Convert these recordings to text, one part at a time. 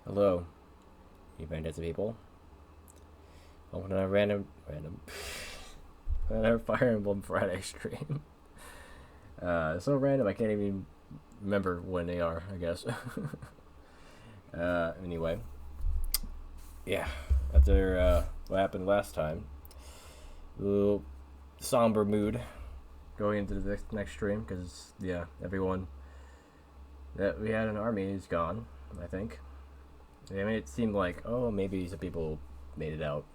Hello, you fantastic people. Welcome to a another Fire Emblem Friday stream. It's so random I can't even remember when they are, I guess. Anyway, yeah, after what happened last time, a little somber mood going into the next stream because, yeah, everyone that we had in the army is gone, I think. I mean, it seemed like, oh, maybe some people made it out,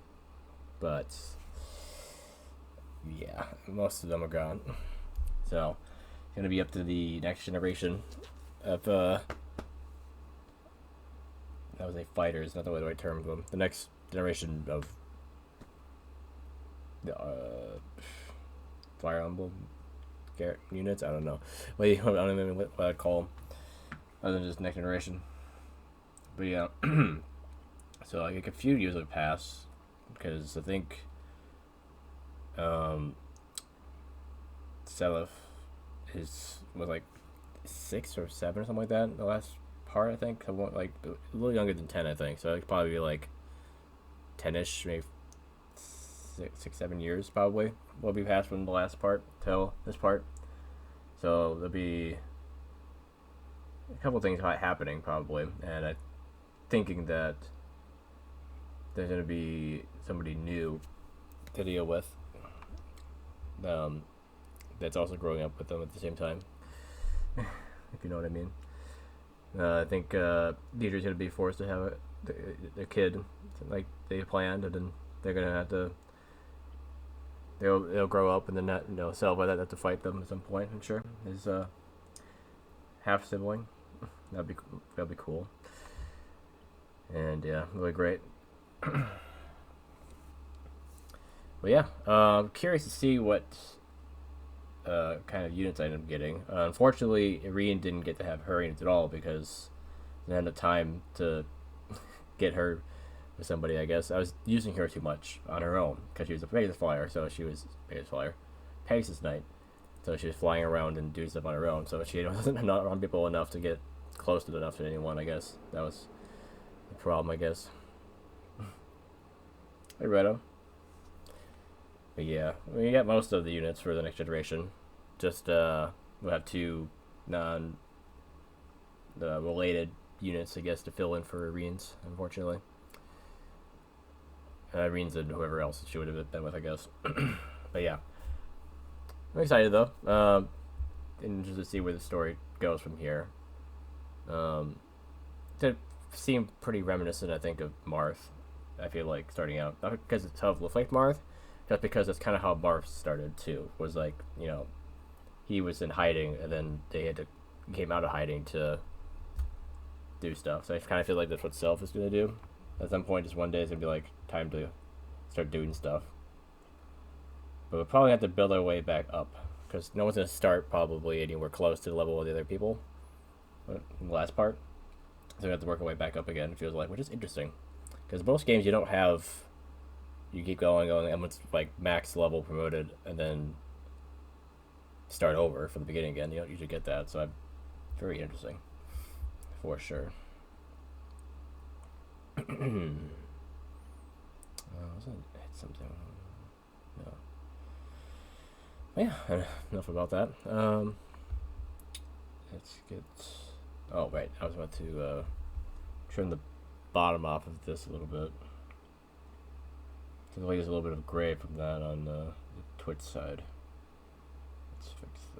but yeah, most of them are gone. So it's gonna be up to the next generation of that was a fighters, not the way I termed them. The next generation of the Fire Emblem units. I don't know. Wait, I don't even know what I'd call them, other than just next generation. But yeah, so like a few years have passed because I think Selef was like 6 or 7 or something like that. The last part, I think, like a little younger than 10, I think. So it'd probably be like 10ish, maybe 6, 7 years probably will be passed from the last part till this part. So there'll be a couple things happening probably, and I thinking that there's gonna be somebody new to deal with. That's also growing up with them at the same time, if you know what I mean. I think Deidre's gonna be forced to have a kid like they planned, and then they're gonna have to. They'll grow up, and then Selva that have to fight them at some point. I'm sure his half sibling. That'd be cool. And yeah, really great. But yeah, curious to see what kind of units I end up getting. Unfortunately, Irene didn't get to have her units at all because I didn't have time to get her with somebody, I guess. I was using her too much on her own because she was a Pegasus flyer, so she was Pegasus Knight. So she was flying around and doing stuff on her own, so she wasn't not around people enough to get close to enough to anyone, I guess. That was the problem, I guess. Hey, Redo. But yeah, we got most of the units for the next generation. Just we'll have 2 non related units, I guess, to fill in for Irene's, unfortunately. Irene's and whoever else she would have been with, I guess. But yeah, I'm excited though. And just to see where the story goes from here. It seemed pretty reminiscent, I think, of Marth. I feel like starting out, not because it's how it looks like Marth, just because that's kind of how Marth started too. Was like, he was in hiding, and then came out of hiding to do stuff. So I kind of feel like that's what Self is gonna do. At some point, just one day, it's gonna be like time to start doing stuff. But we'll probably have to build our way back up because no one's gonna start probably anywhere close to the level of the other people. In the last part, so we have to work our way back up again. It feels like, which is interesting, because most games you don't have. You keep going, and it's like max level promoted, and then start over from the beginning again. You don't usually get that, so very interesting, for sure. Wasn't it something? No. Yeah, enough about that. Let's get. Oh, right. I was about to trim the bottom off of this a little bit. Because there's a little bit of gray from that on the Twitch side. Let's fix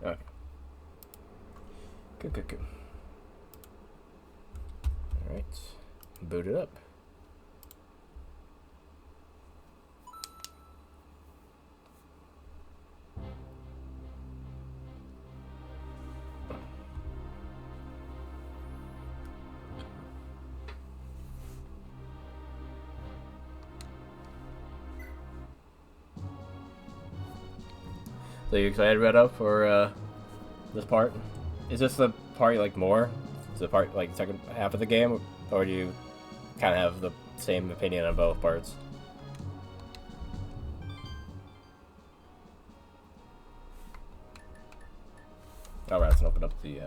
that. Okay. Good. Alright. Boot it up. So you excited, Redo, for this part? Is this the part you like more? Is the part like second half of the game, or do you kind of have the same opinion on both parts? Alright, let's open up the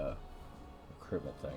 recruitment thing.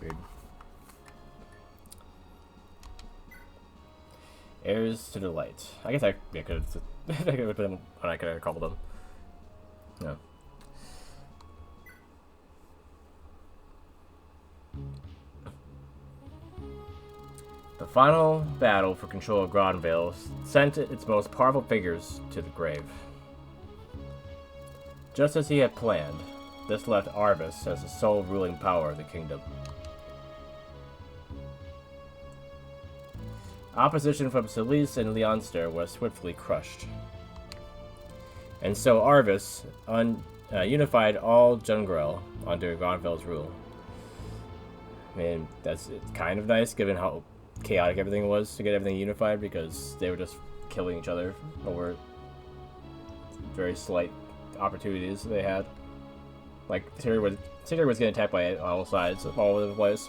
Weird. Heirs to the light. I guess I could have put them when I could have called them. No. The final battle for control of Gronvale sent its most powerful figures to the grave. Just as he had planned, this left Arvis as the sole ruling power of the kingdom. Opposition from Solis and Leonster was swiftly crushed. And so Arvis unified all Jungrel under Gronvale's rule. I mean, it's kind of nice given how chaotic everything was to get everything unified, because they were just killing each other over very slight opportunities they had. Like, Ciri was getting attacked by all sides, all over the place.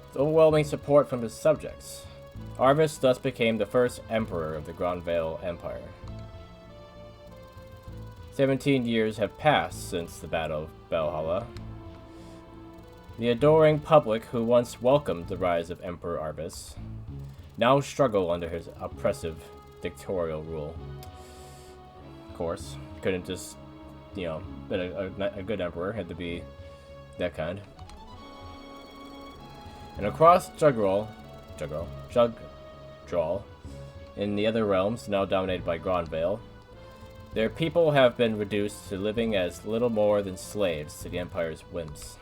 With overwhelming support from his subjects, Arvis thus became the first emperor of the Gronvale Empire. 17 years have passed since the Battle of Valhalla. The adoring public who once welcomed the rise of Emperor Arvis now struggle under his oppressive dictatorial rule. Of course, couldn't just, you know, been a good emperor, had to be that kind. And across Jugdrall, in the other realms now dominated by Gronvale, their people have been reduced to living as little more than slaves to the Empire's whims.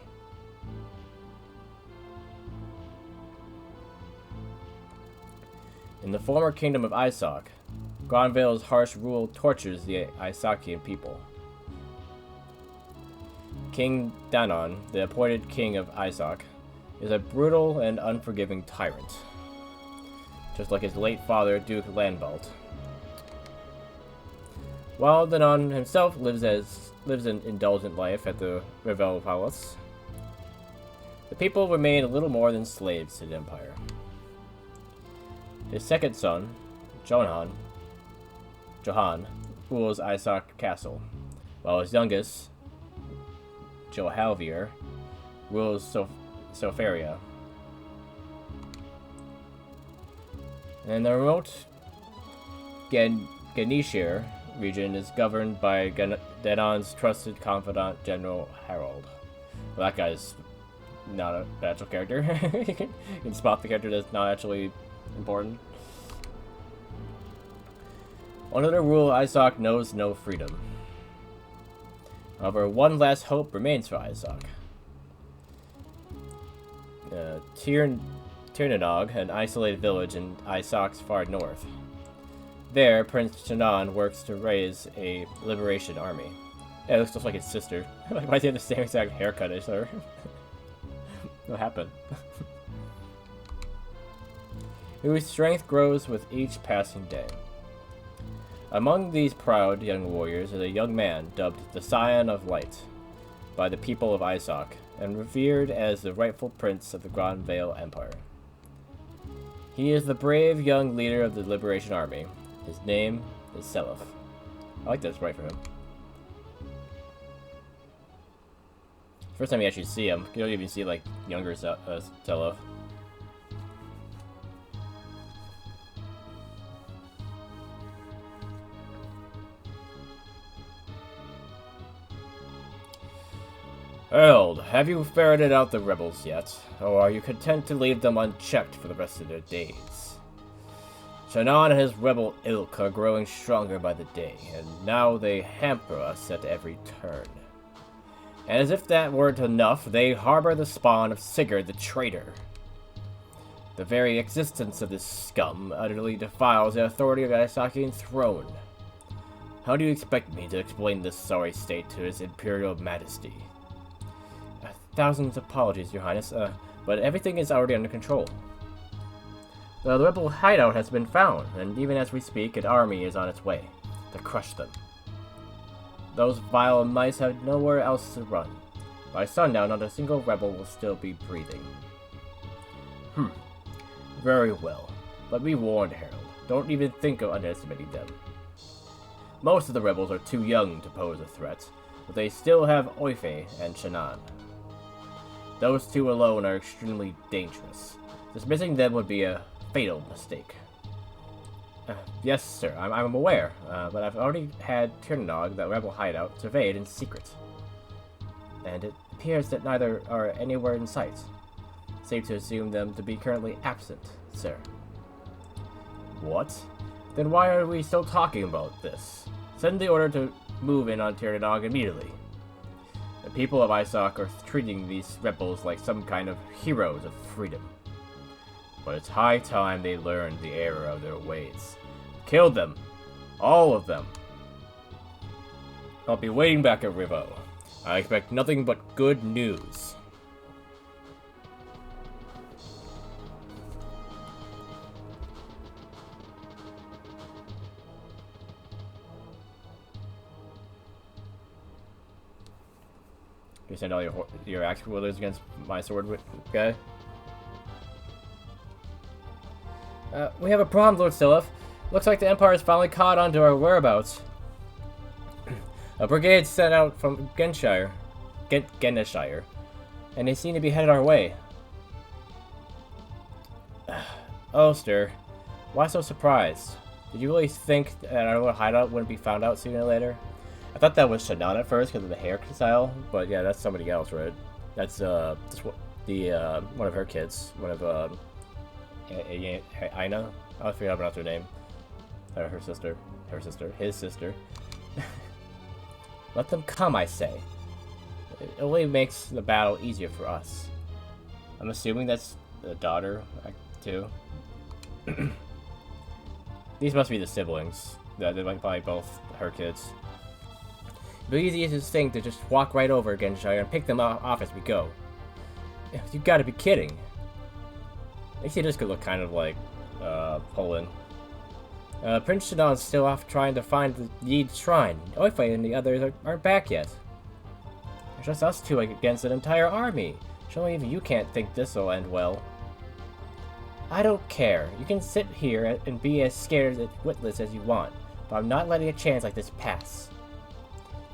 In the former kingdom of Isaac, Gronvale's harsh rule tortures the Isakian people. King Danon, the appointed king of Isaac, is a brutal and unforgiving tyrant, just like his late father, Duke Landbalt. While Danon himself lives an indulgent life at the Revel Palace, the people remain a little more than slaves to the Empire. His second son, Johan, rules Isaac Castle, while his youngest, Johalvir, rules Sofaria. And the remote Ganishir region is governed by Danon's trusted confidant, General Harold. Well, that guy's not an actual character. You can spot the character that's not actually important. Under the rule, Isaac knows no freedom. However, one last hope remains for Isaac. Tirnanog, an isolated village in Isaac's far north. There, Prince Shannon works to raise a liberation army. Yeah, it looks just like his sister. Like, why does he have the same exact haircut as her? What happened? Whose strength grows with each passing day. Among these proud young warriors is a young man dubbed the Scion of Light by the people of Isaac, and revered as the rightful prince of the Gronvale Empire. He is the brave young leader of the Liberation Army. His name is Selef. I like that's right for him. First time you actually see him. You don't even see, like, younger Selef. Earl, have you ferreted out the rebels yet? Or are you content to leave them unchecked for the rest of their days? Shannon and his rebel ilk are growing stronger by the day, and now they hamper us at every turn. And as if that weren't enough, they harbor the spawn of Sigurd the traitor. The very existence of this scum utterly defiles the authority of the Isakian throne. How do you expect me to explain this sorry state to his Imperial Majesty? Thousands of apologies, Your Highness, but everything is already under control. The rebel hideout has been found, and even as we speak, an army is on its way to crush them. Those vile mice have nowhere else to run. By sundown, not a single rebel will still be breathing. Very well, but be warned, Harold. Don't even think of underestimating them. Most of the rebels are too young to pose a threat, but they still have Oife and Shannon. Those two alone are extremely dangerous. Dismissing them would be a fatal mistake. Yes, sir, I'm aware, but I've already had Tirnanog, the rebel hideout, surveyed in secret. And it appears that neither are anywhere in sight. Safe to assume them to be currently absent, sir. What? Then why are we still talking about this? Send the order to move in on Tirnanog immediately. The people of Isoc are treating these rebels like some kind of heroes of freedom. But it's high time they learned the error of their ways. Kill them! All of them! I'll be waiting back at Rivo. I expect nothing but good news. You send all your axe wielders against my sword guy? We have a problem, Lord Silif. Looks like the Empire has finally caught on to our whereabouts. A brigade sent out from Genshire, and they seem to be headed our way. Ulster, why so surprised? Did you really think that our little hideout wouldn't be found out sooner or later? I thought that was Shannon at first because of the hairstyle, but yeah, that's somebody else, right? That's one of her kids, one of Aina. I forget how to pronounce her name. His sister. Let them come, I say. It only makes the battle easier for us. I'm assuming that's the daughter, too. These must be the siblings. They're probably both her kids. The easiest thing to just walk right over again, Shire, and pick them off as we go. You gotta be kidding. Makes you just could look kind of like, Poland. Prince Shannon's still off trying to find the Yeed Shrine. Oife and the others aren't back yet. It's just us two against an entire army. Surely even you can't think this'll end well. I don't care. You can sit here and be as scared and witless as you want, but I'm not letting a chance like this pass.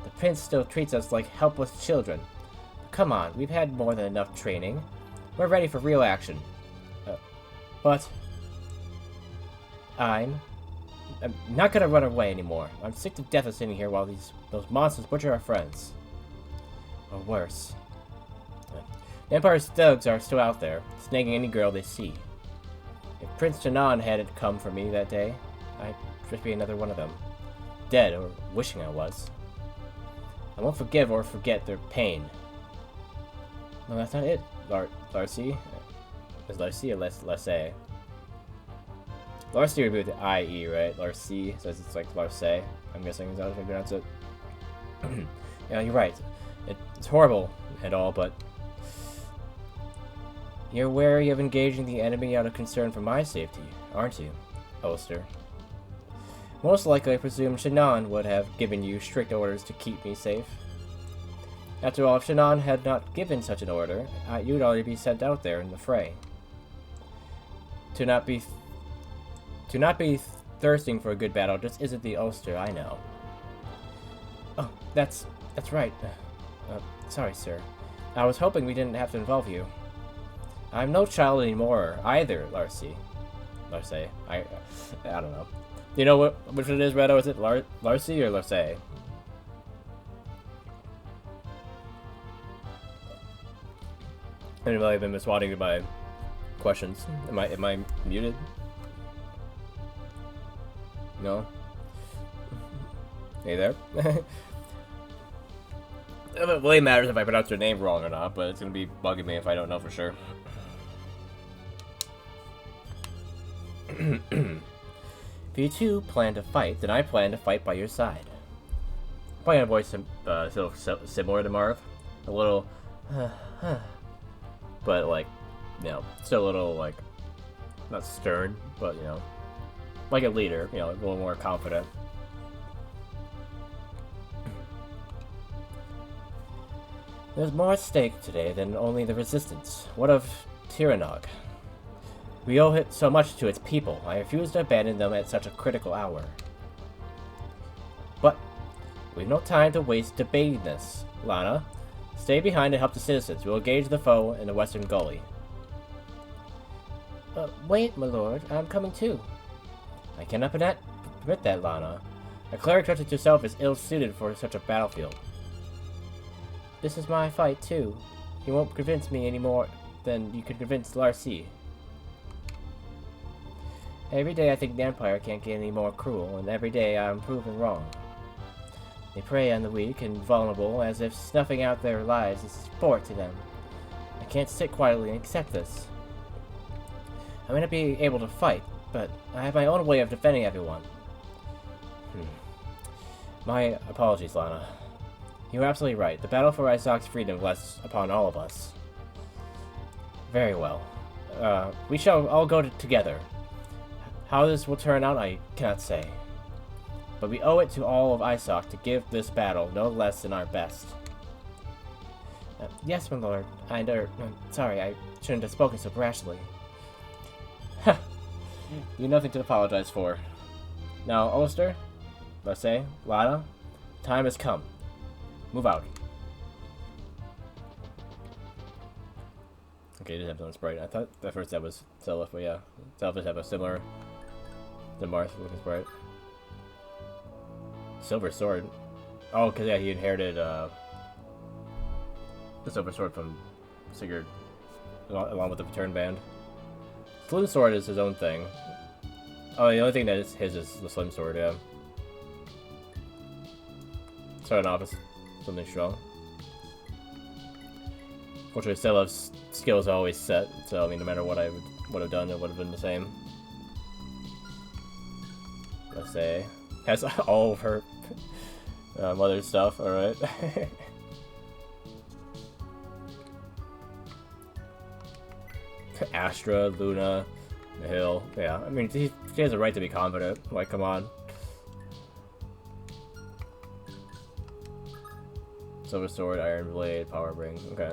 The prince still treats us like helpless children. Come on, we've had more than enough training. We're ready for real action. But I'm not gonna run away anymore. I'm sick to death of sitting here while those monsters butcher our friends. Or worse. The Empire's thugs are still out there, snagging any girl they see. If Prince Shannon hadn't come for me that day, I'd just be another one of them. Dead, or wishing I was. I won't forgive or forget their pain. No, that's not it, Larcy. Is Larcy or Larcy? Larcy would be with the IE, right? Larcy, so it's like Larcy. I'm guessing is how to pronounce it. Yeah, you're right. It's horrible and all, but you're wary of engaging the enemy out of concern for my safety, aren't you, Ulster? Most likely, I presume Shannon would have given you strict orders to keep me safe. After all, if Shannon had not given such an order, you'd already be sent out there in the fray. To not be thirsting for a good battle just isn't the Ulster I know. Oh, that's right. Sorry, sir. I was hoping we didn't have to involve you. I'm no child anymore, either, Larcy. I don't know. Do you know which it is, Redo? Is it Larcy or Larcy? Anybody been miswatting my questions? Am I muted? No? Hey there? It really matters if I pronounce your name wrong or not, but it's gonna be bugging me if I don't know for sure. If you two plan to fight, then I plan to fight by your side. I'm playing a voice similar to Marth. A little, but like, you know, still a little like, not stern, but you know, like a leader, you know, a little more confident. There's more at stake today than only the resistance. What of Tyrannog? We owe it so much to its people. I refuse to abandon them at such a critical hour. But we've no time to waste debating this. Lana, stay behind and help the citizens. We will engage the foe in the western gully. Wait, my lord. I'm coming too. I cannot permit that, Lana. A cleric such as yourself is ill-suited for such a battlefield. This is my fight, too. You won't convince me any more than you could convince Larcy. Every day I think the Empire can't get any more cruel, and every day I'm proven wrong. They prey on the weak and vulnerable as if snuffing out their lives is sport to them. I can't sit quietly and accept this. I may not be able to fight, but I have my own way of defending everyone. My apologies, Lana. You are absolutely right. The battle for Isok's freedom rests upon all of us. Very well. We shall all go together. How this will turn out, I cannot say. But we owe it to all of Isok to give this battle no less than our best. Yes, my lord. Sorry, I shouldn't have spoken so brashly. You have nothing to apologize for. Now, Ulster, let's say, Lana, time has come. Move out. Okay, it does have its own sprite. I thought at first that was Zelda, but yeah. Zelda have a similar to Marth looking sprite. Silver sword. Oh, because yeah, he inherited the silver sword from Sigurd, along with the return band. Slim sword is his own thing. Oh, the only thing that is his is the slim sword, yeah. Starting off as something strong. Fortunately, Selev's skills are always set, so I mean, no matter what I would have done, it would have been the same. Let's say has all of her mother's stuff. All right. Astra, Luna, Hill. Yeah, I mean, she has a right to be confident. Like, come on. Silver Sword, Iron Blade, Power Ring. Okay.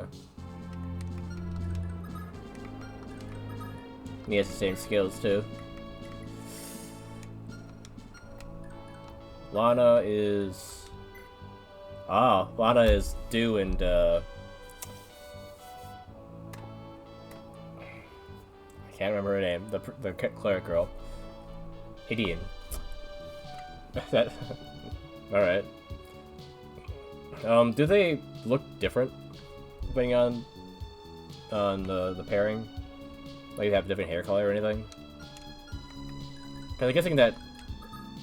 He has the same skills, too. Lana is... Ah, Lana is Dew and, I can't remember her name. The cleric girl. Idian. That... Alright. Do they look different depending on the pairing? Like, they have different hair color or anything? Because I'm guessing that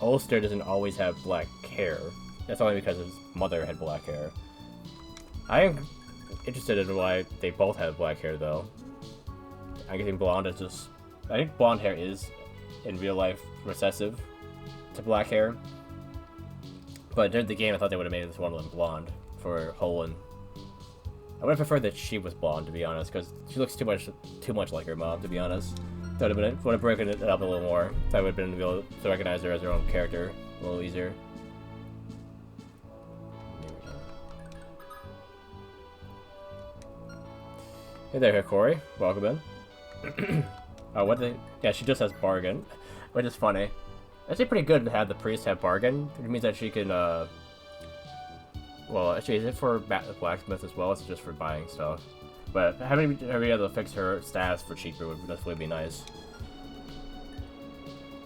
Ulster doesn't always have black hair. That's only because his mother had black hair. I am interested in why they both have black hair, though. I'm guessing blonde is just... I think blonde hair is, in real life, recessive to black hair. But during the game, I thought they would have made this one of them blonde for Holland. I would have preferred that she was blonde, to be honest, because she looks too much like her mom, to be honest. That would have broken it up a little more. So I would have been able to recognize her as her own character a little easier. Hey there, Hikori. Welcome in. Oh, what the? Yeah, she just has bargain, which is funny. Actually, pretty good to have the priest have bargain. It means that she can, well, actually, is it for blacksmith as well? It's just for buying stuff. But having her be able to fix her stats for cheaper would definitely be nice.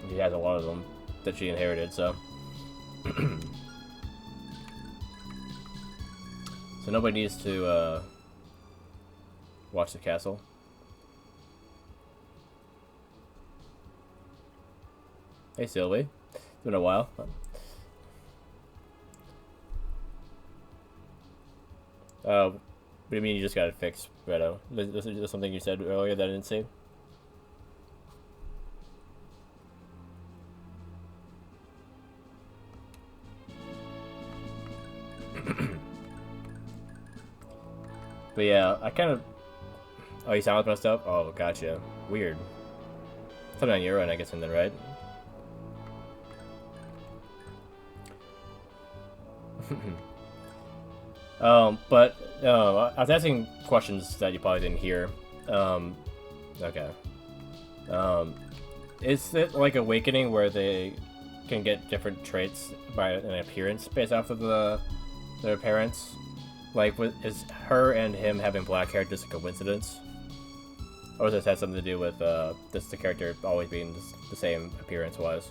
She has a lot of them that she inherited, so. So nobody needs to, watch the castle. Hey, Sylvie. been a while. What do you mean you just got it fixed, Redo? This is something you said earlier that I didn't see? But yeah, I kind of... Oh, you sound messed up? Oh, gotcha. Weird. Something on your end, I guess, and then, right? But I was asking questions that you probably didn't hear. Okay. Is it like Awakening where they can get different traits by an appearance based off of their parents? Like, is her and him having black hair just a coincidence? Or does this have something to do with just the character always being the same appearance-wise?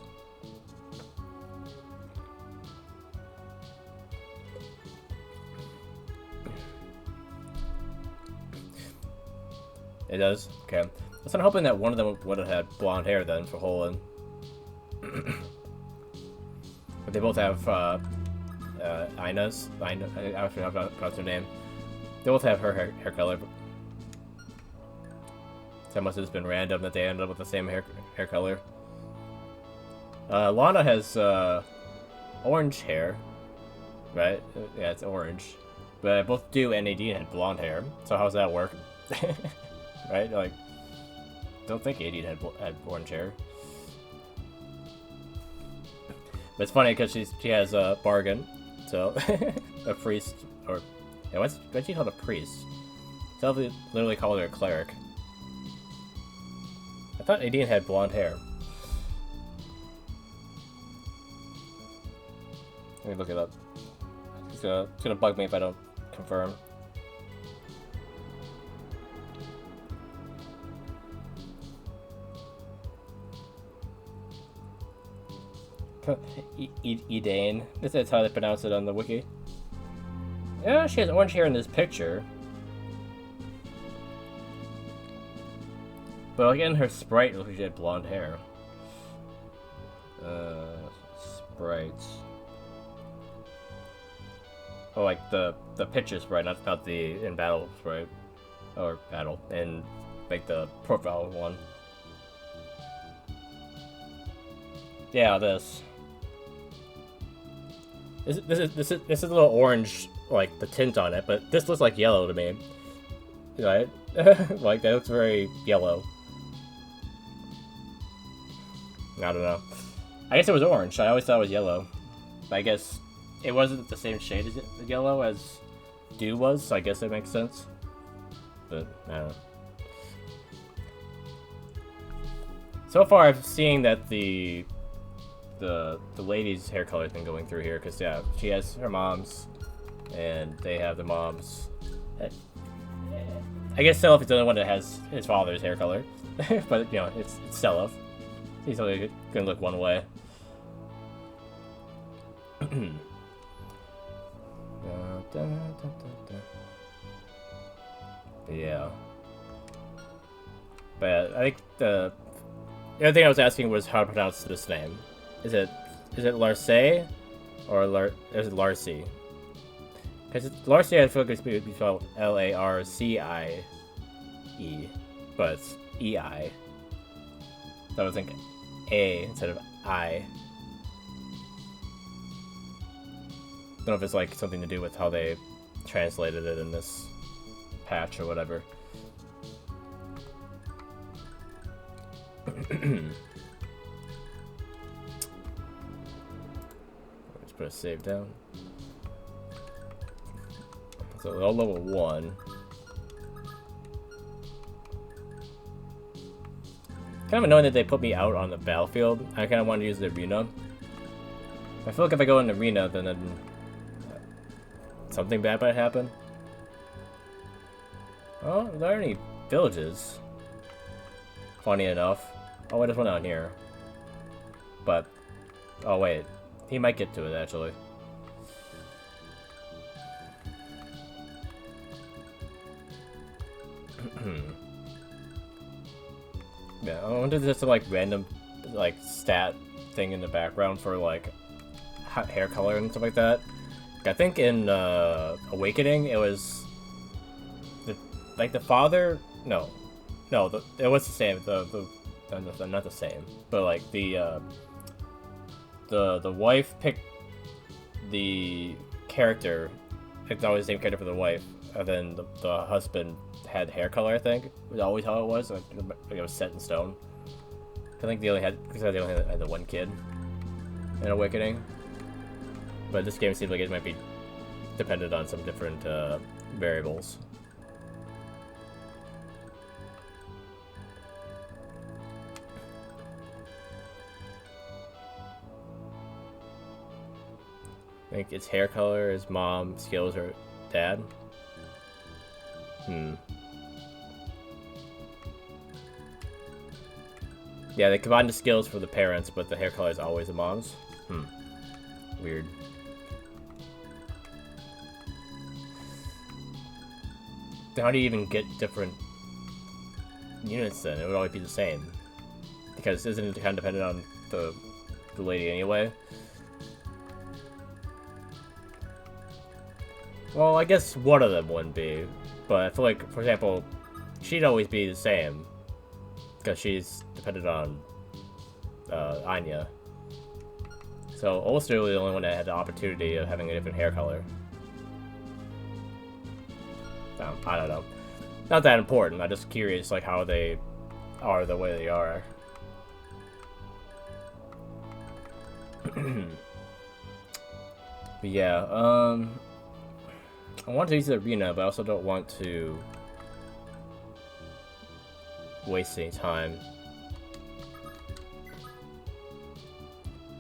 It does? Okay. So I'm hoping that one of them would have had blonde hair then for Holland. But they both have Ina's. I don't know how to pronounce her name. They both have her hair color. So it must have just been random that they ended up with the same hair color. Lana has orange hair, right? Yeah, it's orange. But both Dew and Nadine had blonde hair. So how's that work? Right? Like, don't think Nadine had orange hair. But it's funny because she has a bargain, so a priest, or yeah, what's she called a priest? So literally called her a cleric. I thought Nadine had blonde hair. Let me look it up. It's gonna bug me if I don't confirm. Edane. That's how they pronounce it on the wiki. Yeah, she has orange hair in this picture. But again, her sprite looks like she had blonde hair. Sprites. Oh, like the picture sprite, not the in battle sprite. Or battle. And like the profile one. Yeah, this. This is a little orange, like the tint on it, but this looks like yellow to me. Right? Like that looks very yellow. I don't know. I guess it was orange. I always thought it was yellow. But I guess it wasn't the same shade as yellow as Dew was, so I guess it makes sense. But I don't know. So far, I've seen that the lady's hair color has been going through here, because yeah, she has her mom's, and they have the mom's. I guess Self is the only one that has his father's hair color, but you know, it's Self. He's only gonna look one way. Yeah. But I think the other thing I was asking was how to pronounce this name. Is it Larce or is it Larcy? Because Larcy, I feel like it's be spelled Larcie, but it's EI. So I was thinking A instead of I. Don't know if it's like something to do with how they translated it in this patch or whatever. Let's put a save down. So they're all level 1. Kind of annoying that they put me out on the battlefield. I kind of wanted to use the arena. I feel like if I go in the arena, then something bad might happen. Oh, are there any villages? Funny enough. Oh, I just went out here. But, oh wait, he might get to it actually. Yeah, I wonder if there's some like random like stat thing in the background for like hair color and stuff like that. I think in Awakening it was the father. No, it was the same. Not the same, but like the wife picked the character, picked always the same character for the wife, and then the husband had hair color. I think it was always how it was. Like it was set in stone. I think they only had the one kid in Awakening, but this game seems like it might be dependent on some different variables. I think it's hair color, his mom, skills, or dad. Yeah, they combine the skills for the parents, but the hair color is always the mom's. Weird. Then how do you even get different units then? It would always be the same. Because isn't it kind of dependent on the lady anyway? Well, I guess one of them wouldn't be. But I feel like, for example, she'd always be the same. Because she's dependent on Anya. So Ulster was the only one that had the opportunity of having a different hair color. I don't know. Not that important. I'm just curious, like, how they are the way they are. But yeah, I want to use the arena, but I also don't want to waste any time.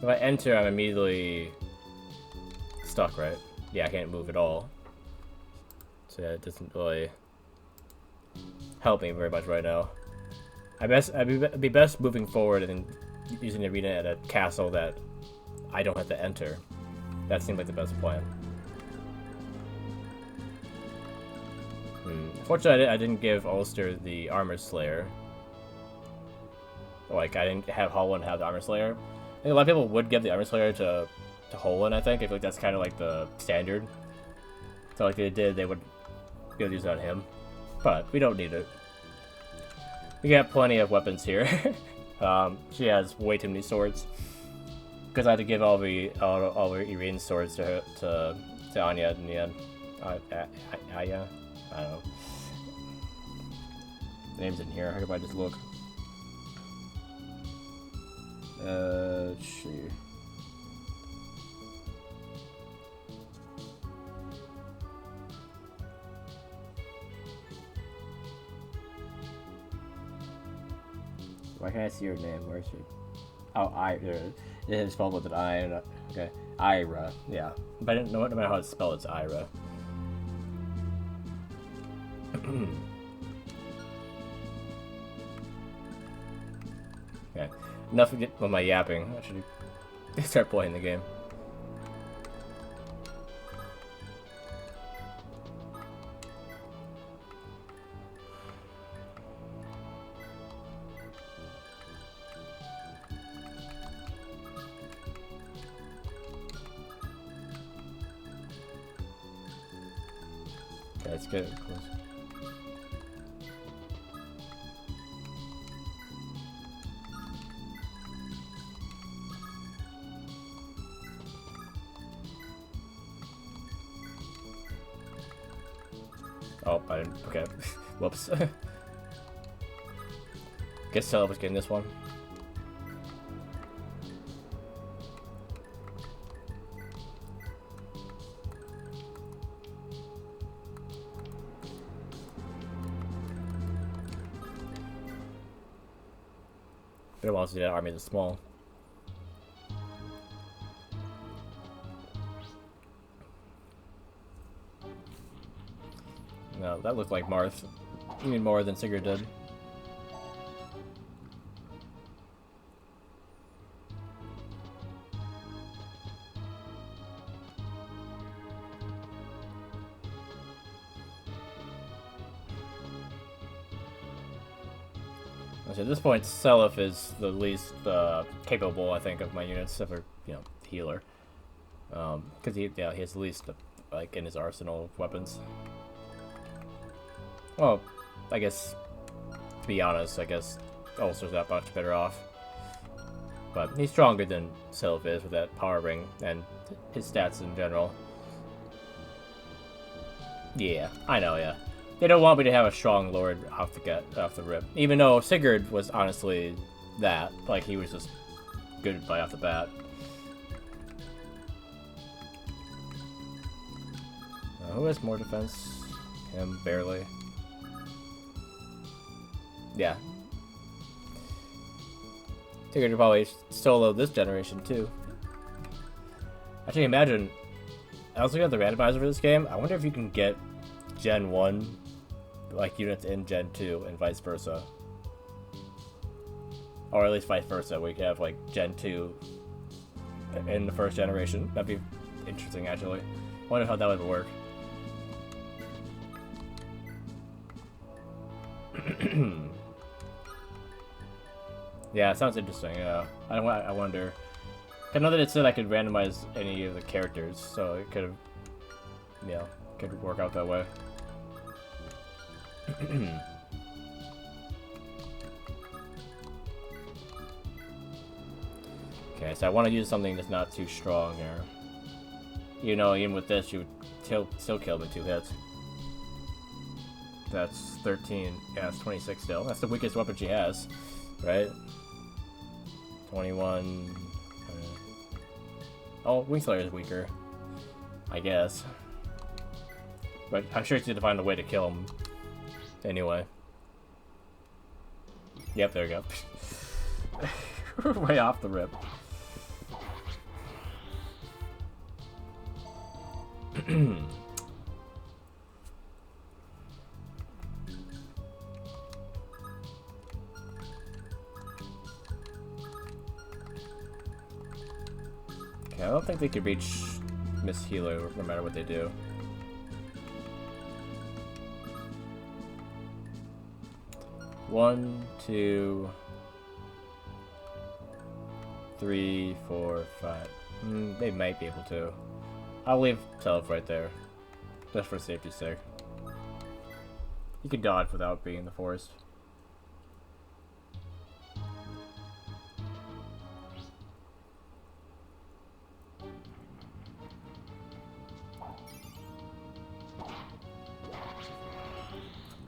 If I enter, I'm immediately stuck, right? Yeah, I can't move at all. So yeah, it doesn't really help me very much right now. I'd be best moving forward and using the arena at a castle that I don't have to enter. That seemed like the best plan. Fortunately, I didn't give Ulster the Armor Slayer. Like, I didn't have Holland have the Armor Slayer. I think a lot of people would give the Armor Slayer to Holland, I think. I feel like that's kind of like the standard. So like they did, they would be able to use it on him. But we don't need it. We got plenty of weapons here. She has way too many swords. Because I had to give all the Irene swords to Anya in the end. Anya? I don't know. The name's in here. How can I just look? Let's see. Why can't I see your name? Where's she? Oh, it is spelled with an I. Okay, Ira. Yeah, but I didn't know. No matter how it's spelled, it's Ira. Okay, enough of my yapping. I should start playing the game. Okay, let's get it close. Oh, I didn't. Okay. Whoops. Guess Stella was getting this one. Been a while since that army is small. No, that looked like Marth. Even more than Sigurd did. So at this point, Seliph is the least capable, I think, of my units, except for, you know, healer. Because he has the least, like, in his arsenal of weapons. Well, I guess, to be honest, I guess Ulcer's not much better off. But he's stronger than Seliph is with that power ring and his stats in general. Yeah, I know, yeah. They don't want me to have a strong lord off the rip. Even though Sigurd was honestly that. Like, he was just good right off the bat. Who has more defense? Him, barely. Yeah. Sigurd could probably solo this generation, too. Actually, imagine... I was looking at the randomizer for this game. I wonder if you can get Gen 1 like units in Gen 2 and vice versa. Or at least vice versa, we could have like Gen 2 in the first generation. That'd be interesting, actually. I wonder how that would work. Yeah, it sounds interesting, yeah. I wonder. I know that it said I could randomize any of the characters, so it could have, you know, could work out that way. Okay, so I want to use something that's not too strong here. You know, even with this, you would still kill me 2 hits. That's 13. Yeah, that's 26 still. That's the weakest weapon she has, right? 21. Oh, Wingslayer is weaker, I guess. But I'm sure she's gonna find a way to kill him. Anyway. Yep, there we go. Way off the rip. Okay, I don't think they could reach Miss Healer no matter what they do. One, 2, 3, 4, 5. They might be able to. I'll leave Seliph right there, just for safety's sake. You can dodge without being in the forest.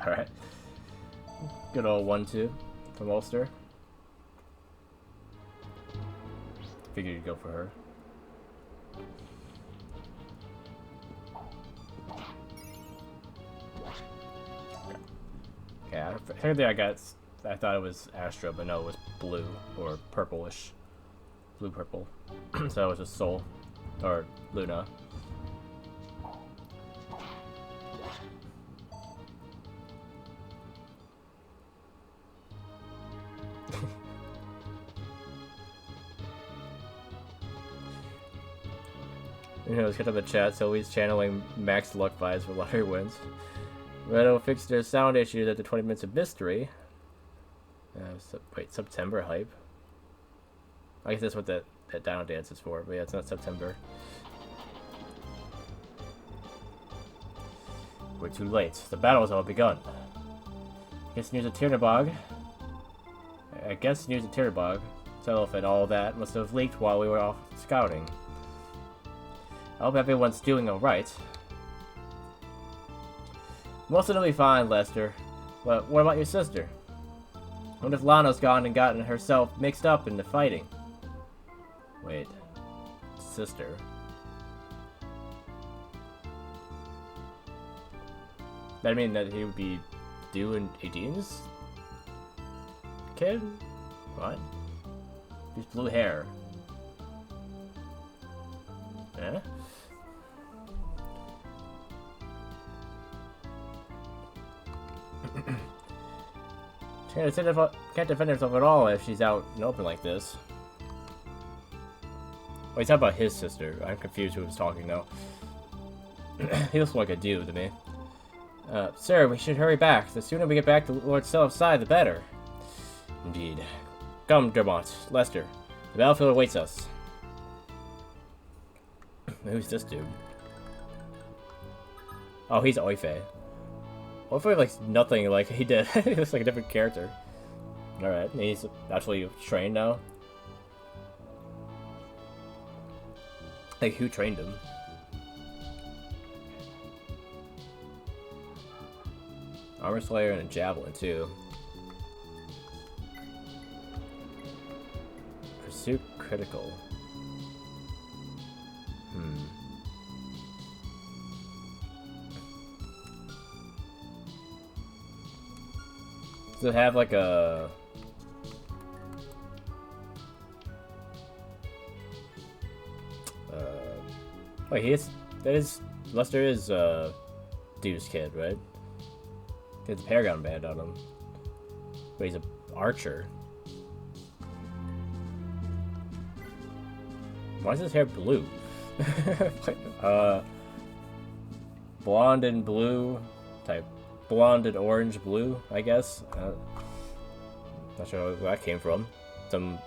Alright. Good old 1-2 from Ulster. Figured you'd go for her. Okay, I thought it was Astra, but no, it was blue or purplish. Blue-purple. So it was just Soul. Or Luna. You know, let's get to the chat. So he's channeling max luck vibes for lottery wins. Redo fixed their sound issues at the 20 minutes of mystery. Wait, September hype? I guess that's what that Dino Dance is for, but yeah, it's not September. We're too late. The battle has all begun. I guess news of Tirnabog. Seliph and all that must have leaked while we were off scouting. I hope everyone's doing alright. Most of them will be fine, Lester. But what about your sister? What if Lana's gone and gotten herself mixed up in the fighting? Wait. Sister? That mean that he would be doing Adine's kid? What? He's blue hair. Eh? She can't defend herself at all if she's out and open like this. Oh, he's talking about his sister. I'm confused who was talking now. He looks like a dude to me. Sir, we should hurry back. The sooner we get back to Lord Seliph's side, the better. Indeed. Come, Dermot. Lester. The battlefield awaits us. Who's this dude? Oh, he's Oife. Oife looks nothing like he did. He looks like a different character. Alright, he's actually trained now. Like, who trained him? Armor Slayer and a Javelin, too. Pursuit Critical. Does it have like a... Wait, Lester is Dude's kid, right? He has a Paragon band on him. But he's an archer. Why is his hair blue? Blonde and blue type. Blonde and orange blue, I guess. Not sure where that came from. Some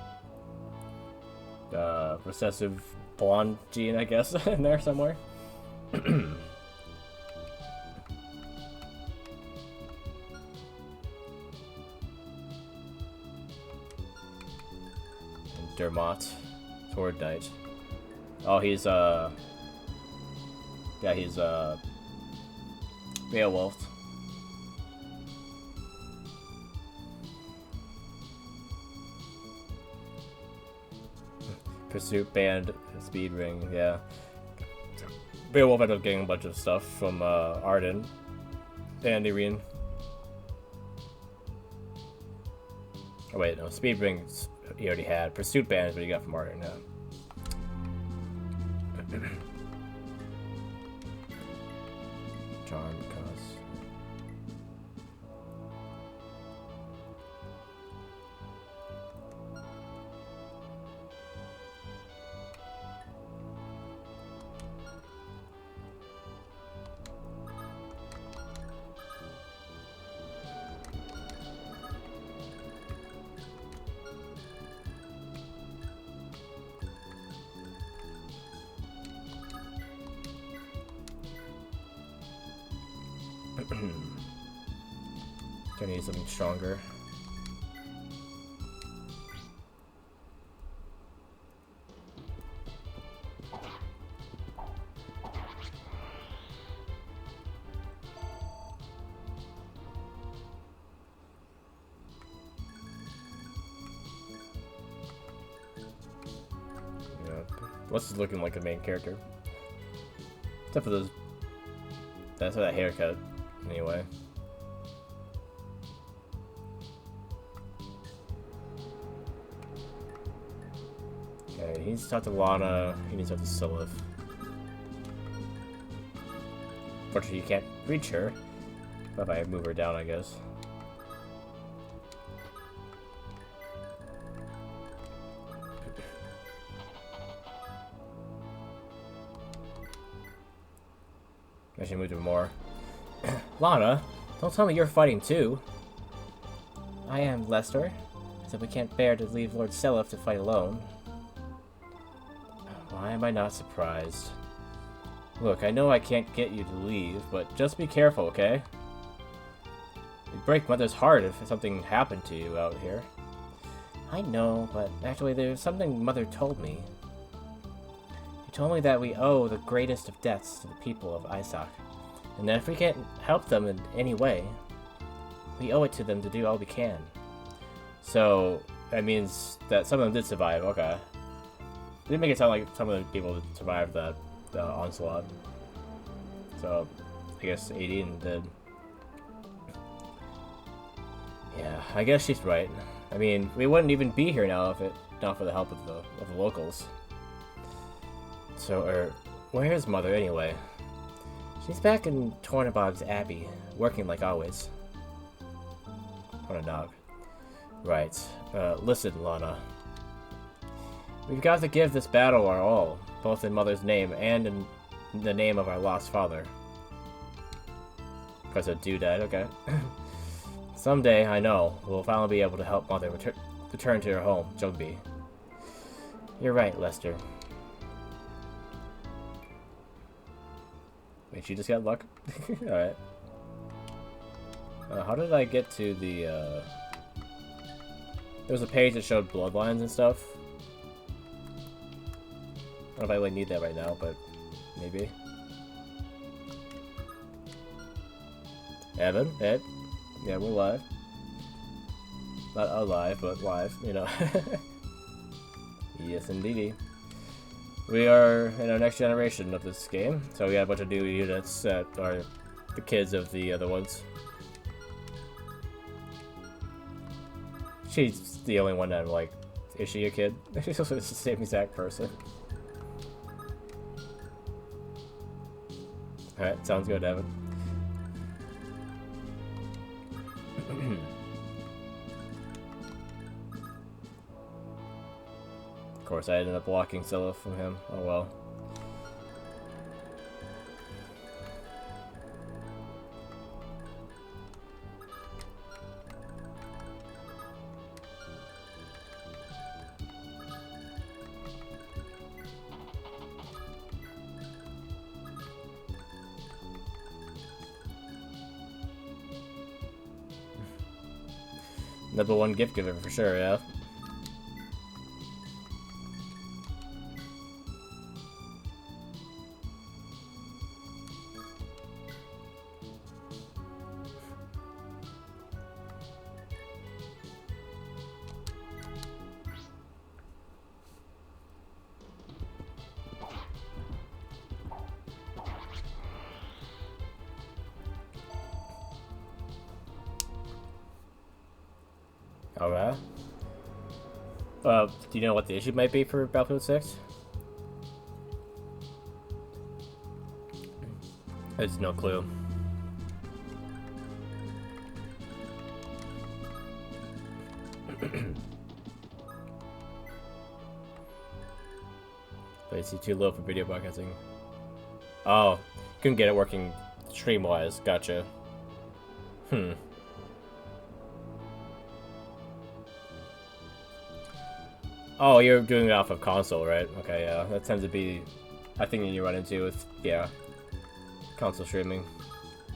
recessive blonde gene, I guess, in there somewhere. And Dermot, Sword Knight. Oh, he's yeah, he's Beowulf. Pursuit Band, Speed Ring, yeah. Beowulf ended up getting a bunch of stuff from Arden and Irene. Oh wait, no, Speed Ring he already had. Pursuit Band is what he got from Arden, yeah. Charm, cause. I need something stronger. Yeah, Wes is looking like the main character. Except for those. That's for that haircut, anyway. Okay, he needs to talk to Lana. He needs to talk to Sylph. Fortunately, you can't reach her. But if I move her down, I guess. I should move her more. Lana, don't tell me you're fighting too. I am, Lester. Except we can't bear to leave Lord Seliph to fight alone. Why am I not surprised? Look, I know I can't get you to leave, but just be careful, okay? It'd break Mother's heart if something happened to you out here. I know, but actually there's something Mother told me. She told me that we owe the greatest of debts to the people of Isaac, and that if we can't help them in any way, we owe it to them to do all we can. So, that means that some of them did survive, okay. Didn't make it sound like some of the people survived that onslaught. So, I guess 18 did. Yeah, I guess she's right. I mean, we wouldn't even be here now if it not for the help of the locals. So, where is Mother anyway? She's back in Tornabog's Abbey, working like always. Tornabog. Right. Listen, Lana. We've got to give this battle our all, both in Mother's name and in the name of our lost father. Because a dude died, okay. Someday, I know, we'll finally be able to help Mother return to her home, Jugby. You're right, Lester. Wait, she just got luck? Alright. How did I get to the, There was a page that showed bloodlines and stuff. I don't know if I really need that right now, but maybe. Evan, Ed. Yeah, we're live. Not alive, but live, you know. Yes, indeedy. We are in our next generation of this game, so we got a bunch of new units that are the kids of the other ones. She's the only one that I'm like, is she a kid? She's also the same exact person. Alright, sounds good, Evan. Of course, I ended up blocking Scylla from him. Oh well. Number one gift giver for sure, yeah. Alright. Do you know what the issue might be for Battlefield 6? There's no clue. Latency too low for video broadcasting. Oh, couldn't get it working stream-wise. Gotcha. Oh, you're doing it off of console, right? Okay, yeah. That tends to be a thing that you run into with, yeah, console streaming.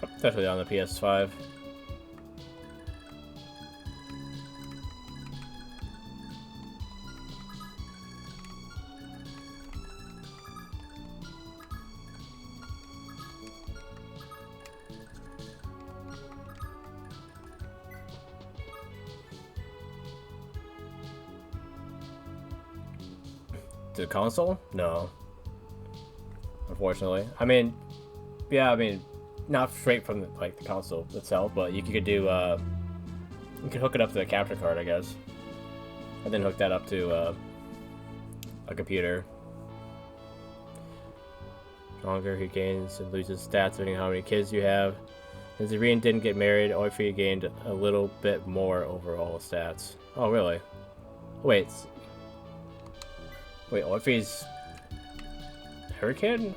Especially on the PS5. The console? No. Unfortunately. I mean, yeah, I mean, not straight from the, like the console itself, but you could do, you could hook it up to the capture card, I guess. And then hook that up to, a computer. Stronger, he gains and loses stats depending on how many kids you have. Since Irene didn't get married, Orphe gained a little bit more overall stats. Oh, really? Wait. Wait, Orphe's her kid?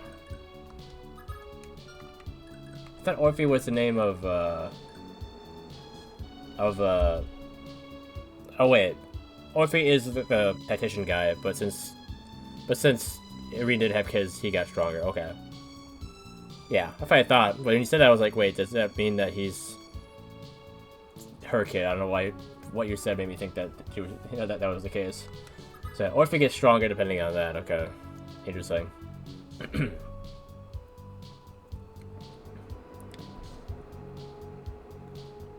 I thought Orphe was the name of oh wait. Orphe is the tactician guy, but since Irene didn't have kids, he got stronger. Okay. Yeah, that's what I thought. But when you said that, I was like, wait, does that mean that he's her kid? I don't know why what you said made me think that she was, you know, that was the case. So, Orphe gets stronger depending on that. Okay. Interesting.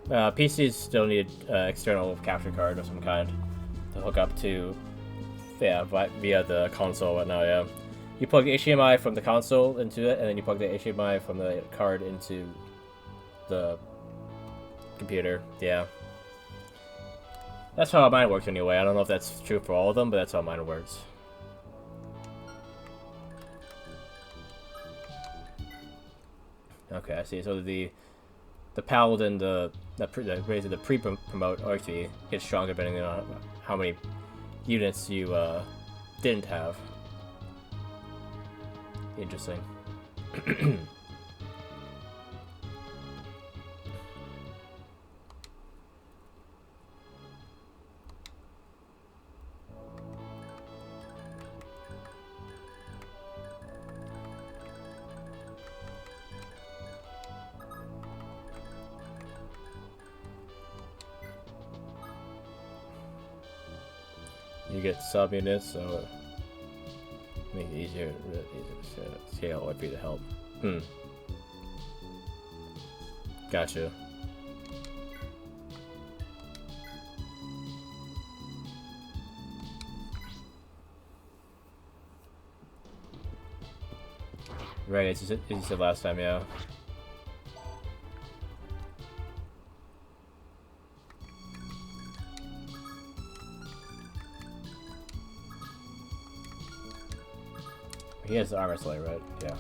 PCs still need external capture card of some kind to hook up to, yeah, via the console right now, yeah. You plug the HDMI from the console into it, and then you plug the HDMI from the card into the computer, yeah. That's how mine works anyway. I don't know if that's true for all of them, but that's how mine works. Okay, I see. So the paladin, the pre-promote actually gets stronger depending on how many units you didn't have. Interesting. You get sub units, so make it easier to scale or be to help. Gotcha. Right, as you said last time, yeah. He has the armor slayer, right? Yeah.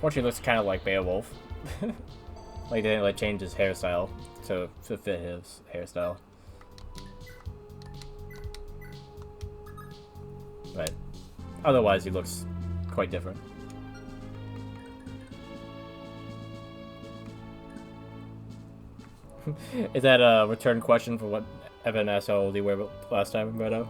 Fortunately, looks kind of like Beowulf. Like they didn't like change his hairstyle to fit his hairstyle. But otherwise, he looks quite different. Is that a return question for what Evan asked how old you were last time, Redo?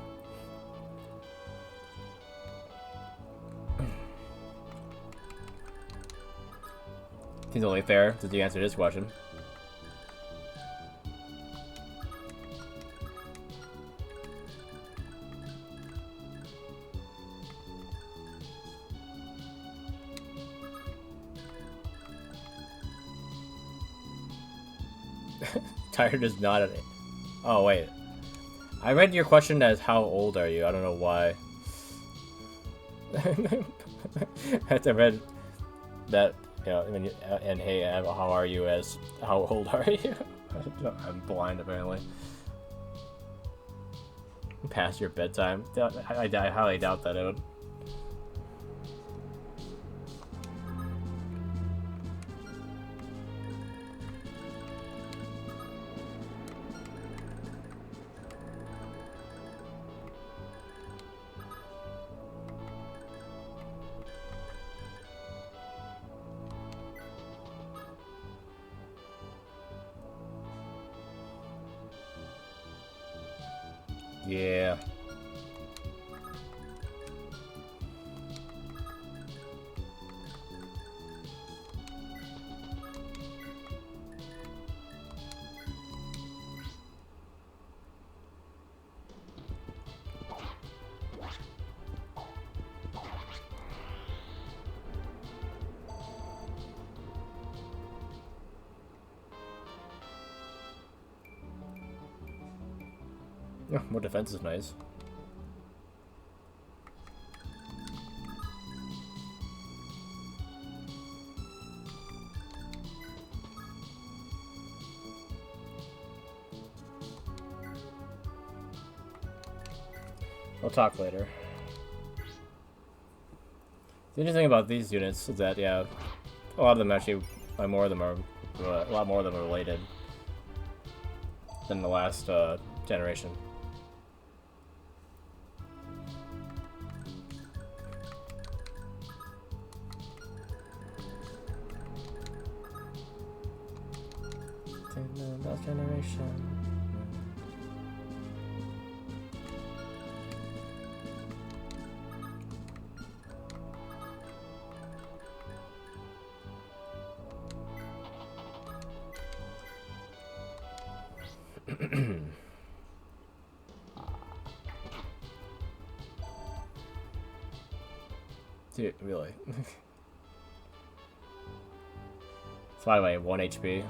Seems only fair since you answered his question. Tired is not an... Oh, wait. I read your question as how old are you? I don't know why. I read that, you know, and hey, how are you as how old are you? I'm blind, apparently. Past your bedtime? I highly doubt that, Evan. Yeah. More defense is nice. We'll talk later. The interesting thing about these units is that, yeah, a lot of them actually, a lot more of them are related than the last generation. The last generation. Dude, really? So by the way, 1 HP.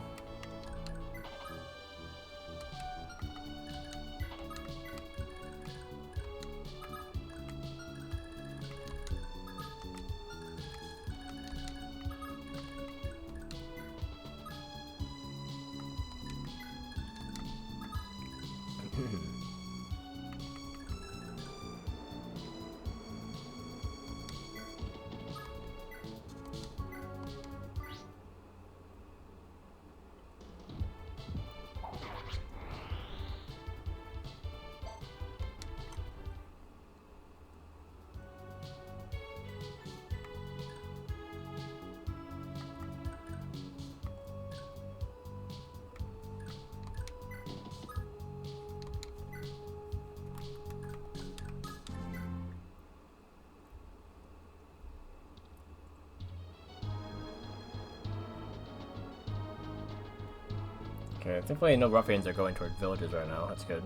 Okay, thankfully no ruffians are going toward villages right now. That's good.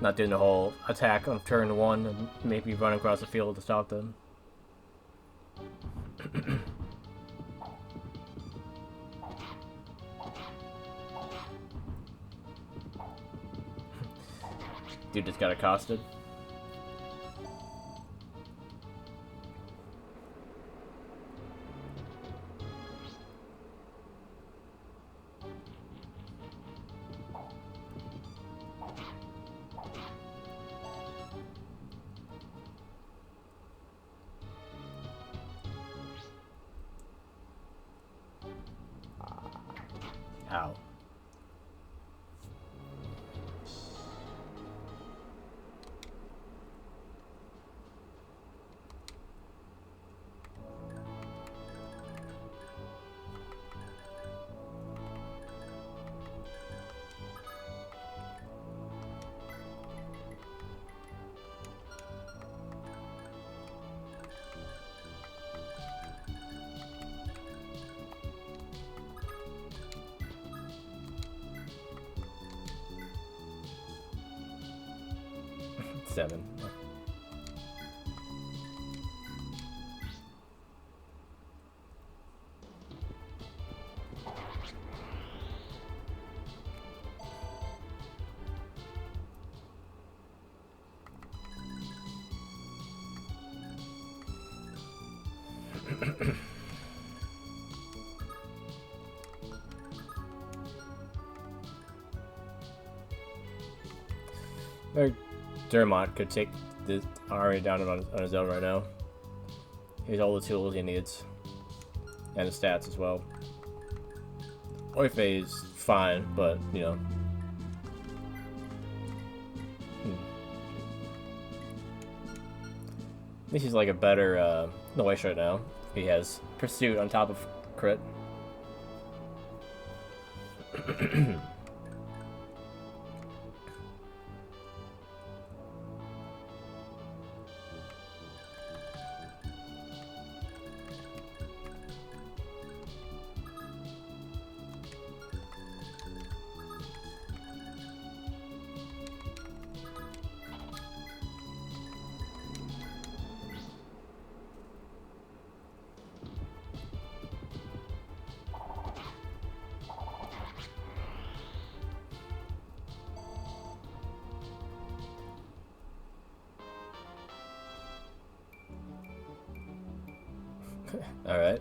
Not doing the whole attack on turn 1 and maybe run across the field to stop them. Dude just got accosted. Ow. Seven. Or Dermot could take the army down on his own right now. He has all the tools he needs. And his stats as well. Oife is fine, but, you know. At least he's like a better noise right now. He has Pursuit on top of Crit. Alright.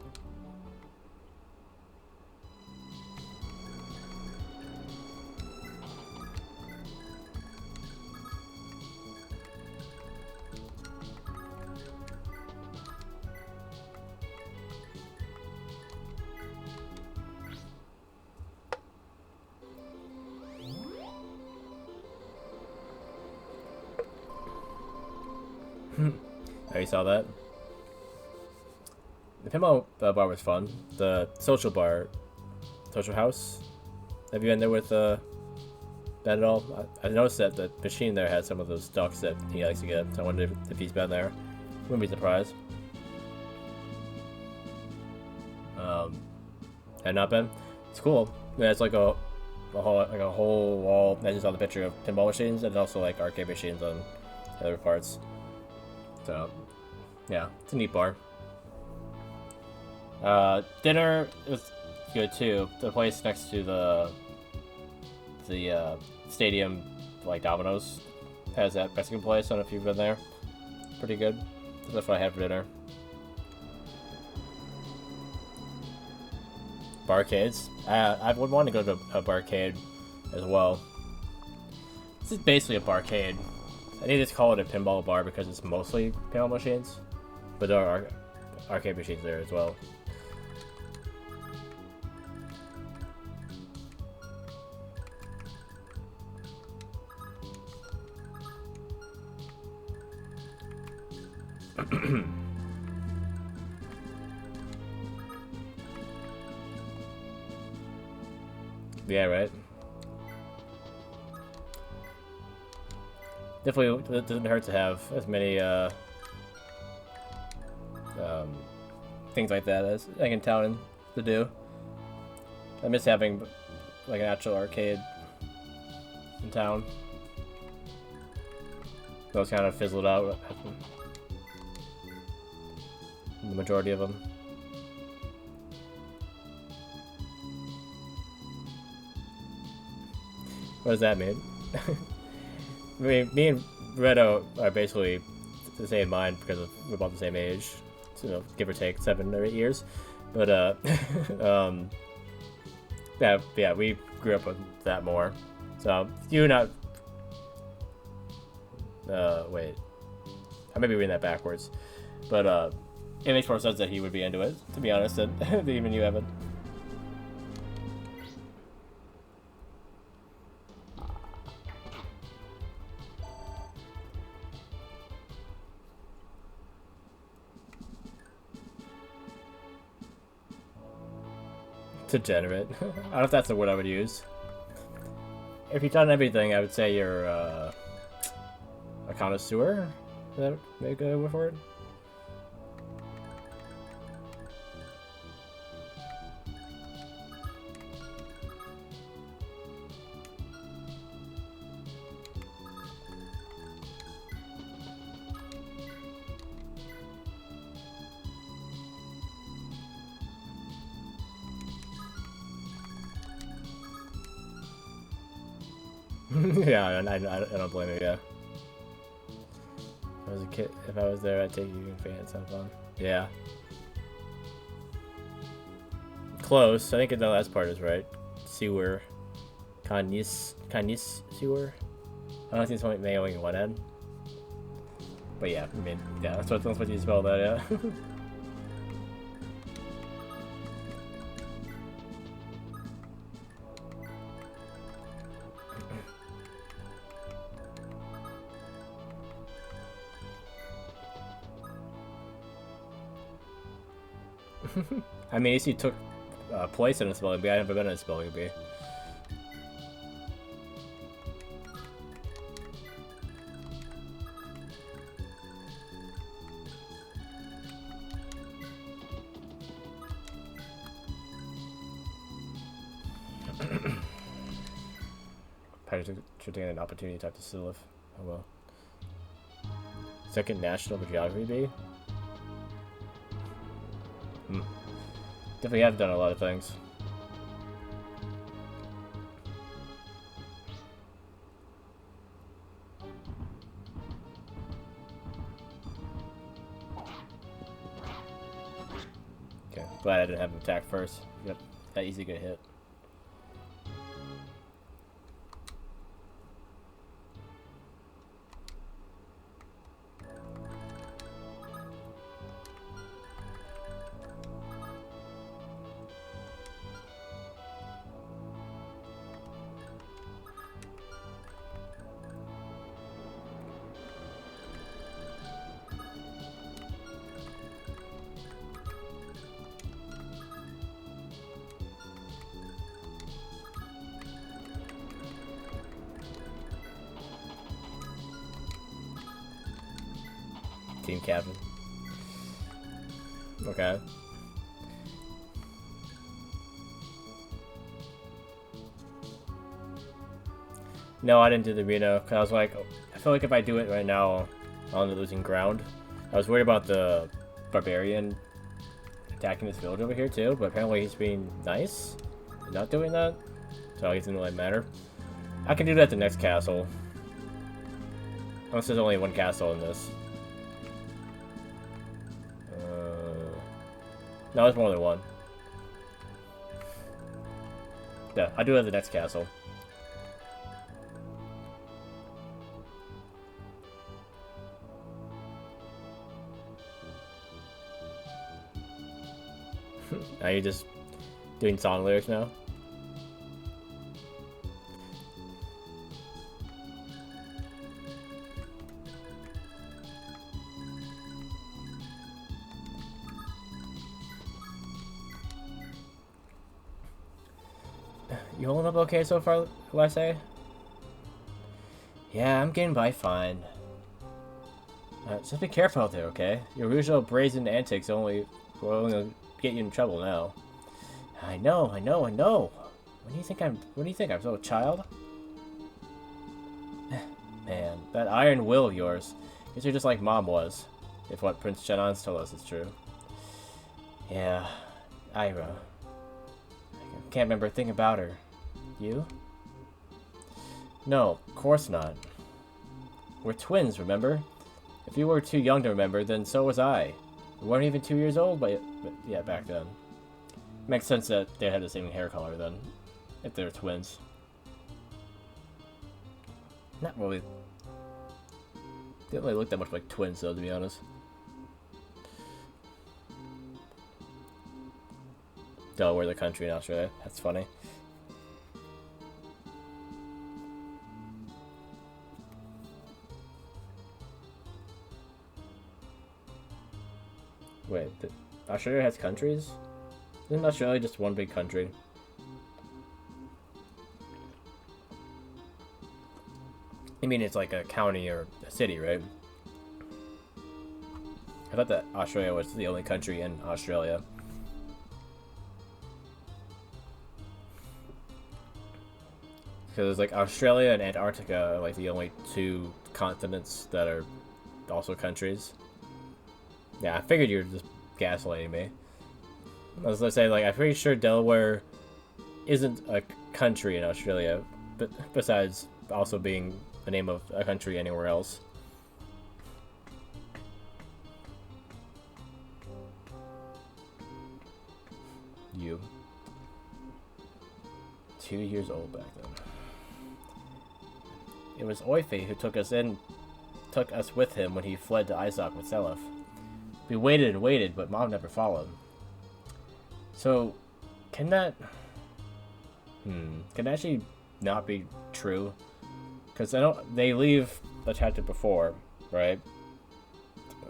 Oh, you saw that? The pinball bar was fun. The social bar, social house. Have you been there with that at all? I noticed that the machine there had some of those ducks that he likes to get. So I wondered if he's been there. Wouldn't be surprised. Had not been. It's cool. Yeah, it's like a whole wall. I just saw the picture of pinball machines and also like arcade machines on the other parts. So yeah, it's a neat bar. Dinner was good too. The place next to the stadium, like Domino's, has that Mexican place. I don't know if you've been there. Pretty good. That's what I had for dinner. Barcades. I would want to go to a barcade as well. This is basically a barcade. I need to call it a pinball bar because it's mostly pinball machines, but there are arcade machines there as well. Yeah, right. Definitely doesn't hurt to have as many things like that as I can tell him to do. I miss having like an actual arcade in town. Those kind of fizzled out. The majority of them. What does that mean? I mean, me and Redo are basically the same mind because we're about the same age, so give or take 7 or 8 years. But yeah, we grew up with that more. So you not. Wait, I may be reading that backwards, but it makes more sense that he would be into it, to be honest, than even you haven't. Degenerate. I don't know if that's the word I would use. If you've done everything, I would say you're a connoisseur. Is that a good word for it? Yeah, I don't blame you. Yeah. If I was a kid, if I was there, I'd take you and fans. Have fun. Yeah. Close. I think the last part is right. Sewer. Canis sewer. I don't think it's may only one end. But yeah, I mean, yeah, that's what you spell that. Yeah. I mean, at least you took place in a spelling bee. I've never been in a spelling bee. Probably should take an opportunity to talk to Silif. Oh well. Second national geography bee? Definitely have done a lot of things. Okay, glad I didn't have him attack first. Yep, that easy to get hit. Team captain. Okay. No, I didn't do the Reno, because I was like, I feel like if I do it right now, I'll end up losing ground. I was worried about the barbarian attacking this village over here too, but apparently he's being nice and not doing that, so I guess it doesn't really matter. I can do that at the next castle. Unless there's only one castle in this. No, there's more than one. Yeah, I'll do it at the next castle. Are you just doing song lyrics now? You holding up okay so far, USA? Yeah, I'm getting by fine. Just be careful out there, okay? Your usual brazen antics will only get you in trouble now. I know, I know, I know. What do you think I'm still a child? Man, that iron will of yours. Guess you're just like Mom was, if what Prince Shannon's told us is true. Yeah, Ira. I can't remember a thing about her. You? No, of course not. We're twins, remember? If you were too young to remember, then so was I. We weren't even 2 years old, but yeah, back then. Makes sense that they had the same hair color then, if they're twins. Not really. They don't really look that much like twins, though, to be honest. Delaware, the country in Australia. That's funny. Wait, Australia has countries? Isn't Australia just one big country? I mean, it's like a county or a city, right? I thought that Australia was the only country in Australia. Because like Australia and Antarctica are like the only two continents that are also countries. Yeah, I figured you were just gaslighting me. I was gonna say, like, I'm pretty sure Delaware isn't a country in Australia, but besides also being the name of a country anywhere else. You. 2 years old back then. It was Oife who took us with him when he fled to Isaac with Selef. We waited and waited, but Mom never followed. So, can that actually not be true? Because they leave the chapter before, right?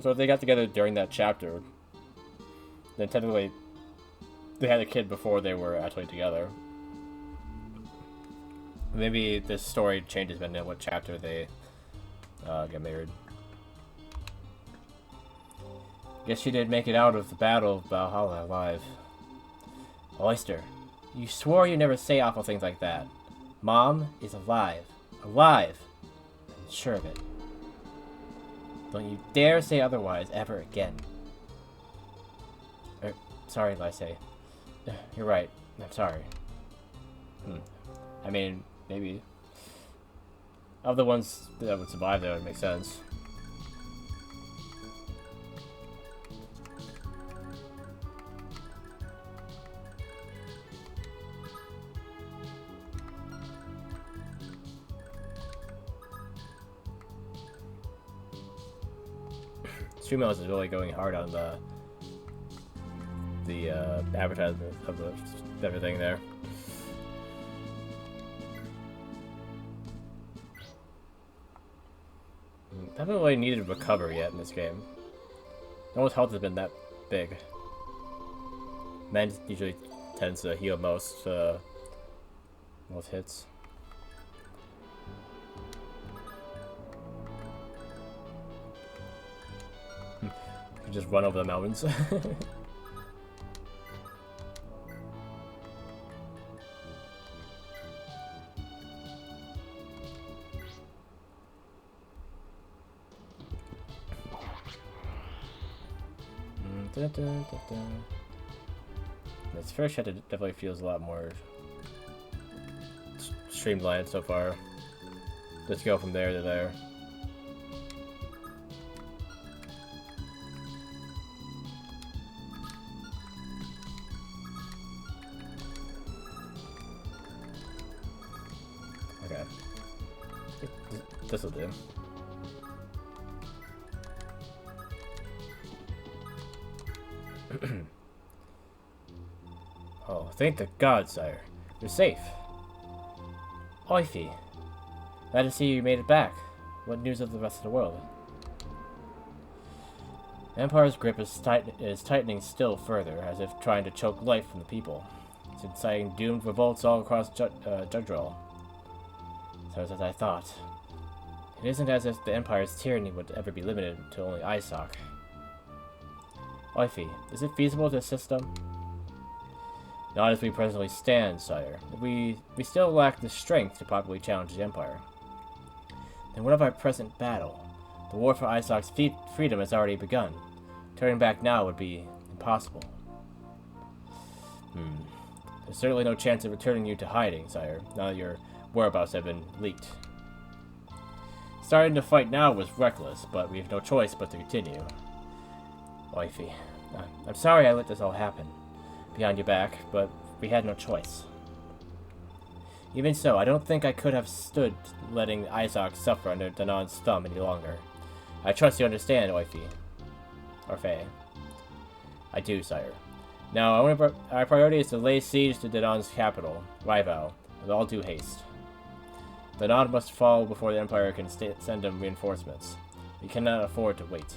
So if they got together during that chapter, then technically they had a kid before they were actually together. Maybe this story changes depending on what chapter they get married. Guess she did make it out of the Battle of Valhalla alive. Oyster, you swore you'd never say awful things like that. Mom is alive. Alive! I'm sure of it. Don't you dare say otherwise ever again. Sorry, Lysay. You're right. I'm sorry. I mean, maybe. Of the ones that would survive, that would make sense. Streamlabs is really going hard on the advertisement of everything there. I haven't really needed to recover yet in this game. No one's health has been that big. Men usually tends to heal most hits. You just run over the mountains. This first chapter definitely feels a lot more streamlined so far. Let's go from there to there. Okay. This'll do. Oh, thank the gods, sire. You're safe. Oife. Glad to see you made it back. What news of the rest of the world? The Empire's grip is tightening still further, as if trying to choke life from the people. It's inciting doomed revolts all across Jugdral. So as I thought. It isn't as if the Empire's tyranny would ever be limited to only Isaac. Oife, is it feasible to assist them? Not as we presently stand, sire. We still lack the strength to properly challenge the Empire. Then what of our present battle? The war for Isaac's freedom has already begun. Turning back now would be impossible. There's certainly no chance of returning you to hiding, sire, now that your whereabouts have been leaked. Starting to fight now was reckless, but we have no choice but to continue. Wifey, I'm sorry I let this all happen behind your back, but we had no choice. Even so, I don't think I could have stood letting Isaac suffer under Danan's thumb any longer. I trust you understand, Wifey. Or Faye. I do, sire. Now, our priority is to lay siege to Danan's capital, Rivao, with all due haste. Danan must fall before the Empire can send him reinforcements. We cannot afford to wait.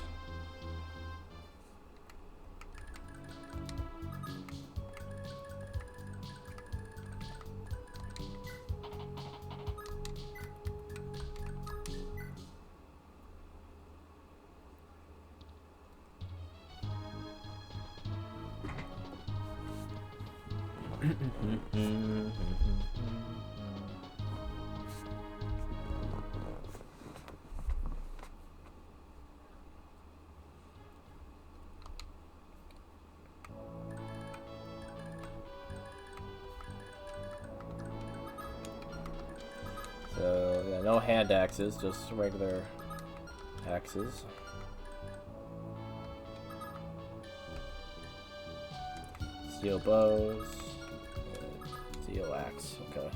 So, yeah, no hand axes, just regular axes. Steel bows. Steel axe, okay.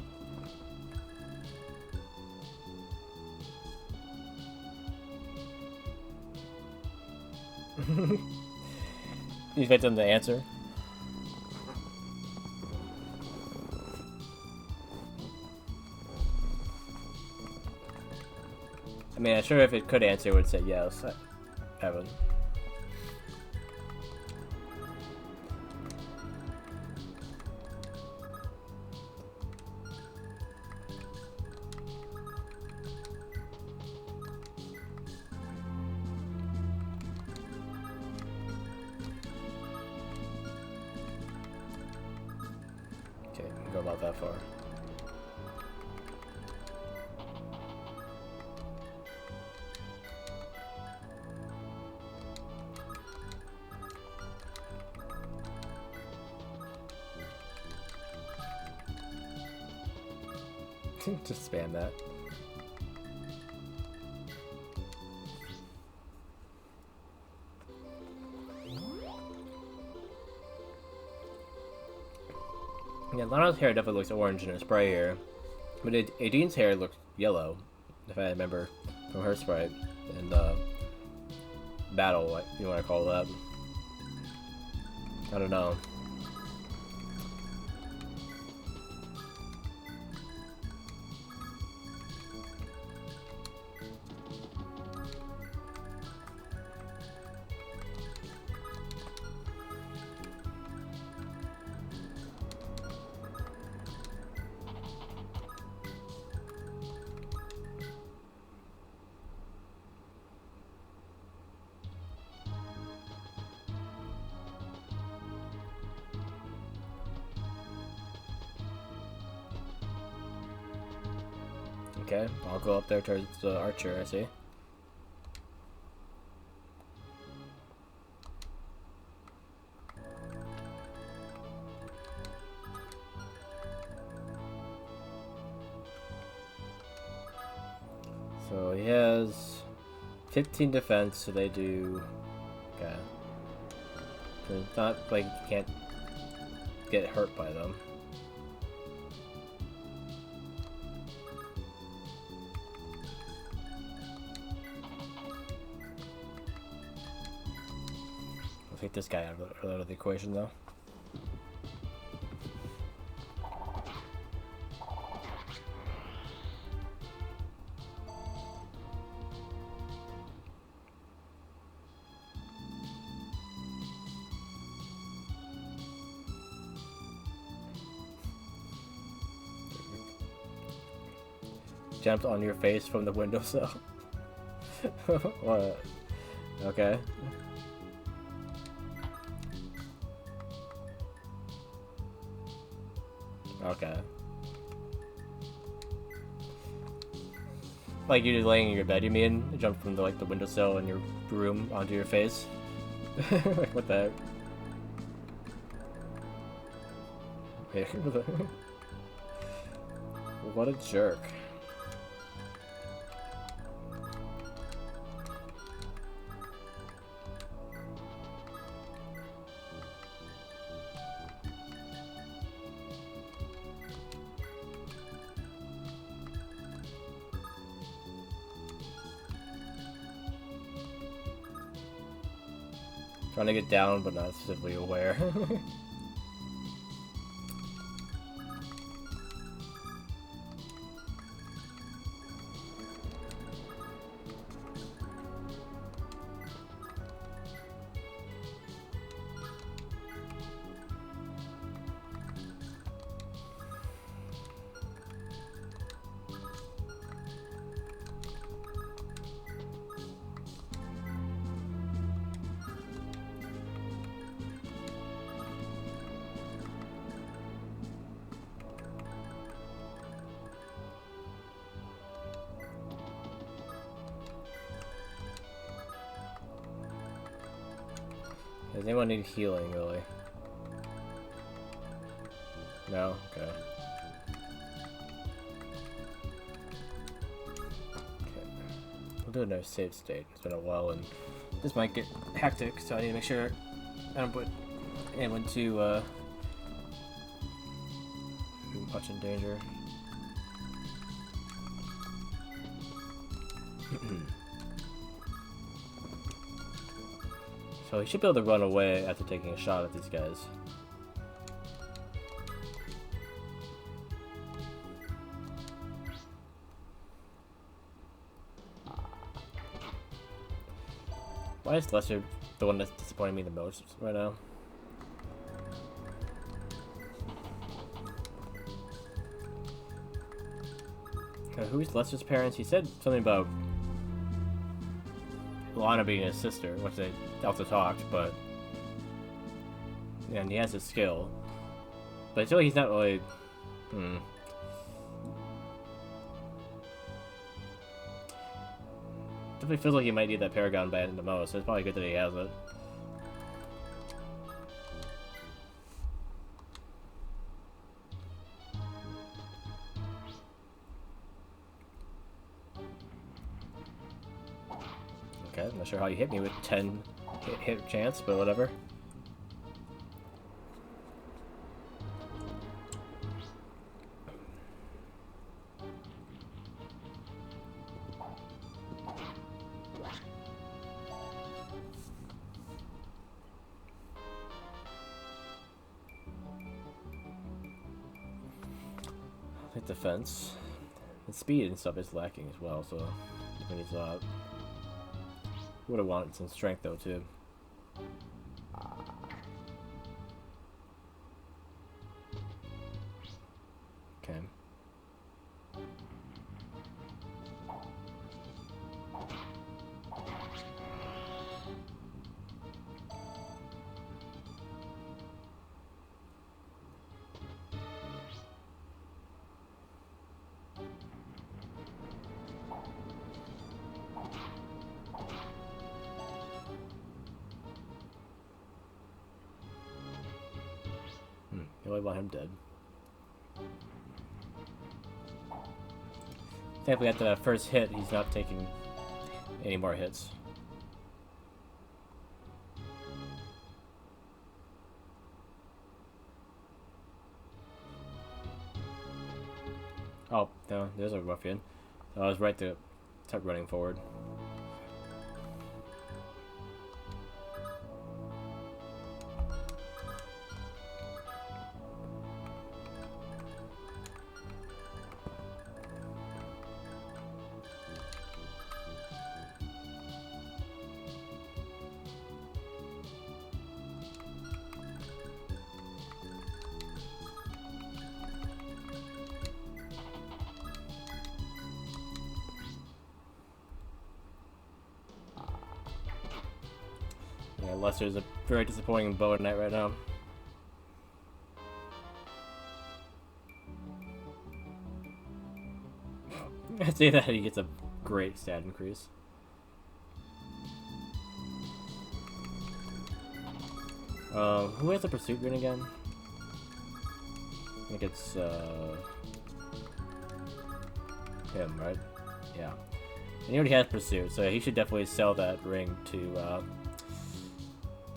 You expect them to answer? I mean, I'm sure if it could answer, it would say yes. Evan. Okay, go about that far. Just spam that. Yeah, Lana's hair definitely looks orange in her spray here. But Adine's hair looks yellow, if I remember from her sprite. In the battle, what you want to call that. I don't know. Okay, I'll go up there towards the archer, I see. So he has 15 defense, so they do... Okay. So it's not like you can't get hurt by them. Take this guy out of the equation, though. Jumped on your face from the windowsill. What? Okay. Okay. Like you're just laying in your bed, you mean? You jump from the like the windowsill in your room onto your face? Like what the heck? What a jerk. Trying to get down, but not specifically aware. Does anyone need healing, really? No? Okay. We'll do another save state. It's been a while, and this might get hectic, so I need to make sure I don't put anyone too much in danger. So he should be able to run away after taking a shot at these guys. Why is Lester the one that's disappointing me the most right now? Who's Lester's parents? He said something about Lana being his sister, which they also talked, but yeah, and he has his skill, but I feel like he's not really. Definitely feels like he might need that Paragon Band the most, so it's probably good that he has it. Okay, I'm not sure how you hit me with 10 hit chance, but whatever. Hit defense. And speed and stuff is lacking as well, so we need that. Would have wanted some strength though too. Okay. You really want him dead. Thankfully, after that first hit, he's not taking any more hits. Oh, no, there's a ruffian. I was right to start running forward. Yeah, Lester's a very disappointing bow knight right now. I'd say that he gets a great stat increase. Who has the pursuit ring again? I think it's him, right? Yeah. And he already has pursuit, so he should definitely sell that ring to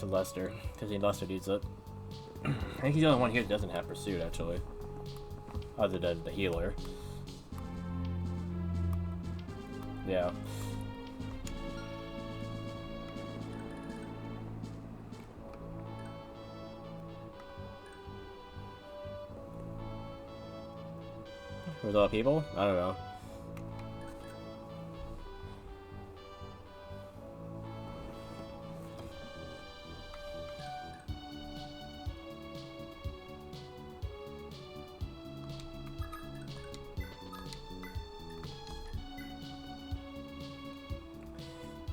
Lester, because Lester needs it. I think he's the only one here that doesn't have pursuit, actually, other than the healer. Yeah. There's a lot of people? I don't know.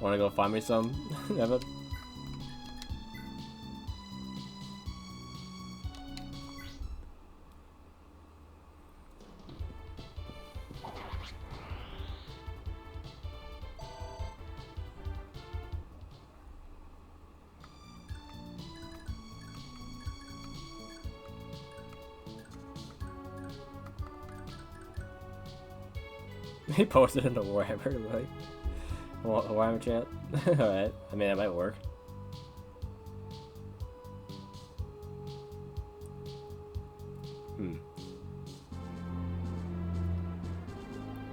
Wanna go find me some, Evan? He posted in the Warhammer, like, Warhammer chat. Alright, I mean, that might work.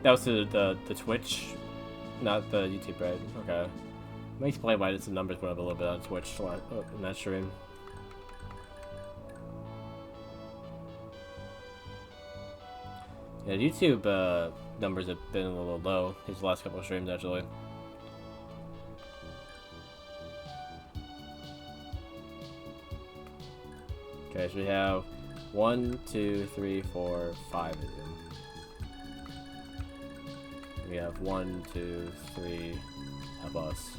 That was the Twitch, not the YouTube, right? Okay. Let me explain why the numbers went up a little bit on Twitch in that stream. Yeah, YouTube numbers have been a little low these last couple of streams, actually. Okay, so we have 1, 2, 3, 4, 5 of them. We have 1, 2, 3 of us.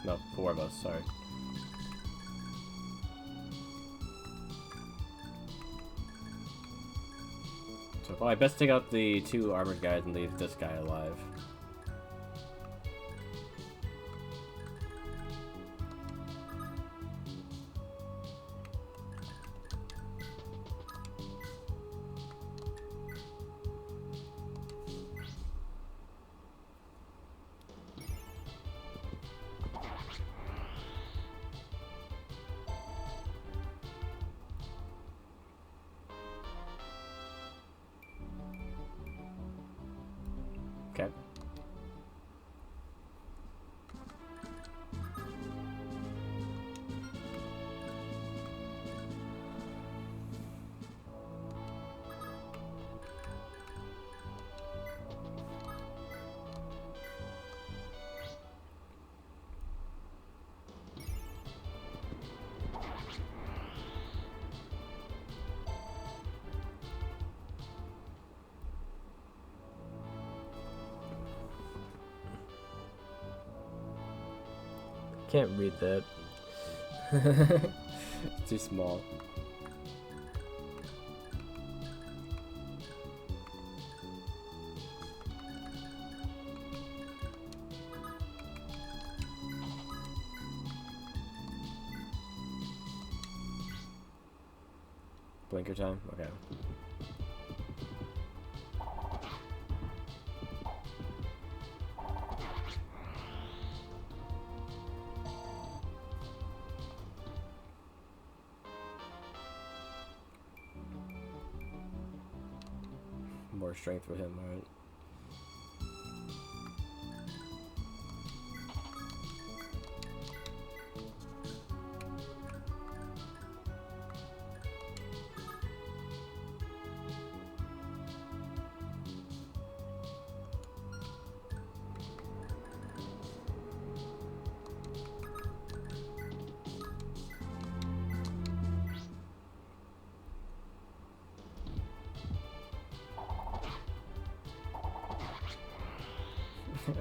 No, 4 of us, sorry. So probably best take out the 2 armored guys and leave this guy alive. Okay. Can't read that. It's too small. Blinker time? Okay. More strength for him, alright.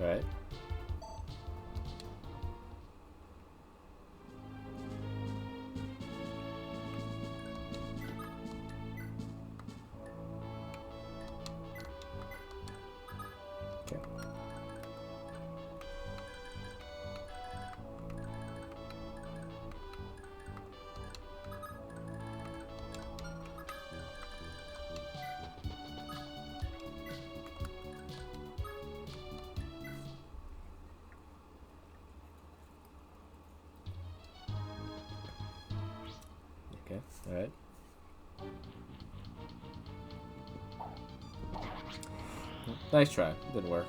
Alright. Okay, alright. Nice try. Didn't work.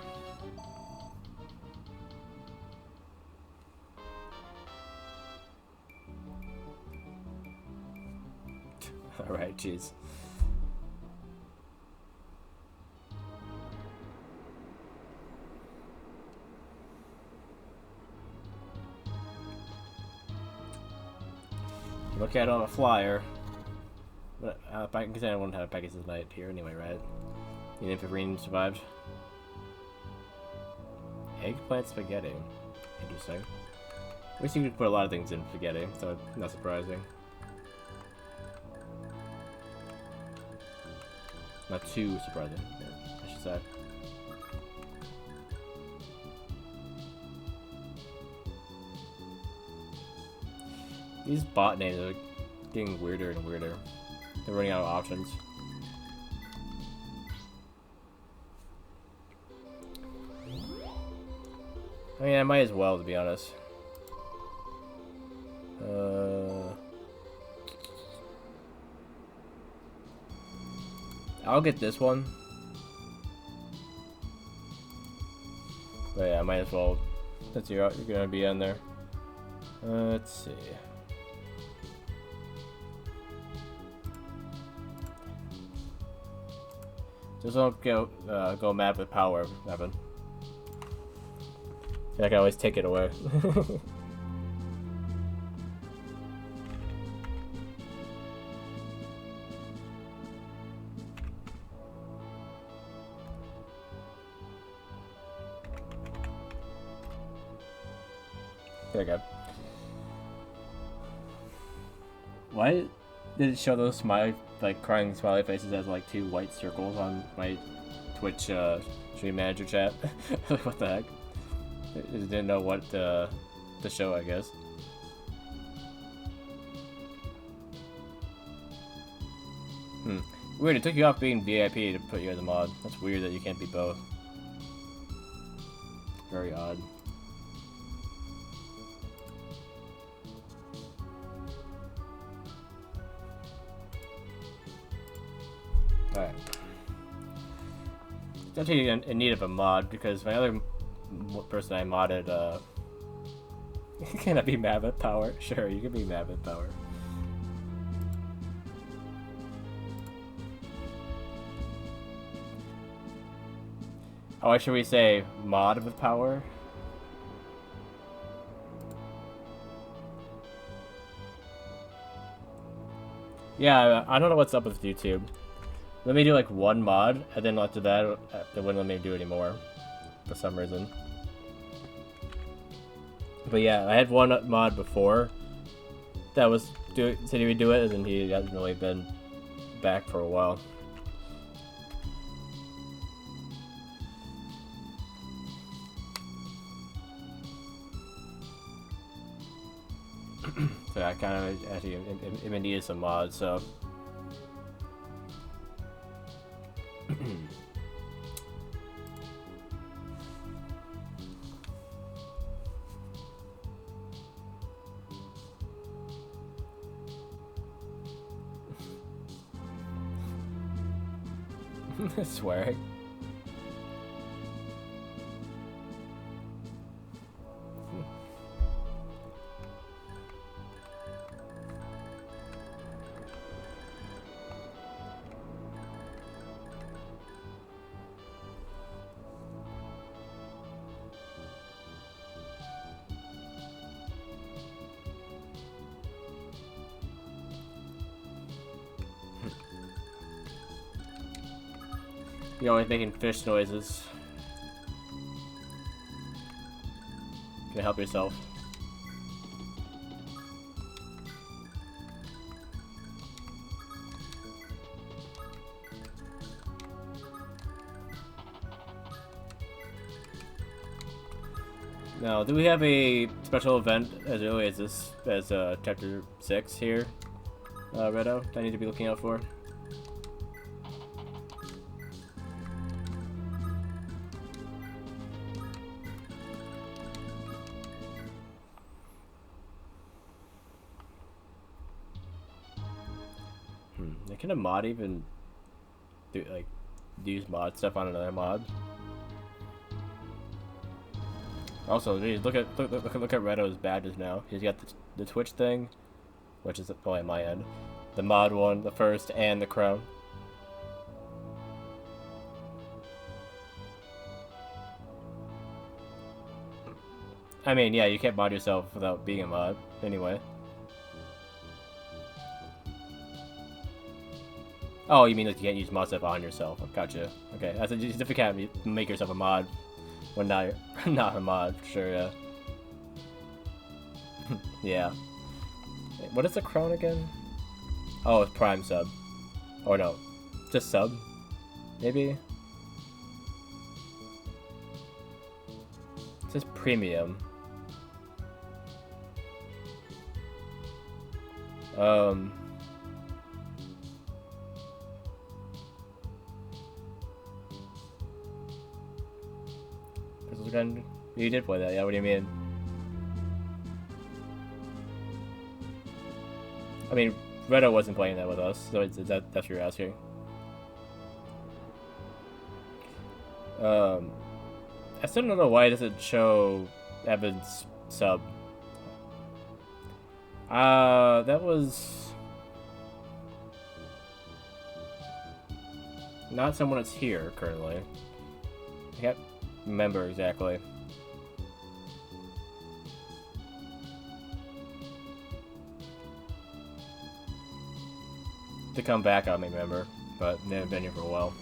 Alright, jeez. Look at on a flyer. But I can say I won't have packets tonight here anyway, right? Even if Irene survived. Eggplant spaghetti. Interesting. We seem to put a lot of things in spaghetti, so not surprising. Not too surprising, yeah, I should say. These bot names are getting weirder and weirder. They're running out of options. I mean, I might as well, to be honest. I'll get this one. But yeah, I might as well. Since you're gonna be in there. Let's see. Just don't go mad with power, Evan. I can always take it away. There we go. Why did it show those smiley, like crying smiley faces as like 2 white circles on my Twitch stream manager chat? What the heck? I didn't know what to show, I guess. Weird, it took you off being VIP to put you as a mod. That's weird that you can't be both. Very odd. Alright. It's actually in need of a mod because my other person I modded, can I be mad at power? Sure, you can be mad at power. Oh, should we say mod with power? Yeah, I don't know what's up with YouTube. Let me do like 1 mod, and then after that, they wouldn't let me do any more. For some reason. But yeah, I had 1 mod before that was said he would do it, and then he hasn't really been back for a while. So I kind of actually even needed some mods, so. Swearing. You're always making fish noises. Can you help yourself? Now, do we have a special event as early as this, as chapter 6 here, Redo, that I need to be looking out for? Can a mod even do like use mod stuff on another mod? Also, geez, look at Redo's badges now. He's got the Twitch thing, which is probably on my end, the mod one, the first, and the crown. I mean, yeah, you can't mod yourself without being a mod, anyway. Oh, you mean like you can't use mod stuff on yourself? Gotcha. Okay, that's if you can't make yourself a mod when not not a mod, sure, yeah. Yeah. What is the crown again? Oh, it's Prime sub. Or no, just sub, maybe. It says premium. You did play that, yeah, what do you mean? I mean, Redo wasn't playing that with us, so that's what you're asking. I still don't know why it doesn't show Evan's sub. That was not someone that's here currently. I can't remember exactly. To come back, I may remember, but they haven't been here for a while.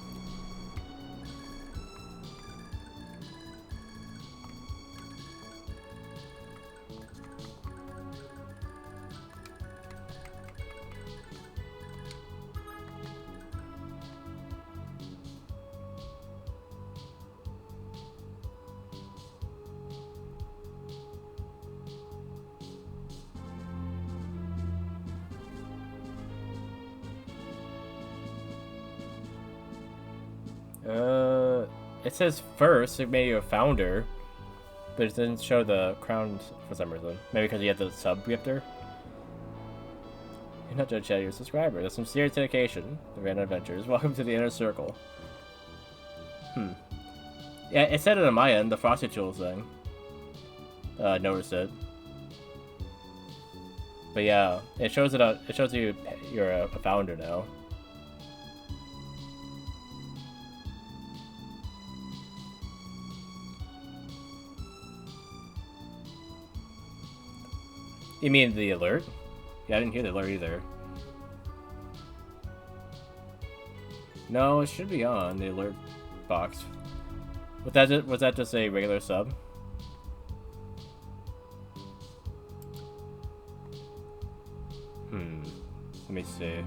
It says first, it made you a founder, but it didn't show the crown for some reason. Maybe because you had the sub gifter. You're not judge your subscriber. That's some serious dedication. The Random Adventures. Welcome to the inner circle. Yeah, it said it on my end, the Frosty Tools thing. Noticed it. But yeah, it shows it. It shows you you're a founder now. You mean the alert? Yeah, I didn't hear the alert either. No, it should be on the alert box. Was that just a regular sub? Let me see.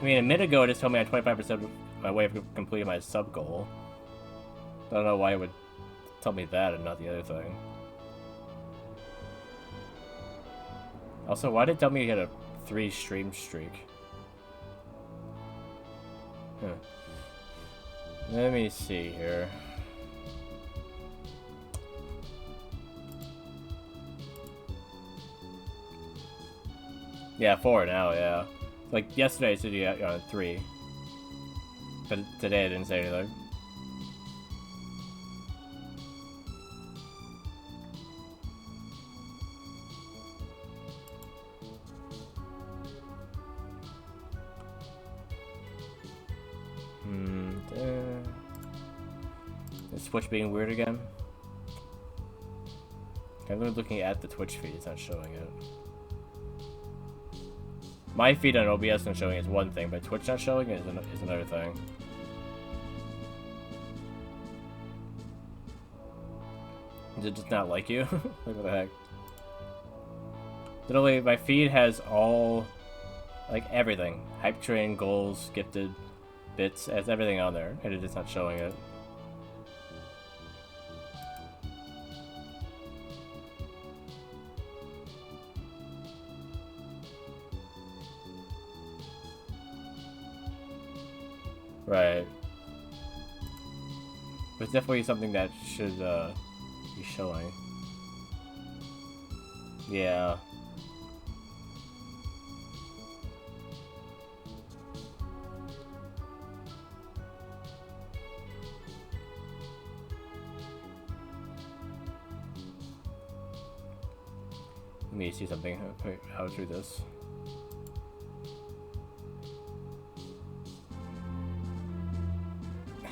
I mean, a minute ago it just told me I had 25% my way of completing my sub goal. I don't know why it would tell me that and not the other thing. Also, why did it tell me you had a 3 stream streak? Huh. Let me see here. Yeah, 4 now, yeah. Like, yesterday I said you got on 3. But today I didn't say anything. Is Twitch being weird again? I'm looking at the Twitch feed, it's not showing it. My feed on OBS not showing is one thing, but Twitch not showing it is another thing. Does it just not like you? Like, what the heck? Literally, my feed has all, like, everything. Hype train, goals, gifted, bits, has everything on there, and it is not showing it. Right. But it's definitely something that should be showing. Yeah. Let me see something. How through this.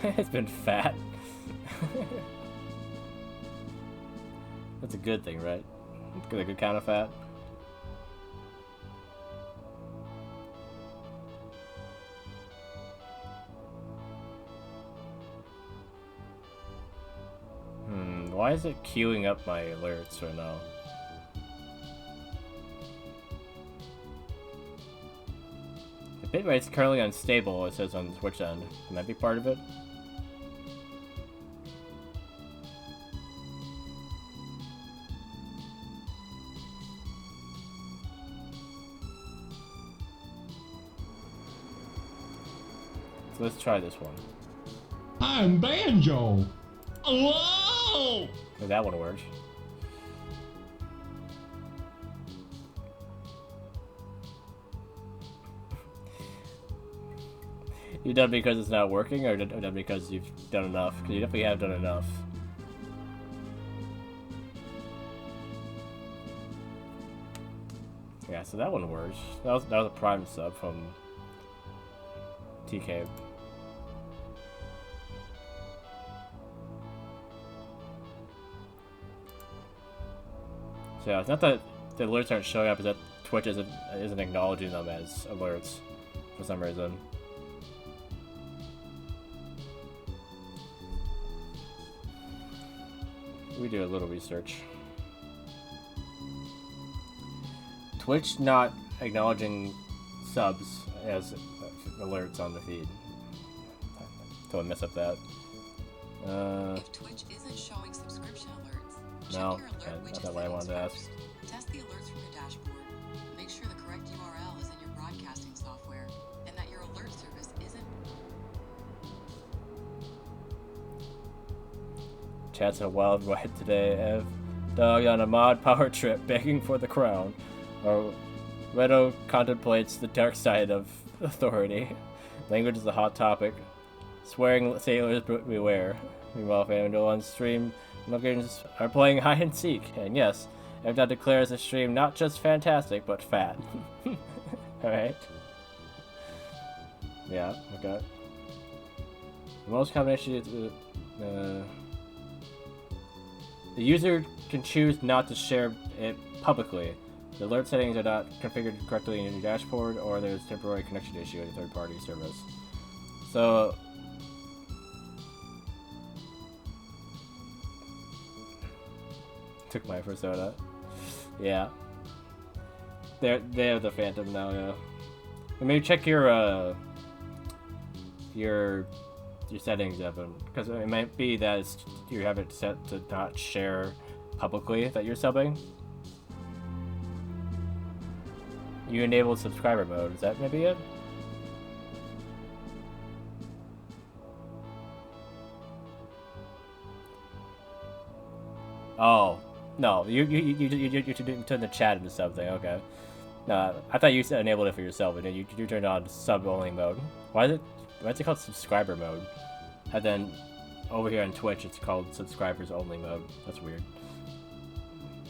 It's been fat. That's a good thing, right? It's a good kind of fat. Why is it queuing up my alerts right now? The bitrate's currently unstable, it says on the Twitch end. Can that be part of it? So let's try this one. I'm Banjo! Whoa! Oh, that one worked. You done because it's not working, or done because you've done enough? Because you definitely have done enough. Yeah, so that one works. That was a prime sub from TK. So yeah, it's not that the alerts aren't showing up, it's that Twitch isn't acknowledging them as alerts for some reason. We do a little research. Twitch not acknowledging subs as alerts on the feed. Don't mess up that. If Twitch isn't showing subscription alerts, no, check your alert that's not what I wanted to ask. Test the alerts from your dashboard. Make sure the correct URL is in your broadcasting software, and that your alert service isn't. Chat's a wild ride today, Ev. Dog on a mod power trip begging for the crown. Or Redo contemplates the dark side of authority. Language is a hot topic. Swearing sailors beware. Meanwhile, FanDuel on stream locations are playing hide and seek. And yes, Ev now declares the stream not just fantastic, but fat. Alright. Yeah, okay. The most common issue is the user can choose not to share it publicly. The alert settings are not configured correctly in your dashboard, or there's temporary connection issue with a third-party service. So, took my first soda. Yeah, they have the Phantom now. Yeah, and maybe check your settings, Evan, because it might be that you have it set to not share publicly that you're subbing. You enabled subscriber mode. Is that maybe it? Oh no, you turn the chat into something. Okay. No, I thought you enabled it for yourself, and then you turned on sub only mode. Why is it called subscriber mode? And then over here on Twitch, it's called subscribers only mode. That's weird.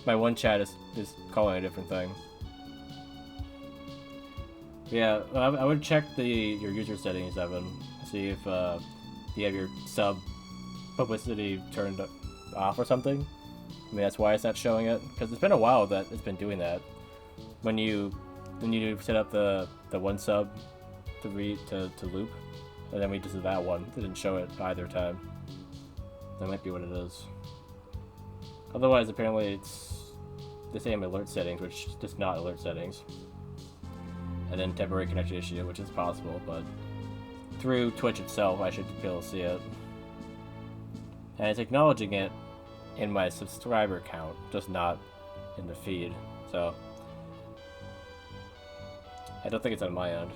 My one chat is calling a different thing. Yeah, I would check your user settings, Evan. See if you have your sub publicity turned off or something. I mean, that's why it's not showing it. Because it's been a while that it's been doing that. When you set up the one sub to loop, and then we just did that one. It didn't show it either time. That might be what it is. Otherwise, apparently it's the same alert settings, which is just not alert settings. And then temporary connection issue, which is possible, but through Twitch itself, I should be able to see it. And it's acknowledging it in my subscriber count, just not in the feed. So I don't think it's on my end.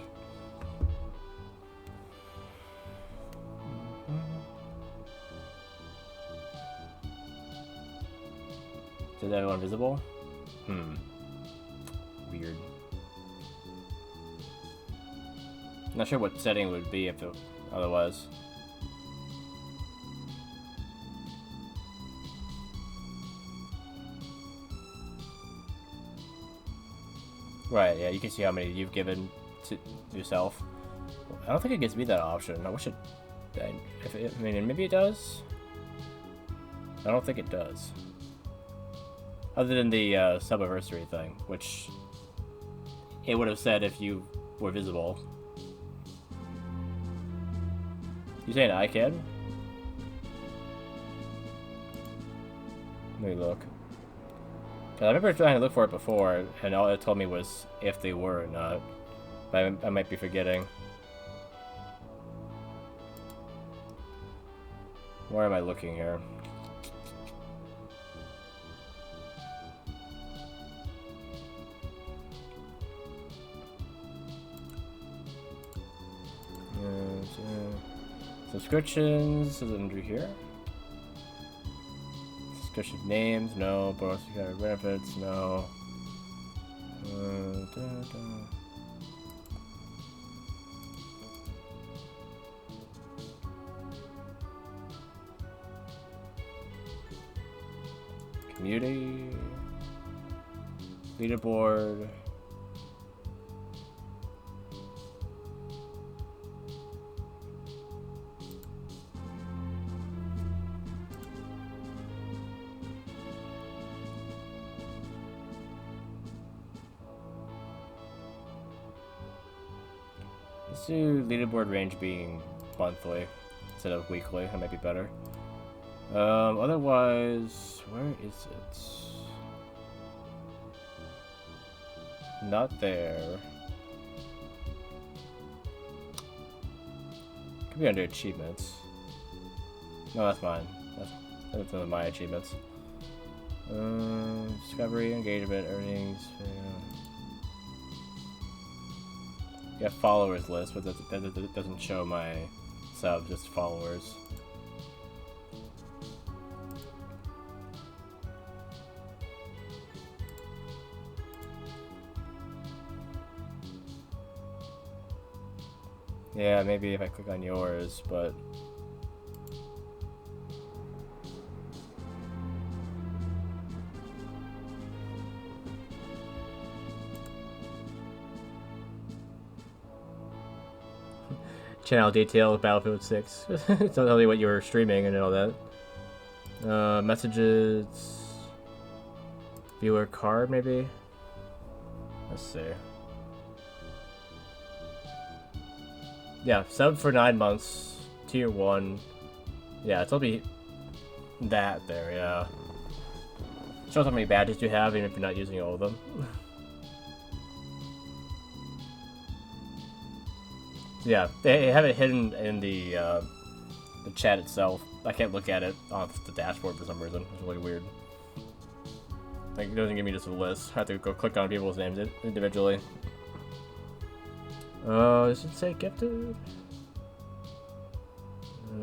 Is everyone visible? Weird. Not sure what setting it would be if it otherwise. Right, yeah, you can see how many you've given to yourself. I don't think it gives me that option. I wish it... I mean, maybe it does? I don't think it does. Other than the subiversary thing, which it would have said if you were visible. You saying I can? Let me look. 'Cause I remember trying to look for it before, and all it told me was if they were or not. But I might be forgetting. Where am I looking here? Subscriptions is under here. Subscription names, no. Bonus benefits, no. Community, leaderboard. Let's do leaderboard range being monthly instead of weekly. That might be better. Otherwise, where is it? Not there. Could be under achievements. No, that's mine. That's one of my achievements. Discovery, engagement, earnings. Yeah, followers list, but that doesn't show my subs, just followers. Yeah, maybe if I click on yours, but... Channel detail, Battlefield 6. It's not only what you were streaming and all that. Messages... Viewer card, maybe? Let's see. Yeah, sub for 9 months, tier 1. Yeah, it's only that there, yeah. Shows how many badges you have, even if you're not using all of them. Yeah, they have it hidden in the chat itself. I can't look at it on the dashboard for some reason. It's really weird. Like, it doesn't give me just a list. I have to go click on people's names individually. Does it say gifted? I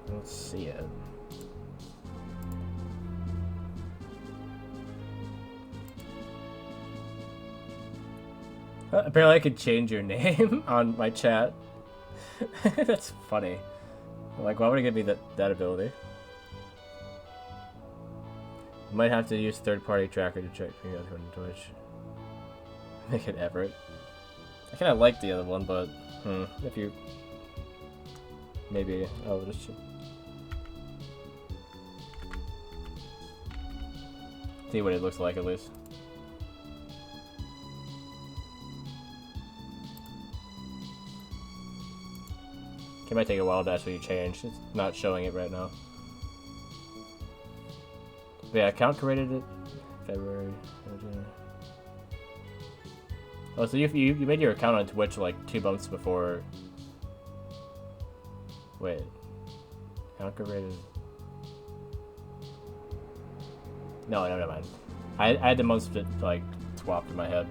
don't see it. Apparently I could change your name on my chat. That's funny. Like, why would it give me that ability? Might have to use third-party tracker to check me out on Twitch. Make it Everett. I kind of like the other one, but if you maybe I'll just see what it looks like at least. It might take a while to actually change. It's not showing it right now. But yeah, account created it February. Oh, so you made your account on Twitch like 2 months before. Wait, account created. No, never mind. I had the months like swapped in my head.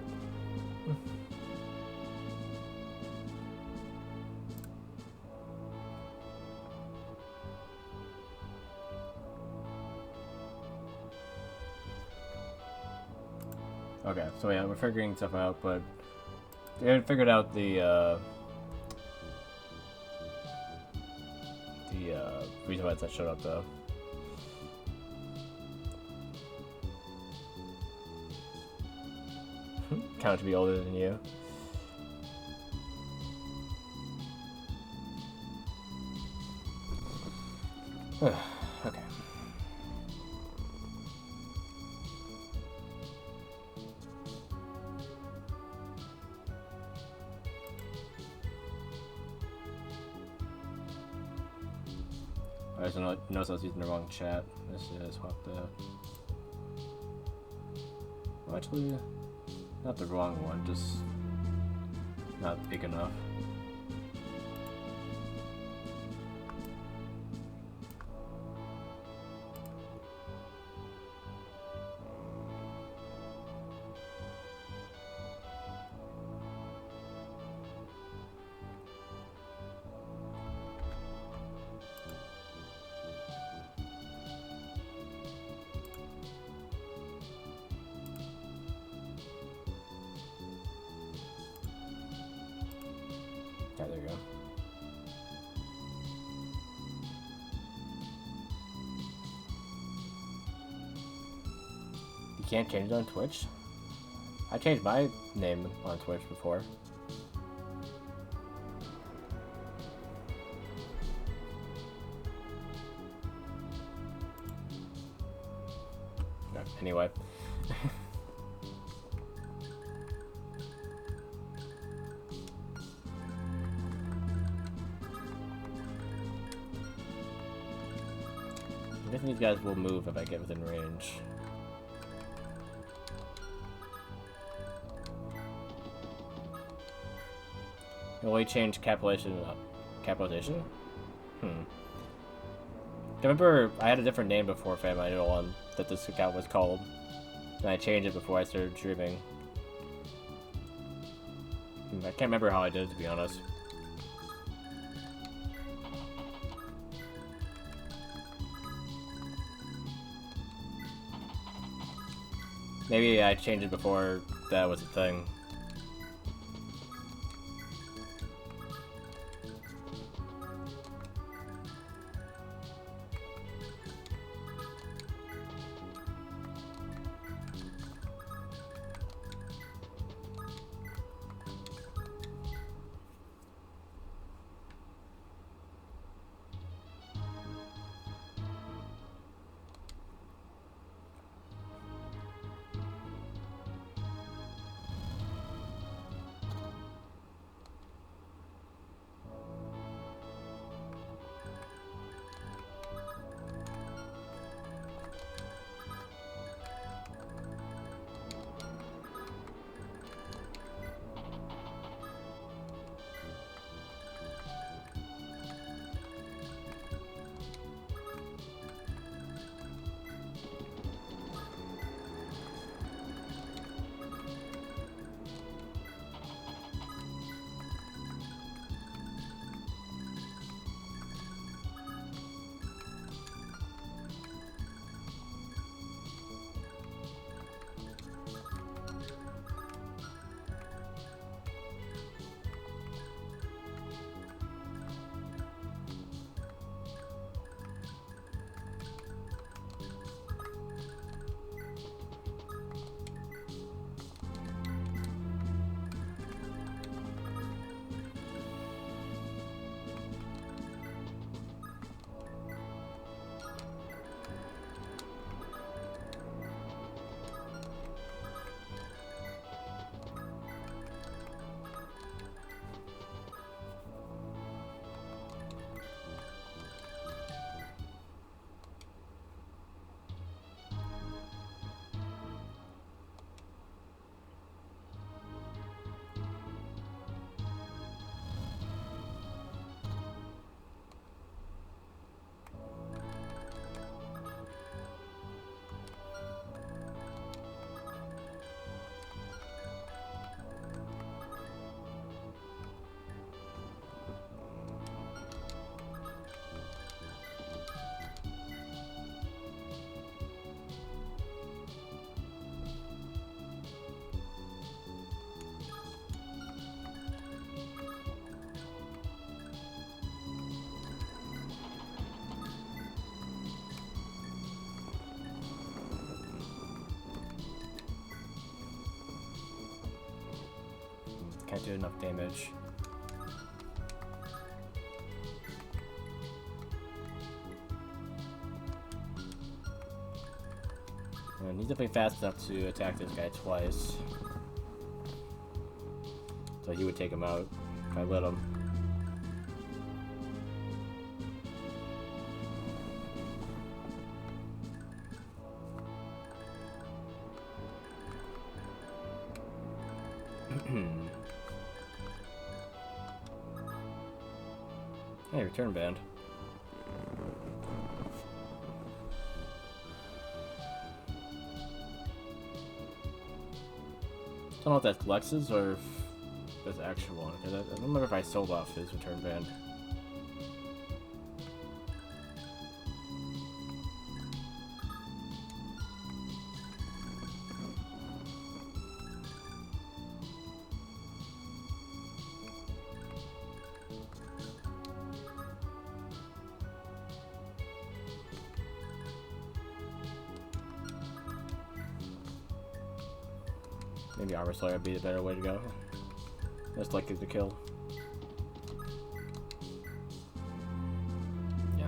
Okay, so yeah, we're figuring stuff out, but we haven't figured out the reason why it's not showed up though. account to be older than you. Okay. I just noticed I was using the wrong chat. This is swapped out. Well, actually, not the wrong one, just not big enough. Yeah, there you go. You can't change it on Twitch? I changed my name on Twitch before. No, anyway. I guess these guys will move if I get within range. Will we change capitalization? I remember I had a different name before Family Idol on that this account was called. And I changed it before I started streaming. I can't remember how I did it, to be honest. Maybe I changed it before that was a thing. Can't do enough damage. And he's definitely fast enough to attack this guy twice. So he would take him out if I let him. Hey, return band. I don't know if that's Lex's or if that's the actual one. Cause I don't remember if I sold off his return band. Maybe Armor Slayer would be the better way to go. Less likely to kill. Yeah.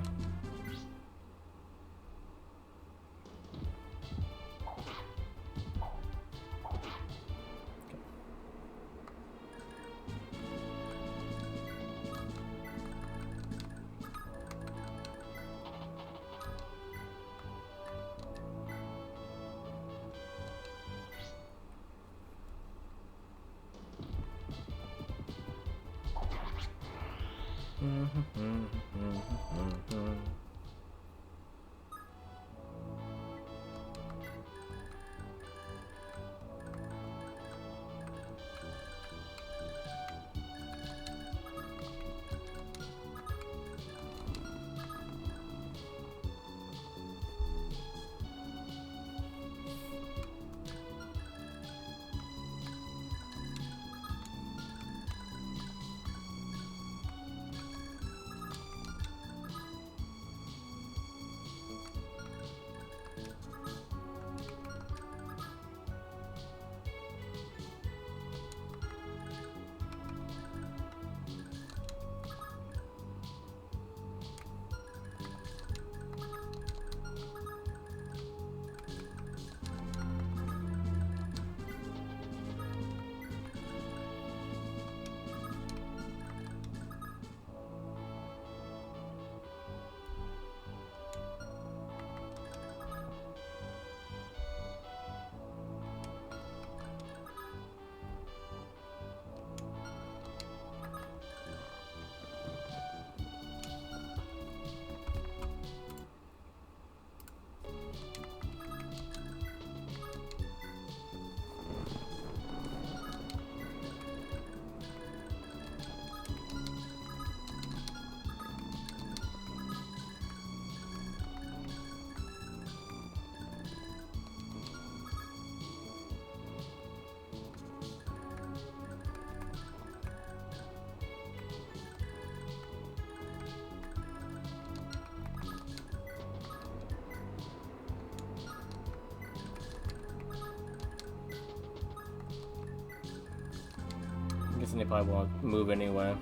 I'm guessing they probably won't move anyway.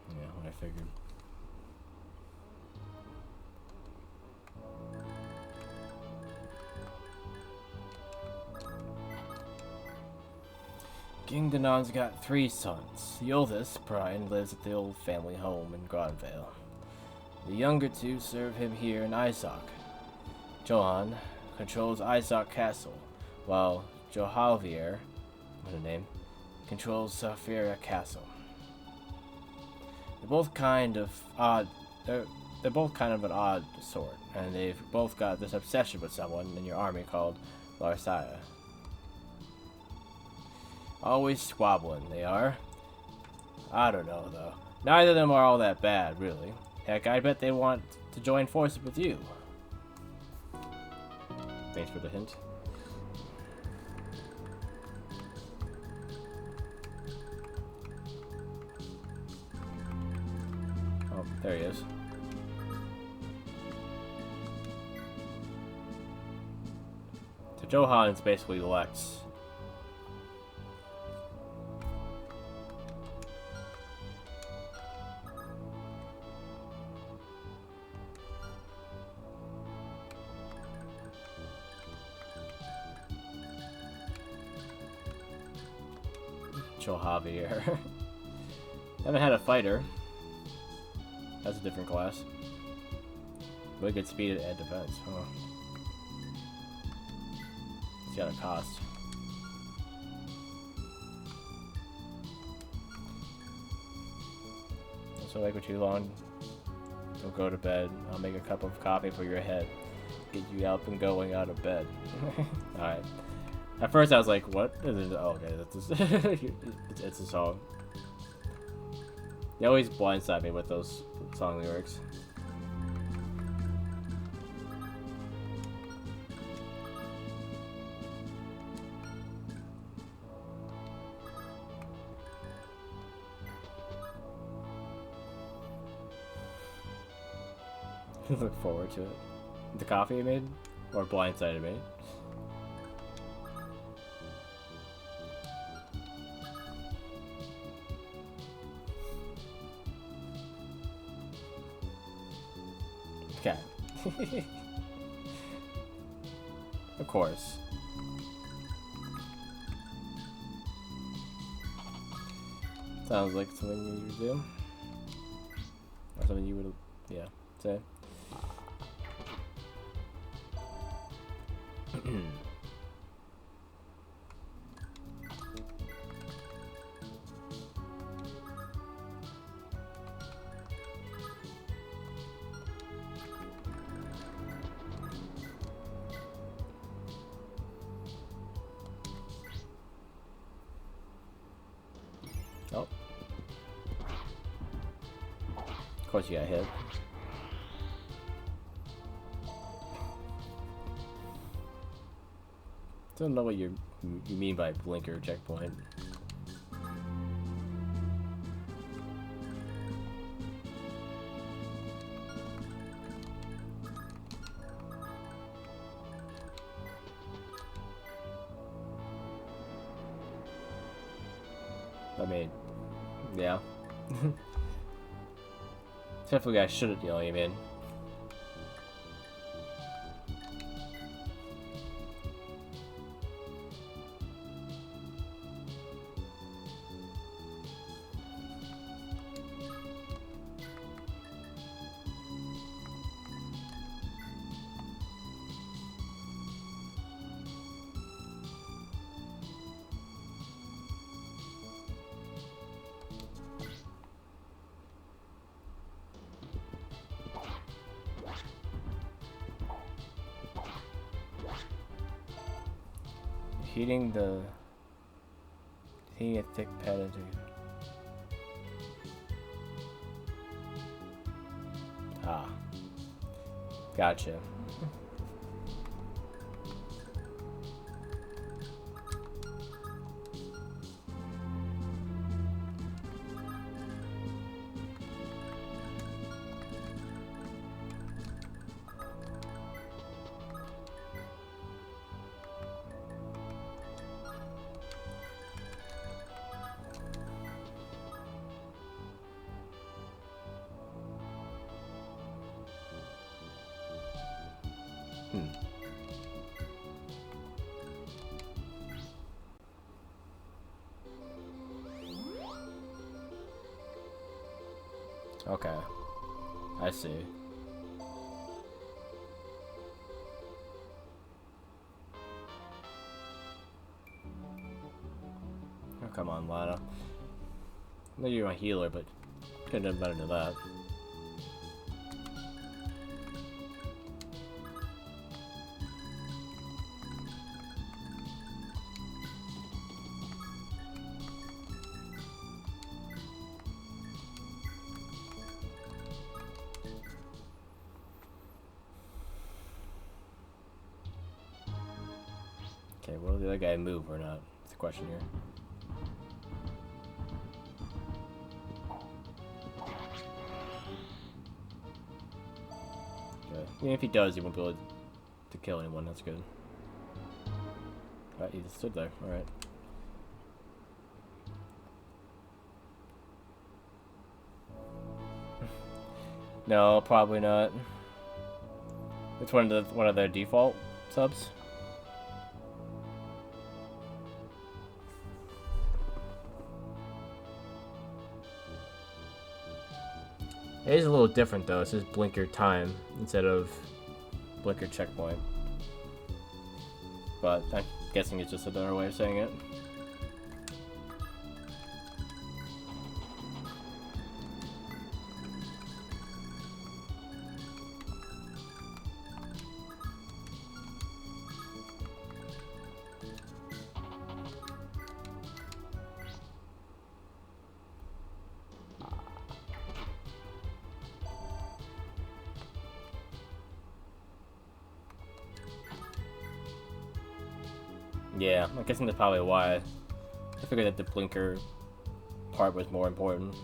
Yeah, what I figured. King Danon's got 3 sons. The oldest, Brian, lives at the old family home in Gronvale. The younger 2 serve him here in Isaac. Johan controls Isaac Castle, while Johalvier, what a name, controls Saphira Castle. They're both kind of odd. They're both kind of an odd sort, and they've both got this obsession with someone in your army called Larsia. Always squabbling, they are. I don't know, though. Neither of them are all that bad, really. Heck, I bet they want to join forces with you. Thanks for the hint. There he is. So Johan's basically Lex. Joe Javier. Haven't had a fighter. That's a different class. Really good speed and defense. Huh. It's got a cost. So wait for too long. Don't go to bed. I'll make a cup of coffee for your head. Get you up and going out of bed. Alright. At first I was like, what? Oh, okay, that's it's a song. They always blindside me with those song lyrics. Look forward to it. The coffee you made? Or blindsided me? Okay. Of course. Sounds like something you would do. Or something you would, yeah, say. Oh. Of course you got hit. Don't know what you mean by blinker checkpoint. I mean, yeah. Definitely I shouldn't, you know what I mean? Heating a thick pad into. Ah. Gotcha. Okay. I see. Oh, come on, Lana. I know you're my healer, but could have done better than that. Okay, will the other guy move or not? That's the question here. Even if he does, he won't be able to kill anyone. That's good. Alright, he just stood there. Alright. No, probably not. It's one of their default subs. It is a little different though. It says blinker time instead of blinker checkpoint. But I'm guessing it's just another way of saying it. Yeah, I'm guessing that's probably why. I figured that the blinker part was more important.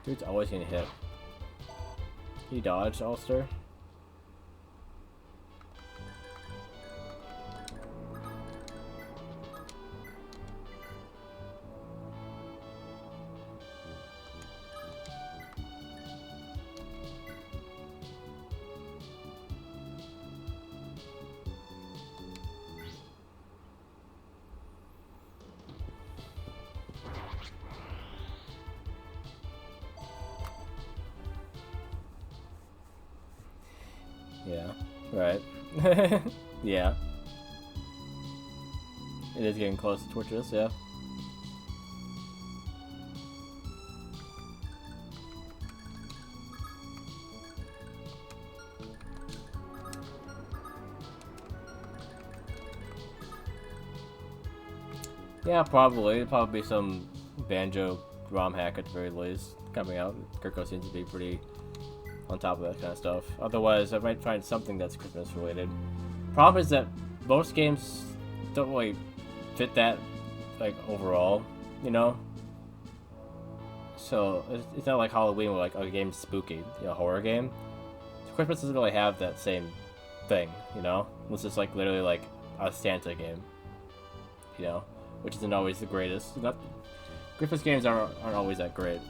Dude's always getting hit. He dodged, Ulster. Yeah, right. Yeah. It is getting close to torturous, yeah. Yeah, probably. It'd probably be some banjo ROM hack at the very least coming out. Kirko seems to be pretty on top of that kind of stuff. Otherwise, I might find something that's Christmas related. Problem is that most games don't really fit that, like, overall, you know? So, it's not like Halloween where, like, a game's spooky, you know, a horror game. So Christmas doesn't really have that same thing, you know? Unless it's, like, literally, like, a Santa game, you know? Which isn't always the greatest. Christmas games aren't always that great.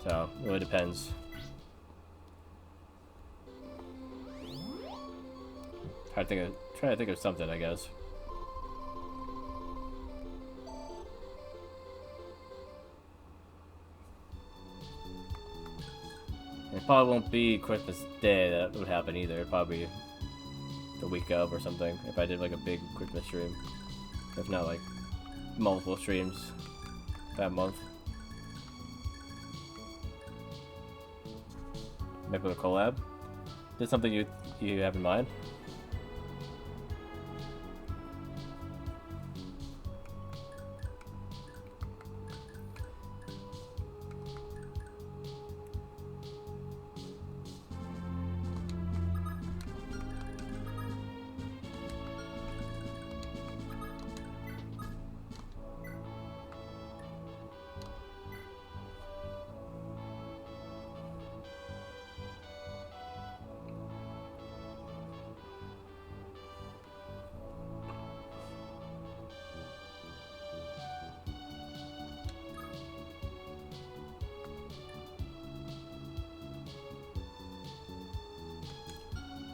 So, it really depends. Trying to think of something, I guess. It probably won't be Christmas Day that would happen either. It'd probably be the week of or something. If I did like a big Christmas stream. If not like multiple streams that month. Maybe a collab? Is this something you have in mind?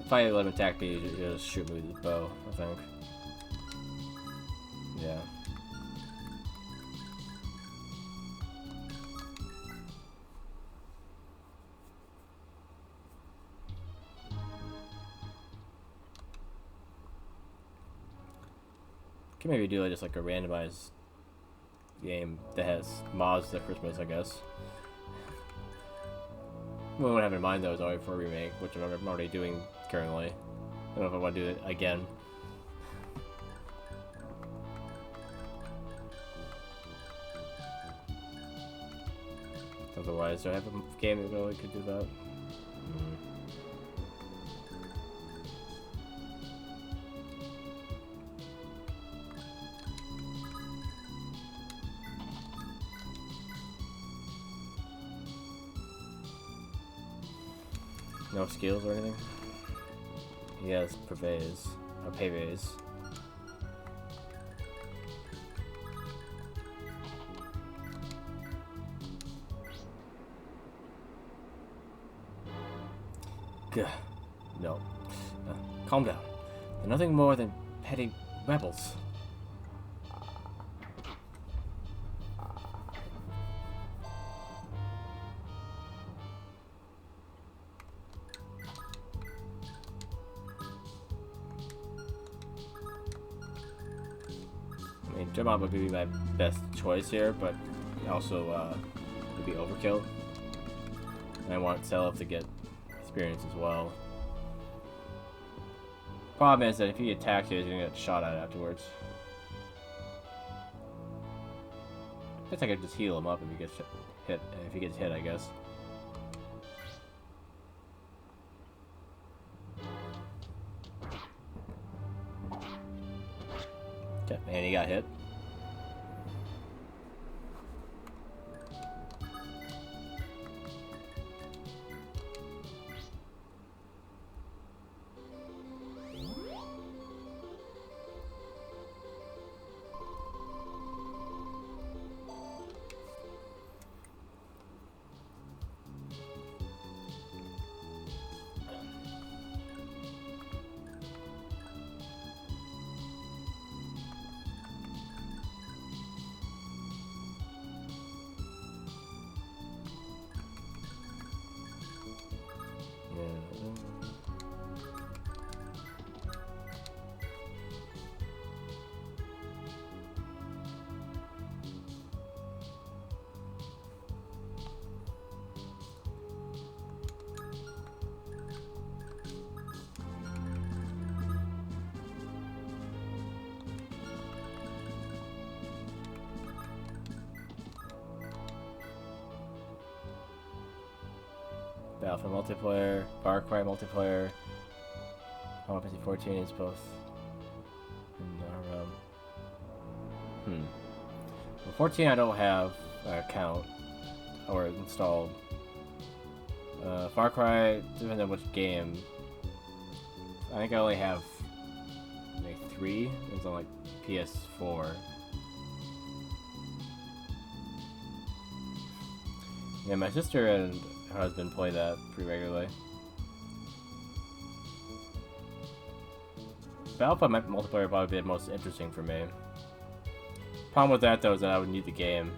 If I let him attack me, he'll just shoot me with the bow, I think. Yeah. Can maybe do just like a randomized game that has mods to Christmas, I guess. What I have in mind though is already for a remake, which I'm already doing currently. I don't know if I want to do it again. Otherwise, do I have a game that really could do that? No skills or anything? He has Purvey's. Or Payvey's. Gah. No. Calm down. They're nothing more than petty rebels. I mean, Gemma would be my best choice here, but also would be overkill. And I want Seliph to get experience as well. Problem is that if he attacks you, he's gonna get shot at afterwards. I guess I could just heal him up if he gets hit. If he gets hit, I guess. Okay, and he got hit. Alpha multiplayer, Far Cry multiplayer, Final Fantasy 14 is both in our Well, 14 I don't have an account or installed. Far Cry, depending on which game. I think I only have like 3. It's on like PS4. Yeah, my sister and her husband play that pretty regularly. Alpha multiplayer would probably be the most interesting for me. Problem with that though is that I would need the game.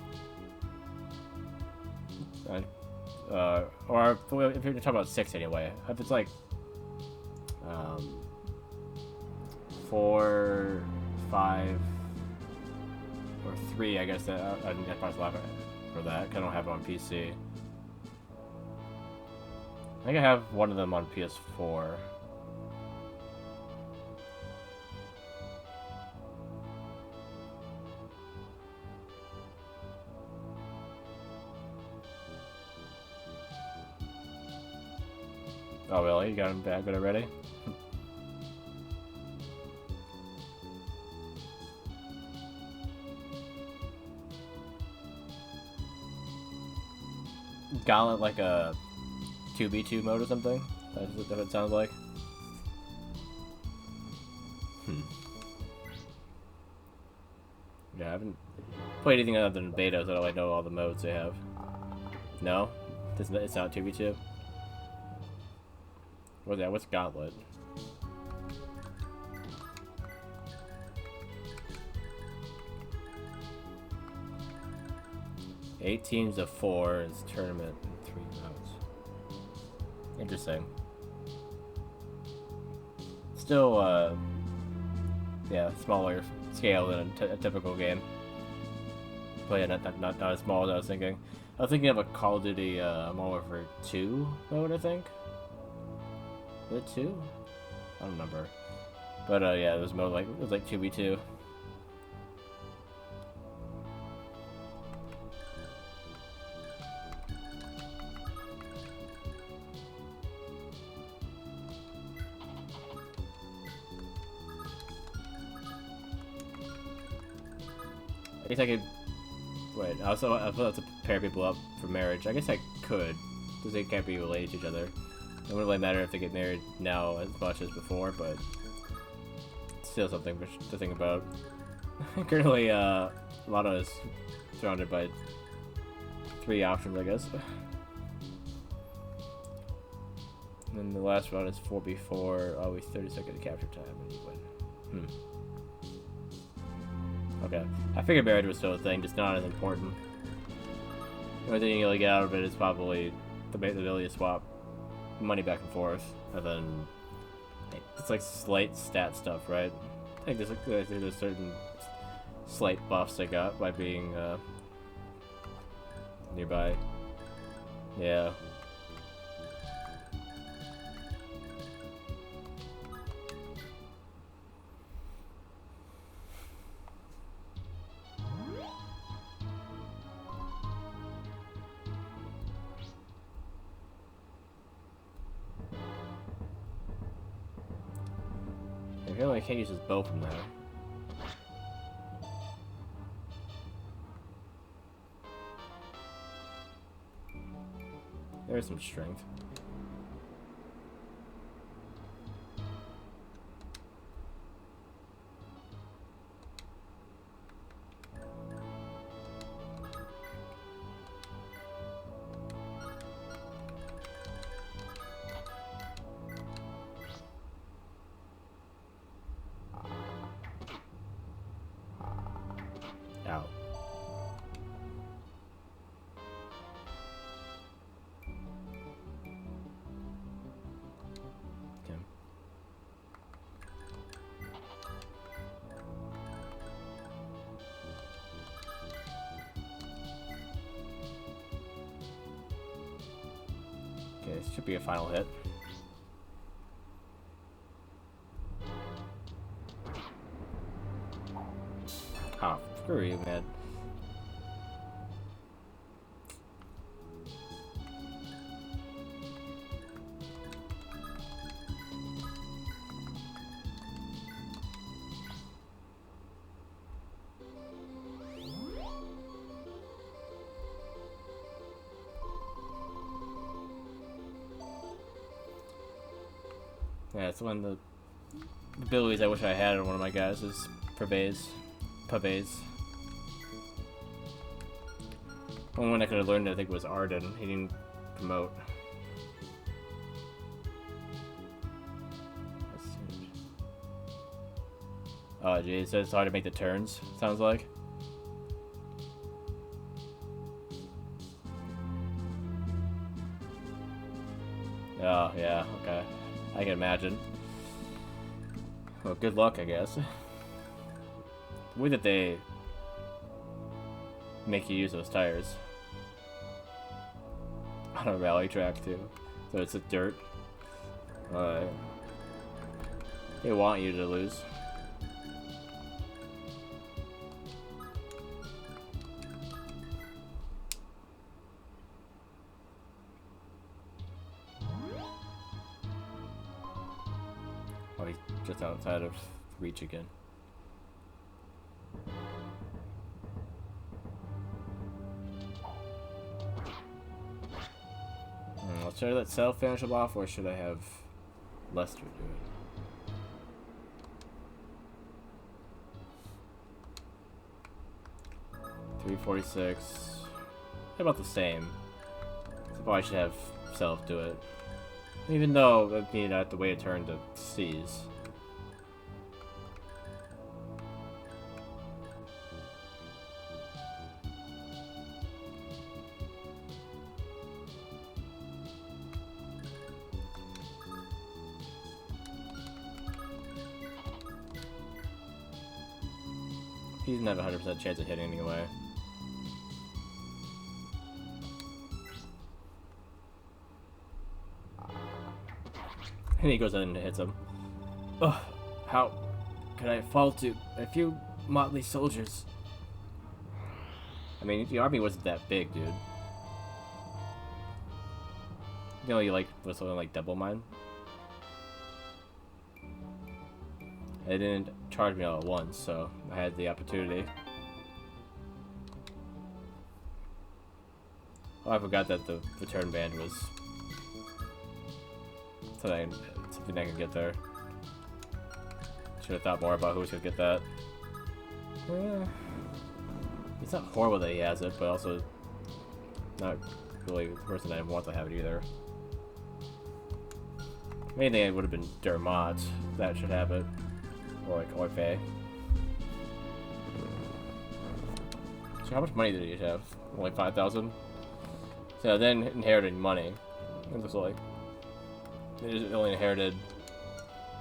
Or if you're talking about 6 anyway. If it's like 4, 5, or 3, I guess that I'd probably love it for that. 'Cause I don't have it on PC. I think I have one of them on PS4. Oh really? You got him back good already? Gauntlet like a 2v2 mode or something? That's what it sounds like. Yeah, I haven't played anything other than beta, so I don't like know all the modes they have. No? It's not 2v2? What's that? What's Gauntlet? Eight teams of 4 is tournament and 3 rounds. Interesting. Still, yeah, smaller scale than a typical game. But yeah, not as small as I was thinking. I was thinking of a Call of Duty Modern Warfare 2 mode, I think. Was it 2? I don't remember. But yeah, it was mode like it was like 2v2. I guess I could. Wait, I was about to pair people up for marriage. I guess I could, because they can't be related to each other. It wouldn't really matter if they get married now as much as before, but still something to think about. Currently, Lana is surrounded by 3 options, I guess. And then the last round is 4v4, always 30 seconds capture time, and you win. Okay. I figured marriage was still a thing, just not as important. The only thing you really get out of it is probably the ability to swap money back and forth, and then it's like slight stat stuff, right? I think there's certain slight buffs I got by being nearby. Yeah. I can't use his bow from there. There's some strength. Ow. Okay. Okay, this should be a final hit. Oh, screw you, man. Yeah, it's one of the abilities I wish I had on one of my guys is Purvey's. Only one I could have learned, I think, was Arden. He didn't promote. Oh, geez, so it's hard to make the turns, sounds like. Oh, yeah, okay. I can imagine. Well, good luck, I guess. The way that they make you use those tires on a rally track, too. So it's a dirt. They want you to lose. Oh, he's just outside of reach again. Should I let Self finish him off, or should I have Lester do it? 346. About the same. So probably should have Self do it. Even though I mean I have to wait a turn to seize. He doesn't have a 100% chance of hitting anyway. And he goes in and hits him. Ugh, how could I fall to a few motley soldiers? I mean, the army wasn't that big, dude. You know, was something like double mine. They didn't charge me all at once, so I had the opportunity. Oh, I forgot that the return band was something I could get there. Should have thought more about who should get that. It's not horrible that he has it, but also not really the person I want to have it either. Main thing it would have been Dermot that should have it, or like Orphe. So how much money did he have? Only 5,000. So then inherited money. It looks like they just only inherited,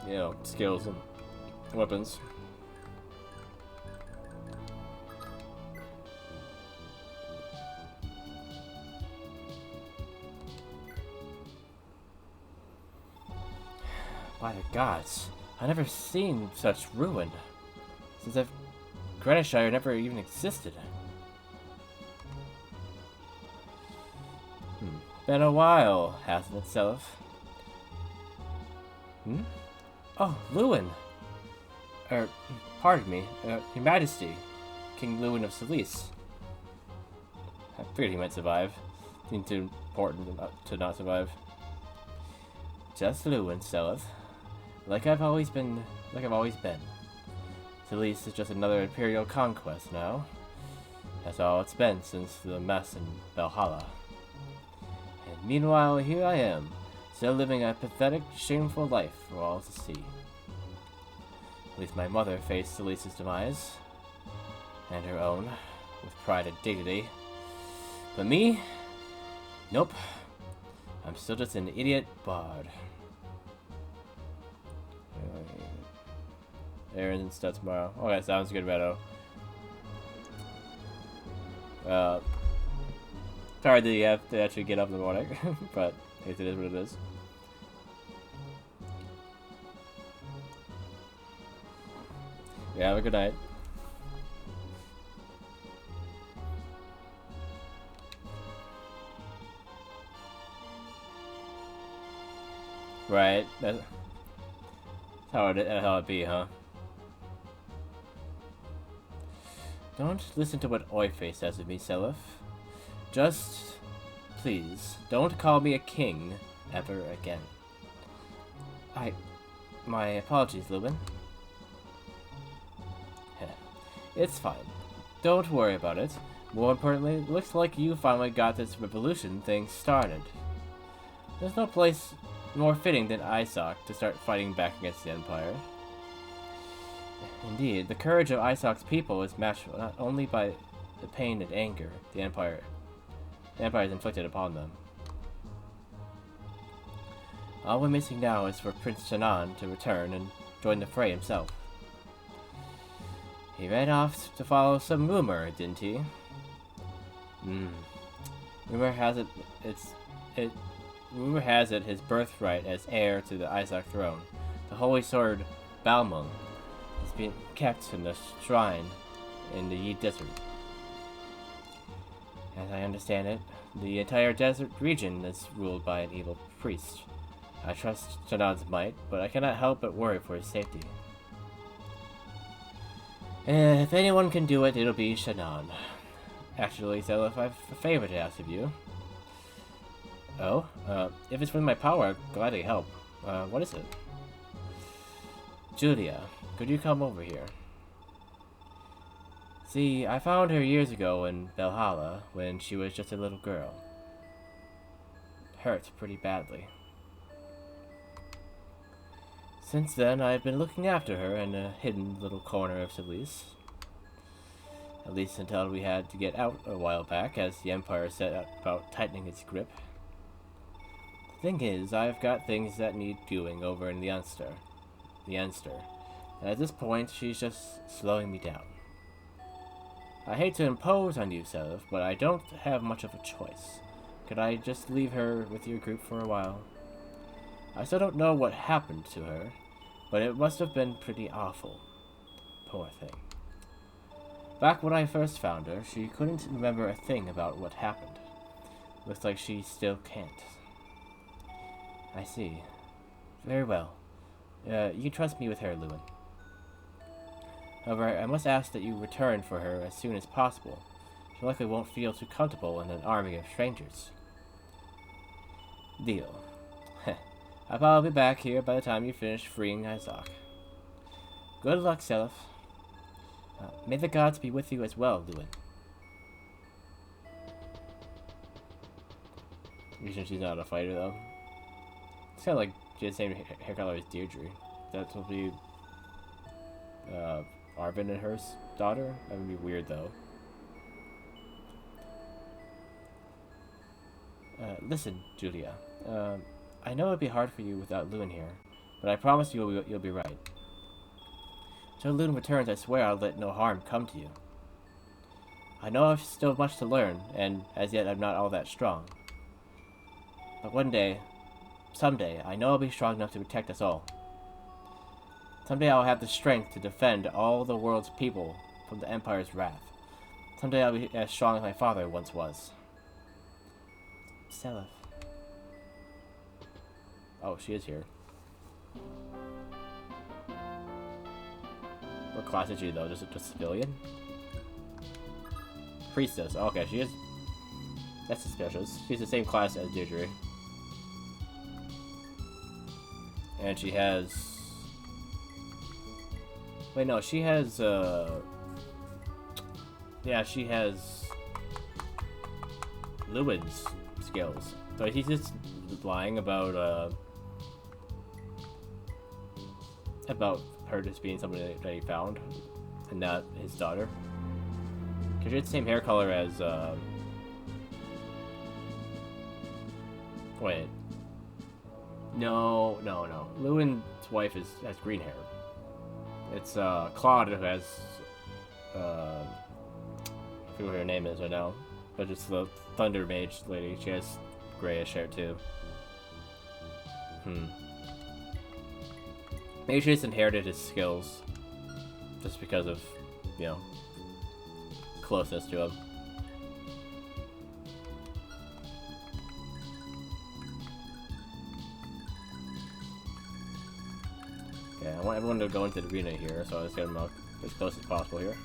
you know, skills and weapons. By the gods, I've never seen such ruin. Since Granishire never even existed. Been a while, hasn't it, Seliph? Oh, Lewin! Pardon me, Your Majesty, King Lewin of Celice. I figured he might survive. Seemed too important to not survive. Just Lewin, Seliph. Like I've always been. Celice is just another Imperial conquest now. That's all it's been since the mess in Valhalla. And meanwhile, here I am, still living a pathetic, shameful life for all to see. At least my mother faced Celice's demise, and her own, with pride and dignity. But me? Nope. I'm still just an idiot bard. Errands and stuff tomorrow. Okay, sounds good, Beto. Sorry that you have to actually get up in the morning, but it is what it is. Yeah, have a good night. Right, that's how it be, huh? Don't listen to what Orphe says of me, Seliph. Just, please, don't call me a king ever again. My apologies, Lewin. It's fine. Don't worry about it. More importantly, it looks like you finally got this revolution thing started. There's no place more fitting than Isoc to start fighting back against the Empire. Indeed, the courage of Isoc's people is matched not only by the pain and anger the Empire has inflicted upon them. All we're missing now is for Prince Shannon to return and join the fray himself. He ran off to follow some rumor, didn't he? Rumor has it his birthright as heir to the Isoc throne, the holy sword Balmung, is being kept in the shrine in the Yi Desert. As I understand it, the entire desert region is ruled by an evil priest. I trust Shannon's might, but I cannot help but worry for his safety. If anyone can do it, it'll be Shannon. Actually, Seliph, I have a favor to ask of you. Oh? If it's within my power, I'd gladly help. What is it? Julia, could you come over here? See, I found her years ago in Valhalla, when she was just a little girl. Hurt pretty badly. Since then, I've been looking after her in a hidden little corner of Celice. At least until we had to get out a while back, as the Empire set about tightening its grip. The thing is, I've got things that need doing over in the Unster. And at this point, she's just slowing me down. I hate to impose on you, Seliph, but I don't have much of a choice. Could I just leave her with your group for a while? I still don't know what happened to her, but it must have been pretty awful. Poor thing. Back when I first found her, she couldn't remember a thing about what happened. Looks like she still can't. I see. Very well. You can trust me with her, Lewin. However, I must ask that you return for her as soon as possible. she likely won't feel too comfortable in an army of strangers. Deal. I'll probably be back here by the time you finish freeing Isaac. Good luck, Seliph. May the gods be with you as well, Lewin. Usually she's not a fighter, though. It's kind of like she has the same hair color as Deirdre. That's supposed to be Arvin and her daughter? That would be weird, though. Listen, Julia. I know it'd be hard for you without Lewin here, but I promise you'll be right. Until Lewin returns, I swear I'll let no harm come to you. I know I've still much to learn, and as yet I'm not all that strong. But one day, someday, I know I'll be strong enough to protect us all. Someday I'll have the strength to defend all the world's people from the Empire's wrath. Someday I'll be as strong as my father once was. Seliph. Oh, she is here. What class is she, though? Just a civilian? Priestess. Oh, okay, she is... That's suspicious. She's the same class as Deirdre. And she has... Wait, no, she has, yeah, she has... Lewin's skills. So he's just lying about her just being somebody that he found, and not his daughter. Because she has the same hair color as, wait. No. Lewin's wife has green hair. It's, Claude who has, I forget what her name is right now. But it's the Thunder Mage lady. She has grayish hair, too. Maybe she just inherited his skills. Just because of, you know, closeness to him. Yeah, I want everyone to go into the arena here, so let's get them as close as possible here.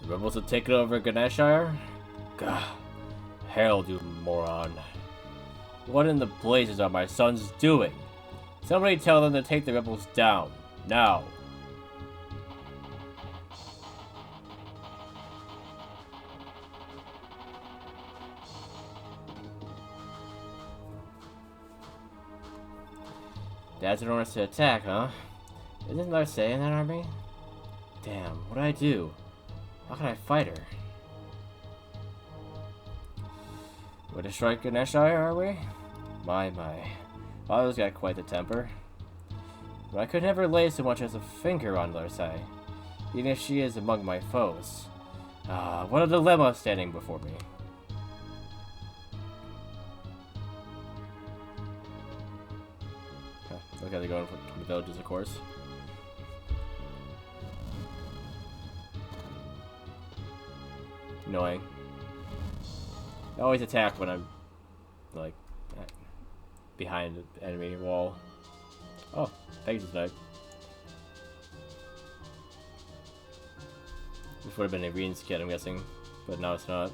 The rebels have taken over Ganeshire? Gah. Harold, you moron. What in the blazes are my sons doing? Somebody tell them to take the rebels down. Now. Dad's in orders to attack, huh? Isn't there say in that army? Damn, what do I do? How can I fight her? We're to strike Ganeshire, are we? My. Father's got quite the temper. But I could never lay so much as a finger on Larsai, even if she is among my foes. Ah, what a dilemma standing before me. Okay, look how they're going for the villages, of course. Annoying. I always attack when I'm, like, behind the enemy wall. Oh, Pegasus died. This would have been a Irene's kid, I'm guessing, but now it's not.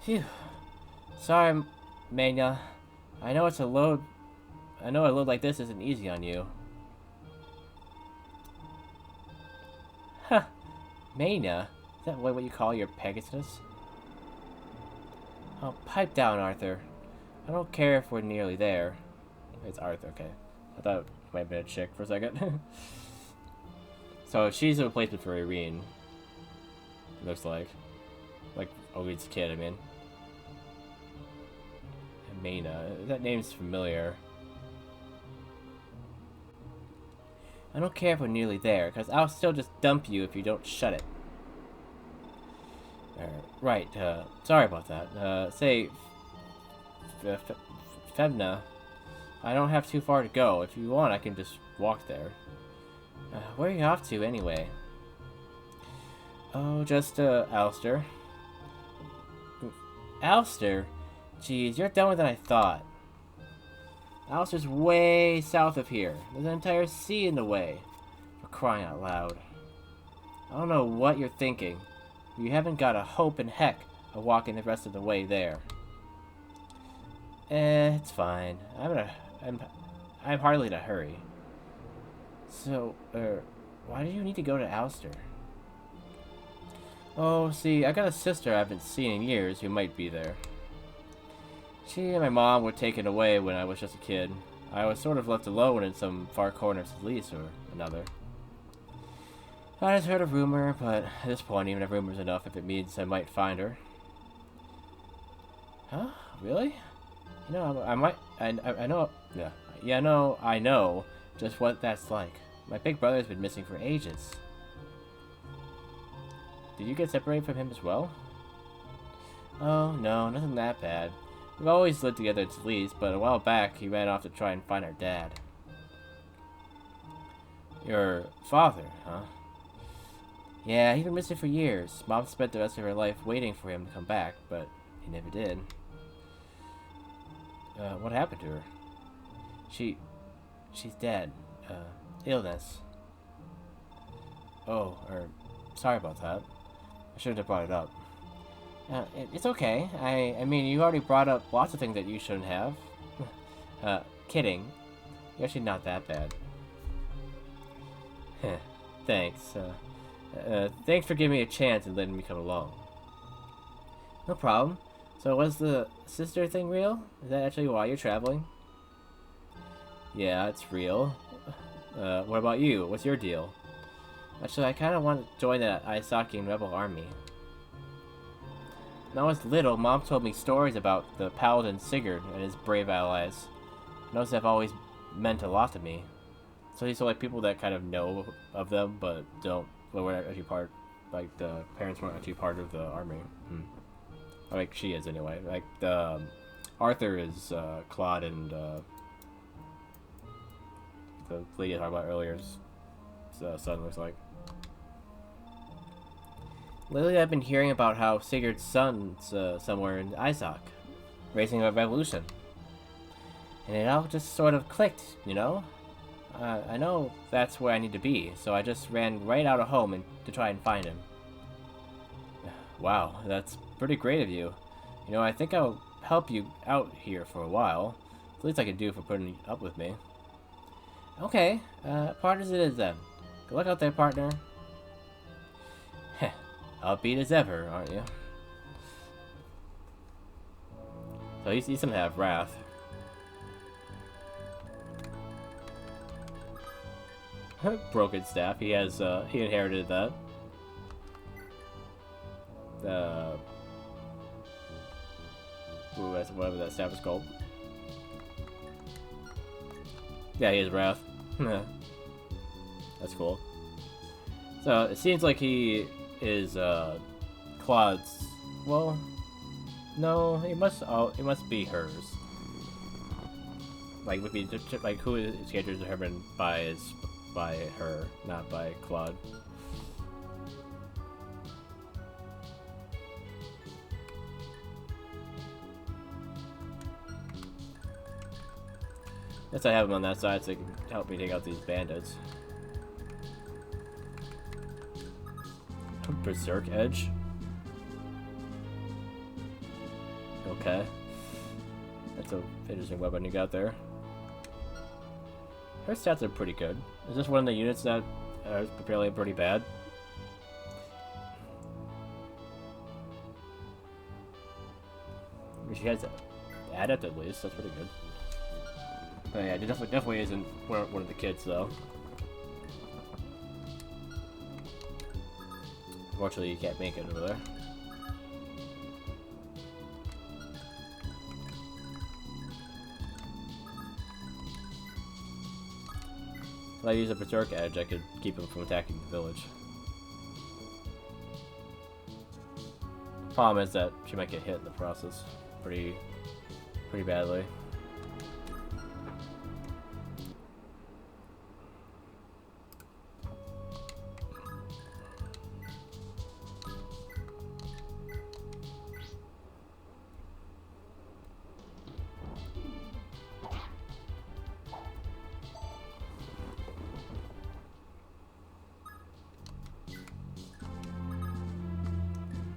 Phew. Sorry, Mania. I know a load like this isn't easy on you. Huh. Mania? Is that what you call your Pegasus? Oh, pipe down, Arthur. I don't care if we're nearly there. It's Arthur, okay. I thought it might have been a chick for a second. So she's a replacement for Irene. It looks like. Like Ovid's kid, I mean. Mena. That name's familiar. I don't care if we're nearly there, because I'll still just dump you if you don't shut it. Alright. Right, sorry about that. Say, Femna, I don't have too far to go. If you want, I can just walk there. Where are you off to, anyway? Oh, just, Alster. Alster? Jeez, you're dumber than I thought. Alster's way south of here. There's an entire sea in the way. For crying out loud. I don't know what you're thinking. You haven't got a hope in heck of walking the rest of the way there. It's fine. I'm hardly in a hurry. So, why do you need to go to Alster? Oh, see, I got a sister I haven't seen in years who might be there. She and my mom were taken away when I was just a kid. I was sort of left alone in some far corner of Celise or another. I just heard a rumor, but at this point, even a rumor's enough if it means I might find her. Huh? Really? You know, I know, yeah. I know just what that's like. My big brother's been missing for ages. Did you get separated from him as well? Oh, no, nothing that bad. We've always lived together at least, but a while back he ran off to try and find our dad. Your father, huh? Yeah, he's been missing for years. Mom spent the rest of her life waiting for him to come back, but he never did. What happened to her? She's dead. Illness. Oh, sorry about that. I shouldn't have brought it up. It's okay. I mean, you already brought up lots of things that you shouldn't have. Kidding. You're actually not that bad. Thanks. Thanks for giving me a chance and letting me come along. No problem. So was the sister thing real? Is that actually why you're traveling? Yeah, it's real. What about you? What's your deal? Actually, I kind of want to join the Isakian rebel army. When I was little, Mom told me stories about the paladin Sigurd and his brave allies. And those have always meant a lot to me. So these are like people that kind of know of them, but don't. Well, we're not actually part. Like the parents weren't actually part of the army. Like she is anyway. Like the Arthur is Claude and the lady I talked about earlier's son looks like. Lately, I've been hearing about how Sigurd's son's somewhere in Isaac, raising a revolution. And it all just sort of clicked, you know? I know that's where I need to be, so I just ran right out of home to try and find him. Wow, that's pretty great of you. You know, I think I'll help you out here for a while. It's the least I can do for putting up with me. Okay, partners it is then. Good luck out there, partner. Heh, upbeat as ever, aren't you? So he's gonna have wrath. Broken staff. He has he inherited that. Whatever that staff is called. Yeah, he has wrath. That's cool. So it seems like he is Claude's. Well, no, it must be hers. Like would be like who is character determined by her, not by Claude. Guess I have him on that side so they can help me take out these bandits. Berserk Edge. Okay. That's a interesting weapon you got there. Her stats are pretty good. Is this one of the units that are apparently pretty bad? I mean, she has Adept at least, that's pretty good. Oh yeah, it definitely isn't one of the kids though. Unfortunately, you can't make it over there. If I use a Berserk Edge, I could keep him from attacking the village. Problem is that she might get hit in the process pretty badly.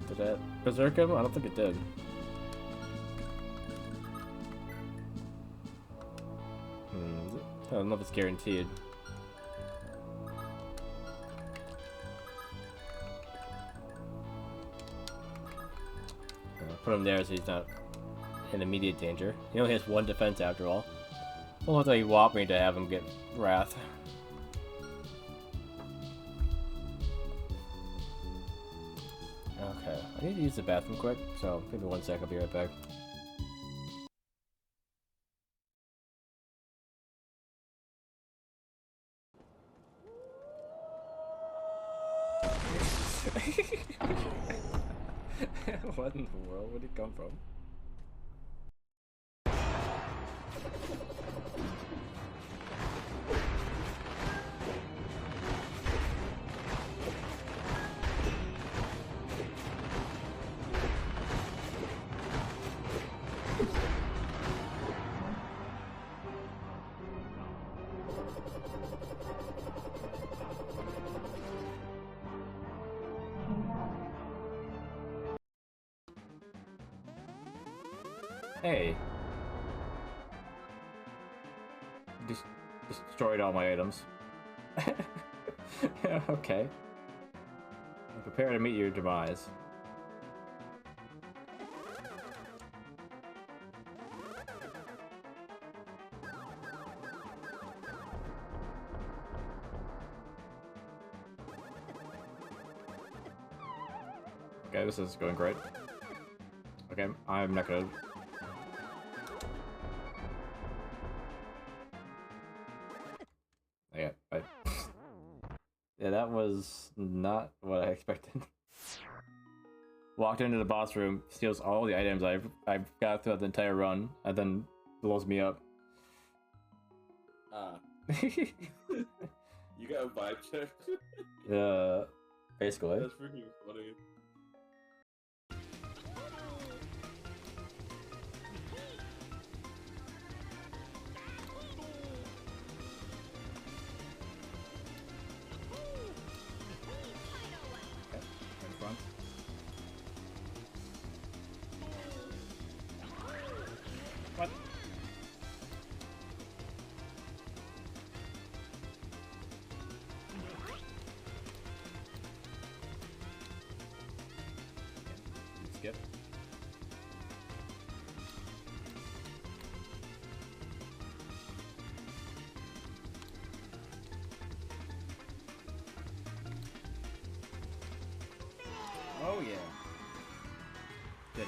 Did that berserk him? I don't think it did. I don't know if it's guaranteed. Put him there so he's not in immediate danger. He only has 1 defense after all. Almost like you want me to have him get wrath. Okay, I need to use the bathroom quick, so maybe 1 sec, I'll be right back. What in the world would he come from? Hey. Just destroyed all my items. Okay. Prepare to meet your demise. Okay, this is going great. Okay, I'm not gonna... Yeah, that was not what I expected. Walked into the boss room, steals all the items I've got throughout the entire run, and then blows me up. You got a vibe check? Basically. That's freaking funny. What? Skip. Oh yeah. Did it.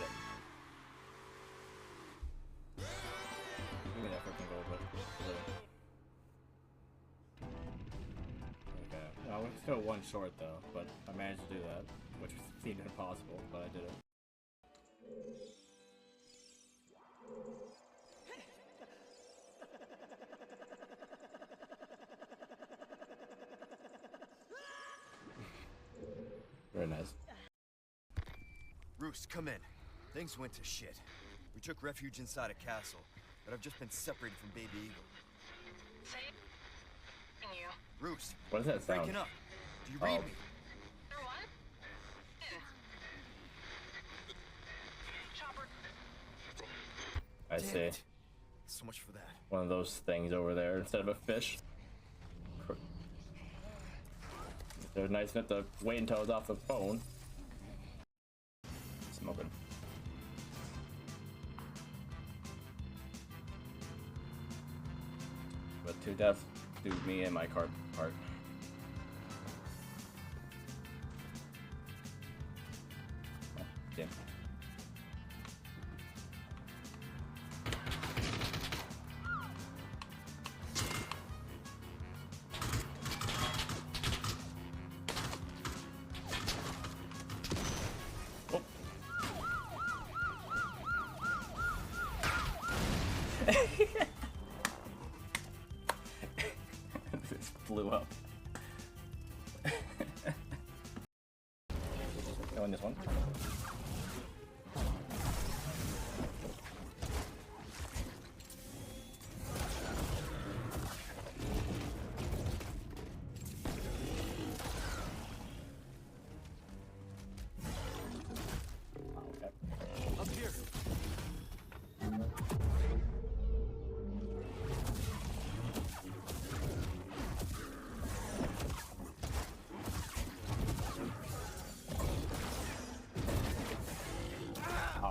Give me that freaking gold, but okay. I was still 1 short though, but I managed to do that, which seemed impossible, but I did it. Very nice. Roost, come in. Things went to shit. We took refuge inside a castle, but I've just been separated from Baby Eagle. Saying you. Roost, What does that sound? breaking up. Do you read Oh. me? Or what? Chopper. I Damn see. it. So much for that. One of those things over there instead of a fish. They're nice enough to wait until it's off the phone. Smoking. But to death do me and my card part. Oh, damn. Oh.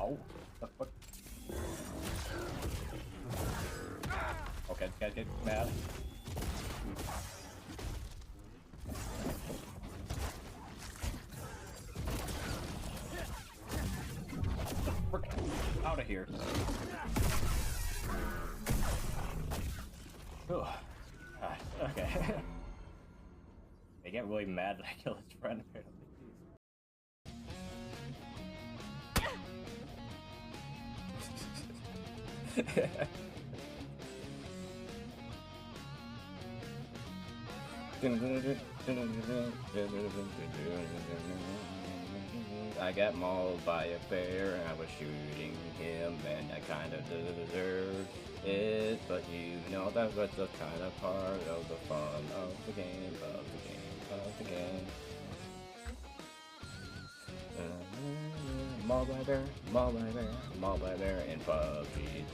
Ow. The fuck? Okay, this guy gets mad. Out of here. Oh. Okay. They get really mad that I kill his friend, apparently. I got mauled by a bear and I was shooting him and I kind of deserved it, but you know that was the kind of part of the fun of the game, of the game, of the game. Mauled by bear, mauled by bear, mauled by bear in PUBG.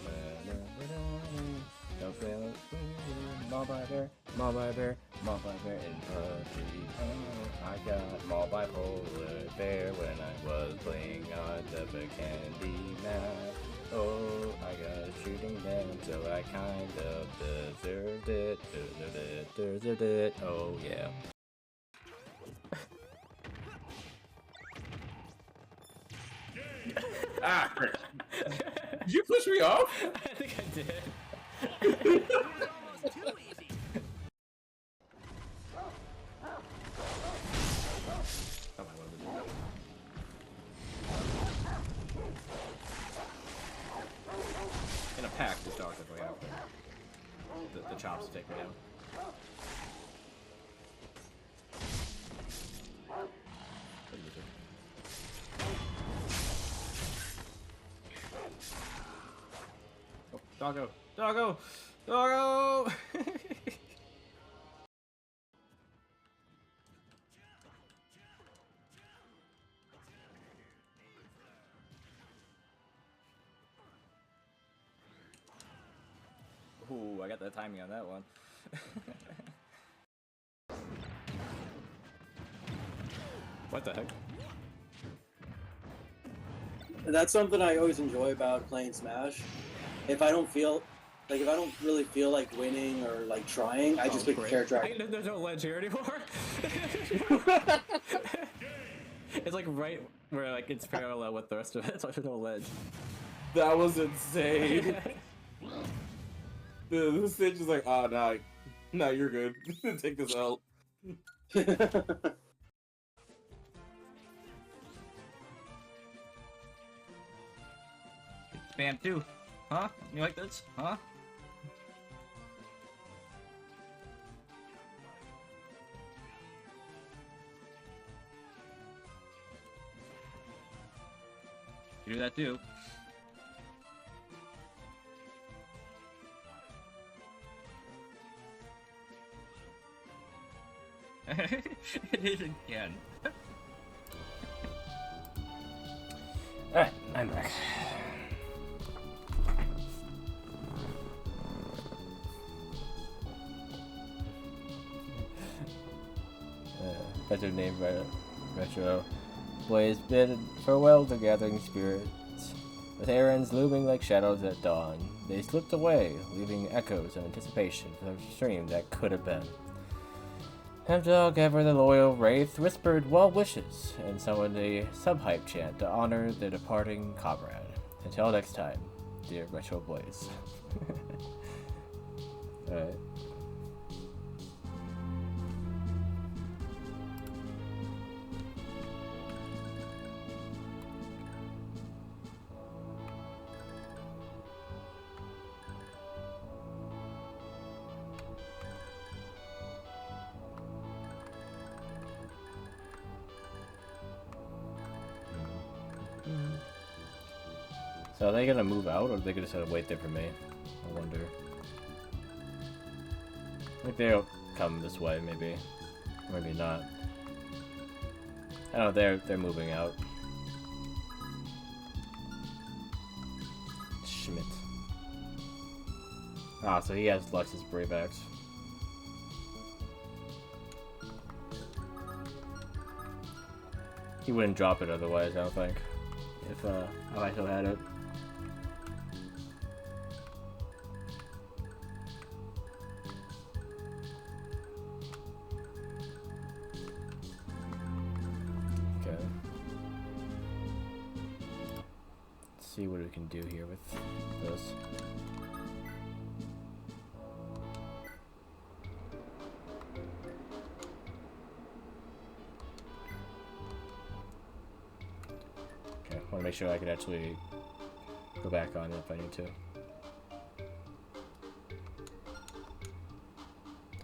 Mauled by bear, mauled by bear, mauled by bear in PUBG. Oh, I got mauled by polar bear when I was playing on the candy map. Oh, I got shooting them, so I kind of deserved it, deserved it, oh yeah. Ah, Chris. Did you push me off? I think I did. In a pack, this dog is way out there. The chops take me down. Oh, doggo! Doggo! Doggo! Ooh, I got the timing on that one. What the heck? That's something I always enjoy about playing Smash. If I don't really feel like winning or like trying, I just pick a character. There's no ledge here anymore. It's like right where like it's parallel with the rest of it, so there's no ledge. That was insane. Dude, this stage is like, oh, nah, you're good. Take this out. Spam 2. Huh? You like this? Huh? You do that too. It is again. Alright, I'm back. Better name retro. Boys bid farewell to gathering spirits. With errands looming like shadows at dawn, they slipped away, leaving echoes of anticipation for the stream that could have been. Hemdog, ever the loyal wraith, whispered well wishes and summoned a sub-hype chant to honor the departing comrade. Until next time, dear Retro Blaze. Alright. So are they gonna move out, or are they gonna just wait there for me? I wonder. I think they'll come this way, maybe. Or maybe not. I don't know, they're moving out. Schmidt. Ah, so he has Lux's Brave Axe. He wouldn't drop it otherwise, I don't think. if I still had it. Okay. Let's see what we can do here with this. Okay, I want to make sure I can actually go back on it if I need to.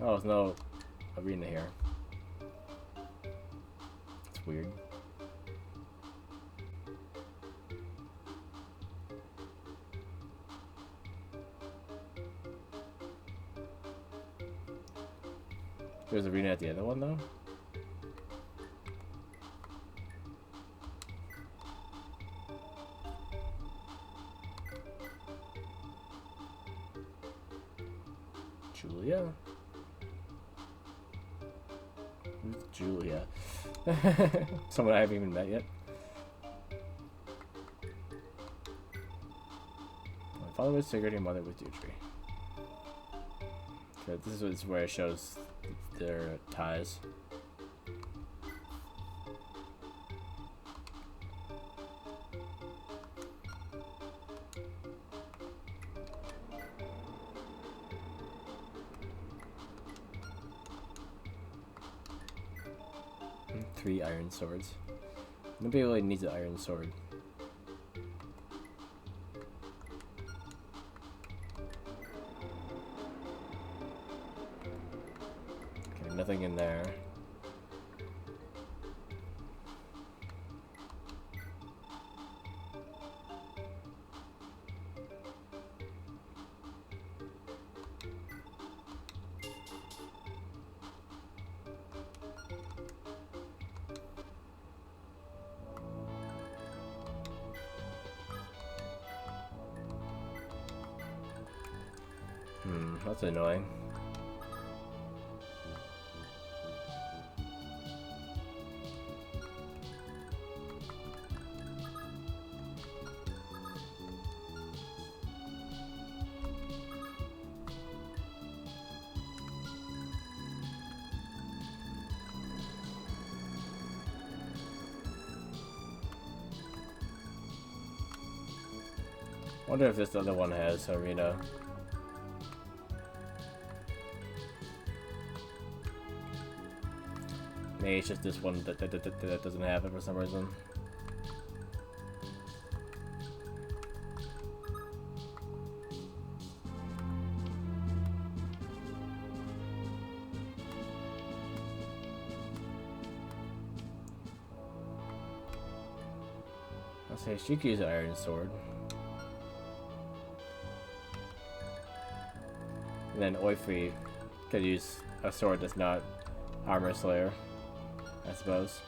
Oh, there's no arena here. It's weird. There's arena at the other one though? Julia? Who's Julia? Someone I haven't even met yet. My father was Sigurd, your mother was Deirdre. Okay, this is where it shows their ties. And 3 iron swords. Nobody really needs an iron sword. Okay, nothing in there. That's annoying. Wonder if this other one has arena. Maybe it's just this one that doesn't have it for some reason. I'll say she could use an iron sword. And then Oifri could use a sword that's not Armor Slayer, I suppose.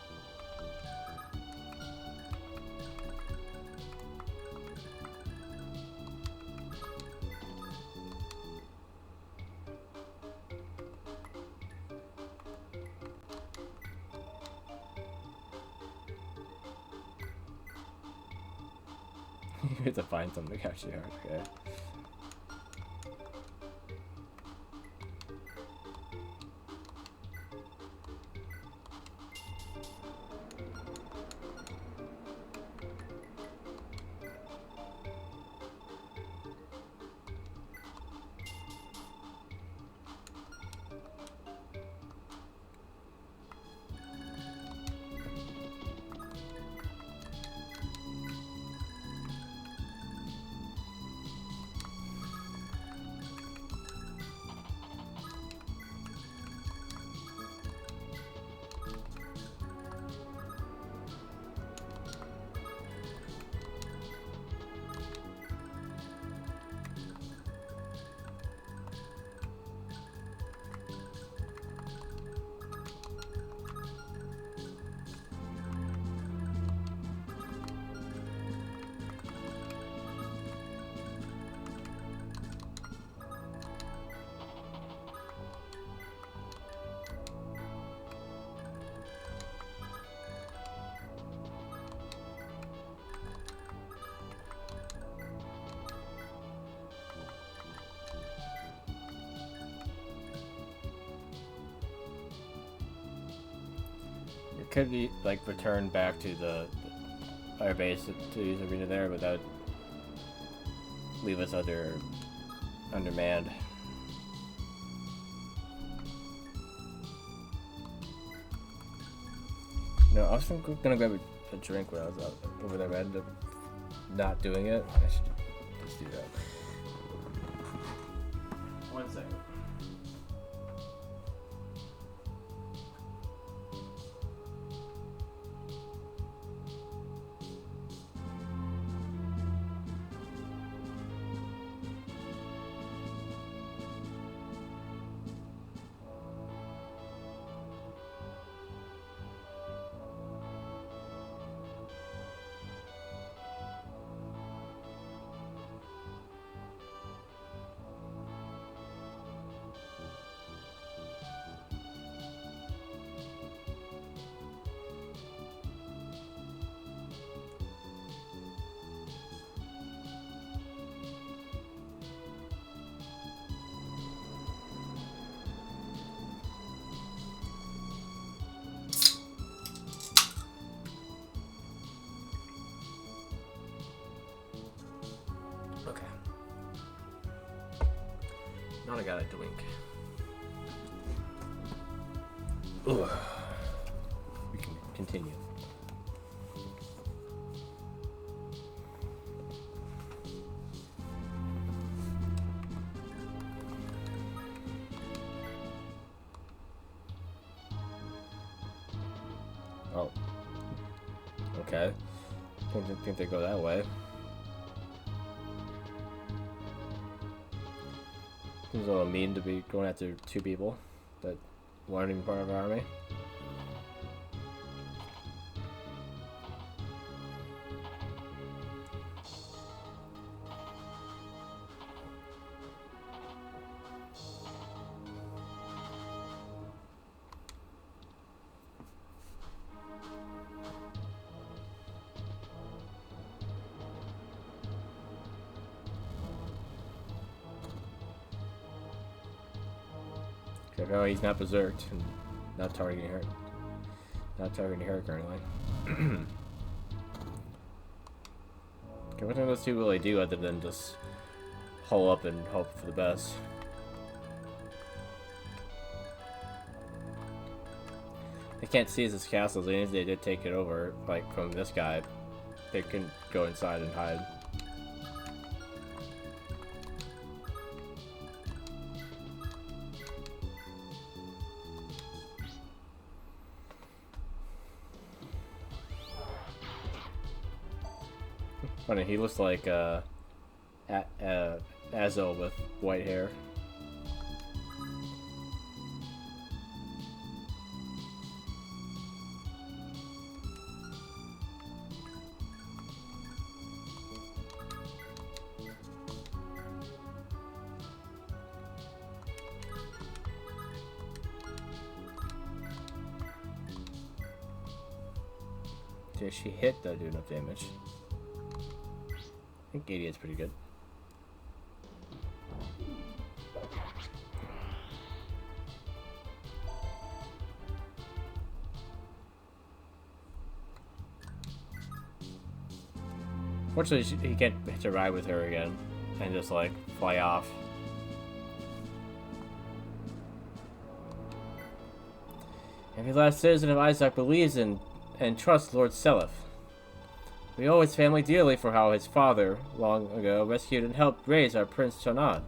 You have to find something actually hard, okay. could be like return back to the our base to use arena there, but that would leave us undermanned. No, I was gonna grab a drink when I was over there, but I ended up not doing it. I should just do that. 1 second. Okay. Now I got a drink. Ugh. We can continue. Oh. Okay. Didn't think they go that way. Seems a little mean to be going after 2 people that weren't even part of our army. No, he's not berserked and not targeting her. Not targeting her currently. Okay, what do those 2 really do other than just hole up and hope for the best? They can't seize his castles, even if they did take it over, like from this guy. They can go inside and hide. Funny, he looks like Azo with white hair. Did she hit that do enough damage? I think 80 is pretty good. Fortunately, he can't hitch a ride with her again and just like fly off. Every last citizen of Isaac believes in and trusts Lord Seliph. We owe his family dearly for how his father, long ago, rescued and helped raise our Prince Chanad.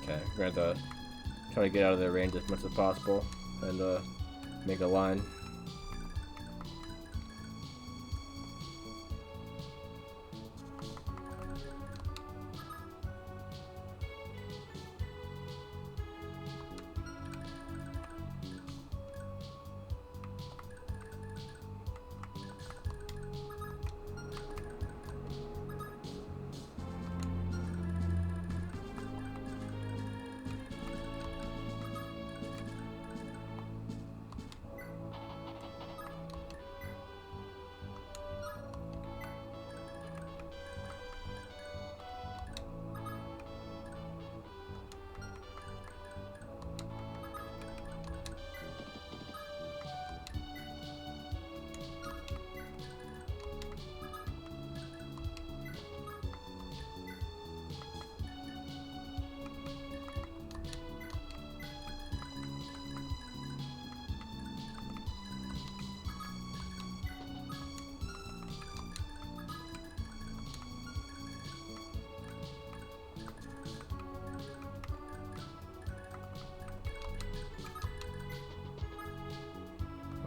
Okay, we're going to try to get out of their range as much as possible and make a line.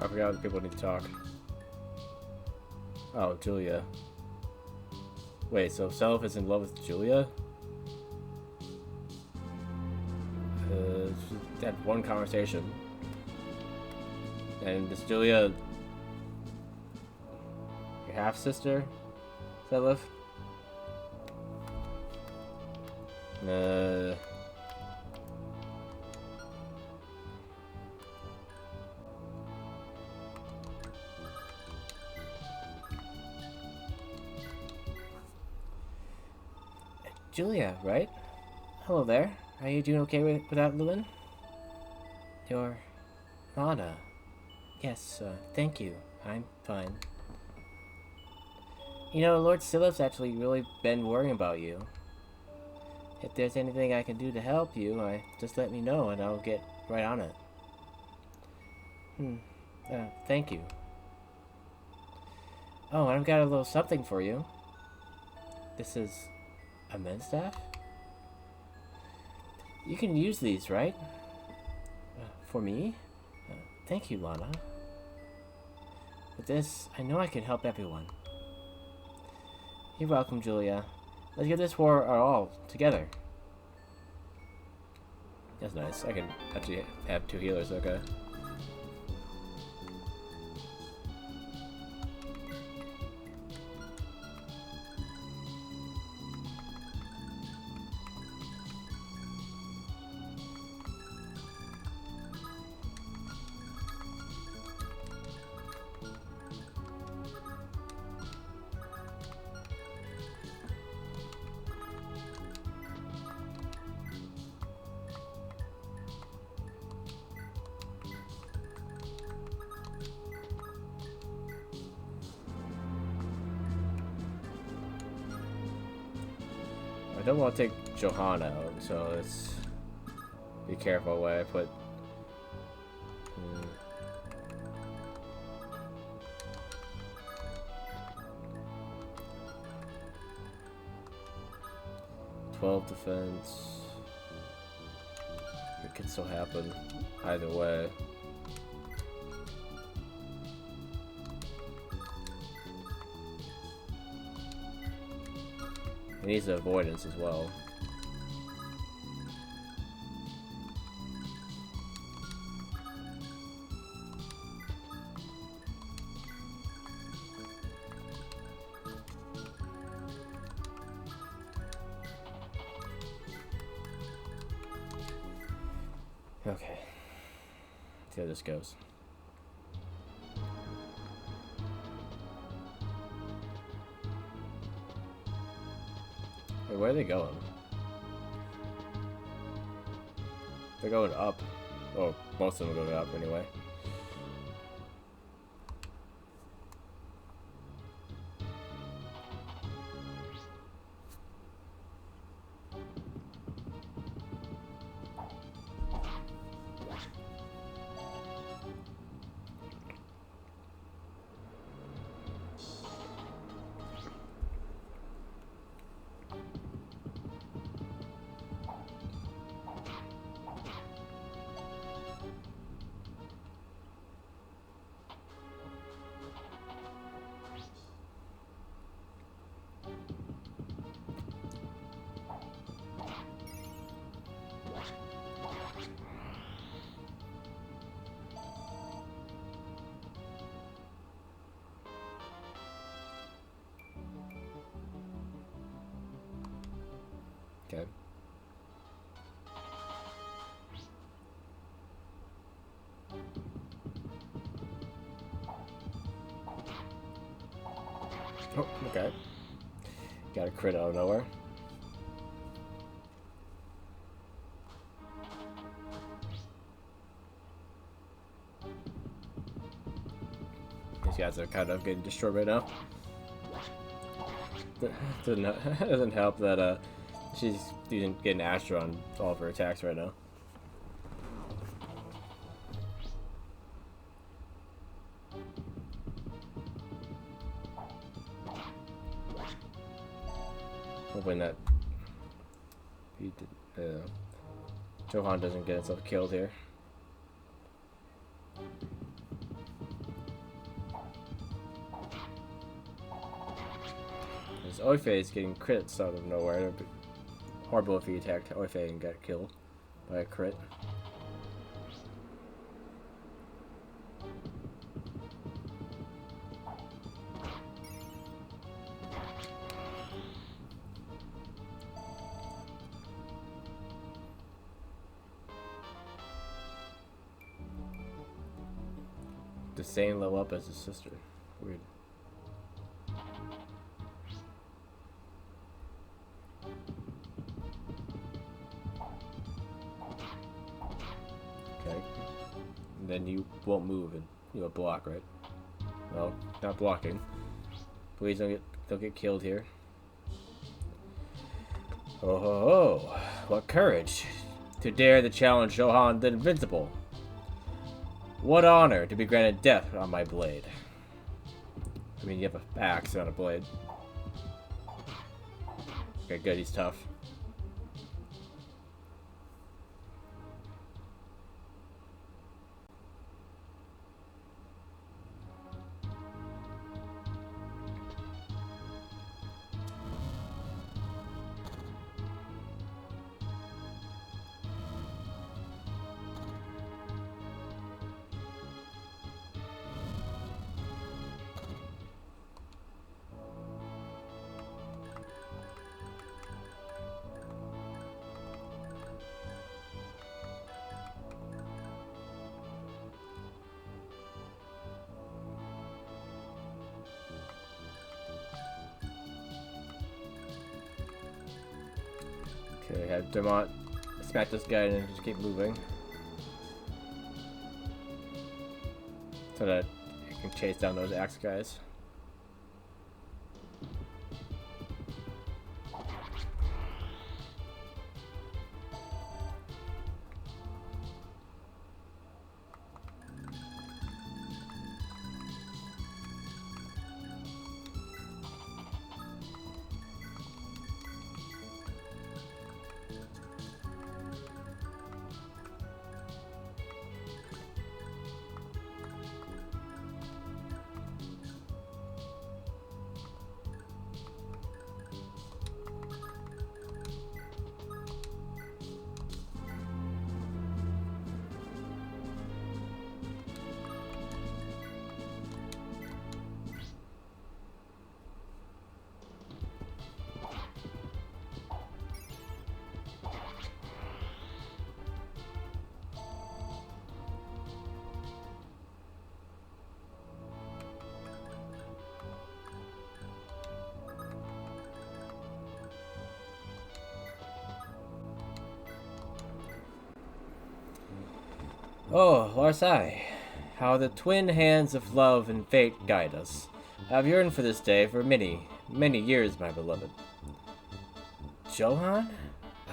I forgot people need to talk. Oh, Julia. Wait, so Self is in love with Julia? They had one conversation. And is Julia your half sister, Self? Julia, right? Hello there. Are you doing okay without Lewin? You're Lana. Yes, thank you. I'm fine. You know, Lord Sillip's actually really been worrying about you. If there's anything I can do to help you, just let me know and I'll get right on it. Thank you. Oh, and I've got a little something for you. This is a men's staff? You can use these, right? For me? Thank you, Lana. With this, I know I can help everyone. You're welcome, Julia. Let's get this war our all together. That's nice. I can actually have 2 healers, okay. I don't want to take Johanna out, so let's be careful where I put. 12 defense. It could still happen either way. He needs avoidance as well. Okay. See how this goes. Hey, where are they going? They're going up. Oh, most of them are going up anyway. Okay. Oh, okay. Got a crit out of nowhere. These guys are kind of getting destroyed right now. Doesn't help that she's getting Astro on all of her attacks right now. Hoping that Johan doesn't get himself killed here. This Oife is getting crits out of nowhere. It would be horrible if he attacked Oife and got killed by a crit. The same level up as his sister. Weird. Okay. And then you won't move and you'll block, right? No, not blocking. Please don't get killed here. Oh ho ho! What courage to dare to challenge Johan the Invincible. What honor to be granted death on my blade. I mean, you have an axe, not a blade. Okay, good, he's tough. Okay, have Dermot smack this guy and just keep moving. So that you can chase down those axe guys. Oh, Larsai, how the twin hands of love and fate guide us. I've yearned for this day for many, many years, my beloved. Johan?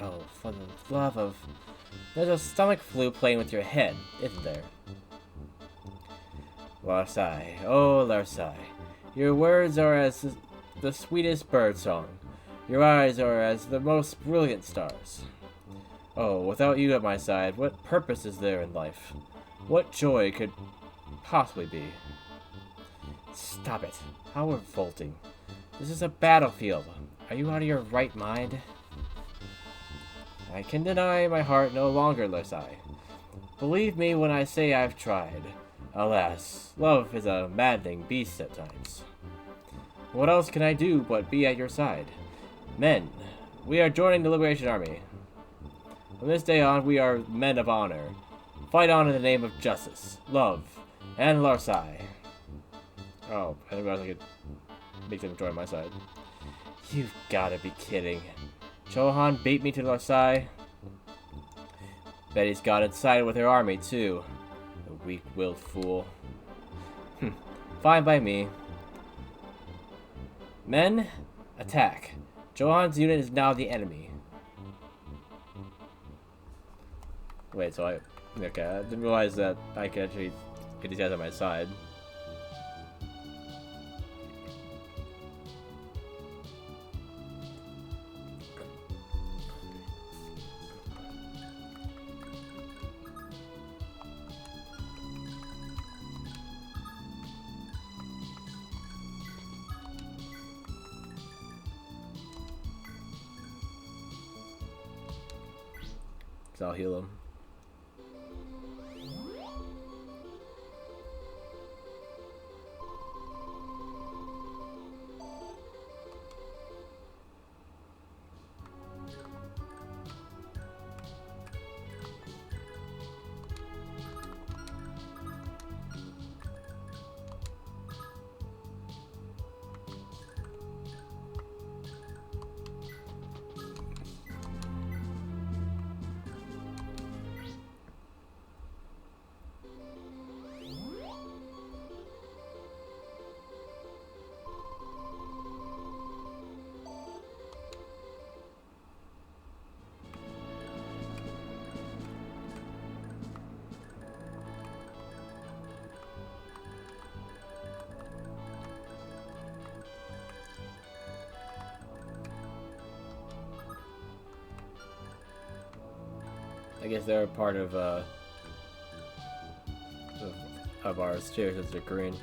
Oh, for the love of... There's a stomach flu playing with your head, isn't there? Larsai, oh Larsai, your words are as the sweetest bird song. Your eyes are as the most brilliant stars. Oh, without you at my side, what purpose is there in life? What joy could possibly be? Stop it. How revolting. This is a battlefield. Are you out of your right mind? I can deny my heart no longer, Larsai. Believe me when I say I've tried. Alas, love is a maddening beast at times. What else can I do but be at your side? Men, we are joining the Liberation Army. From this day on, we are men of honor. Fight on in the name of justice, love, and Larsai. Oh, I didn't realize I could make them join my side. You've gotta be kidding. Johan beat me to Larsai. Bet he's got inside with her army, too. A weak-willed fool. Fine by me. Men, attack. Johan's unit is now the enemy. Wait, so okay, I didn't realize that I could actually get these guys on my side. So I'll heal him. I guess they're a part of ours too, since they're green.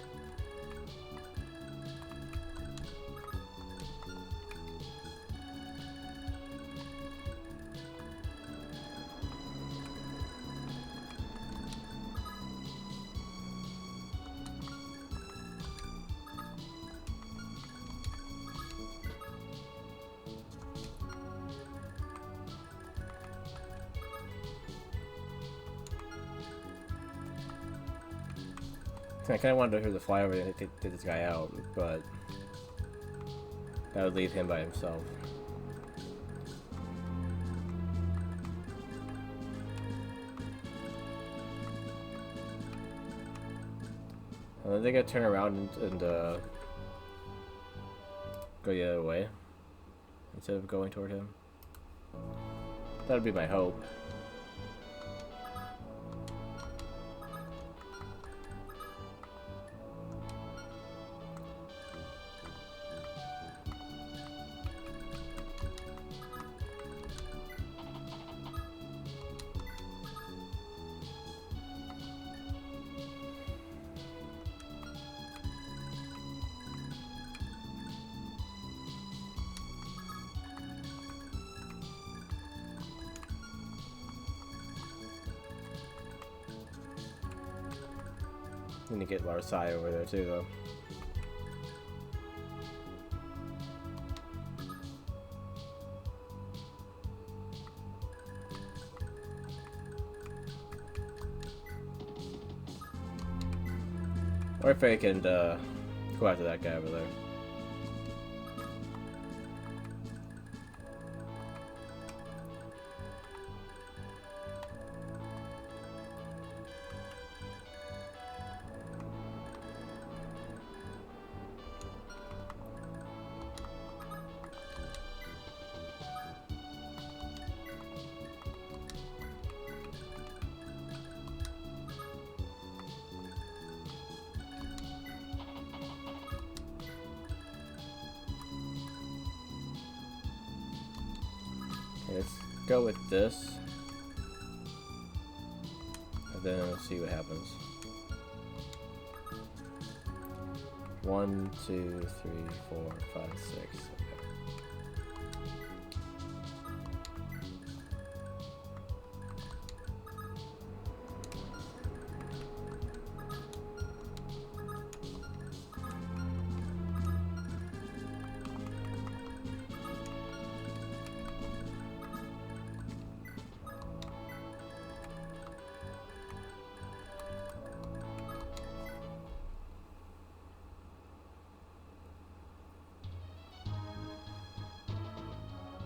I kind of wanted to hear the flyover and take this guy out, but that would leave him by himself. And then they gotta turn around and go the other way instead of going toward him. That would be my hope. Need to get Larsai over there too, though. Or if I can go after that guy over there. Let's go with this, and then we'll see what happens. 1, 2, 3, 4, 5, 6.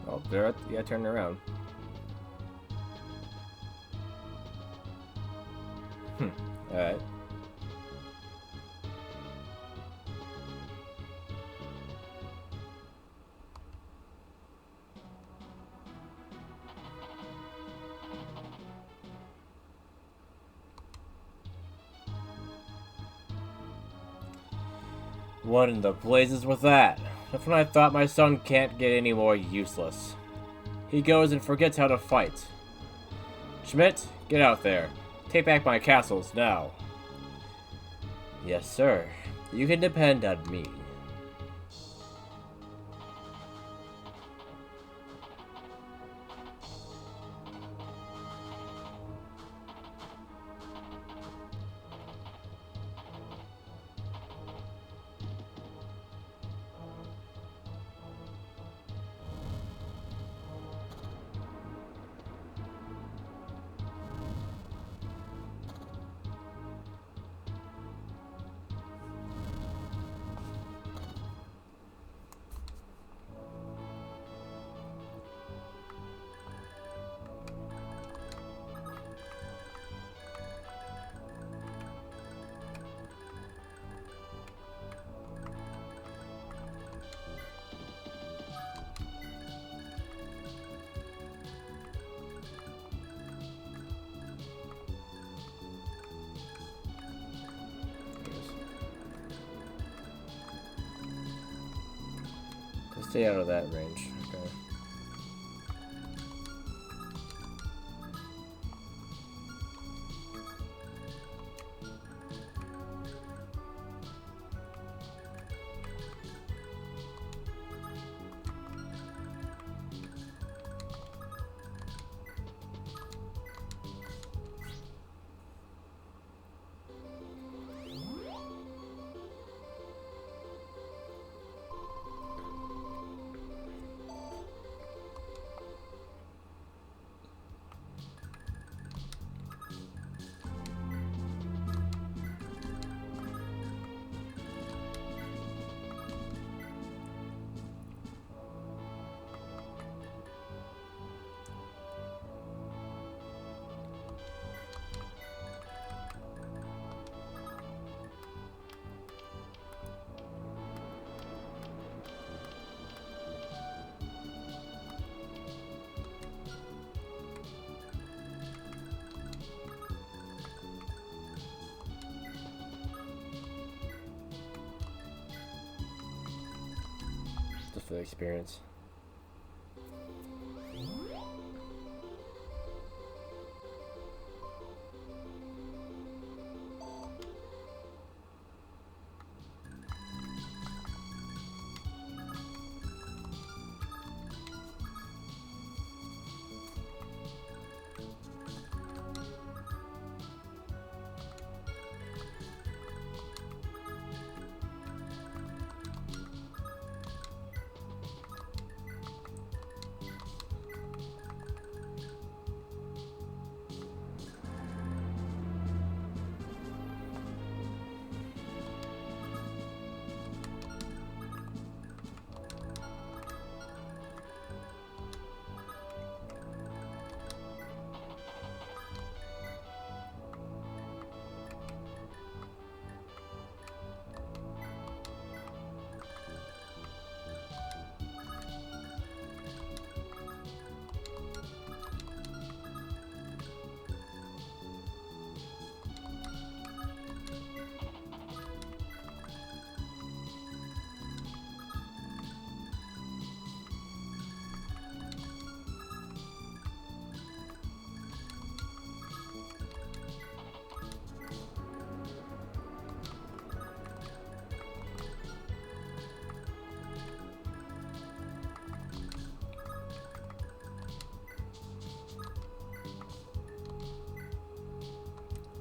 Okay. Oh, they're yeah, turn around. Alright. What in the blazes was that? That's when I thought my son can't get any more useless. He goes and forgets how to fight. Schmidt, get out there. Take back my castles now. Yes, sir. You can depend on me. Stay out of that range. Okay. Just for the experience.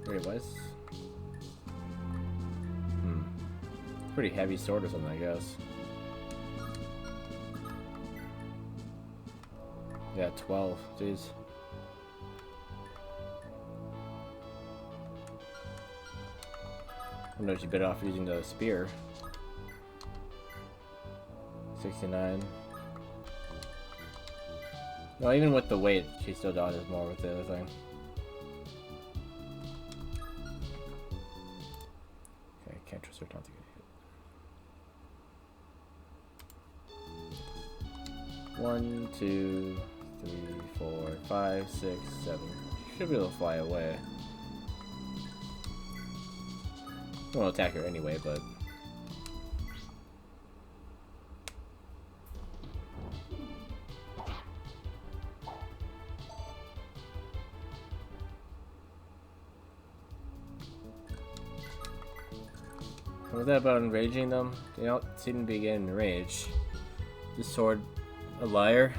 Wait, what? Pretty heavy sword or something, I guess. Yeah, 12. Jeez. I know she's better off using the spear. 69. No, even with the weight, she still dodges more with the other thing. Okay, can't trust her not to get hit. 1, 2, 3, 4, 5, 6, 7. She should be able to fly away. I won't attack her anyway, but... What was that about enraging them? They don't seem to be getting enraged. This sword a liar?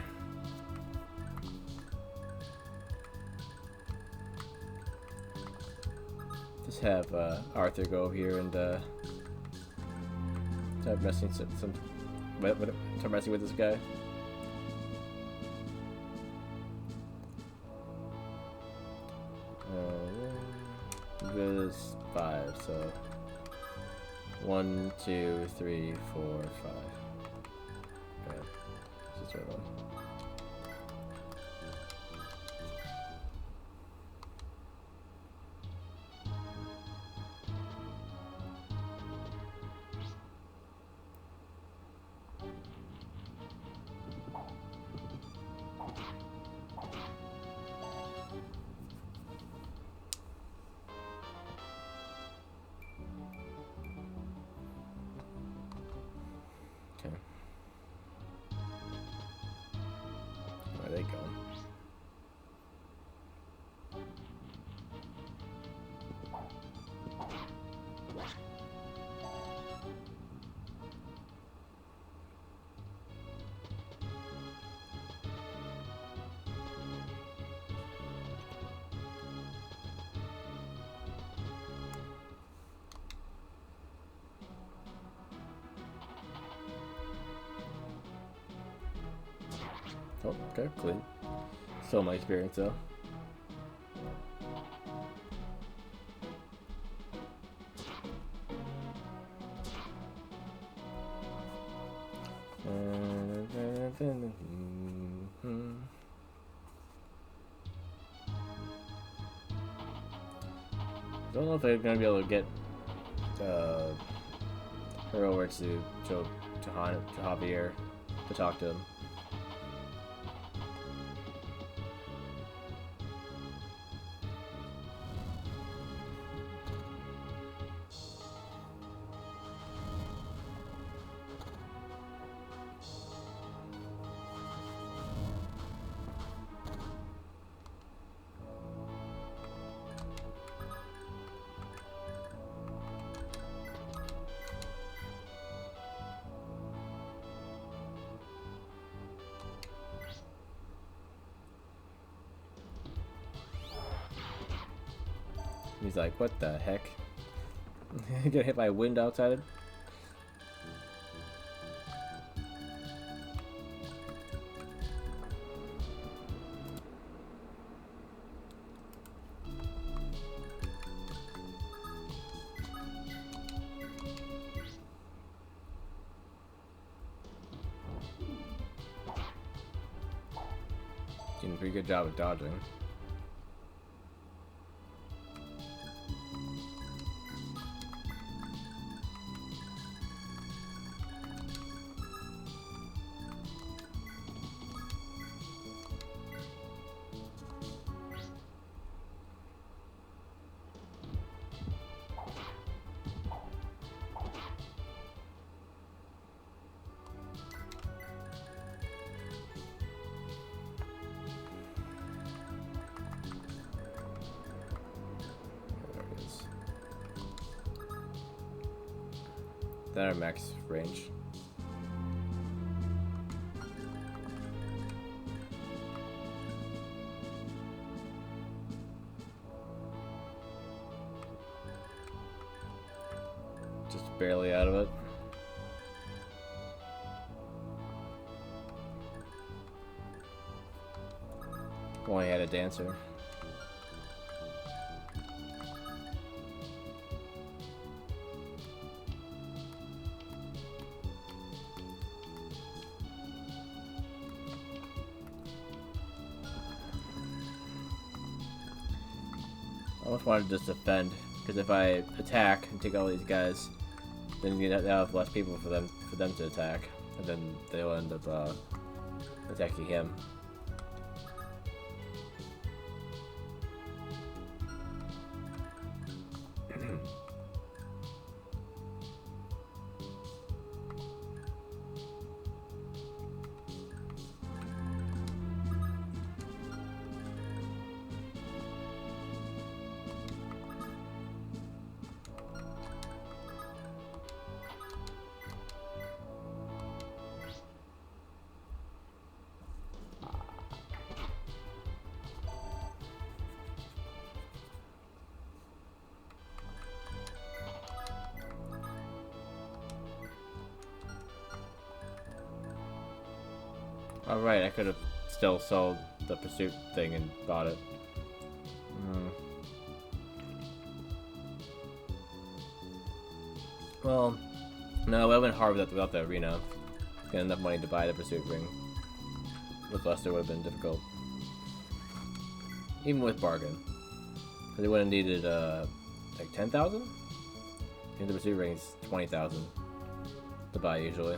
Just have Arthur go over here and start messing start messing with this guy. This 5, so 1, 2, 3, 4, 5. Okay, this is right on. they going? Oh, okay, clean. Still my experience though. Don't know if they're gonna be able to get her over to Javier to talk to him. He's like, what the heck? Get hit by wind outside him? Doing a pretty good job of dodging. That our max range. Just barely out of it. Only had a dancer. I almost wanted to just defend, because if I attack and take all these guys, then you have less people for them to attack, and then they'll end up attacking him. Alright, I could have still sold the pursuit thing and bought it. Well, no, it would have been hard without the arena. Get enough money to buy the pursuit ring. With Lester would have been difficult. Even with bargain. Because they would have needed, like 10,000? I think the pursuit ring is 20,000 to buy usually.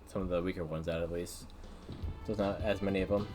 some of the weaker ones out at least. There's not as many of them.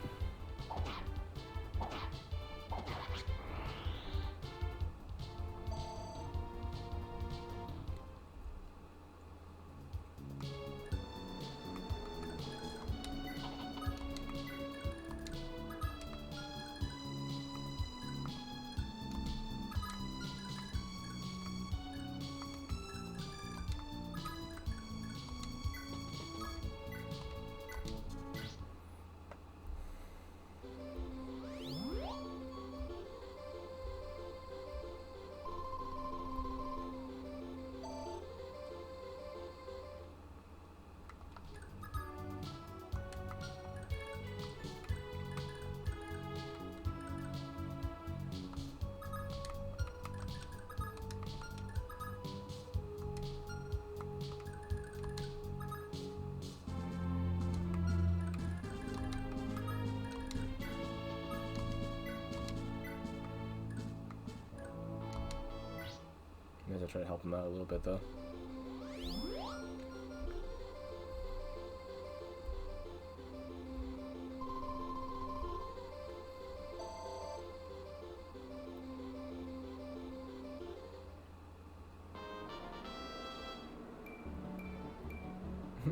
Maybe I'll try to help him out a little bit though.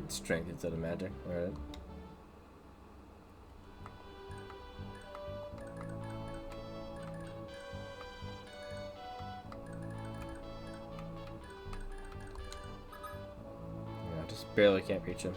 Strength instead of magic, alright. Yeah, just barely can't reach him.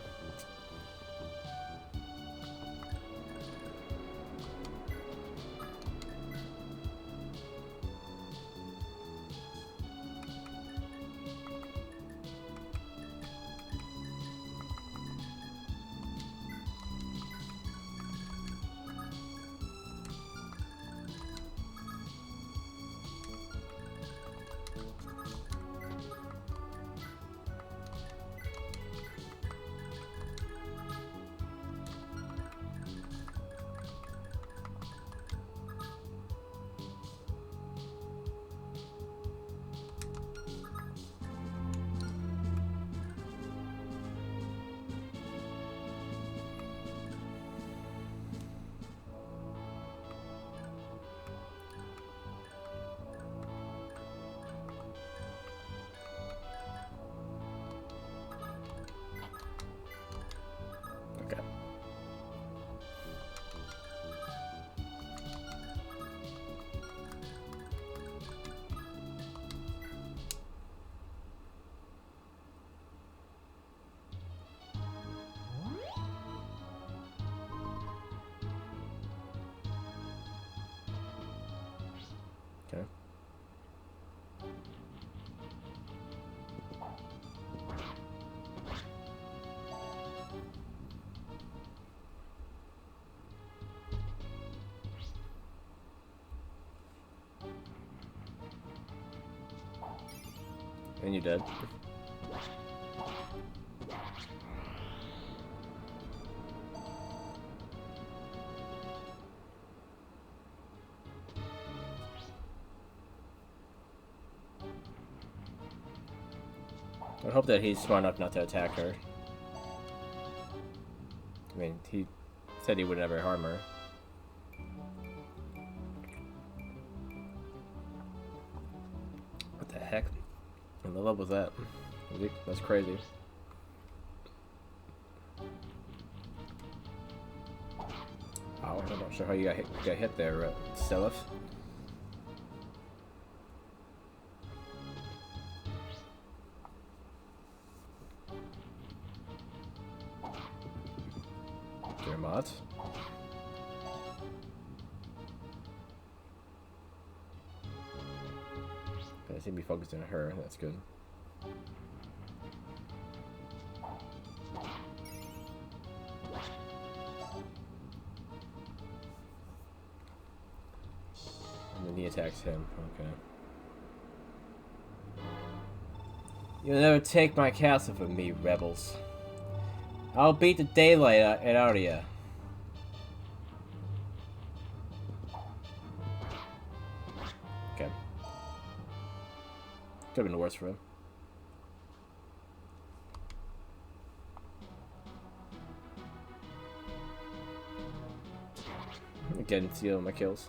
Okay. Okay. And you're dead. I hope that he's smart enough not to attack her. I mean, he said he would never harm her. What the heck? What level was that? That's crazy. Ow, I'm not sure how you got hit there, Seliph. Dermot. I seem to be focused on her, that's good. And then he attacks him, okay. You'll never take my castle from me, rebels. I'll beat the daylight out of ya. Okay. Could have been worse for him. Again, stealing my kills.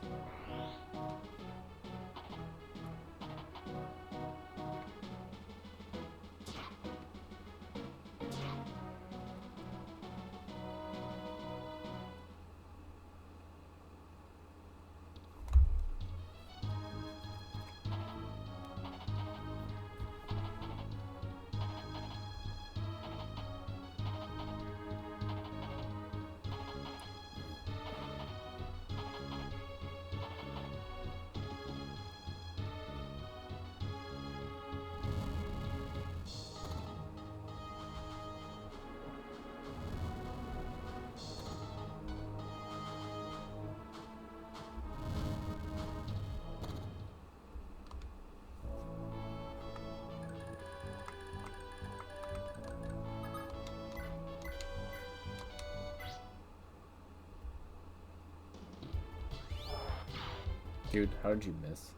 Dude, how did you miss?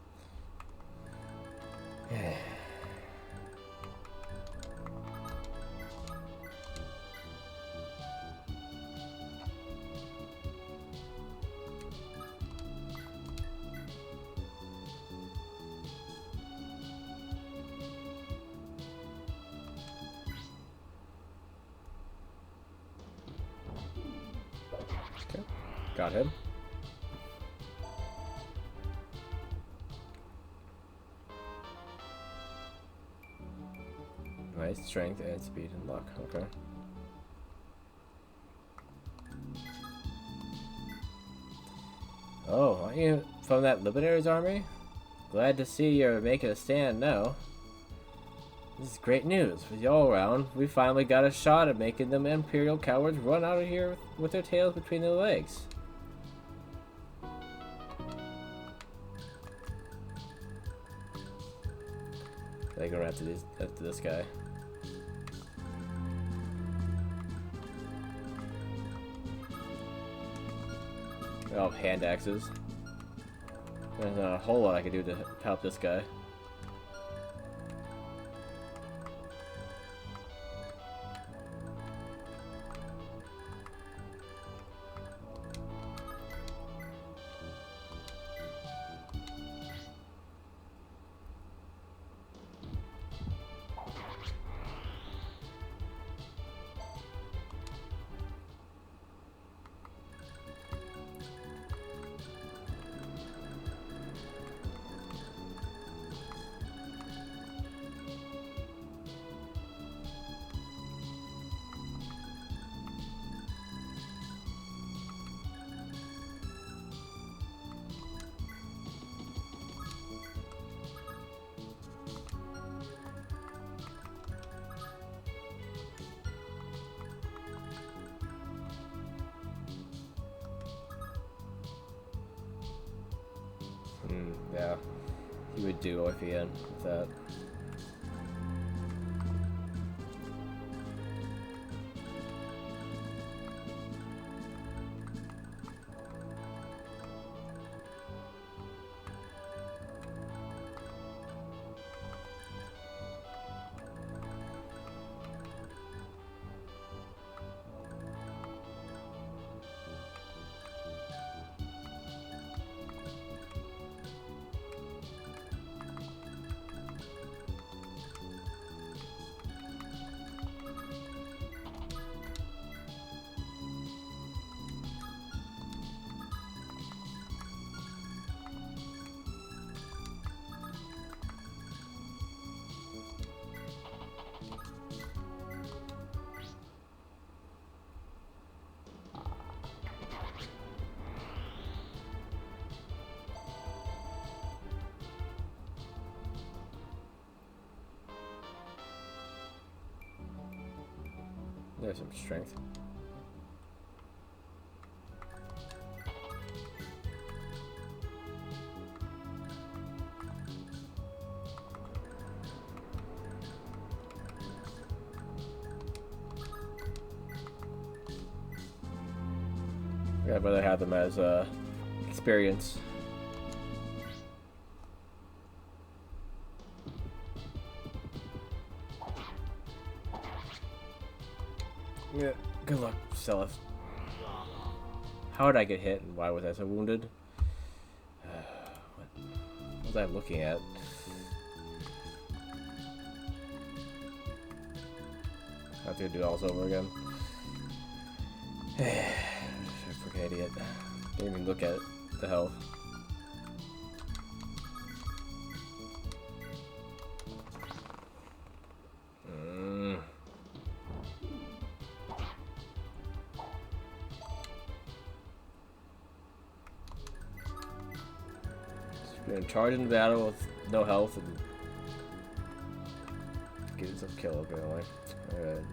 Okay, got him. Nice, strength and speed and luck, okay. Oh, aren't you from that Liberator's army? Glad to see you're making a stand now. This is great news. With y'all around, we finally got a shot at making them Imperial cowards run out of here with their tails between their legs. They're going after this guy. Oh, hand axes. There's not a whole lot I can do to help this guy. Yeah, he would do OFEN with that. There's some strength. I'd rather have them as experience. Yeah, good luck, Celeste. How did I get hit and why was I so wounded? What was I looking at? I have to do all this over again. Freaking idiot. Didn't even look at the health. Gonna charge into battle with no health and get himself killed, apparently. Alright.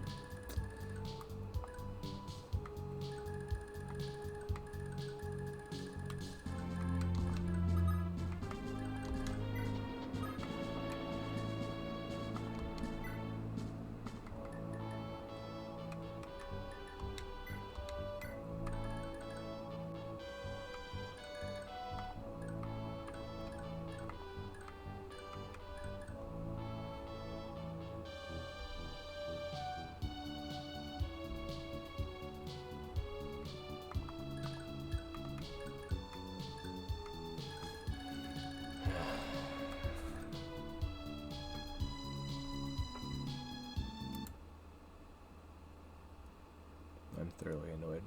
I'm thoroughly annoyed.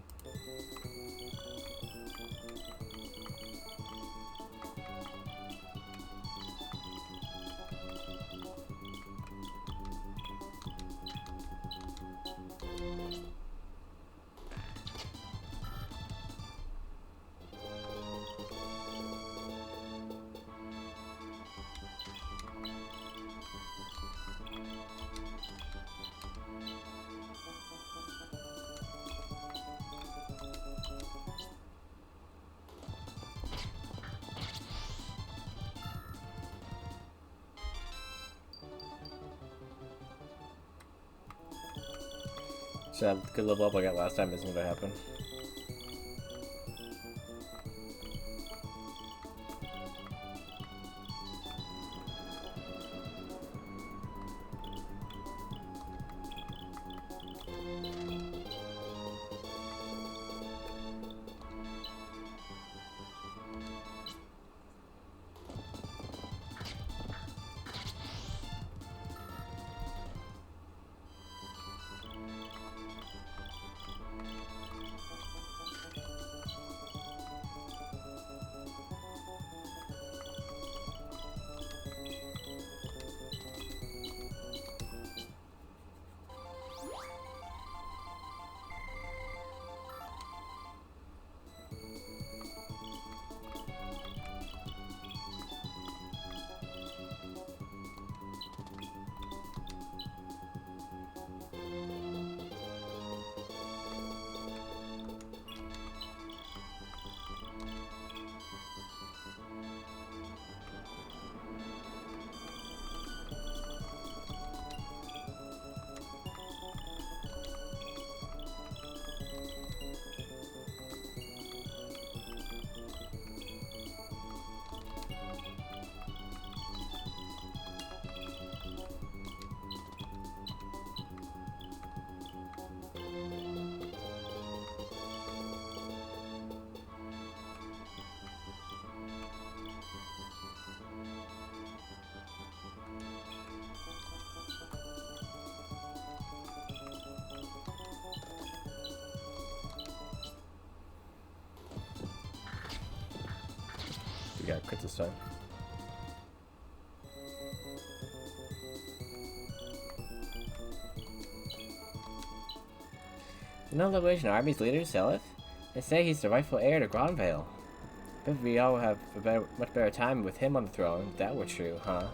So that good level up I got last time isn't gonna happen. We got crit this time. You know Liberation Army's leader, Selith? They say he's the rightful heir to Gronvale. Bet we all have a much better time with him on the throne, if that were true, huh?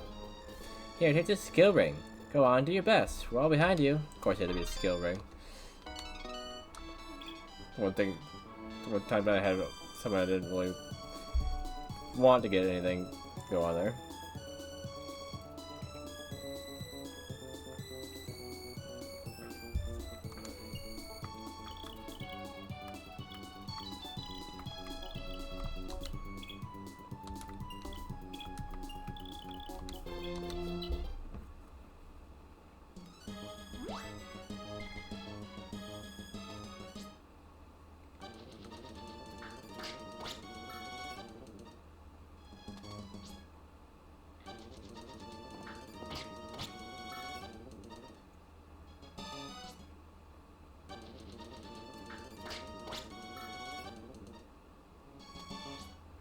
Here, take this skill ring. Go on, do your best. We're all behind you. Of course, it had to be a skill ring. One time that I had someone I didn't really want to get anything go on there.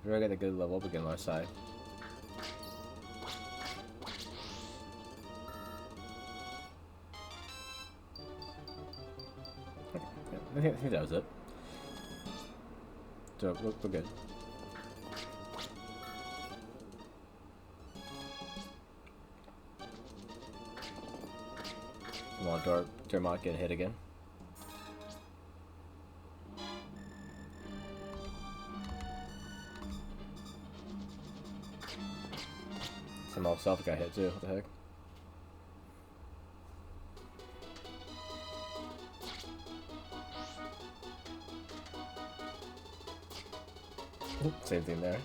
We're gonna get a good level up again last side. I think that was it. So we're good. Come on, Dormont get hit again. Somehow self got hit too. What the heck? Same thing there.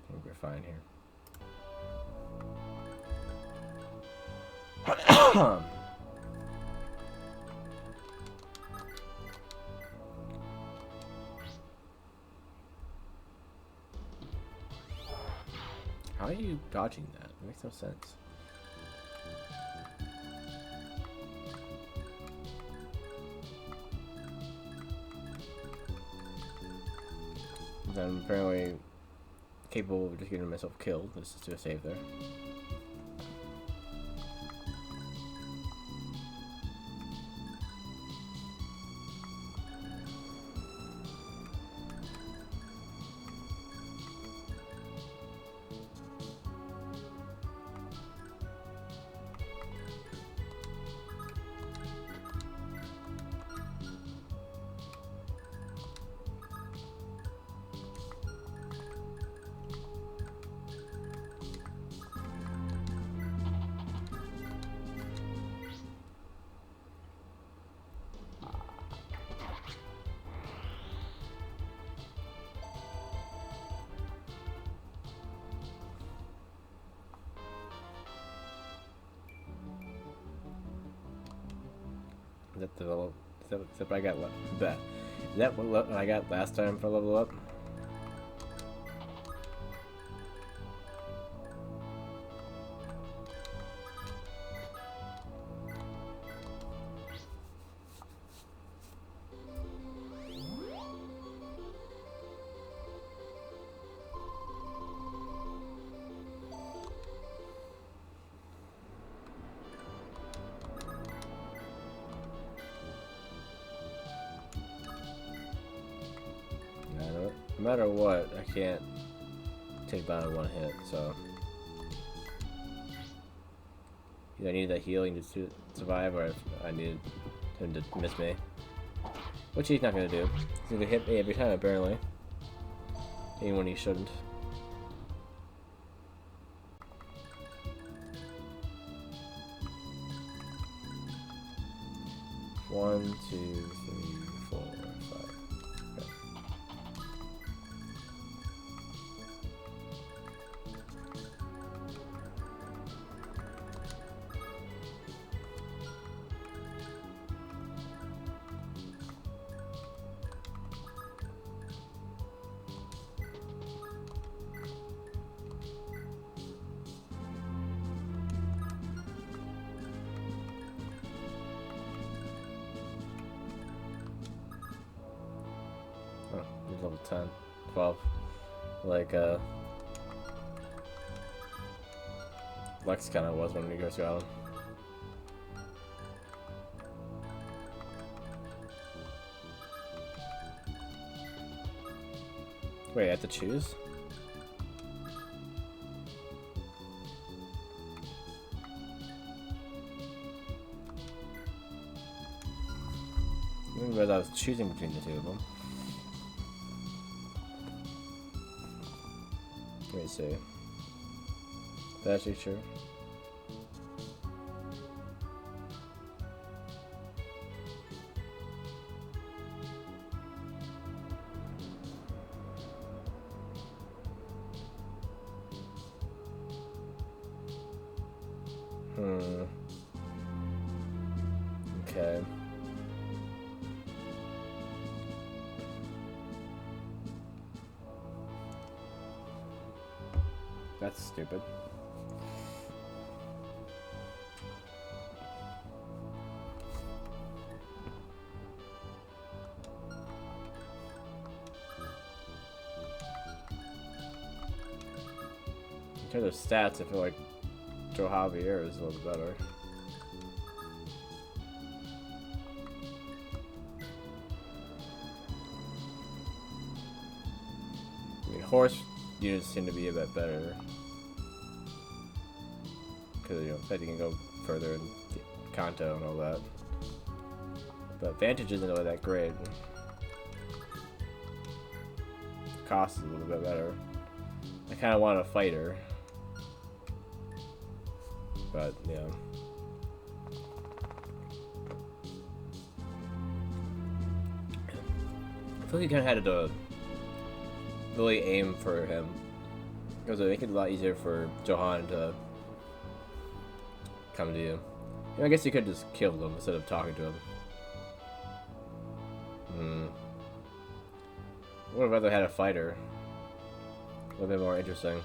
I think we're fine here. How are you dodging that? It makes no sense. I'm apparently capable of just getting myself killed. Let's just do a save there. Is that the level? Is that what I got? Is that what I got last time for level up? No matter what, I can't take down in one hit, so either I need that healing to survive, or if I need him to miss me. Which he's not gonna do. He's gonna hit me every time, apparently. Even when he shouldn't. One, two, three, 4, 5. Okay. Oh, he's level 10, 12. Like, Lex kind of was when he goes around. Wait, I have to choose? I didn't realize I was choosing between the two of them. Let me see. That's actually true. Okay. That's stupid. In terms of stats, I feel like Joe Javier is a little better. I mean, horse units seem to be a bit better. Because, you know, I think you can go further in Kanto and all that. But Vantage isn't really that great. Cost is a little bit better. I kind of want a fighter. But, yeah. I feel like you kind of had to really aim for him. Because it would make it a lot easier for Johan to come to you. I guess you could just kill him instead of talking to him. I would have rather had a fighter. A little bit more interesting.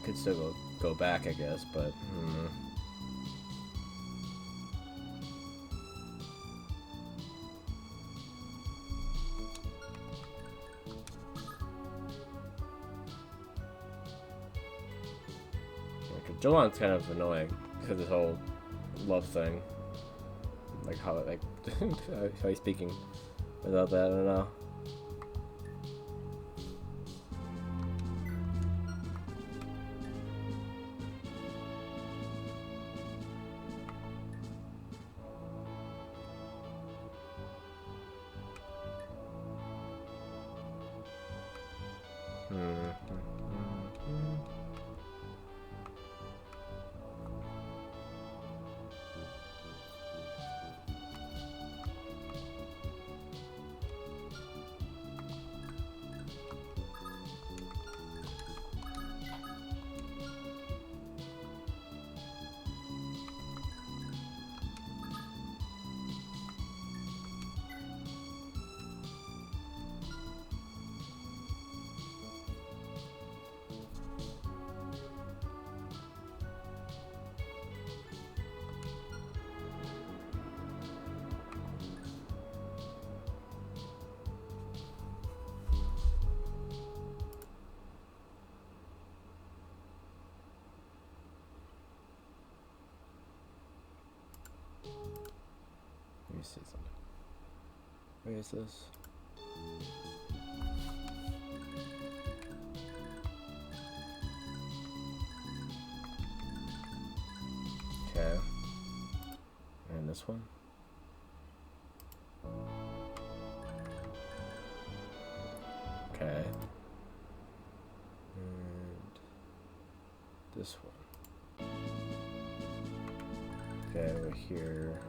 Could still go back, I guess, but Jolan's kind of annoying because of this whole love thing. Like how how he's speaking without that, I don't know. Let me see something. Where is this? Okay. And this one? Okay. And this one. Okay, over here.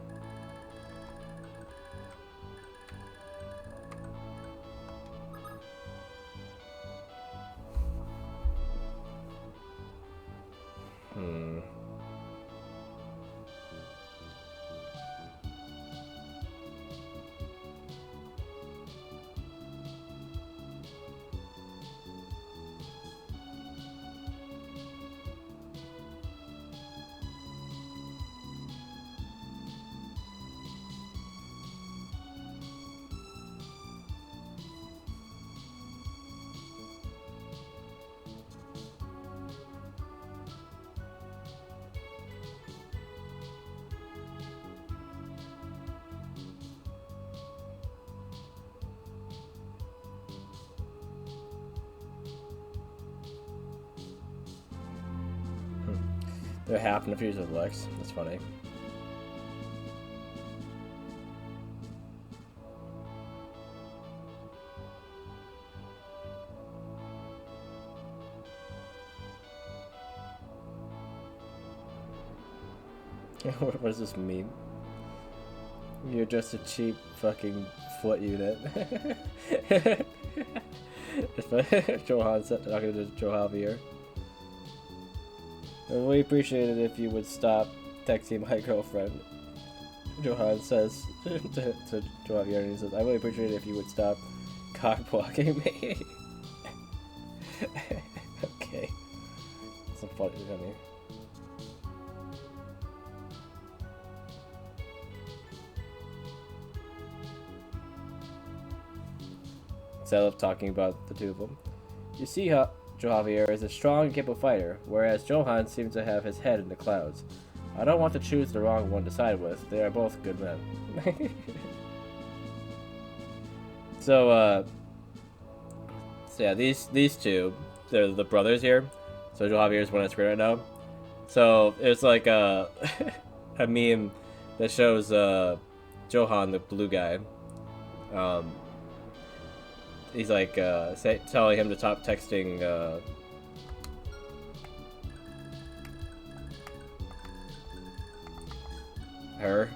They're half confused with Lex. That's funny. What does this mean? You're just a cheap fucking foot unit. Johan said, talking to Joe Javier. I really appreciate it if you would stop texting my girlfriend. Johan says to Javier, and he says, I really appreciate it if you would stop cock blocking me. Okay. Some funny. So I love talking about the two of them. You see how Javier is a strong and capable fighter, whereas Johan seems to have his head in the clouds. I don't want to choose the wrong one to side with. They are both good men. So yeah, these two, they're the brothers here. So Javier is one on screen right now. So it's like a meme that shows Johan, the blue guy. He's like telling him to stop texting her.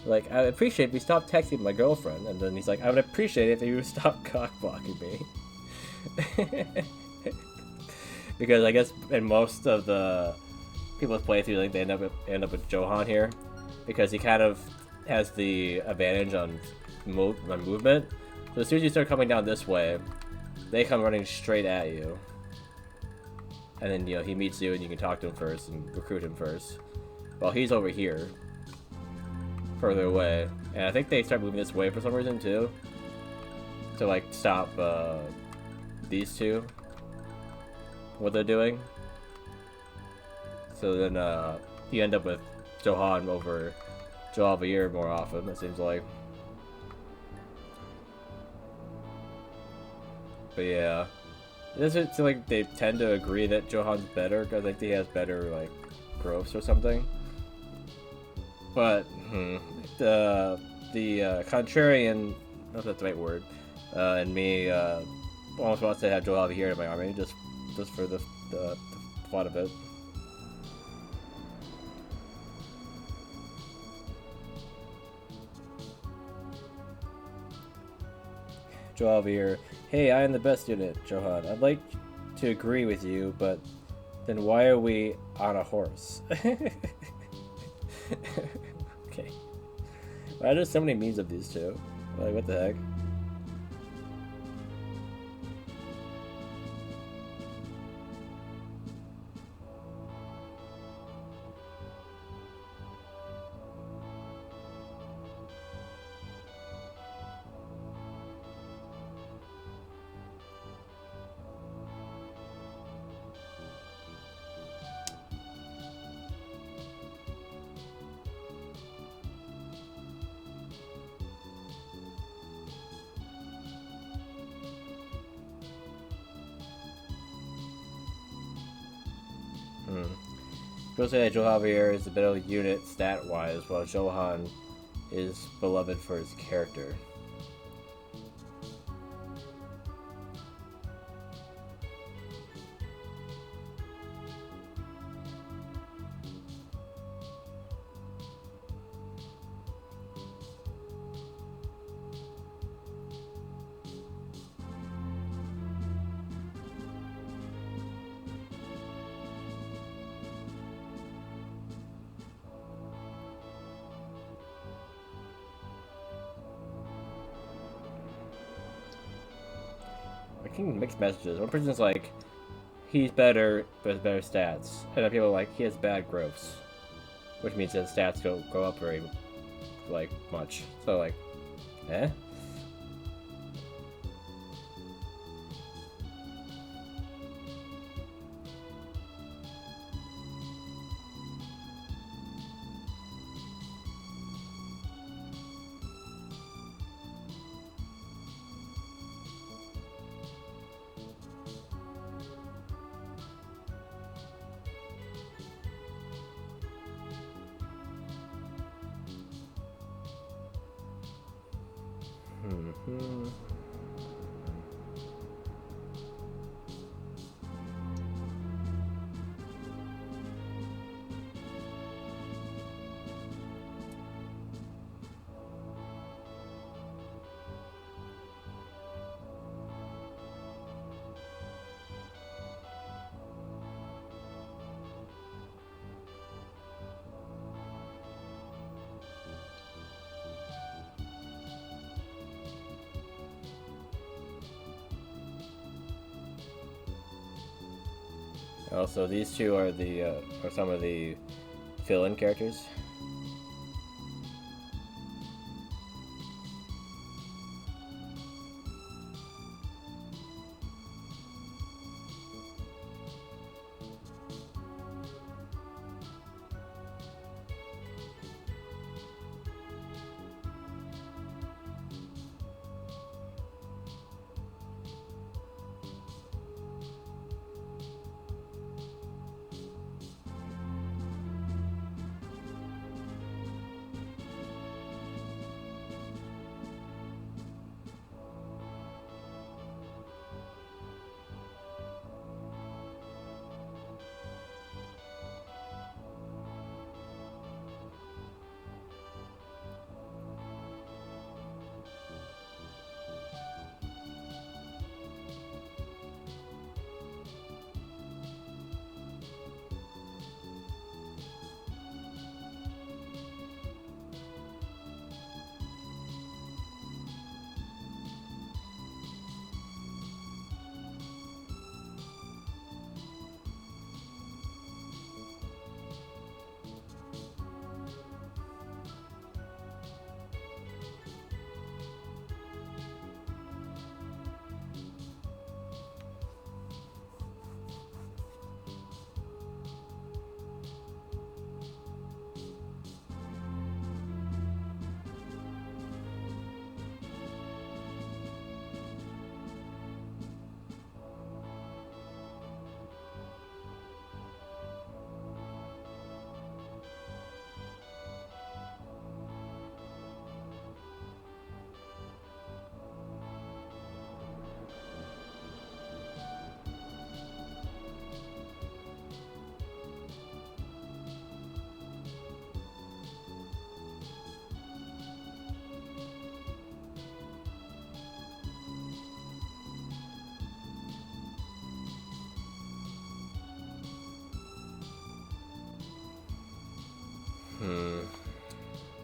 Like, I appreciate if you stop texting my girlfriend, and then he's like, I would appreciate it if you would stop cock blocking me. Because I guess in most of the people's playthrough, like, they end up with Johan here, because he kind of has the advantage on movement. So as soon as you start coming down this way, they come running straight at you. And then, you know, he meets you and you can talk to him first and recruit him first. While he's over here, further away. And I think they start moving this way for some reason too. To like stop these two. What they're doing. So then you end up with Johan over Javier more often, it seems like. But yeah, it doesn't seem like they tend to agree that Johan's better, because I think he has better, like, growths or something. But, the contrarian, not that's the right word, and me, almost wants to have Joel here in my army, just for the fun of it. Javier, hey, I am the best unit, Johan. I'd like to agree with you, but then why are we on a horse? Okay. Why there's so many memes of these two? Like, what the heck? People say that Javier is a better unit stat-wise, while Johan is beloved for his character. Mixed messages. One person's like, he's better, but has better stats. And then people are like, he has bad growths. Which means his stats don't go up very, like, much. So, like, eh? Also, these two are are some of the fill-in characters.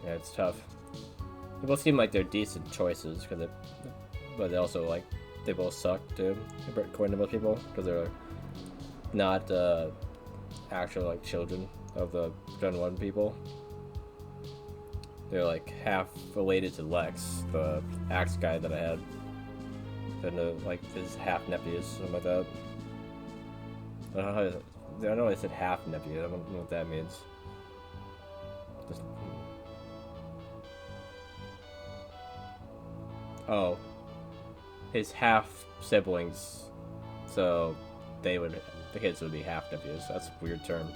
Yeah, it's tough. They both seem like they're decent choices, but they also like they both suck too, according to most people, because they're not actual like children of the Gen 1 people. They're like half related to Lex, the axe guy that I had. They're like his half nephews, something like that. I know I said half nephew. I don't know what that means. Just, oh, his half siblings, so the kids would be half nephews. That's a weird term.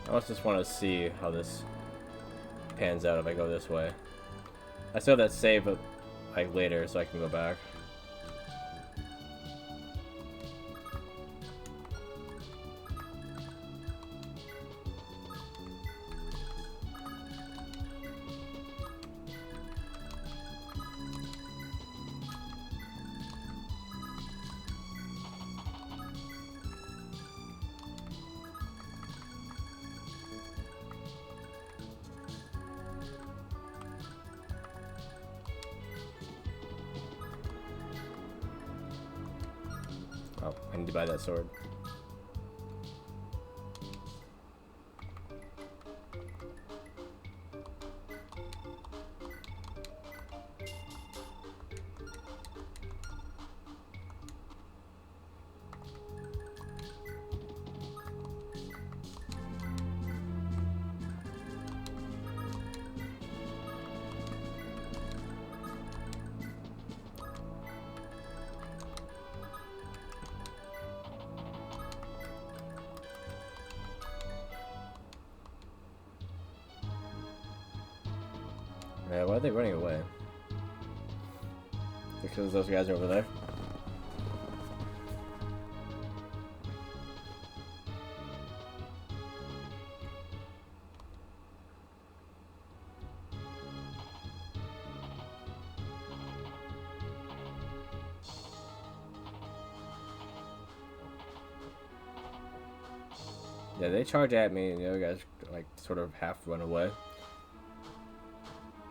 I also just want to see how this pans out if I go this way. I still have that save like later, so I can go back. Oh, I need to buy that sword. Yeah, why are they running away? Because those guys are over there? Yeah, they charge at me and the other guys like sort of half run away.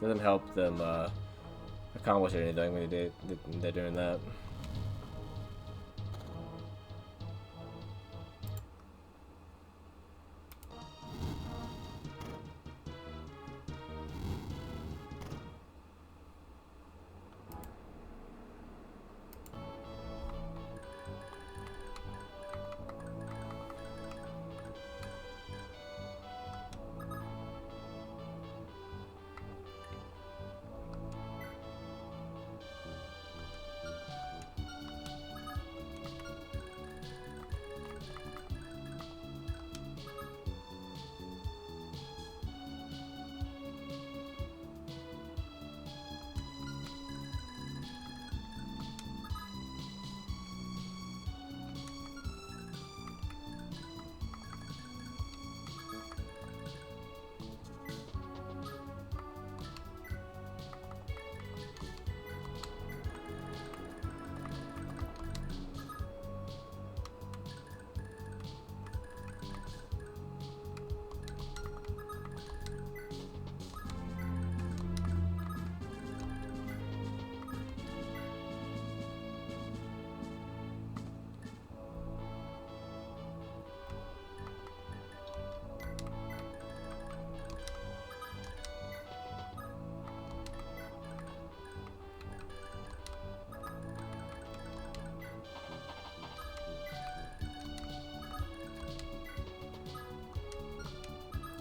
Doesn't help them accomplish anything when they're doing that.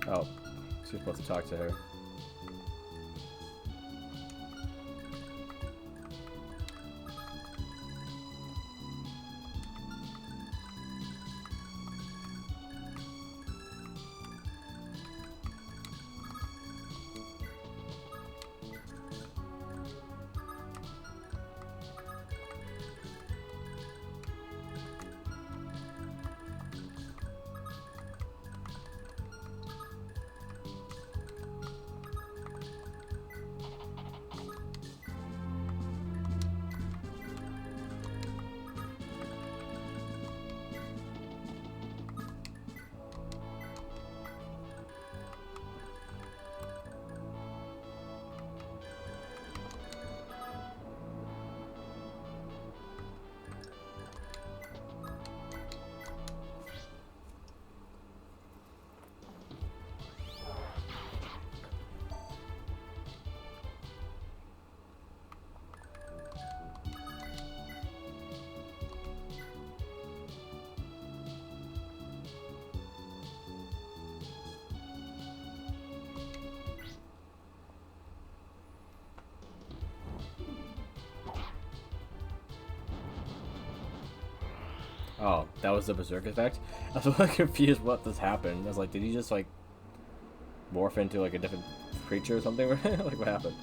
Oh, she's supposed to talk to her. Oh, that was the berserk effect? I was really confused what just happened. I was like, did he just like morph into like a different creature or something? Like what happened?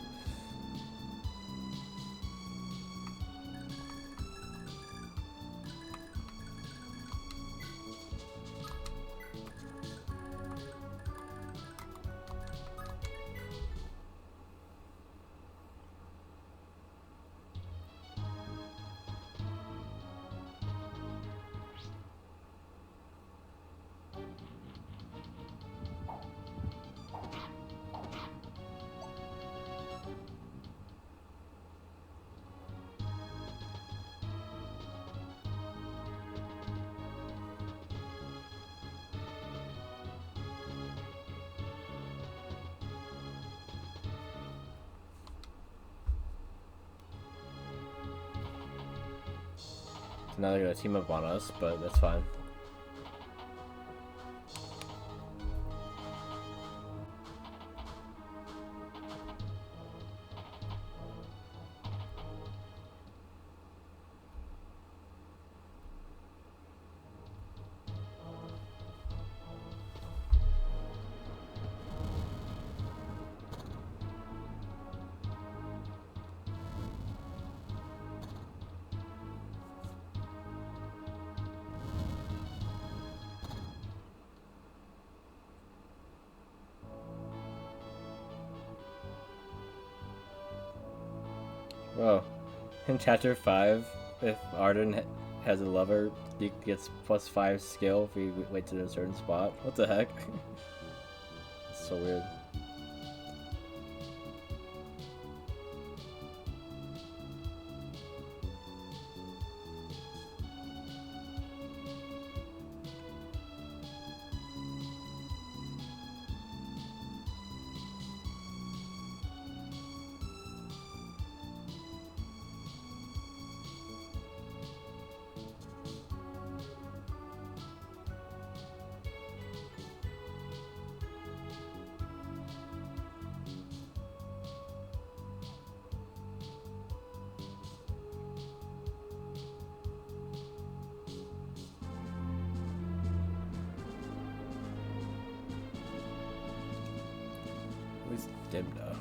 So now they're gonna team up on us, but that's fine. Well, in chapter 5, if Arden has a lover, he gets +5 skill if he waits at a certain spot. What the heck? It's so weird. Who's Dimna?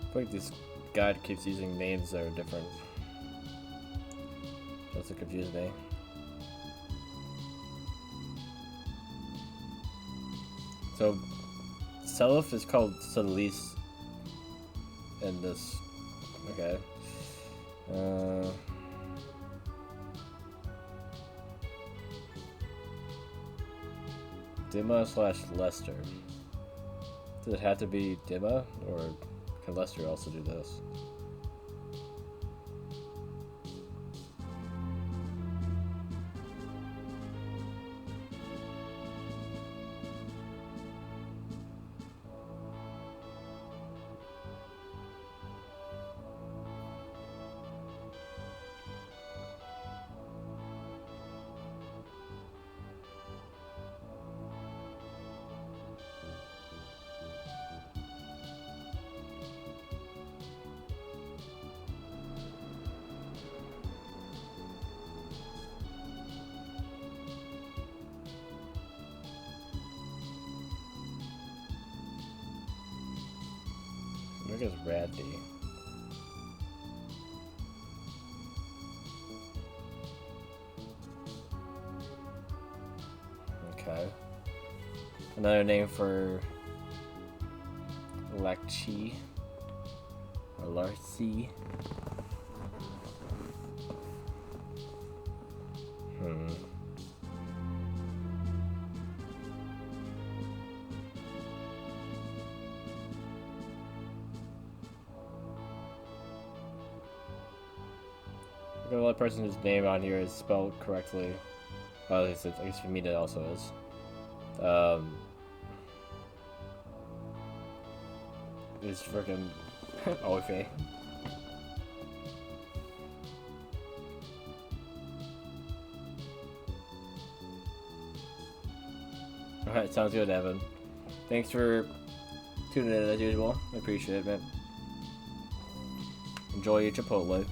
I feel like this guide keeps using names that are different. That's what confused me. So, Self is called Solis in this. Okay. Dima/Lester. Does it have to be Dima, or can Lester also do this? I guess Raddy. Okay. Another name for Lakchi or Larcy. The only person whose name on here is spelled correctly. Well, at least I guess for me it also is. Is freaking Oife. Alright, sounds good, Evan. Thanks for tuning in as usual. I appreciate it, man. Enjoy your Chipotle.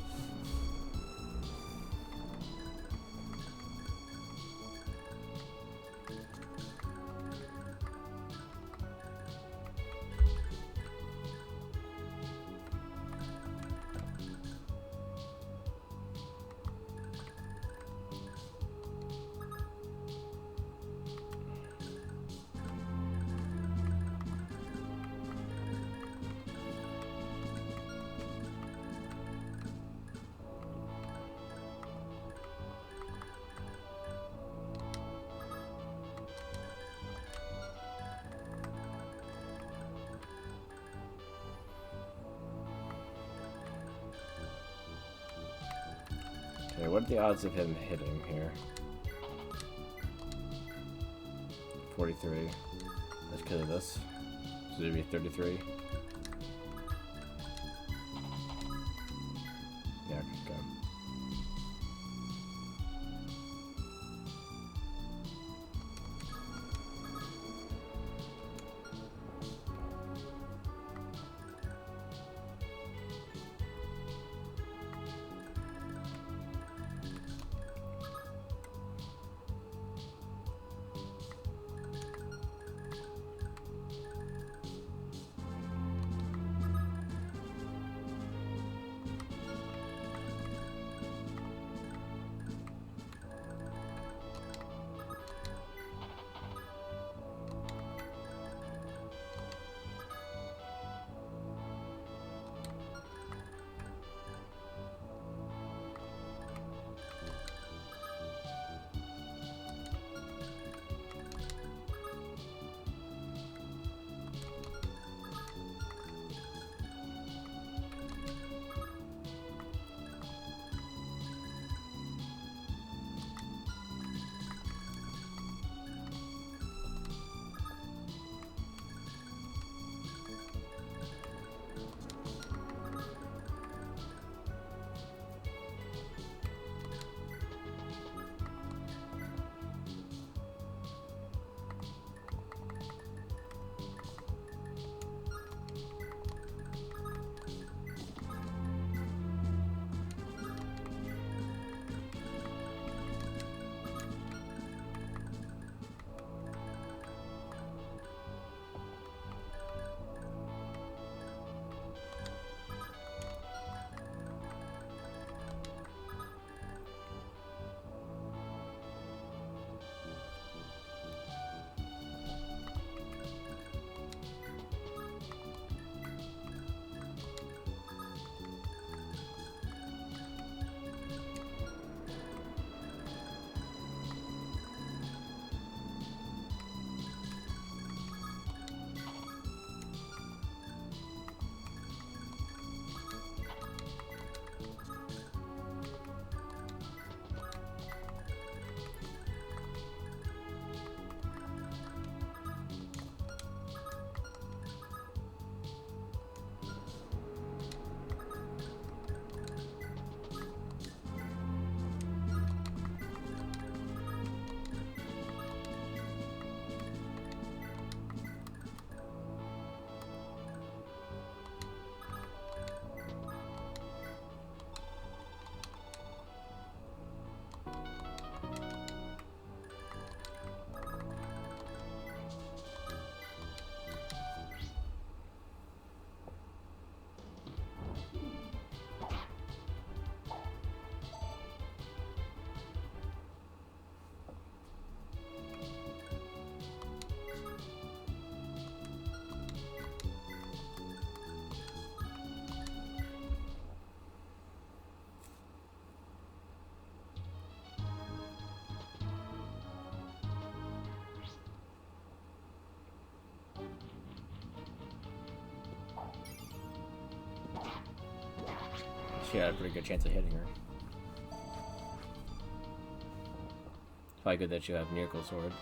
Okay, what are the odds of him hitting here? 43. That's because of this. So it'd be 33. Yeah, okay. She had a pretty good chance of hitting her. Probably good that she'll have Miracle Sword.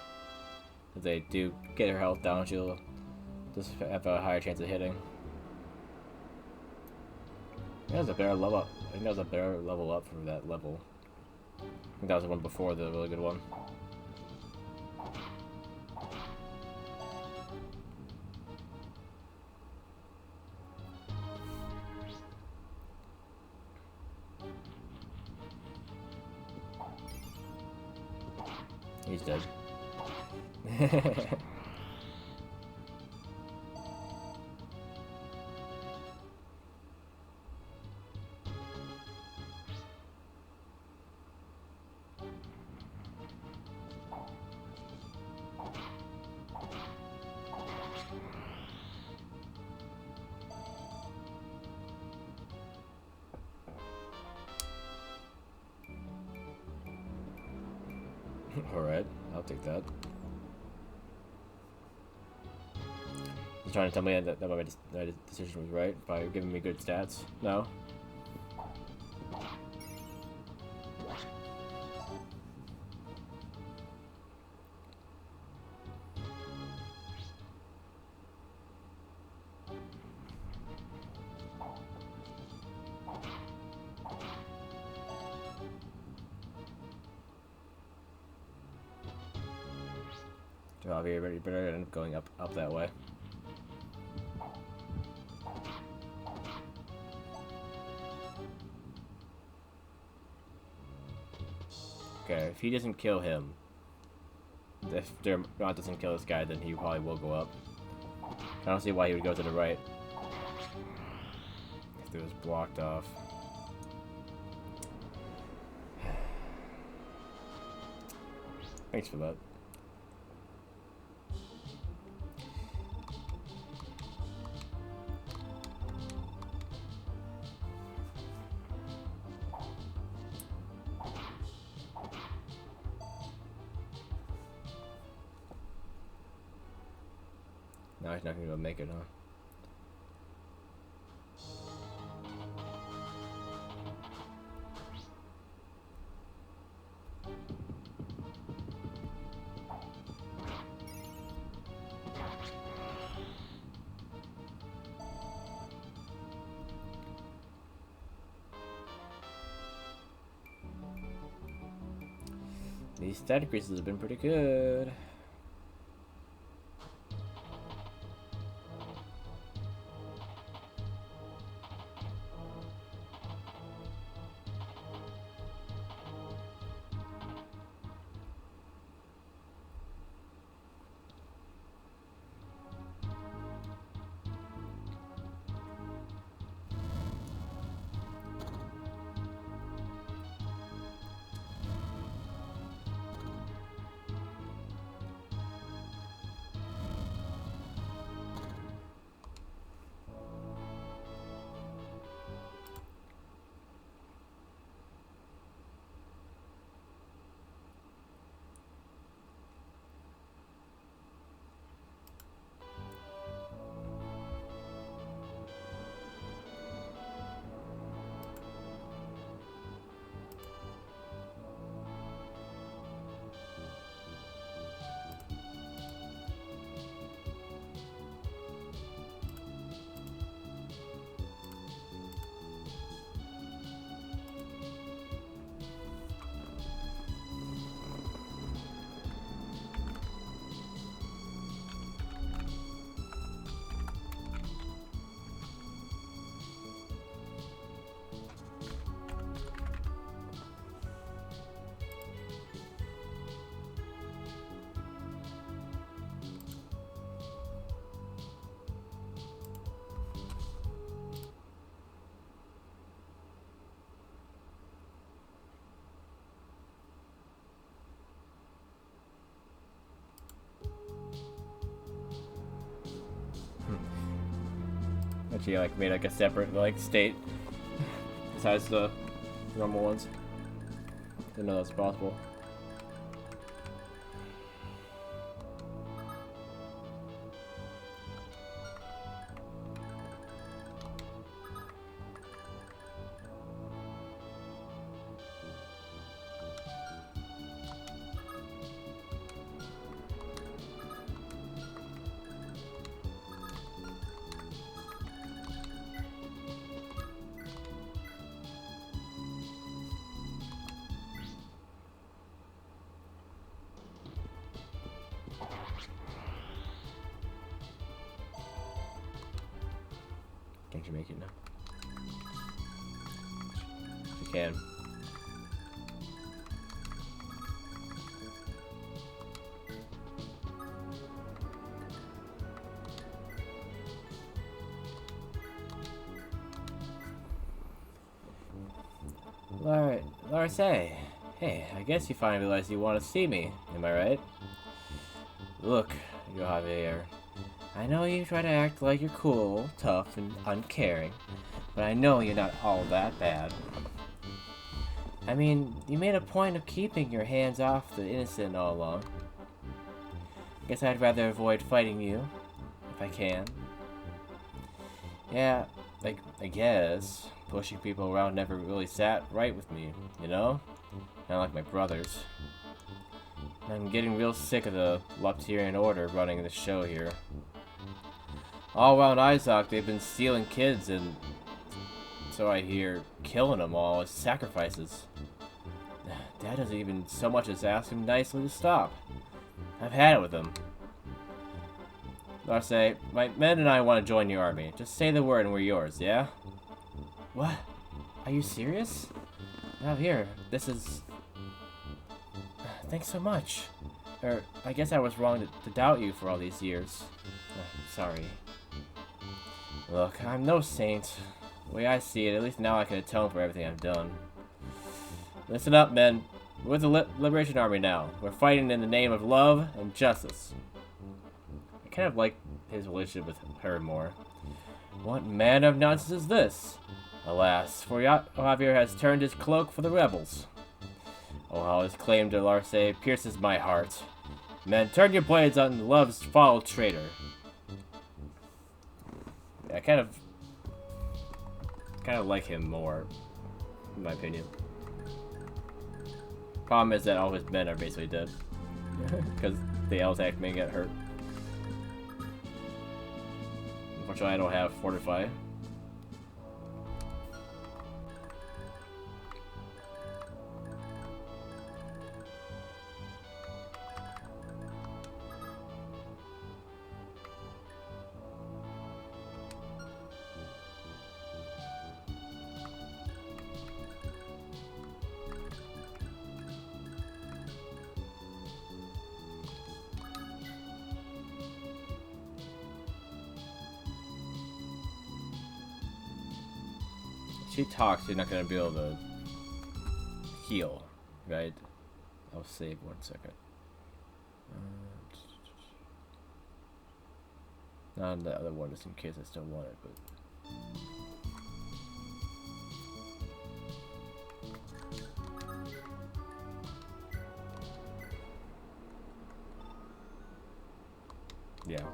If they do get her health down, she'll just have a higher chance of hitting. That was a better level up. I think that was a better level up for that level. I think that was the one before the really good one. He's dead. Alright, I'll take that. He's trying to tell me that my decision was right by giving me good stats. No? You better end up going up that way. Okay, if he doesn't kill him, if Dermot doesn't kill this guy, then he probably will go up. I don't see why he would go to the right. If it was blocked off. Thanks for that. Now he's not gonna be able to make it, huh? These stat increases have been pretty good. Actually, like made like a separate like state besides the normal ones. Didn't know that's possible. Can't you make it now? If you can. Larsa, hey, I guess you finally realized you want to see me, am I right? Look, Javier, I know you try to act like you're cool, tough, and uncaring, but I know you're not all that bad. I mean, you made a point of keeping your hands off the innocent all along. Guess I'd rather avoid fighting you, if I can. Yeah, I guess. Pushing people around never really sat right with me, you know? Not like my brothers. I'm getting real sick of the Leptirian Order running the show here. All around Isaac, they've been stealing kids and, so I hear, killing them all as sacrifices. Dad doesn't even so much as ask him nicely to stop. I've had it with him. Larsa, my men and I want to join your army. Just say the word and we're yours, yeah? What? Are you serious? Now here, this is... Thanks so much. I guess I was wrong to doubt you for all these years. Sorry. Look, I'm no saint. The way I see it, at least now I can atone for everything I've done. Listen up, men. We're with the Liberation Army now. We're fighting in the name of love and justice. I kind of like his relationship with her more. What manner of nonsense is this? Alas, for Javier has turned his cloak for the rebels. Oh, how his claim to Larsa pierces my heart. Men, turn your blades on love's foul traitor. Yeah, I kind of like him more, in my opinion. Problem is that all his men are basically dead. Because the Elzac may get hurt. Unfortunately, I don't have Fortify. She talks, you're not gonna be able to heal, right? I'll save 1 second. Not on the other one, just in case I still want it, but. Yeah.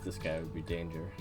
This guy would be danger.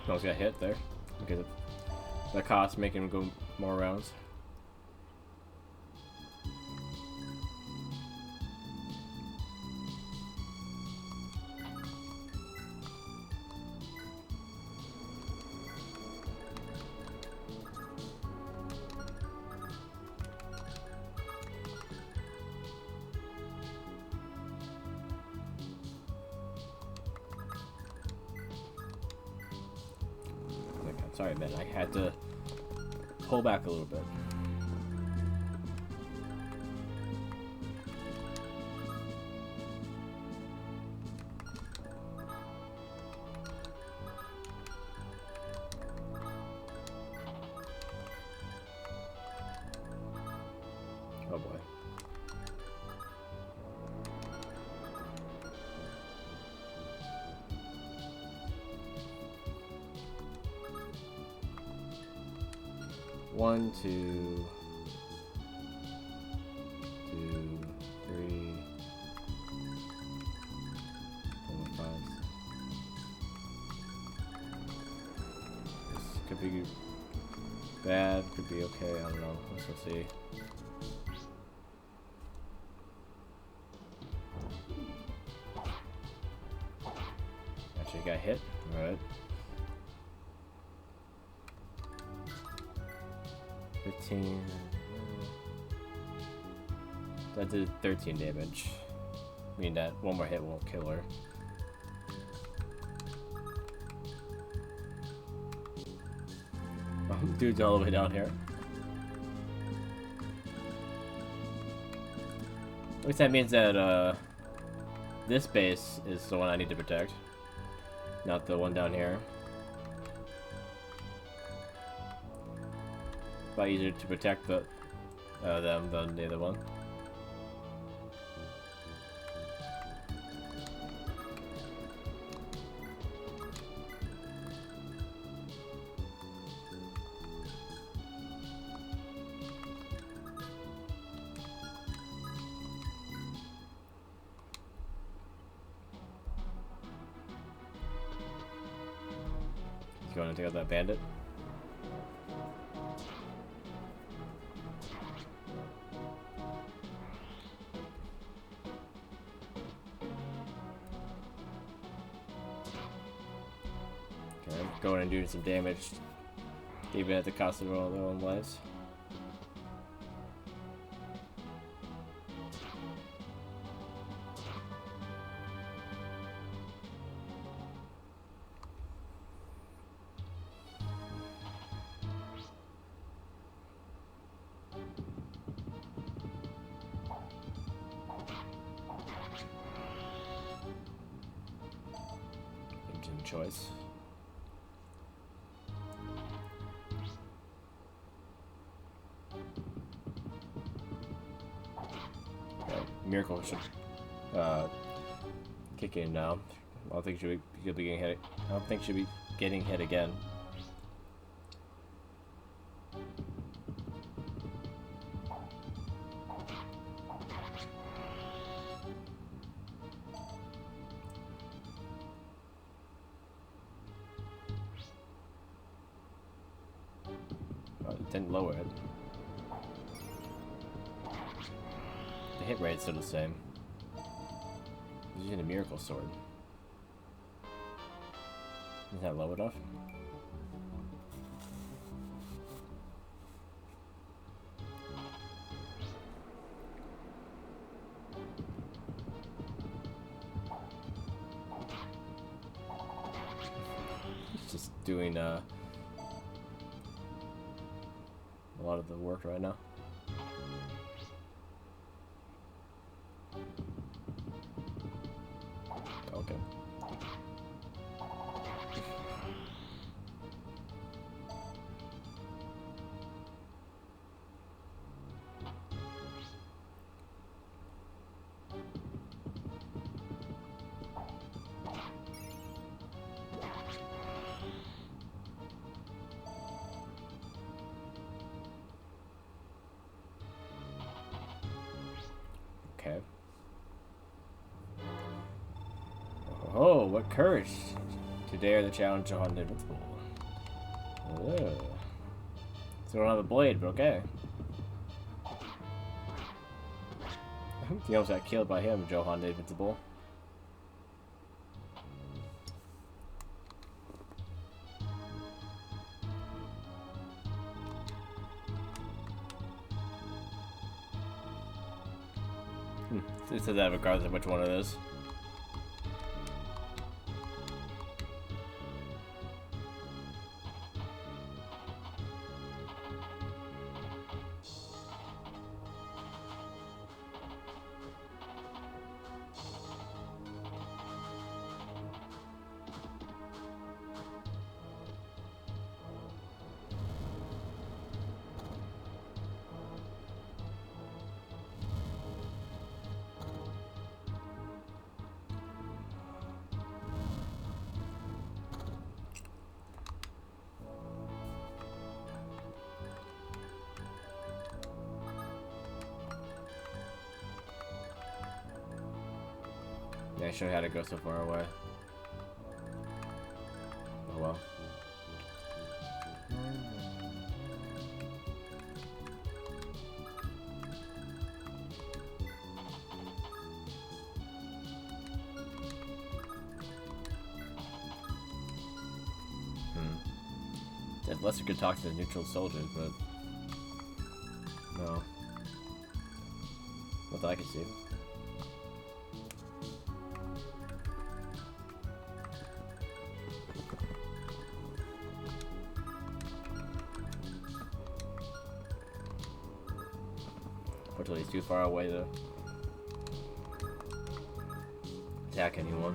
Almost got hit there because of the cost making him go more rounds. Sorry, man. I had to pull back a little bit. Oh boy. One, two, three, 4, 5. This could be bad, could be okay, I don't know. Let's see. Actually got hit. Alright. 15. That did 13 damage. I mean that one more hit won't kill her. Oh, dude's all the way down here. At least that means that this base is the one I need to protect, not the one down here. Probably easier to protect them than the other one. He's going to take out that bandit. Going and doing some damage, even at the cost of their own lives. Engine choice. Miracle should kick in now. I don't think she'll be getting hit. I don't think she'll be getting hit again. It didn't lower it. The hit rate's still the same. He's using a miracle sword. Is that low enough? He's just doing a lot of the work right now. Okay. Okay. Oh, what courage to dare the challenge on Invincible. Oh. So I don't have a blade, but okay. You almost got killed by him, Johan the Invincible. It says that regardless of which one it is. Yeah, I should have had to go so far away. Oh well. Unless you could talk to the neutral soldiers, but no. Not that I can see. Unfortunately, he's too far away to attack anyone.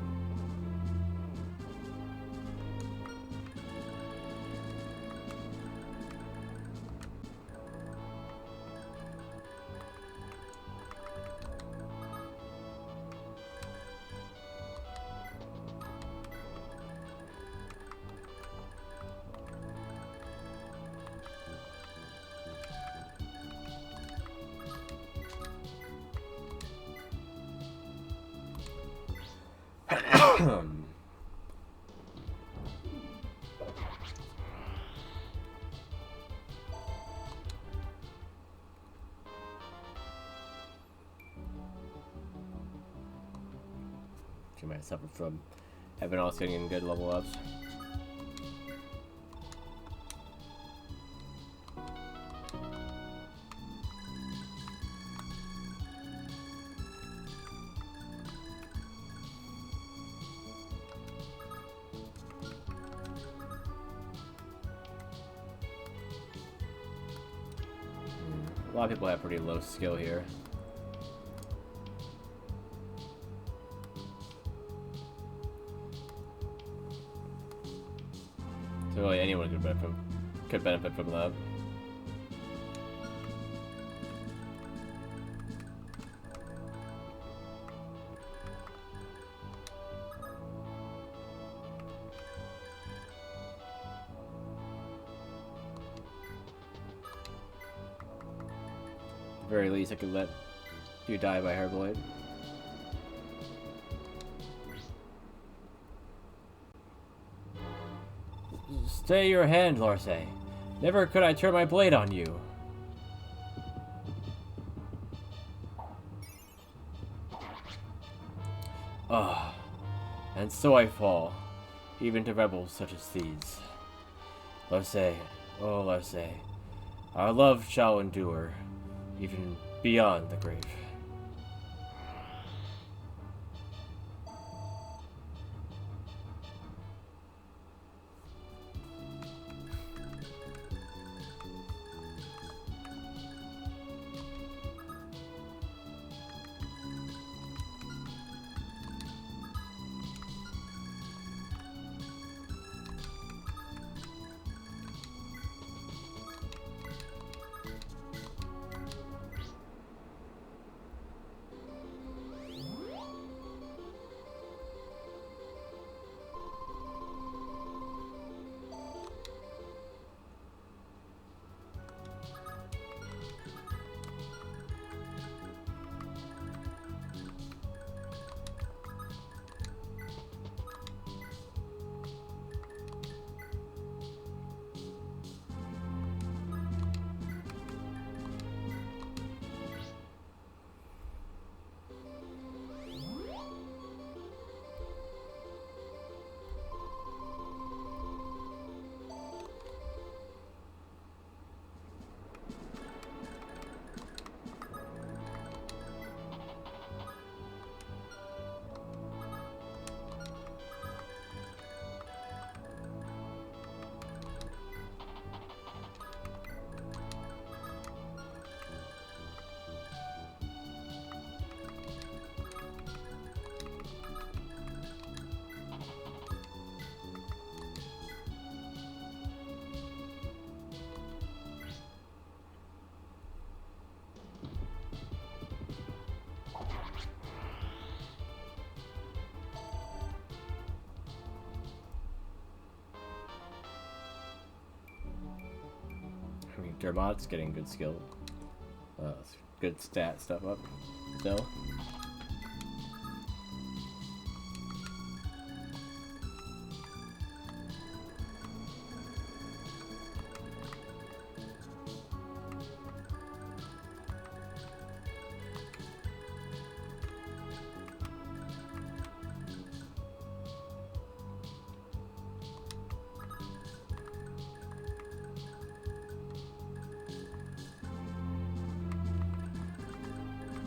She might suffer from having all getting good level ups. A lot of people have pretty low skill here. So really anyone could benefit from that. At the very least, I could let you die by her blade. Stay your hand, Larse. Never could I turn my blade on you. Ah, and so I fall, even to rebels such as these. Larse, oh Larse, our love shall endure, even beyond the grave. getting Dermot's getting good skill, good stat stuff up. So.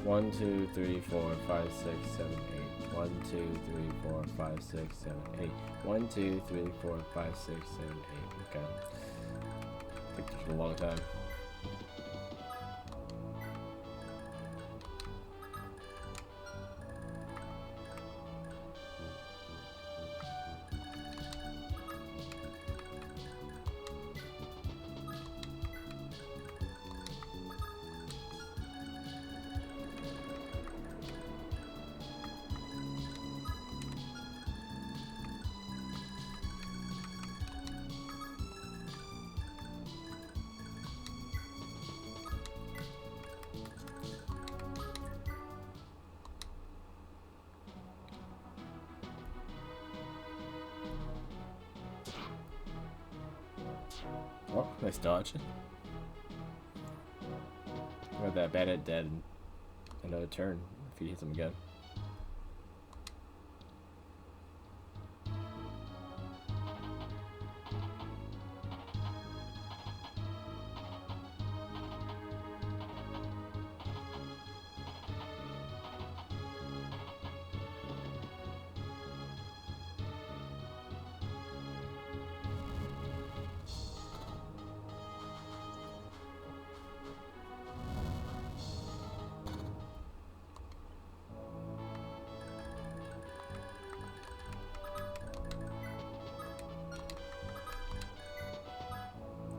One, two, three, four, five, six, seven, eight. 1, 2, 3, 4, 5, 6, 7, 8. 1, 2, 3, 4, 5, 6, 7, 8. Okay. I think this was a long time. Oh, nice dodge. Got that bandit dead in another turn if he hits him again.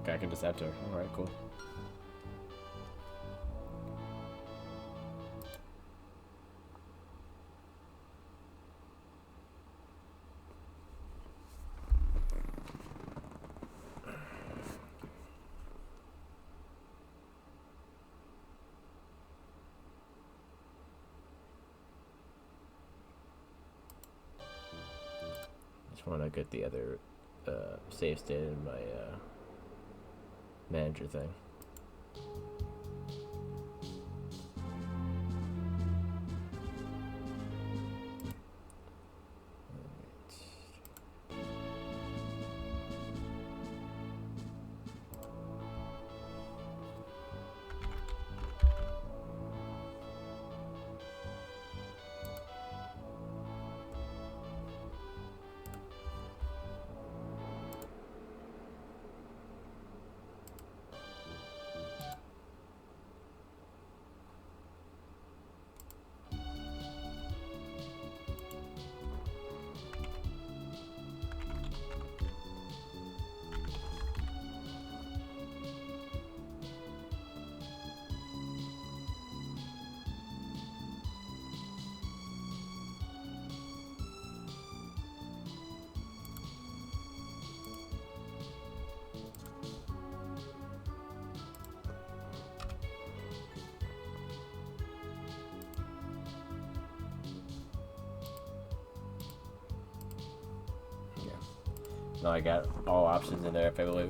I can just enter. Alright, cool. Just want to get the other save state in my manager thing. No, I got all options in there if I really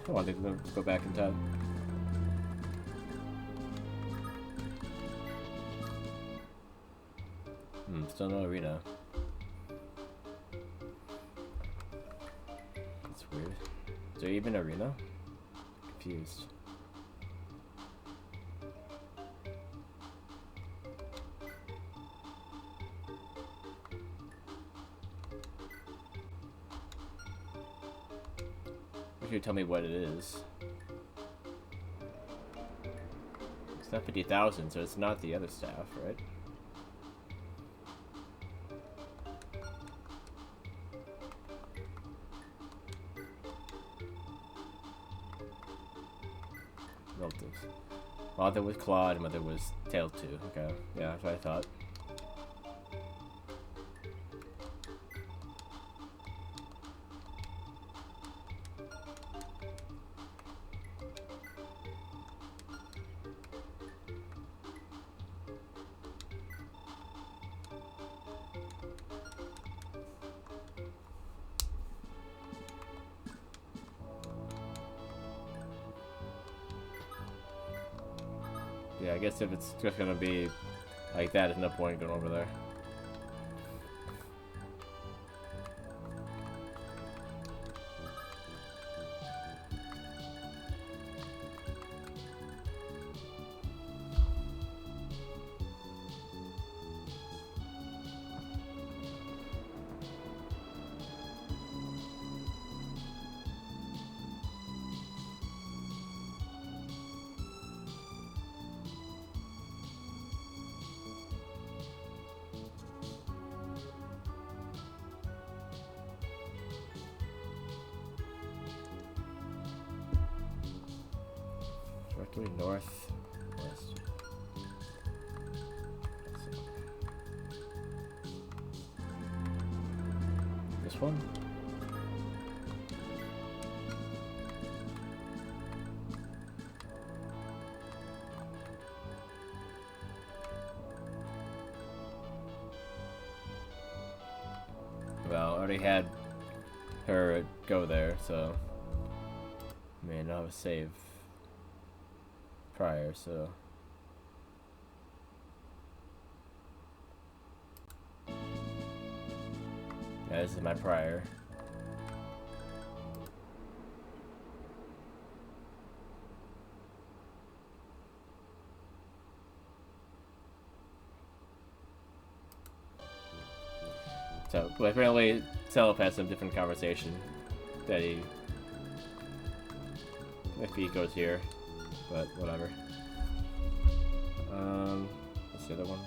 want to go back in time. Still no arena. That's weird. Is there even arena? Confused. You tell me what it is. It's not 50,000, so it's not the other staff, right? Relatives. Mother was Claude, mother was Tail 2. Okay, yeah, that's what I thought. Yeah, I guess if it's just gonna be like that, there's no point going over there. Directly north west. This one? Well, I already had her go there, so I mean, I have a save prior, so yeah, this is my prior. So, but apparently, Self has some different conversation that if he goes here, but whatever. What's the other ones?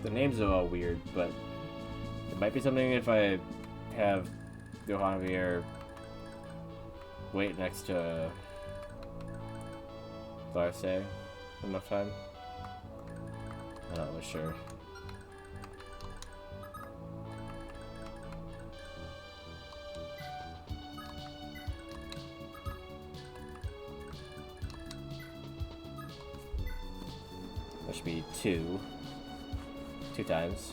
The names are all weird, but it might be something if I have Johanvier wait next to Larse enough time. I'm not really sure. That should be two times.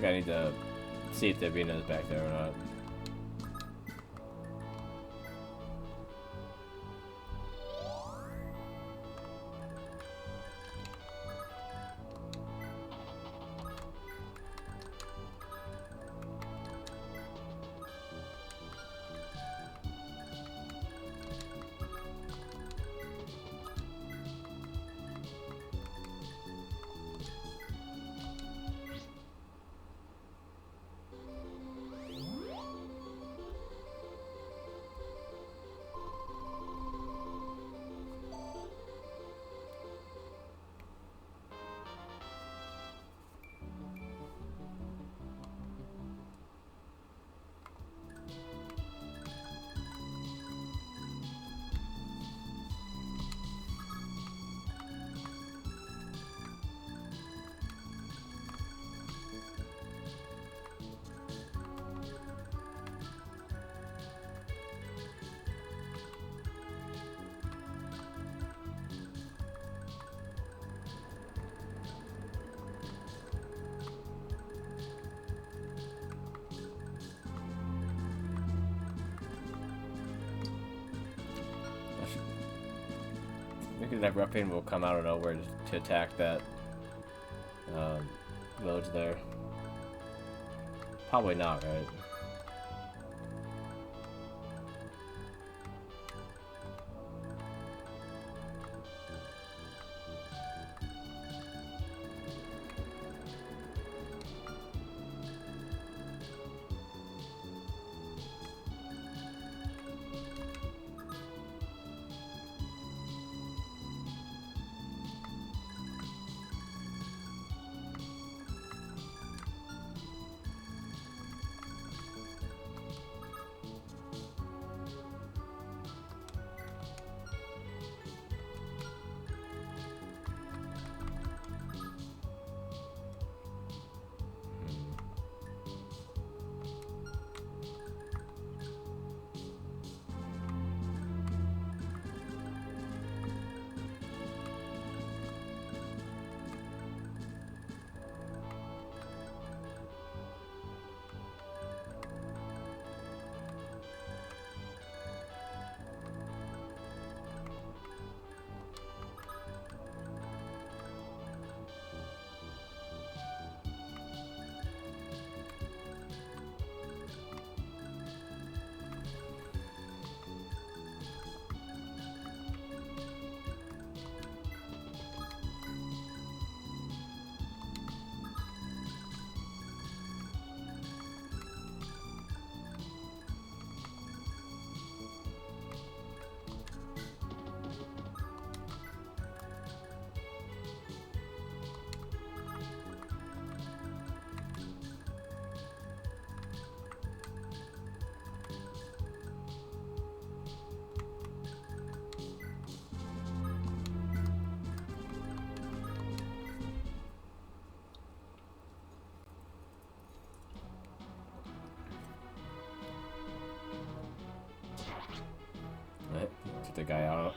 I need to see if Davina is back there or not. Maybe that ruffian will come out of nowhere to attack that village there. Probably not, right? the guy out.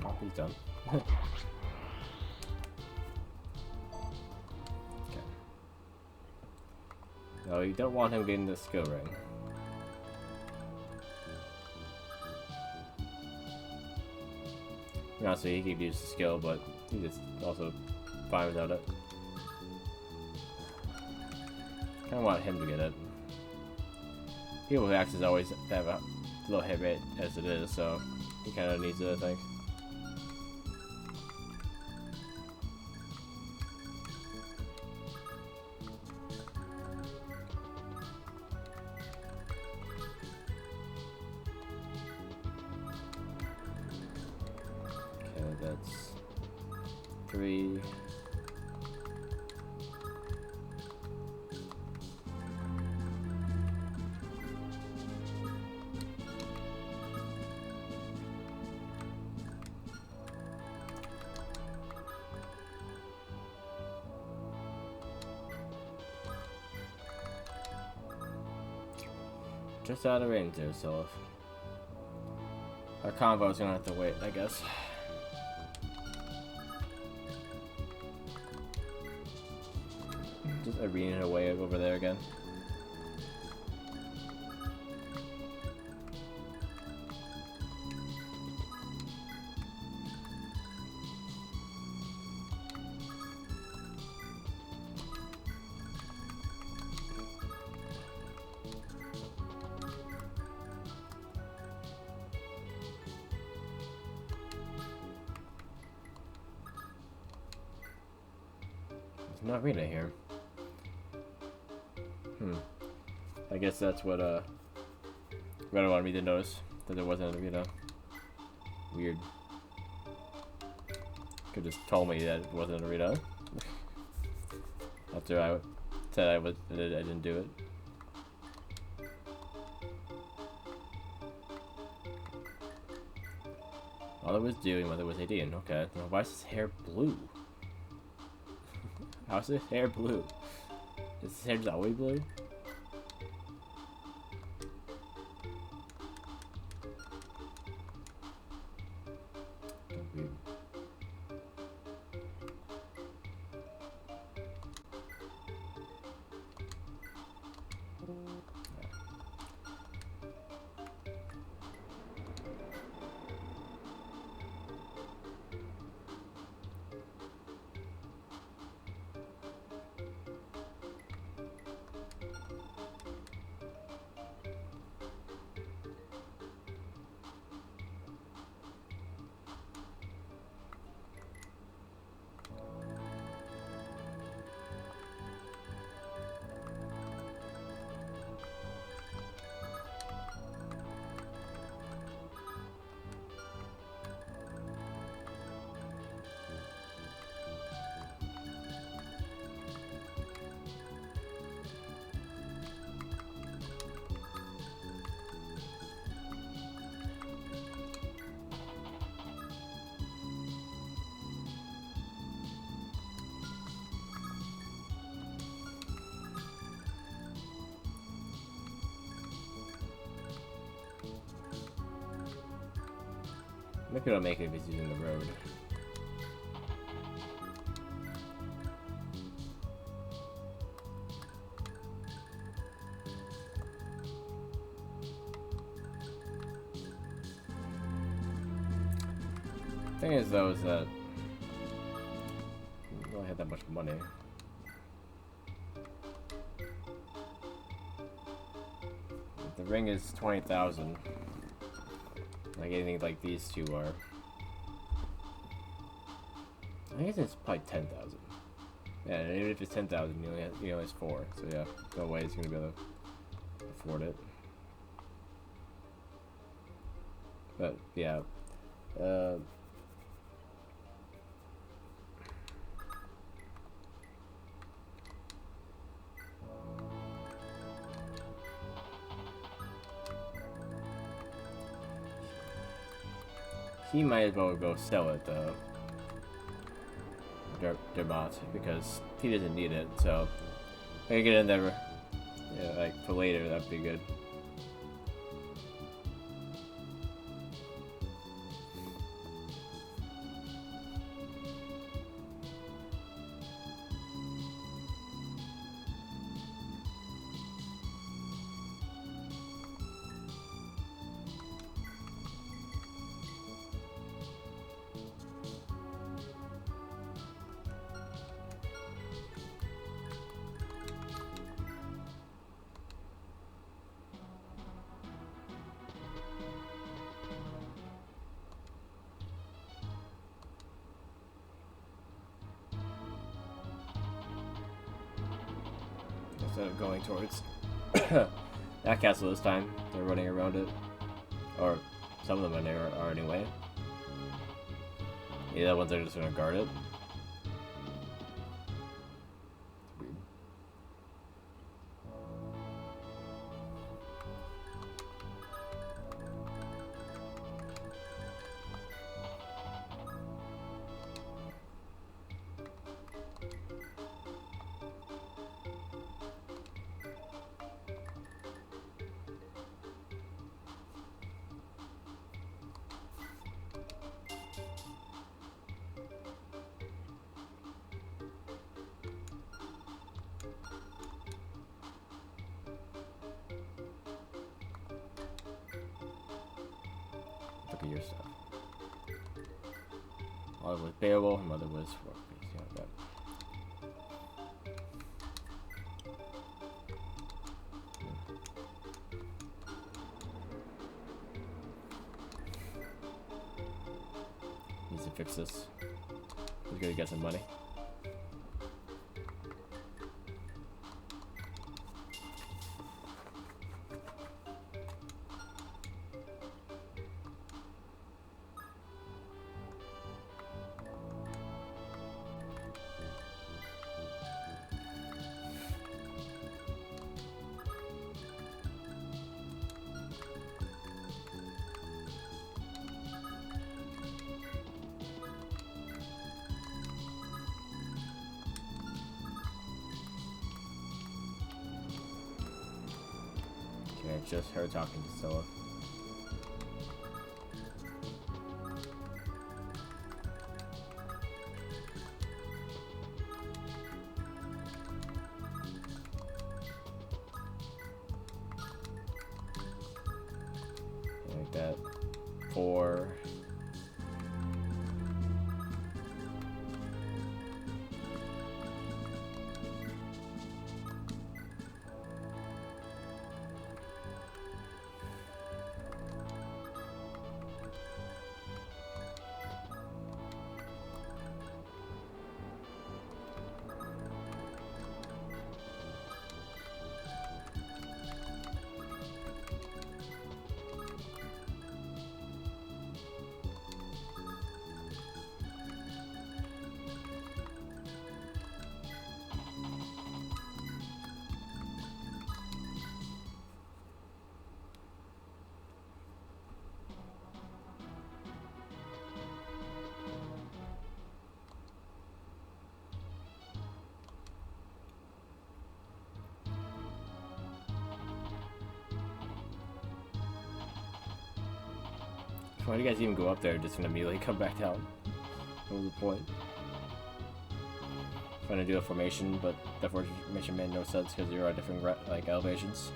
Oh, he's done. Okay. No, you don't want him getting the skill ring. Honestly, he could use the skill, but he's just also fine without it. Kind of want him to get it. People with axes always have a low hit rate as it is, so he kind of needs it, I think. Okay, that's 3. Just out of range there, so our combo's gonna have to wait, I guess. Just arena away over there again. There's no arena here. I guess that's what Reddit wanted me to notice, that there wasn't an arena. Weird. Could just told me that it wasn't an arena. After I said I didn't do it. All it was doing was it was 18. Okay. Now why is his hair blue? How's his hair blue? Is his hair just always blue? Weird. Maybe it'll make it if he's using the road. Thing is though is that I don't have that much money. The ring is 20,000. Like anything like these two are. I guess it's probably 10,000. Yeah, and even if it's 10,000, he only has 4. So yeah, no way he's gonna be able to afford it. But yeah, he might as well go sell it though. Dermot, because he doesn't need it. So if I can get in there, yeah, like for later, that'd be good. Instead of going towards that castle this time, they're running around it. Or some of them are anyway. Yeah, the ones that are just gonna guard it. Weird. Look at your stuff. Mother was Beowulf, mother was Warface. Yeah, that. Needs to fix this. He's gonna get some money. Okay, it's just her talking to Scylla. Like that. 4. Why do you guys even go up there just gonna immediately come back down? What was the point? Trying to do a formation, but the formation made no sense because you're at different like elevations.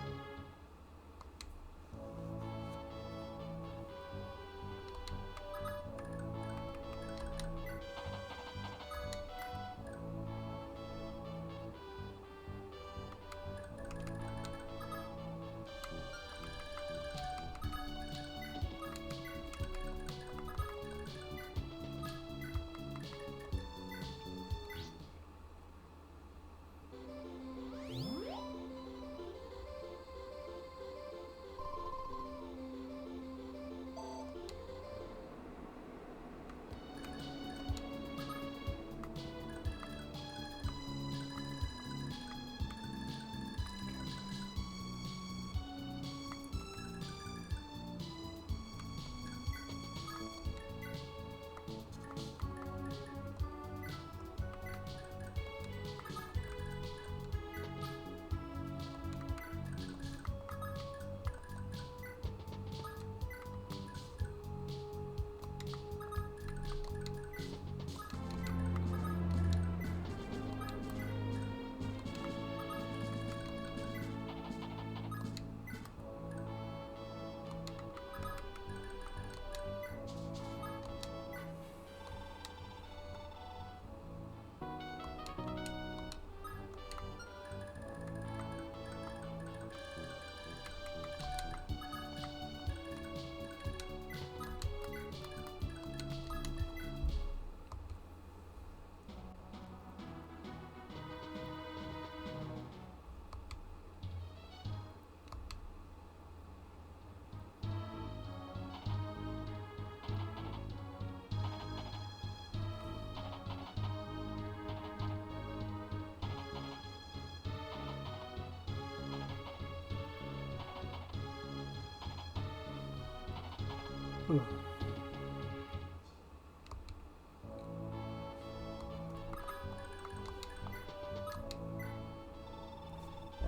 I've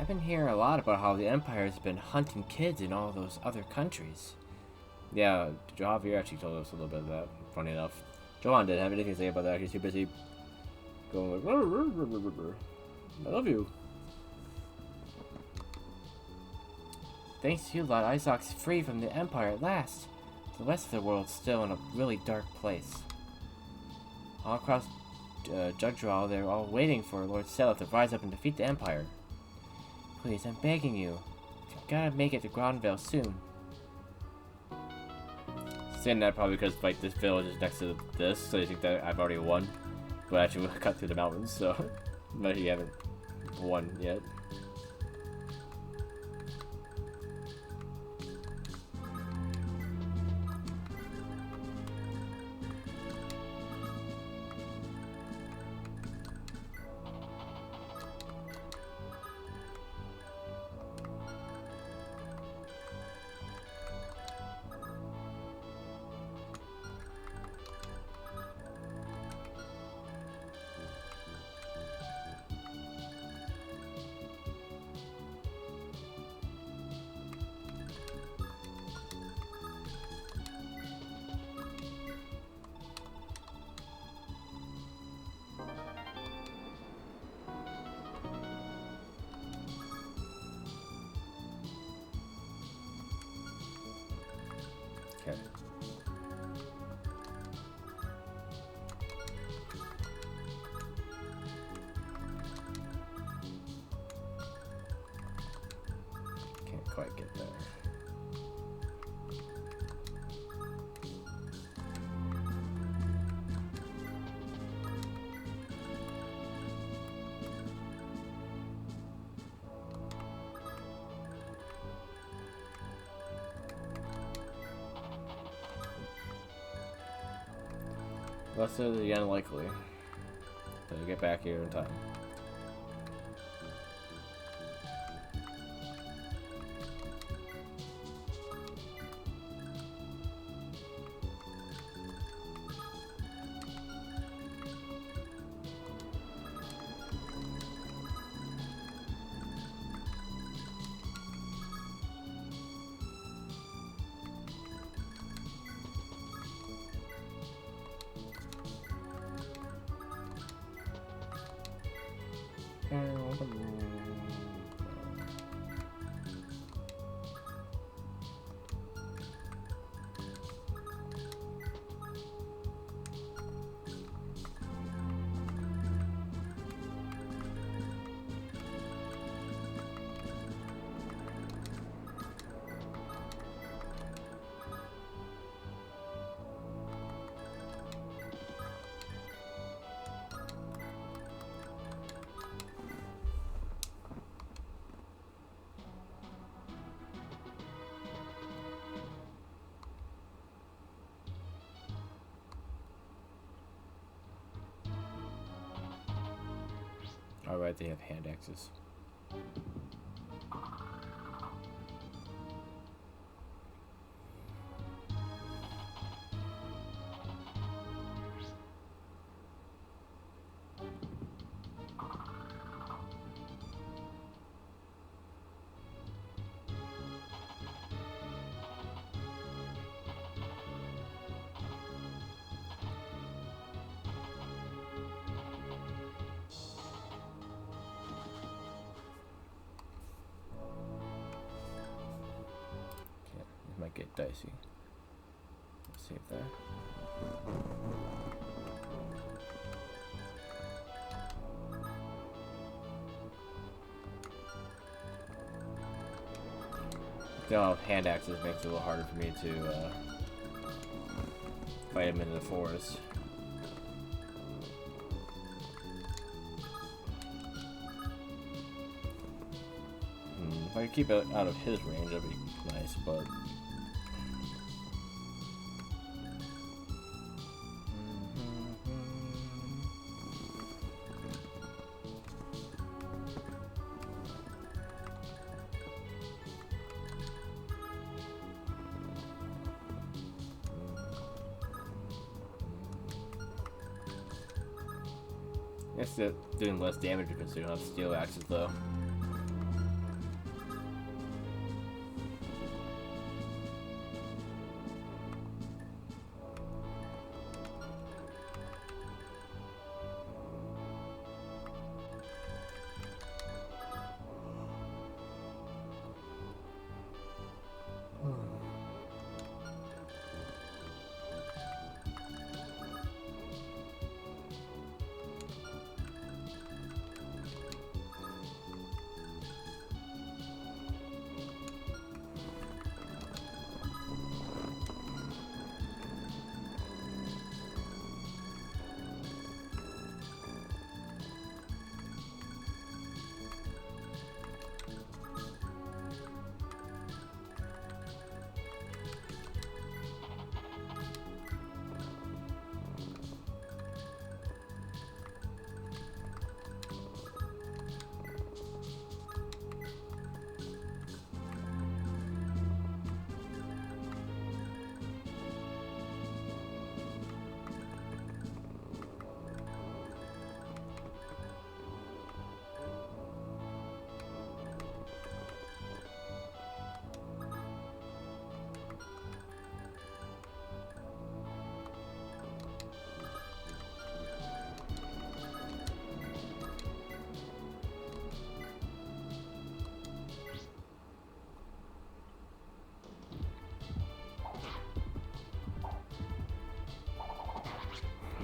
been hearing a lot about how the Empire's been hunting kids in all those other countries. Yeah, Javier actually told us a little bit of that, funny enough. Johan didn't have anything to say about that. He's too busy going like, "Rrr, rrr, rrr, rrr, rrr. I love you." Thanks to you, Lord Isaac's free from the Empire at last. The rest of the world's still in a really dark place. All across Jugdral, they're all waiting for Lord Seleth to rise up and defeat the Empire. Please, I'm begging you. You've gotta make it to Grandville soon. Saying that probably because like this village is next to this, so you think that I've already won. But actually we cut through the mountains, so but you haven't won yet. Okay. Can't quite get there. Less of the unlikely. So you get back here in time. Alright, they have hand axes. Might get dicey. Let's save that. Oh, hand axes makes it a little harder for me to fight him in the forest. If I could keep it out of his range, that'd be nice, but guess it's doing less damage because you don't have steel axes though.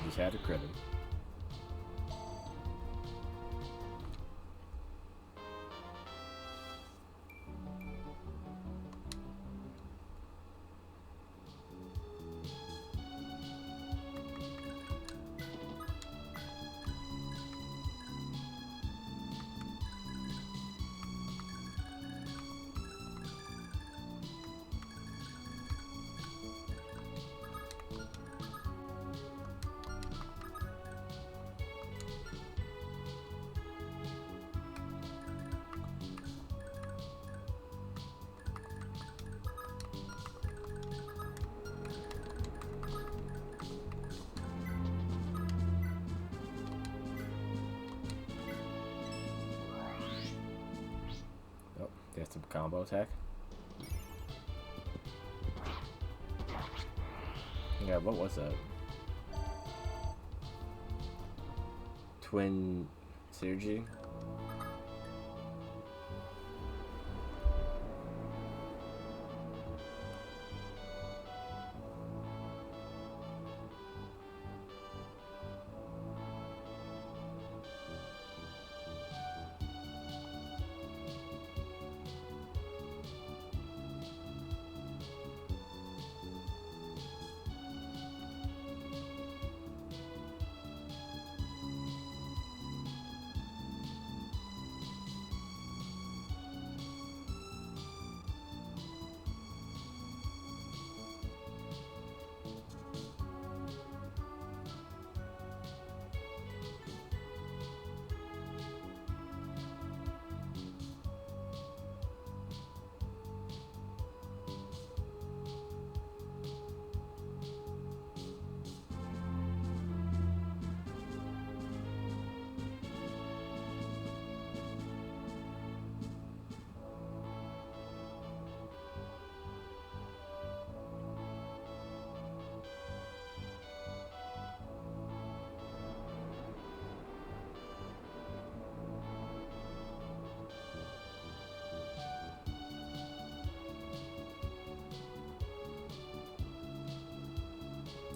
Just had a credit. Oh, there's some combo attack. Yeah, what was that? Twin synergy?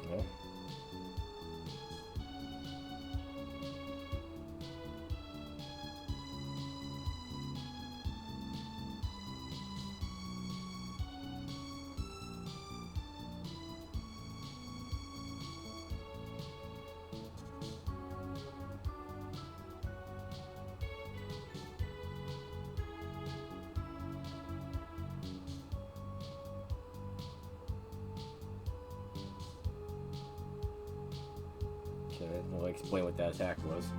Yeah. Okay, I'll explain what that attack was.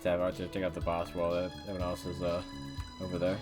to have Arthur take out the boss while everyone else is over there.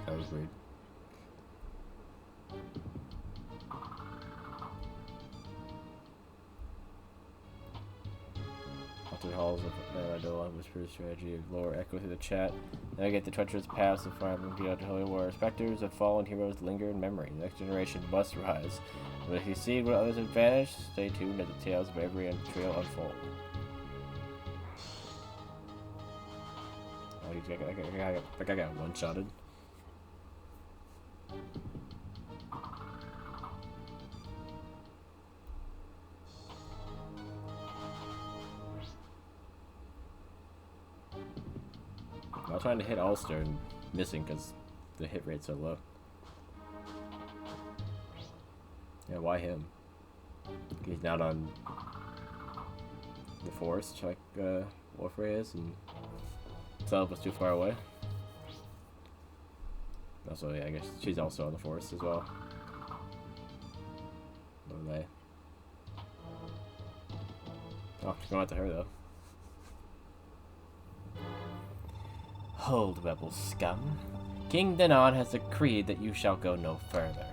That was weird. After halls of Idola whispers strategy of lore echo through the chat. Navigate the treacherous paths of Fire Emblem to Holy War. Specters of fallen heroes linger in memory. The next generation must rise. But if you see what others have vanished, stay tuned as the tales of bravery and betrayal unfold. Oh, that guy got one-shotted. I'm trying to hit Ulster and missing because the hit rate's so low. Yeah, why him? He's not on the forest like Warfrey is, and Celeb was too far away. Also, yeah, I guess she's also on the forest as well. What are they? Oh, she's going out to her though. Hold, rebel scum. King Denon has decreed that you shall go no further.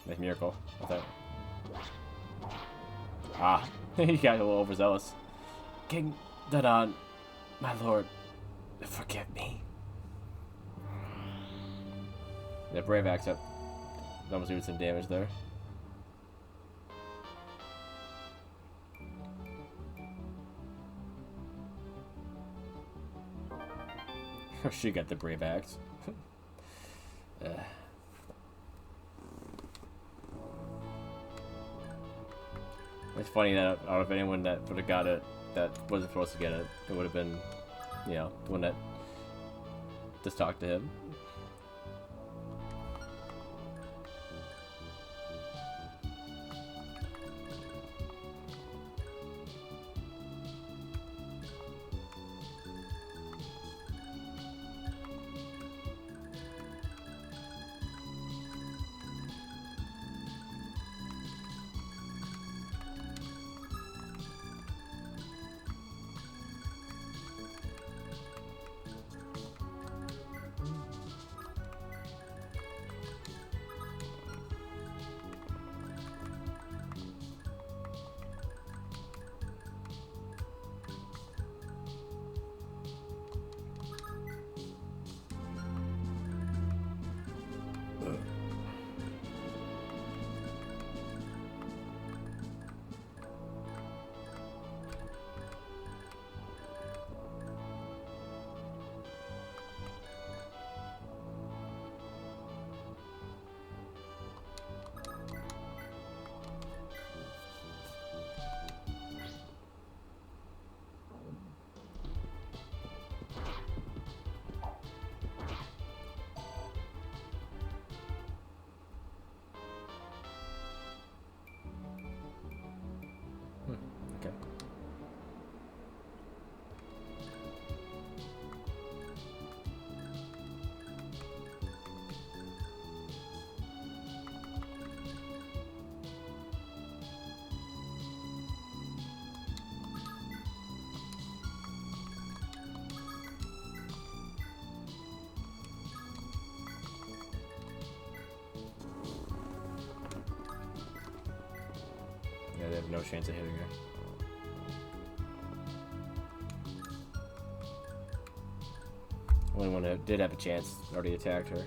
Nice miracle. What's that? Ah, he got a little overzealous. King Denon, my lord, forgive me. Yeah, brave axe up. Almost doing some damage there. She got the brave axe. It's funny that out of anyone that would have got it, that wasn't supposed to get it, it would have been, you know, the one that just talked to him. has no chance of hitting her. Only one that did have a chance already attacked her.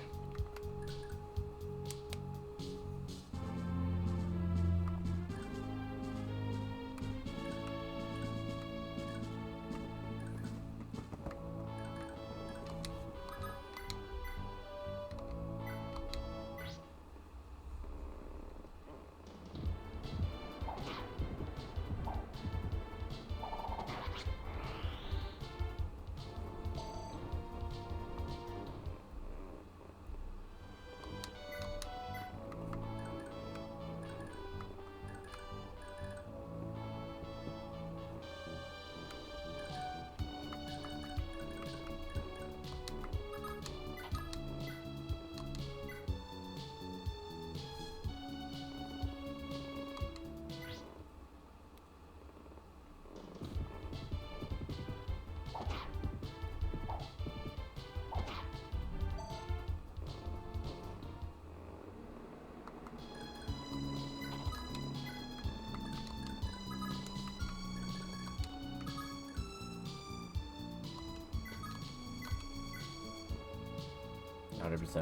%.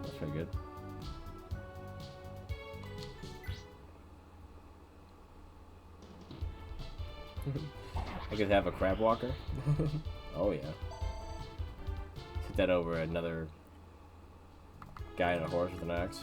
That's pretty good. I could have a crab walker. Oh yeah. Hit that over another guy on a horse with an axe.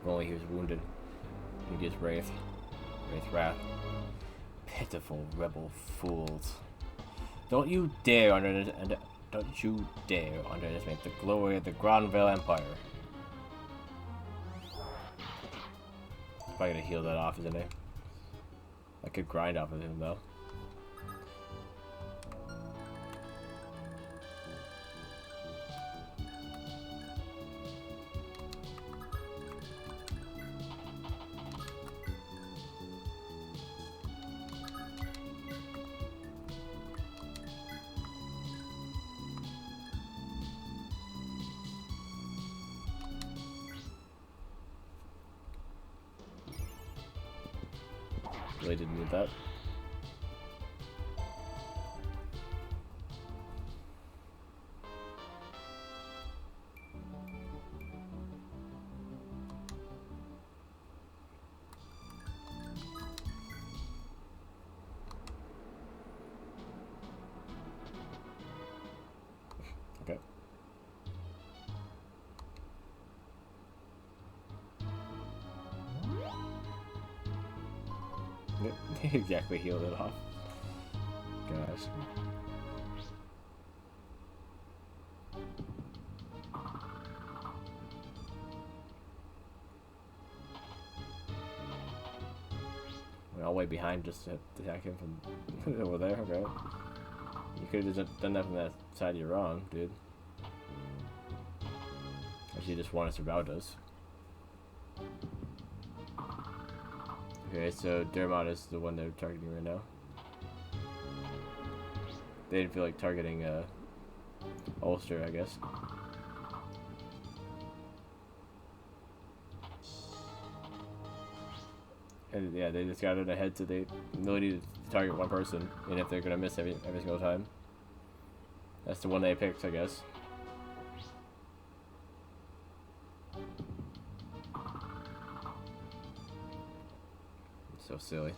If only he was wounded. He gets Wraith. Wrath. Pitiful rebel fools. Don't you dare underestimate the glory of the Granville Empire. Probably gonna heal that off, isn't it? I could grind off of him though. Really didn't need that. Okay. Exactly healed it off. Gosh. Went all the way behind just to attack him from over there. Okay. You could have just done that from that side. You're wrong, dude. Actually, you just want to survive us. Okay, so Dermot is the one they're targeting right now. They didn't feel like targeting Ulster, I guess. And yeah, they just got it ahead, so they really need to target one person, and if they're gonna miss every single time. That's the one they picked, I guess. So silly.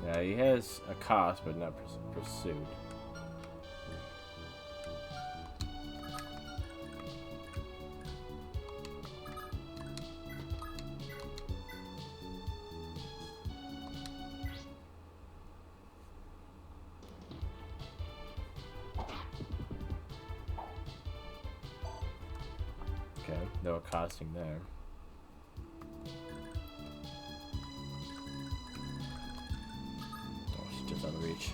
Yeah, he has a cost, but not pursued. Okay, no accosting there. Oh, she's just out of reach.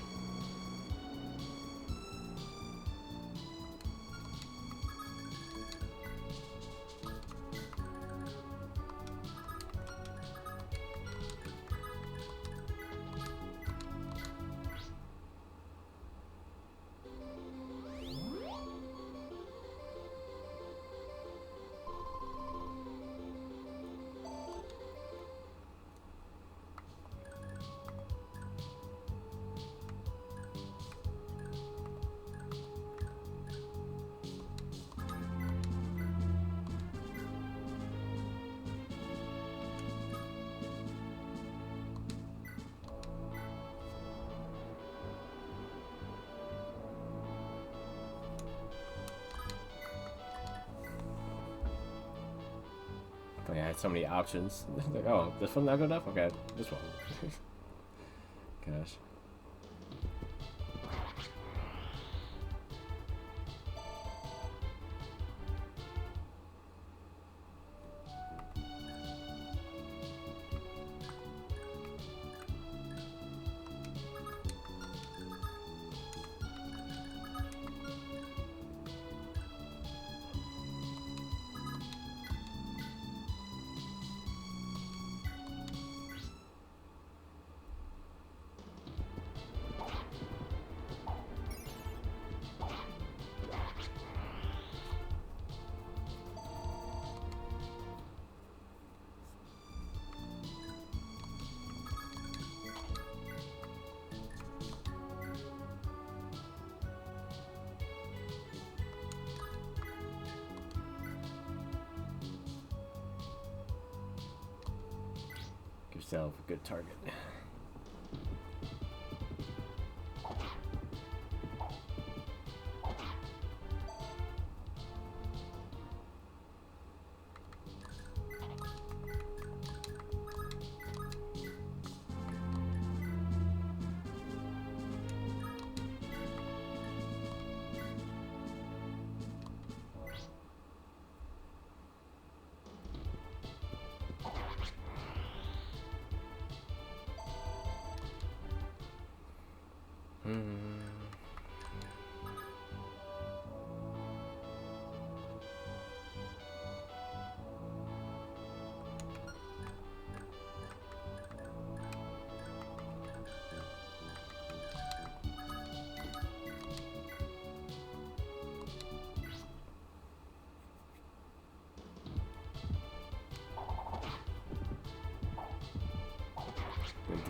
I had so many options. Like, oh, this one not good enough? Okay, this one. Gosh. Give yourself a good target.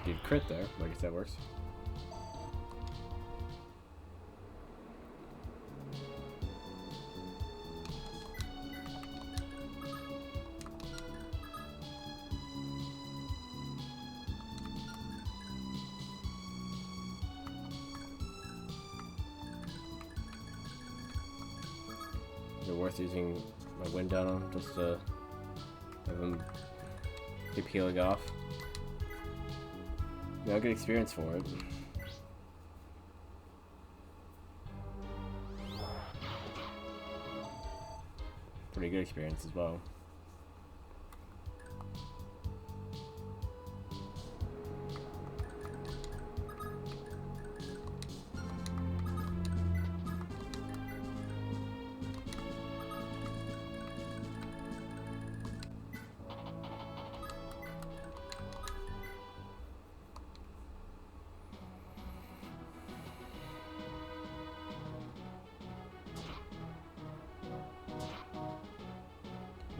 Did crit there, I guess that works. Is it worth using my wind down on him just to have him keep healing off? Yeah, good experience for it. pretty good experience as well.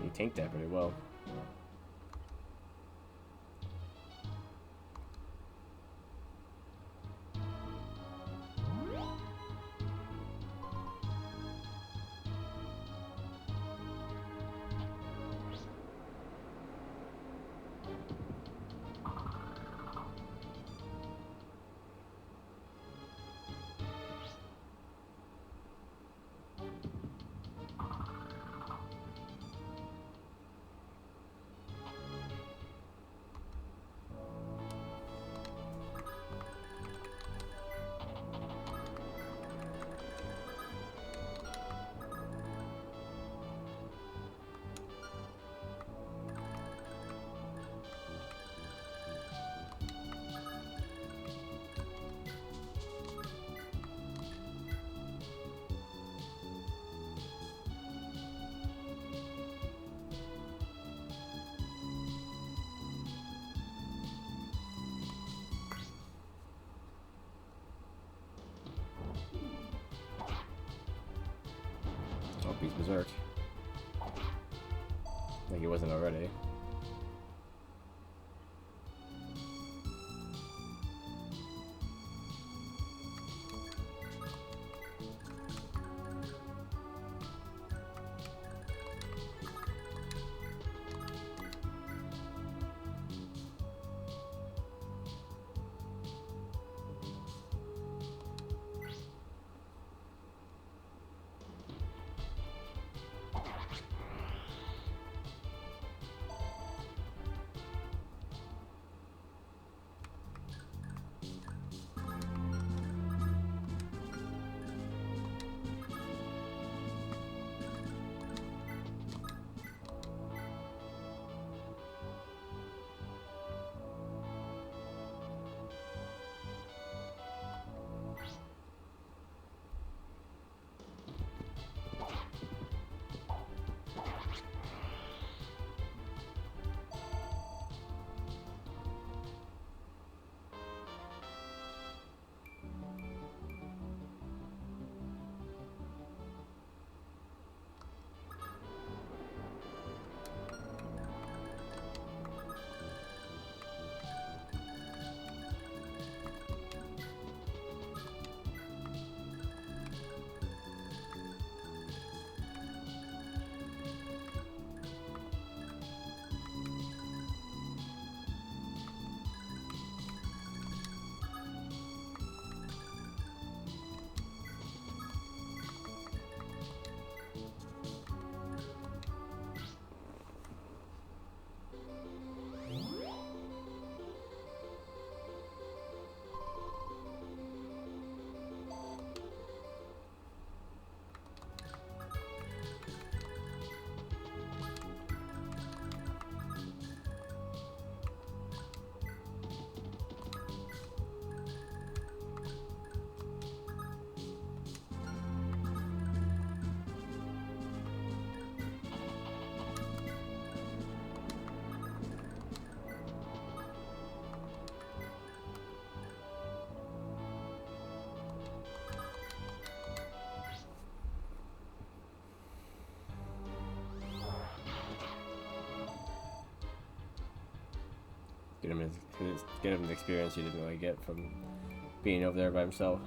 You tanked that pretty well. Oh, he's berserk. Like he wasn't already. Get him the experience he didn't really get from being over there by himself.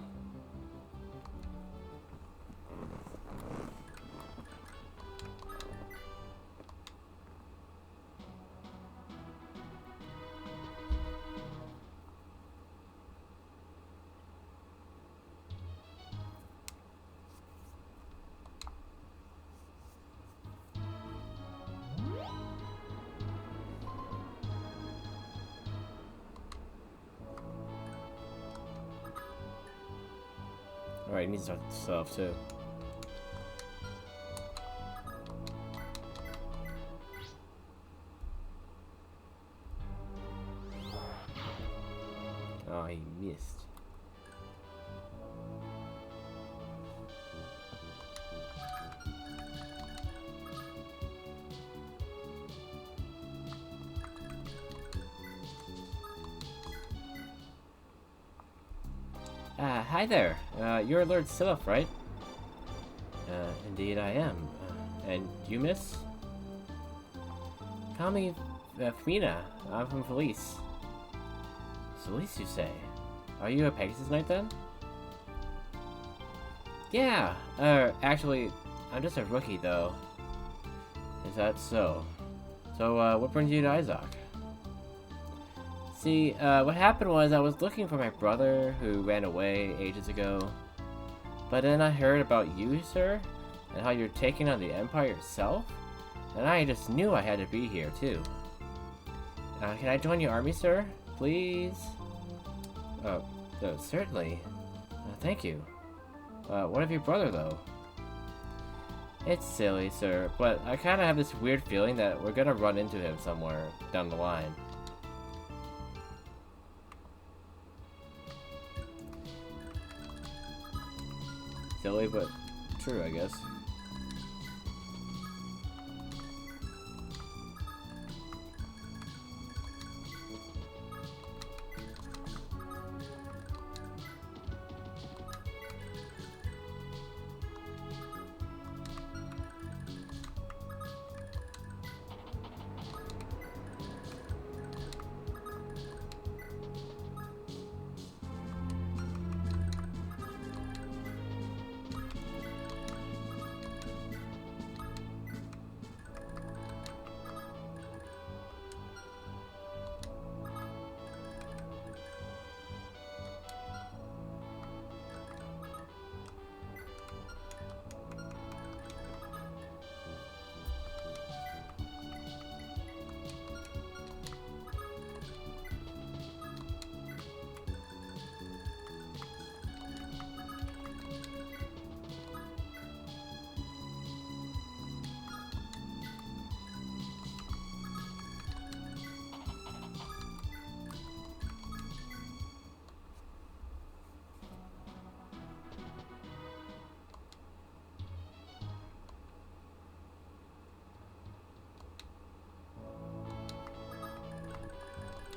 Alright, he needs to start stuff too. Hi there. You're Lord Silph, right? Indeed I am. And you, miss? Call me Femina. I'm from Felice. Felice, you say? Are you a Pegasus Knight then? Yeah. Actually, I'm just a rookie though. Is that so? So, what brings you to Isaac? See, what happened was I was looking for my brother who ran away ages ago. But then I heard about you, sir, and how you're taking on the Empire yourself. And I just knew I had to be here, too. Can I join your army, sir? Please? Oh, certainly. Thank you. What of your brother, though? It's silly, sir, but I kind of have this weird feeling that we're gonna run into him somewhere down the line. Silly, but true, I guess.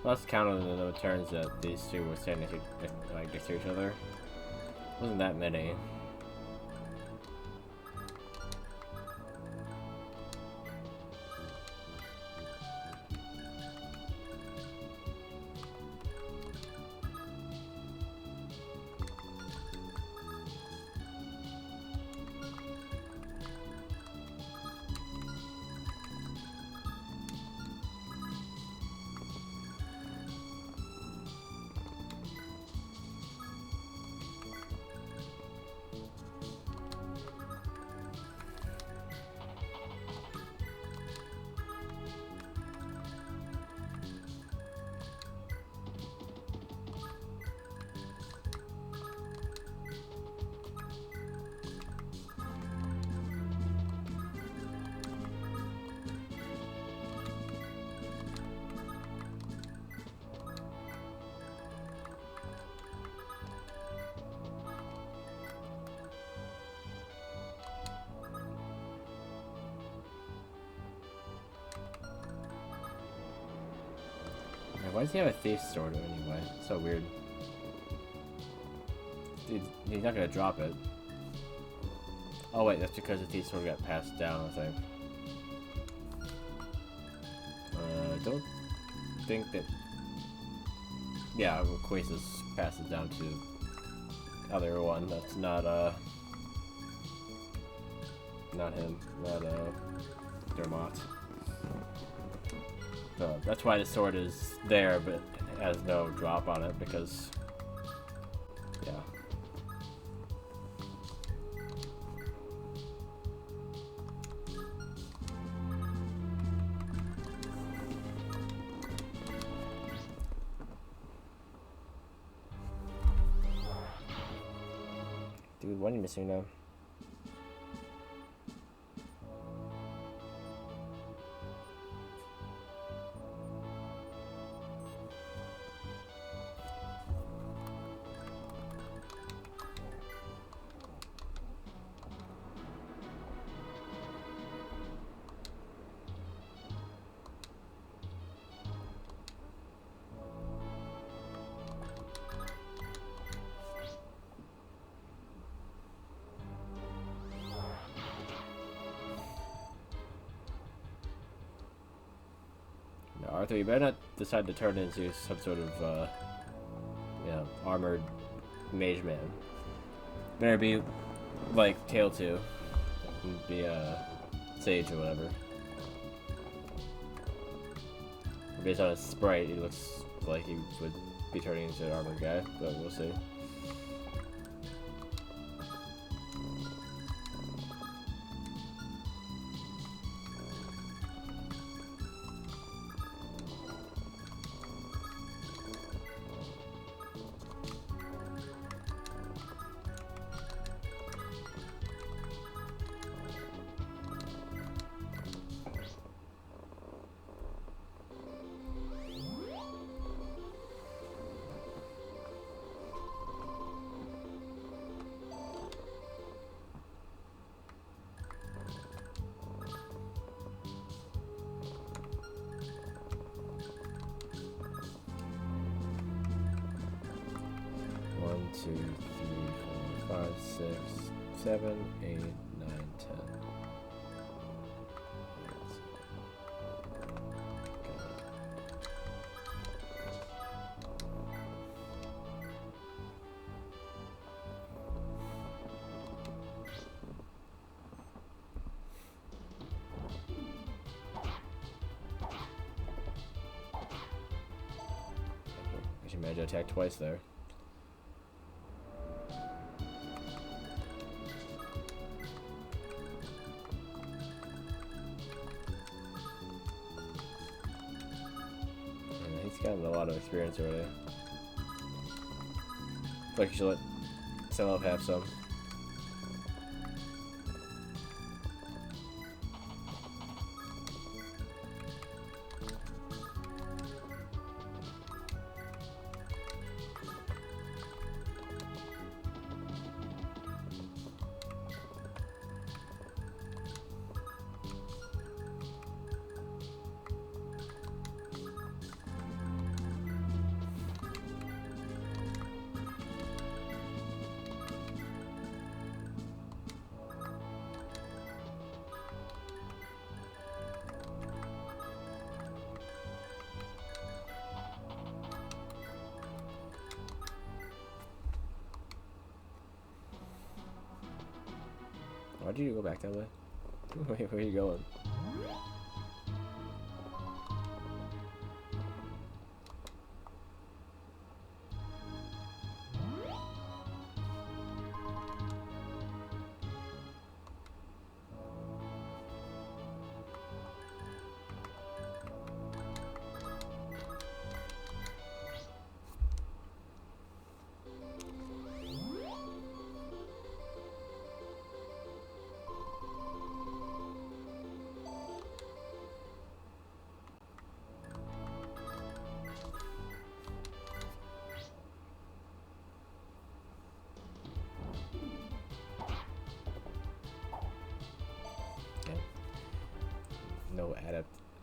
Lost count on the turns that these two were standing next to each other. Wasn't that many. Why does he have a thief's sword anyway? So weird. He's not gonna drop it. Oh wait, that's because the thief's sword got passed down, I think. Don't think that... Yeah, Quasis passes down to other one. That's not him. Not Dermot. So that's why the sword is there, but has no drop on it, because... Yeah. Dude, what are you missing now? Martha, you better not decide to turn into some sort of, armored mage man. Better be like Tail 2. Be Sage or whatever. Based on his sprite, he looks like he would be turning into an armored guy, but we'll see. One, two, three, 4, 5, 6, 7, 8, 9, 10. Actually, managed to attack twice there. He's gotten a lot of experience already. I feel like you should let Selov have some. Why'd you go back that way? Where are you going?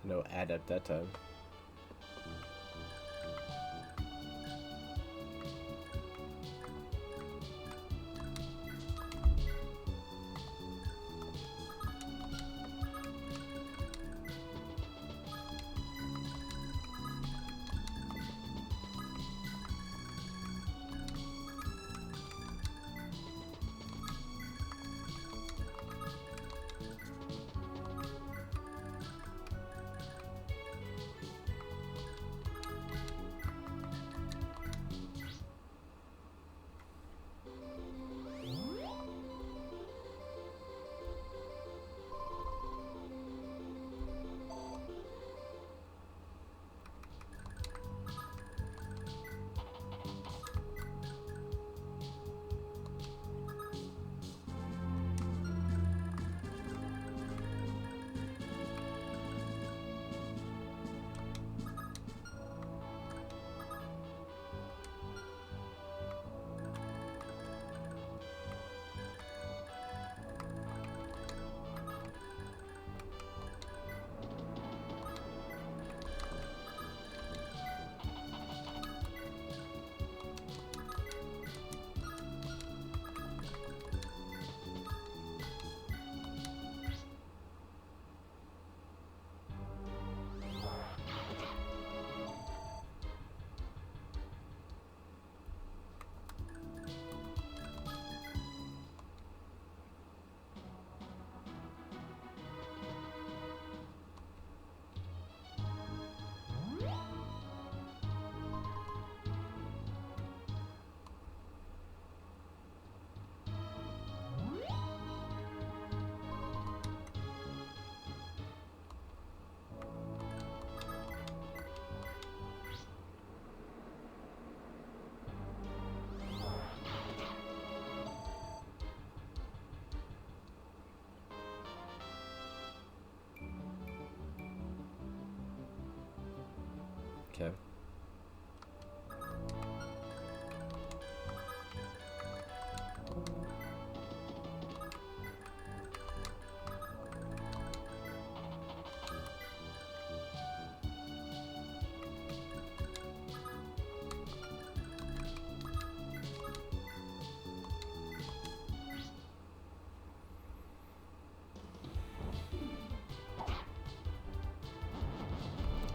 No adept that time. Okay.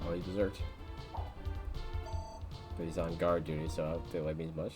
Oh, he deserts. But he's on guard duty, so I don't think that means much.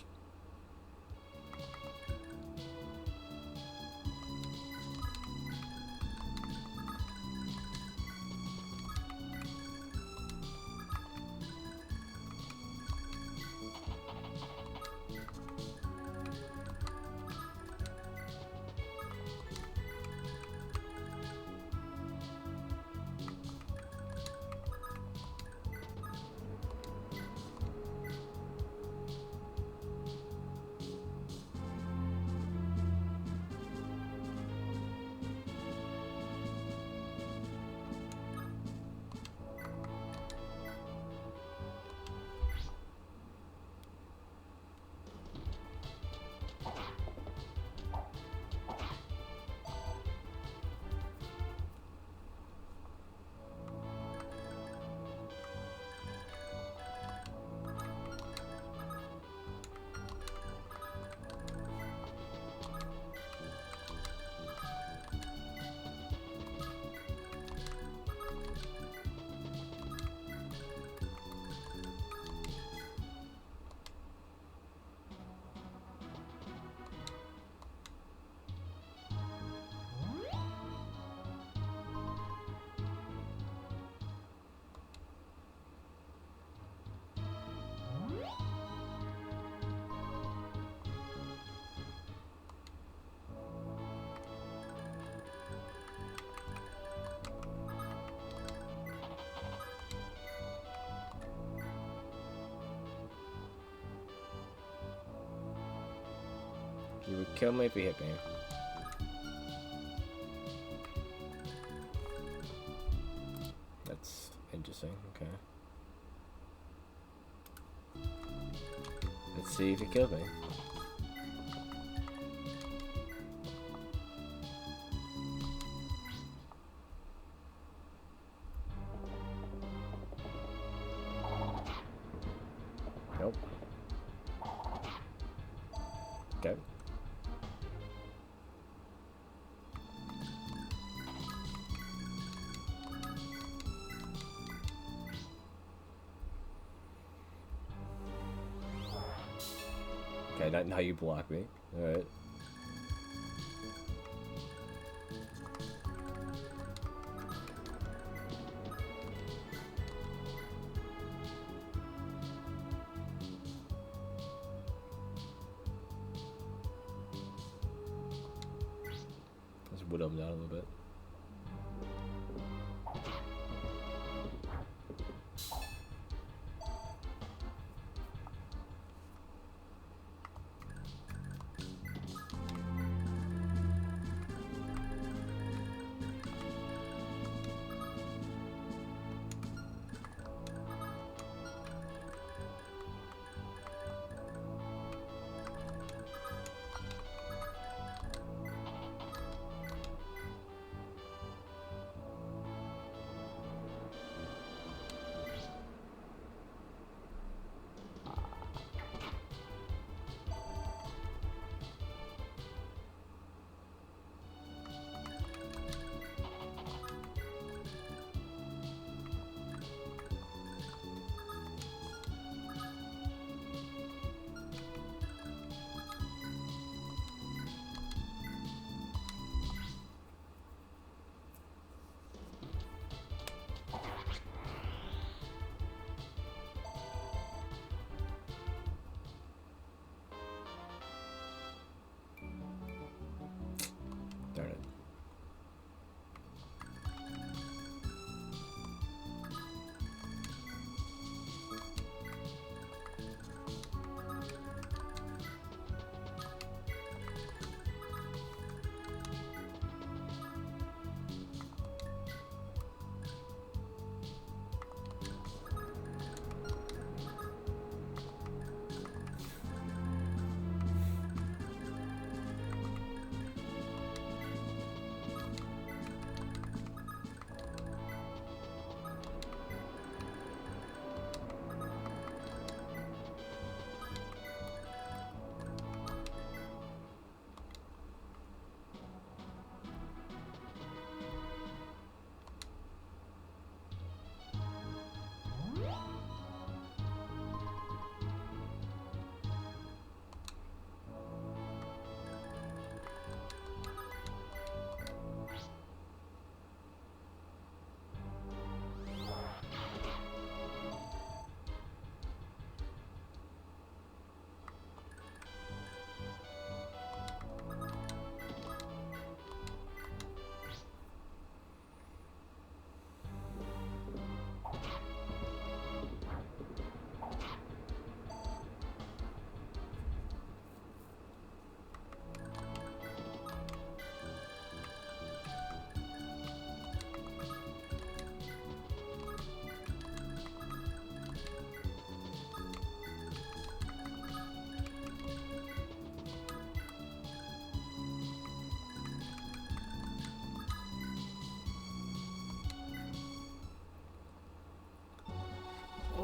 You would kill me if you hit me. That's interesting, okay. Let's see if he killed me. Nope. Okay. Okay, now you block me. Alright. Let's whittle him down a little bit.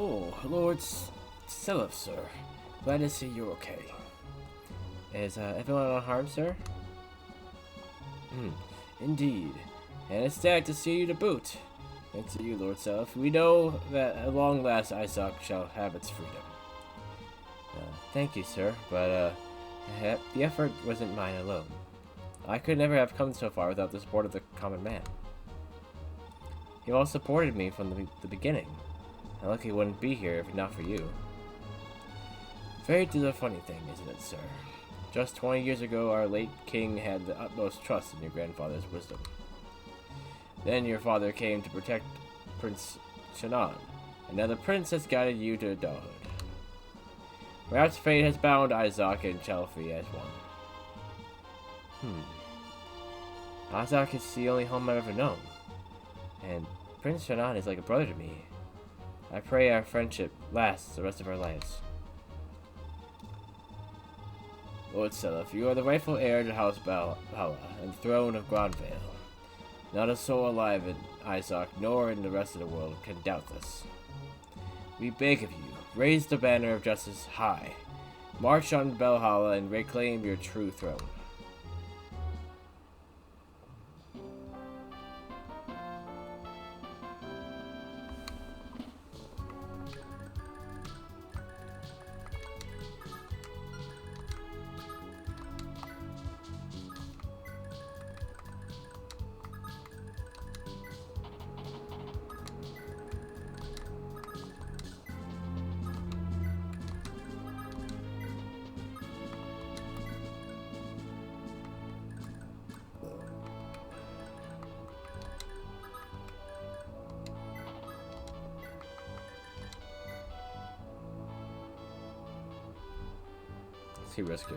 Oh, Lord Seliph, sir. Glad to see you're okay. Is everyone unharmed, sir? Indeed. And it's sad to see you to boot. Thanks to you, Lord Seliph. We know that at long last Isaac shall have its freedom. Thank you, sir, but the effort wasn't mine alone. I could never have come so far without the support of the common man. You all supported me from the beginning. I luckily wouldn't be here if not for you. Fate is a funny thing, isn't it, sir? Just 20 years ago, our late king had the utmost trust in your grandfather's wisdom. Then your father came to protect Prince Shannon, and now the prince has guided you to adulthood. Perhaps fate has bound Isaac and Chelfie as one. Isaac is the only home I've ever known, and Prince Shannon is like a brother to me. I pray our friendship lasts the rest of our lives. Lord Seliph, you are the rightful heir to House Valhalla and the throne of Gronvale. Not a soul alive in Isaac, nor in the rest of the world, can doubt this. We beg of you, raise the banner of justice high. March on Valhalla and reclaim your true throne. Too risky.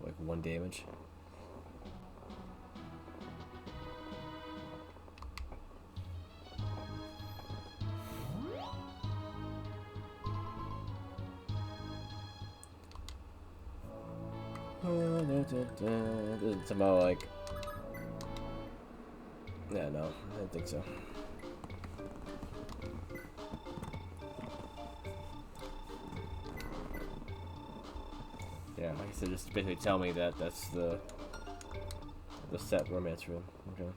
Like 1 damage. Doesn't somehow like. Yeah, no, I don't think so. Yeah, like I said, just basically tell me that that's the set romance room. Okay.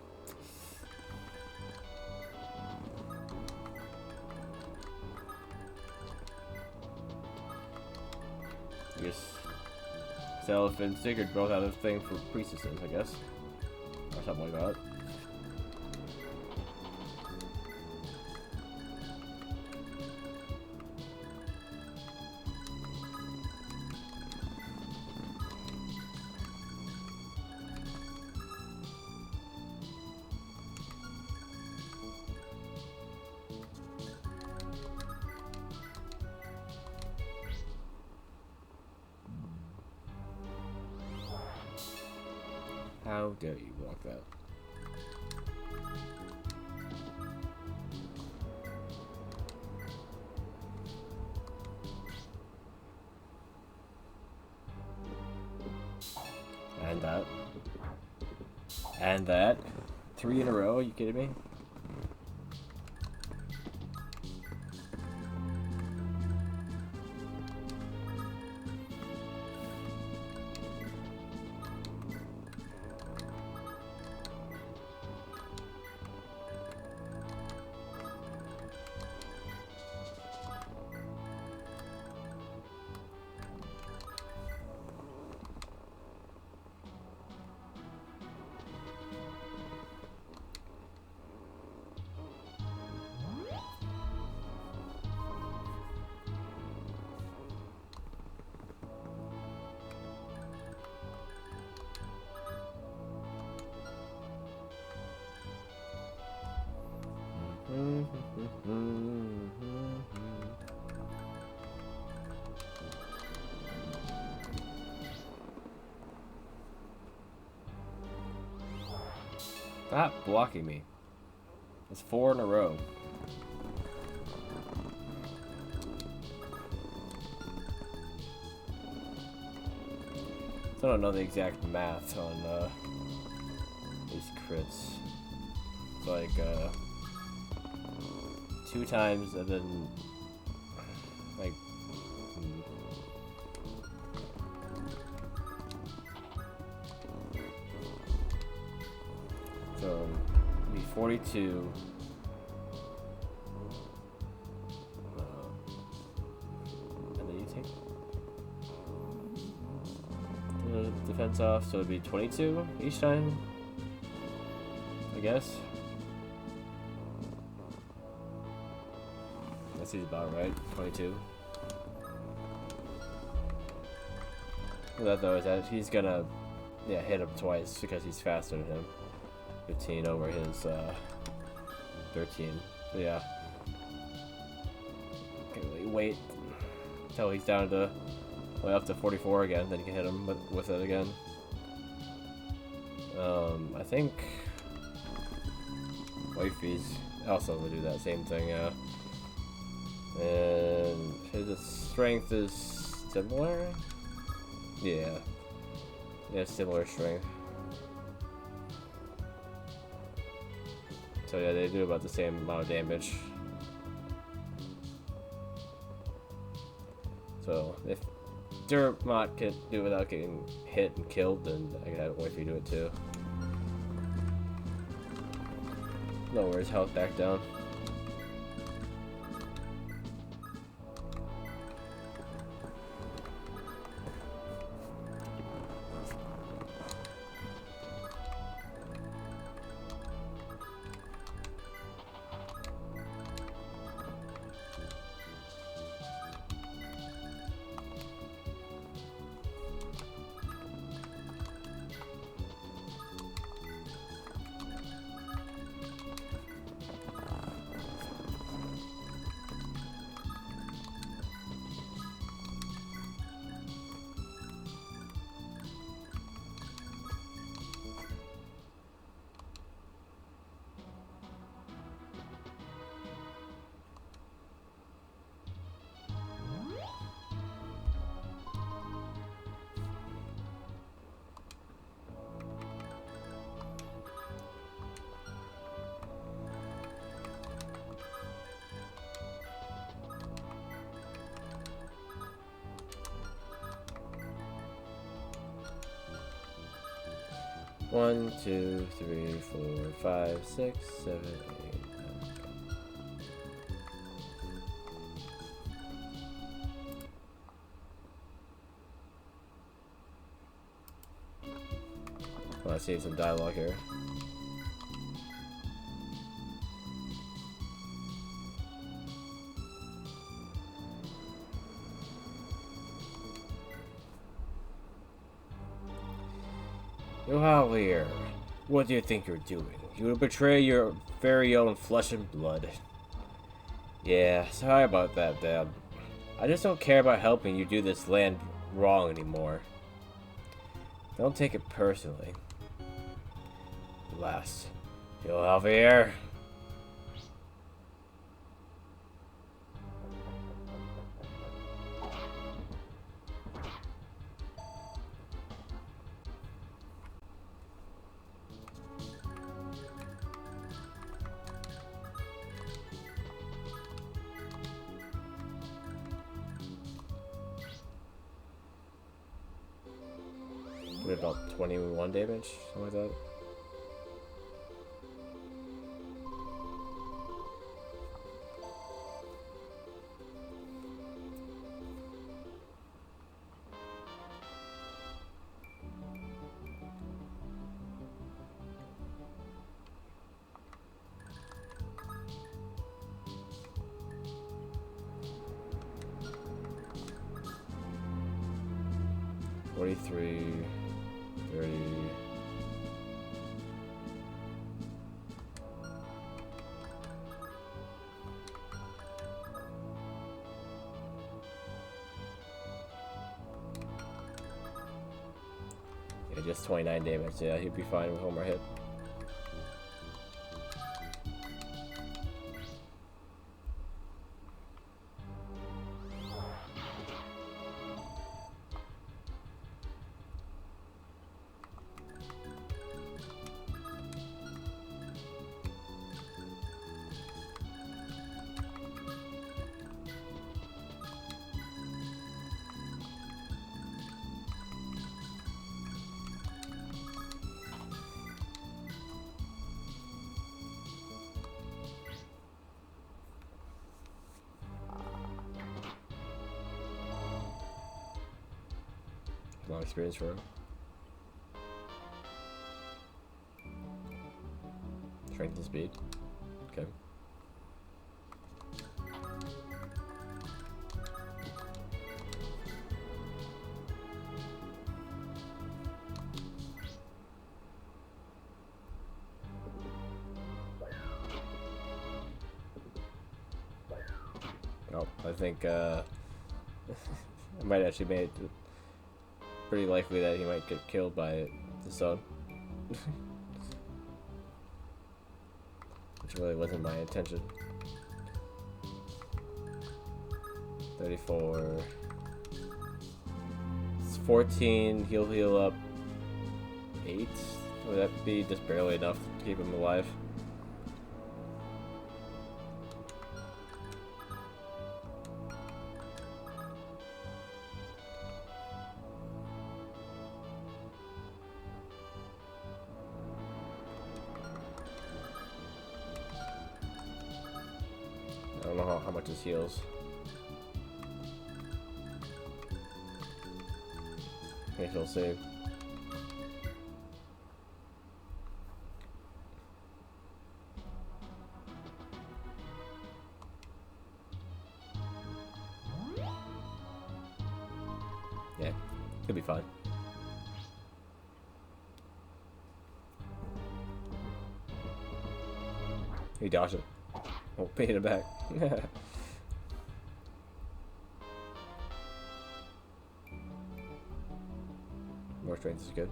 I guess Seliph and Sigurd both have a thing for priestesses, I guess, or something like that. How dare you block that? And that. And that. 3 in a row, are you kidding me? Stop blocking me. It's 4 in a row. I don't know the exact math on these crits. like 2 times and then like so it'd be 42. And then you take the defense off, so it'd be 22 each time, I guess. That seems about right. 22. That though is that he's gonna hit him twice because he's faster than him. 15 over his 13. So yeah. Can't really wait until he's down to up to 44 again, then you can hit him with it again. I think Wifey's also will do that same thing, yeah. And his strength is similar? Yeah. Yeah, similar strength. So yeah, they do about the same amount of damage. So if Dermot can do it without getting hit and killed, then I can have Wifey do it too. Lower his health back down. One, 2, 3, 4, 5, 6, 7, 8, 9. Well, I see some dialogue here. You here. What do you think you're doing? You would betray your very own flesh and blood. Yeah, sorry about that, Dad. I just don't care about helping you do this land wrong anymore. Don't take it personally. Last. You here. Did about 21 damage, something like that. $43, 30. Yeah, just 29 damage. Yeah, he'd be fine with one more hit. long experience for him. Strength and speed. Okay. Oh, I think I might actually make it pretty likely that he might get killed by the sun. Which really wasn't my intention. 34. It's 14. He'll heal up 8. Would that be just barely enough to keep him alive? I don't know how much his heals. I think he'll save. Yeah, he'll be fine. He dodged it. Oh, paint it back. More strength is good.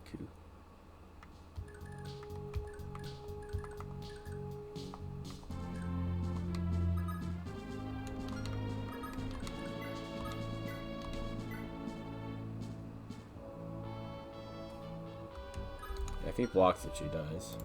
Cool. If he blocks it, she dies.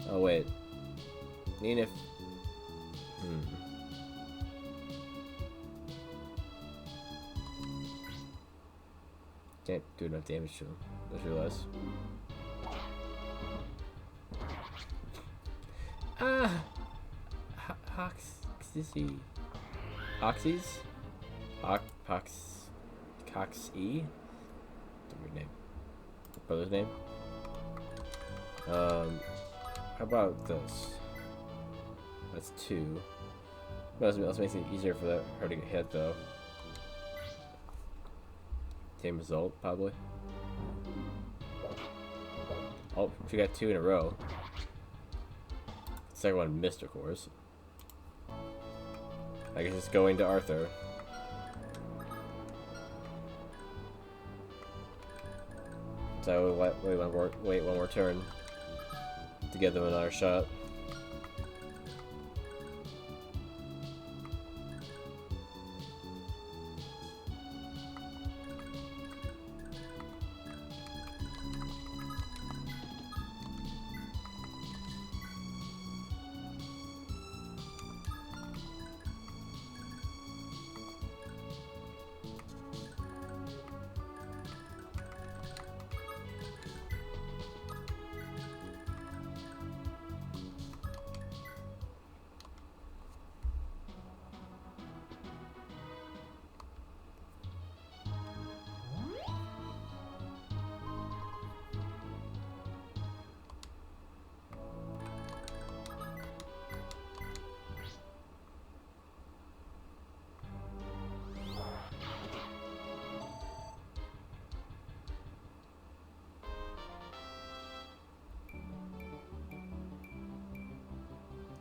Oh wait. Need if. Can't do enough damage to him. Just realized. Ah! Hoxie. Hoxies? Cox-E? That's a weird name. Brother's name? How about this? That's 2. That makes it easier for her to get hit, though. Same result, probably. Oh, she got 2 in a row. Second one missed, of course. I guess it's going to Arthur. So wait one more turn to give them another shot.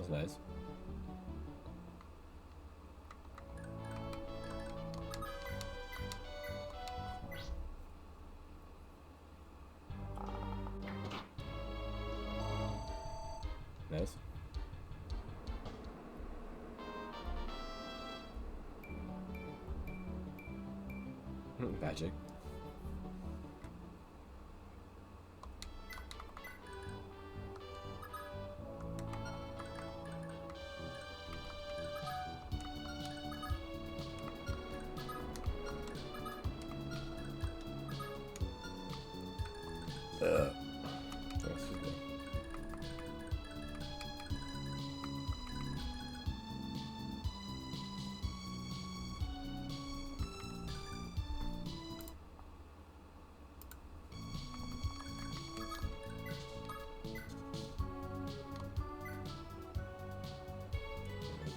That's nice. Nice. Magic. Excuse me.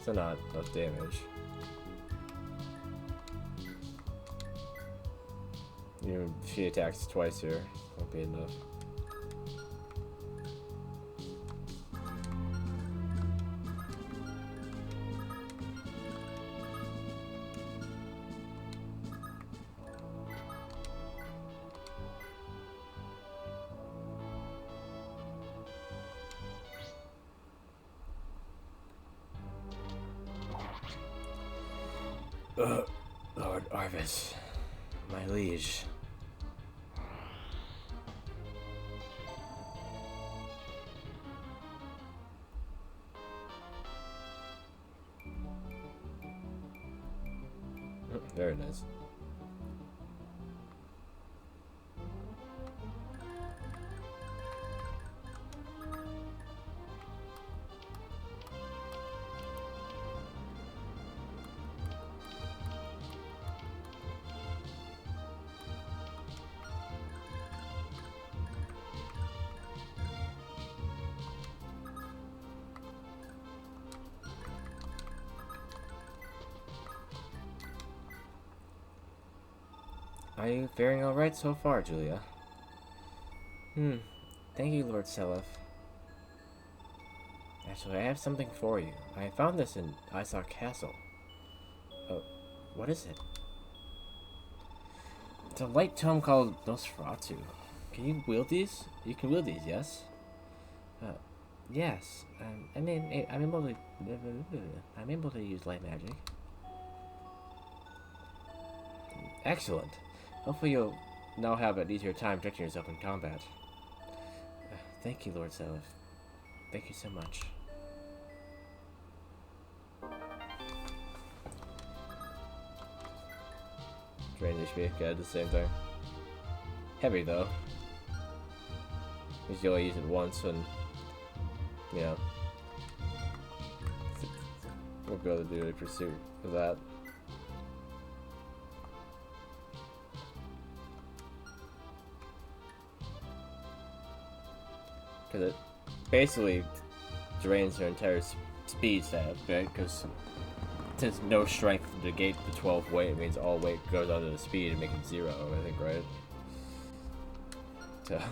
So not enough damage. Even if she attacks twice here, won't be enough. Lord Arvis, my liege. Very nice. Are you faring alright so far, Julia? Thank you, Lord Selef. Actually, I have something for you. I found this in Isaac Castle. Oh, what is it? It's a light tome called Nosferatu. Can you wield these? You can wield these, yes? Yes. I'm able to use light magic. Excellent. Hopefully you'll now have an easier time directing yourself in combat. Thank you, Lord Selef. Thank you so much. Drain HP, gotta do the same thing. Heavy though. Because you only use it once and, you know, we'll be able to do a pursuit of that. Because it basically drains her entire speed stat, right? Because since no strength to negate the 12 weight, it means all weight goes onto the speed and make it 0, I think, right? So...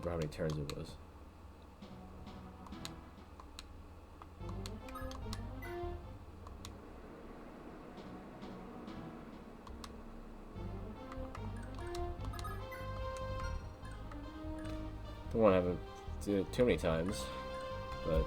How many turns it was. Don't want to have it do it too many times, but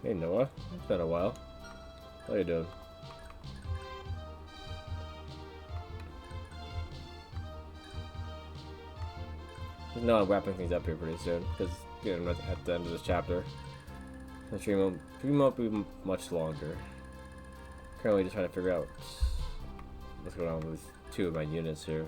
Hey Noah, it's been a while. How you doing? No, I'm wrapping things up here pretty soon because getting at the end of this chapter. The stream won't be much longer. Currently, just trying to figure out what's going on with 2 of my units here.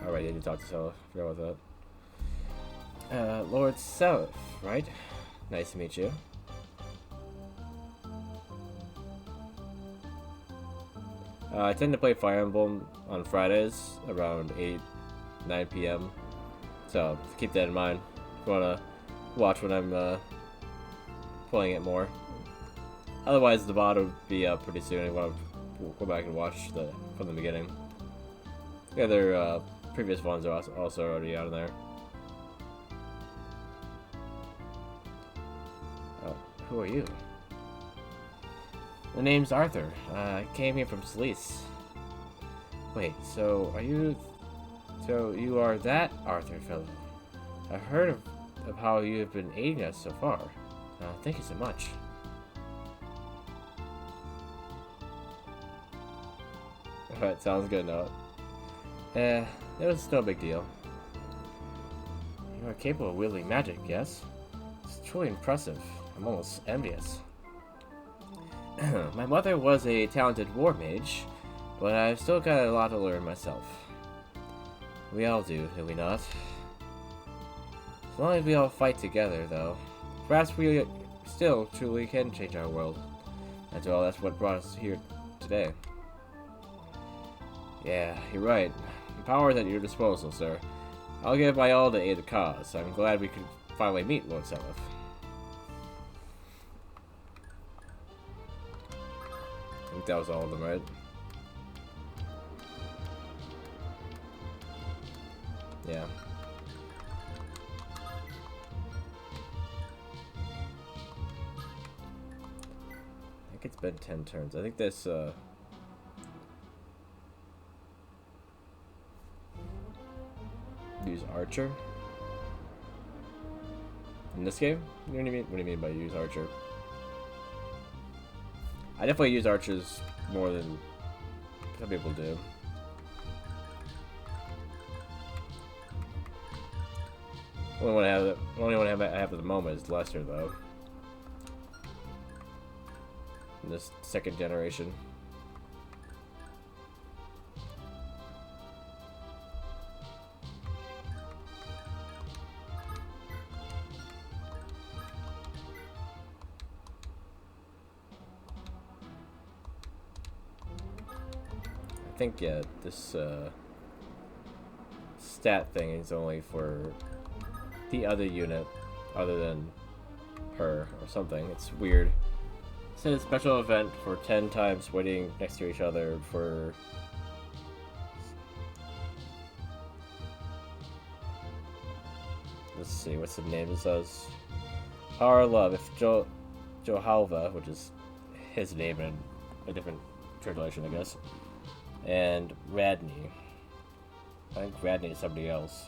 Alright, I need to talk to Sela. Forgot about that. Lord Self, right? Nice to meet you. I tend to play Fire Emblem on Fridays around 9 p.m. So keep that in mind if you want to watch when I'm playing it more. Otherwise, the VOD will be up pretty soon. I want to go back and watch from the beginning. The other previous ones are also already out of there. Oh, who are you? The name's Arthur. I came here from Sleece. Wait, so you are that Arthur fellow? I've heard of how you have been aiding us so far. Thank you so much. Alright, sounds good, Noah. It was no big deal. You are capable of wielding magic, yes? It's truly impressive. I'm almost envious. My mother was a talented war mage, but I've still got a lot to learn myself. We all do we not? As long as we all fight together, though, perhaps we still truly can change our world. After all, that's what brought us here today. Yeah, you're right. The power is at your disposal, sir. I'll give my all to aid the cause. I'm glad we could finally meet Lord Seliph. I think that was all of them, right? Yeah. I think it's been 10 turns. I think this, use Archer? In this game? You know what I mean? What do you mean by use Archer? I definitely use archers more than some people do. Only one I have at the moment is Lester, though. In this 2nd generation. I think, yeah, this stat thing is only for the other unit other than her or something. It's weird. It says special event for 10 times waiting next to each other for... Let's see, what's the name it says? Power of Love. If Johalva, which is his name in a different translation, I guess. And Radney. I think Radney is somebody else.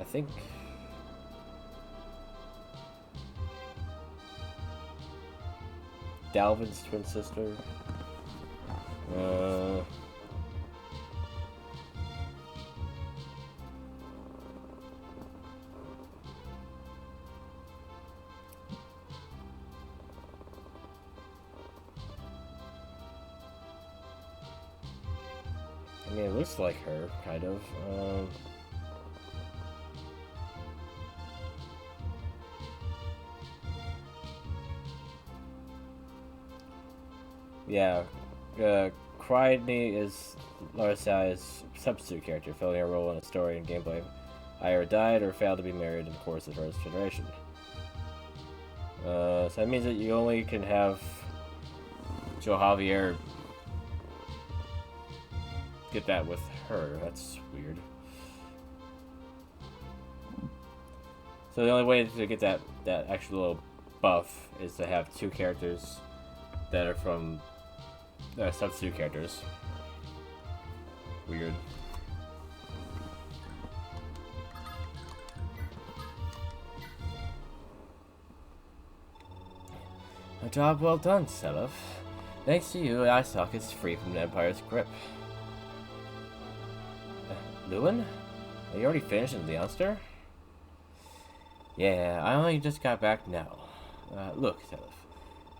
I think... Dalvin's twin sister. I mean, it looks like her, kind of. Yeah, Quidney is Larsai's substitute character, filling a role in a story and gameplay. Either died or failed to be married in the course of the first generation. So that means that you only can have Joe Javier get that with her. That's weird. So the only way to get that actual little buff is to have two characters that are from substitute characters. Weird. A job well done, Seliph. Thanks to you, Isoc is free from the Empire's grip. Lewin? Are you already finished in Leonster? Yeah, I only just got back now. Look, Seliph.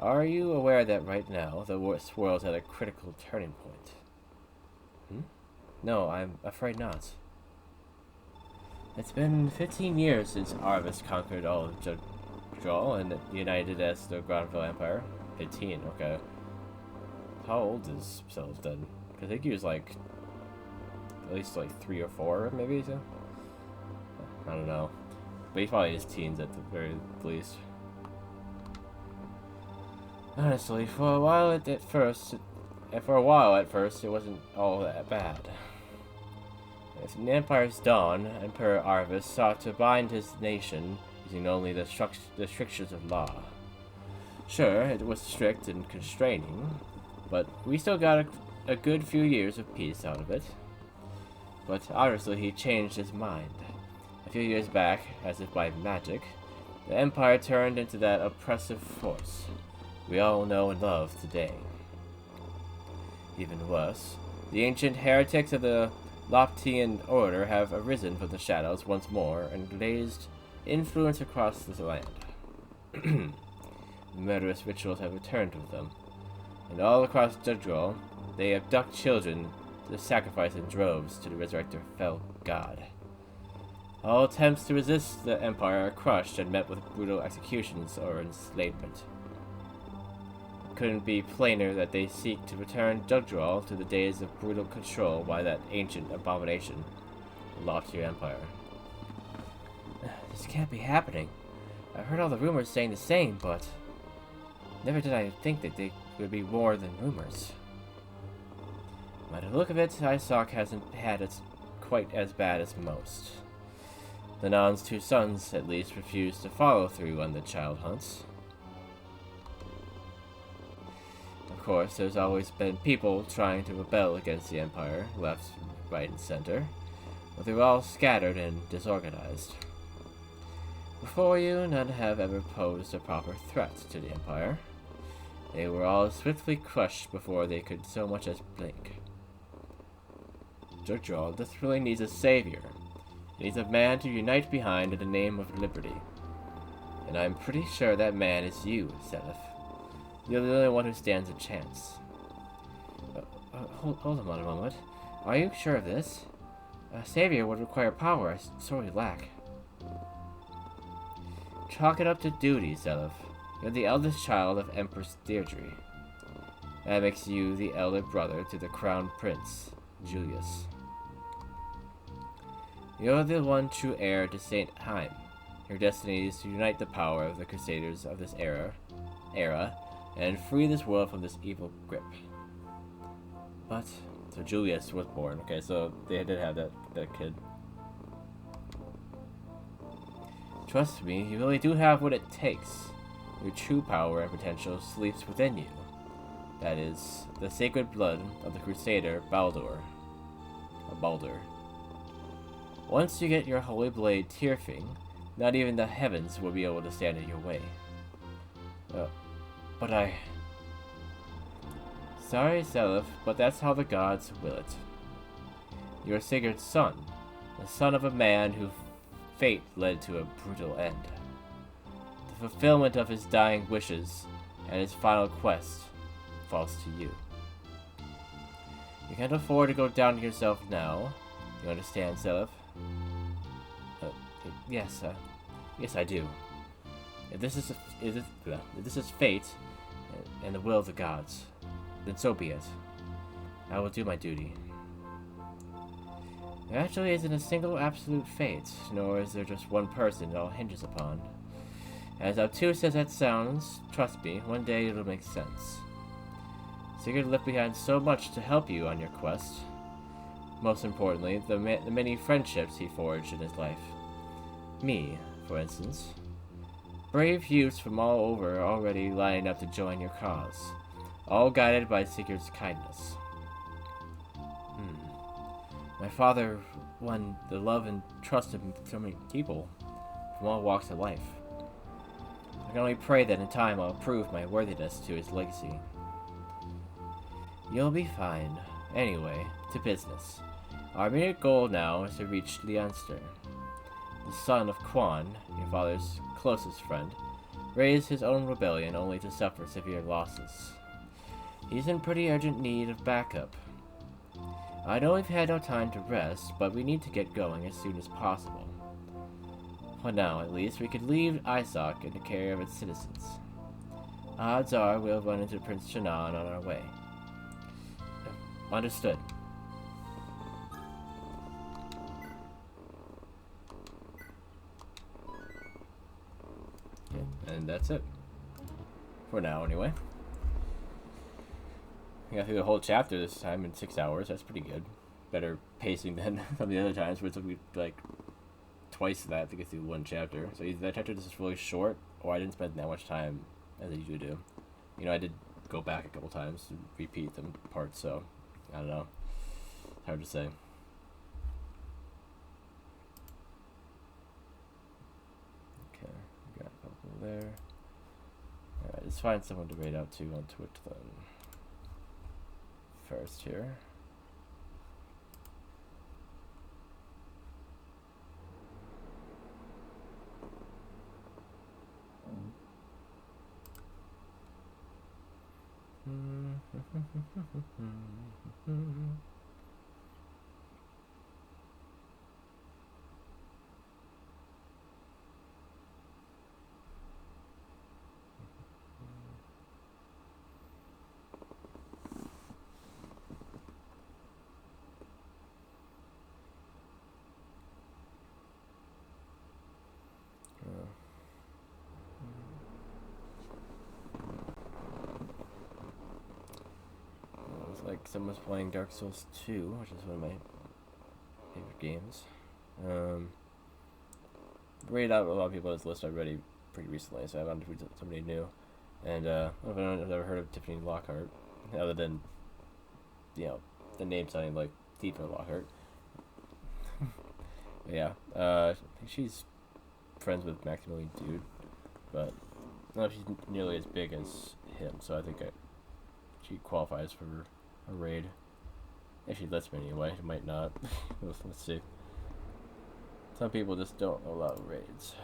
Are you aware that right now, the world's at a critical turning point? No, I'm afraid not. It's been 15 years since Arvis conquered all of Jadral and united as the Granville Empire. 15, okay. How old is Seliph then? I think he was like, at least like 3 or 4, maybe, so? I don't know. But he's probably in his teens at the very least. Honestly, for a while at first, it wasn't all that bad. In the Empire's dawn, Emperor Arvis sought to bind his nation using only the strictures of law. Sure, it was strict and constraining, but we still got a good few years of peace out of it. But obviously he changed his mind. A few years back, as if by magic, the Empire turned into that oppressive force we all know and love today. Even worse, the ancient heretics of the Loptian Order have arisen from the shadows once more and raised influence across the land. Murderous rituals have returned with them, and all across Jadral, they abduct children to sacrifice in droves to the resurrected fell god. All attempts to resist the Empire are crushed and met with brutal executions or enslavement. It couldn't be plainer that they seek to return Jadral to the days of brutal control by that ancient abomination, the Loftier Empire. This can't be happening. I've heard all the rumors saying the same, but never did I think that they would be more than rumors. By the look of it, Isoc hasn't had it quite as bad as most. The Non's 2 sons, at least, refused to follow through on the child hunts. Of course, there's always been people trying to rebel against the Empire, left, right, and center, but they're all scattered and disorganized. Before you, none have ever posed a proper threat to the Empire. They were all swiftly crushed before they could so much as blink. Jadral desperately needs a savior. It needs a man to unite behind in the name of liberty. And I'm pretty sure that man is you, Seliph. You're the only one who stands a chance. Hold on a moment. Are you sure of this? A savior would require power I sorely lack. Chalk it up to duty, Seliph. You're the eldest child of Empress Deirdre. That makes you the elder brother to the crown prince, Julius. You're the one true heir to Saint Heim. Your destiny is to unite the power of the Crusaders of this era, and free this world from this evil grip. But, so Julius was born. Okay, so they did have that kid. Trust me, you really do have what it takes. Your true power and potential sleeps within you. That is, the sacred blood of the Crusader Baldur. Once you get your holy blade Tyrfing, not even the heavens will be able to stand in your way. But I... Sorry, Seliph, but that's how the gods will it. Your sacred son, the son of a man who fate led to a brutal end. The fulfillment of his dying wishes and his final quest falls to you. You can't afford to go down to yourself now. You understand, Seliph? Yes, I do. If this is fate and the will of the gods, then so be it. I will do my duty. There actually isn't a single absolute fate, nor is there just one person it all hinges upon. As obtuse as that sounds, trust me, one day it'll make sense. Sigurd left behind so much to help you on your quest. Most importantly, the many friendships he forged in his life. Me, for instance. Brave youths from all over are already lining up to join your cause, all guided by Sigurd's kindness. My father won the love and trust of so many people from all walks of life. I can only pray that in time I'll prove my worthiness to his legacy. You'll be fine. Anyway, to business. Our immediate goal now is to reach Leonster. The son of Quan, your father's closest friend, raised his own rebellion only to suffer severe losses. He's in pretty urgent need of backup. I know we've had no time to rest, but we need to get going as soon as possible. For now, at least, we could leave Isaac in the care of its citizens. Odds are we'll run into Prince Shannon on our way. Understood. Okay, and that's it. For now, anyway. I got through the whole chapter this time in 6 hours. That's pretty good. Better pacing than some of the other times where it took me like twice that to get through one chapter. So either that chapter is just really short, or I didn't spend that much time as I usually do. You know, I did go back a couple times to repeat them parts, so I don't know. It's hard to say. Okay, we got a couple there. Alright, let's find someone to raid out to on Twitch then. First here. Like someone's playing Dark Souls 2, which is one of my favorite games. Rated out a lot of people on this list already pretty recently, so I wanted to read somebody new. And I don't know if I've ever heard of Tiffany Lockhart, other than, you know, the name sounding like Tifa Lockhart. Yeah, I think she's friends with Maximilian Dude, but I don't know if she's nearly as big as him, so I think she qualifies for a raid. If she lets me anyway, she might not. Let's see. Some people just don't allow raids.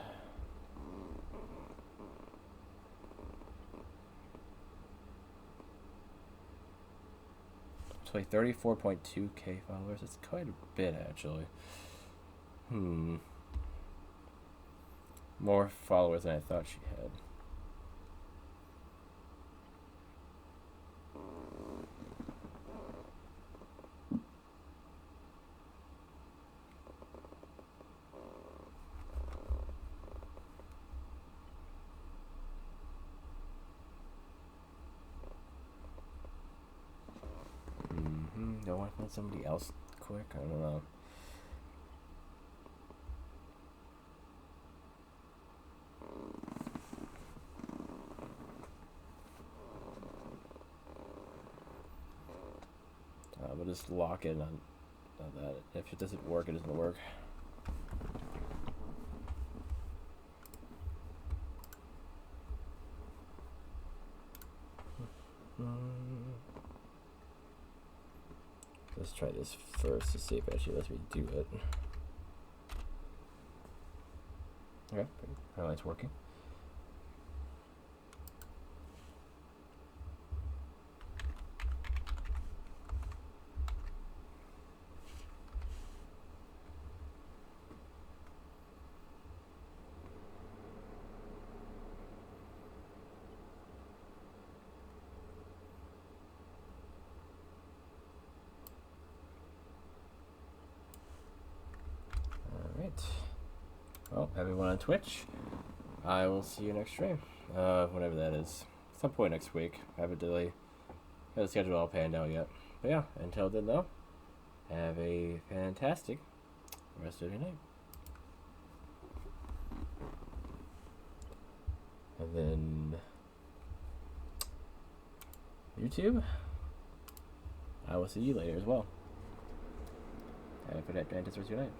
It's like 34.2k followers. It's quite a bit actually. More followers than I thought she had. Do I find somebody else quick? I don't know. We'll just lock in on that. If it doesn't work, it doesn't work. Let's try this first to see if it actually lets me do it. Okay, apparently it's working. Well, everyone on Twitch, I will see you next stream. Whenever that is. Some point next week. I haven't really got the schedule all planned out yet. But yeah, until then though, have a fantastic rest of your night. And then YouTube, I will see you later as well. Have a fantastic rest of your night.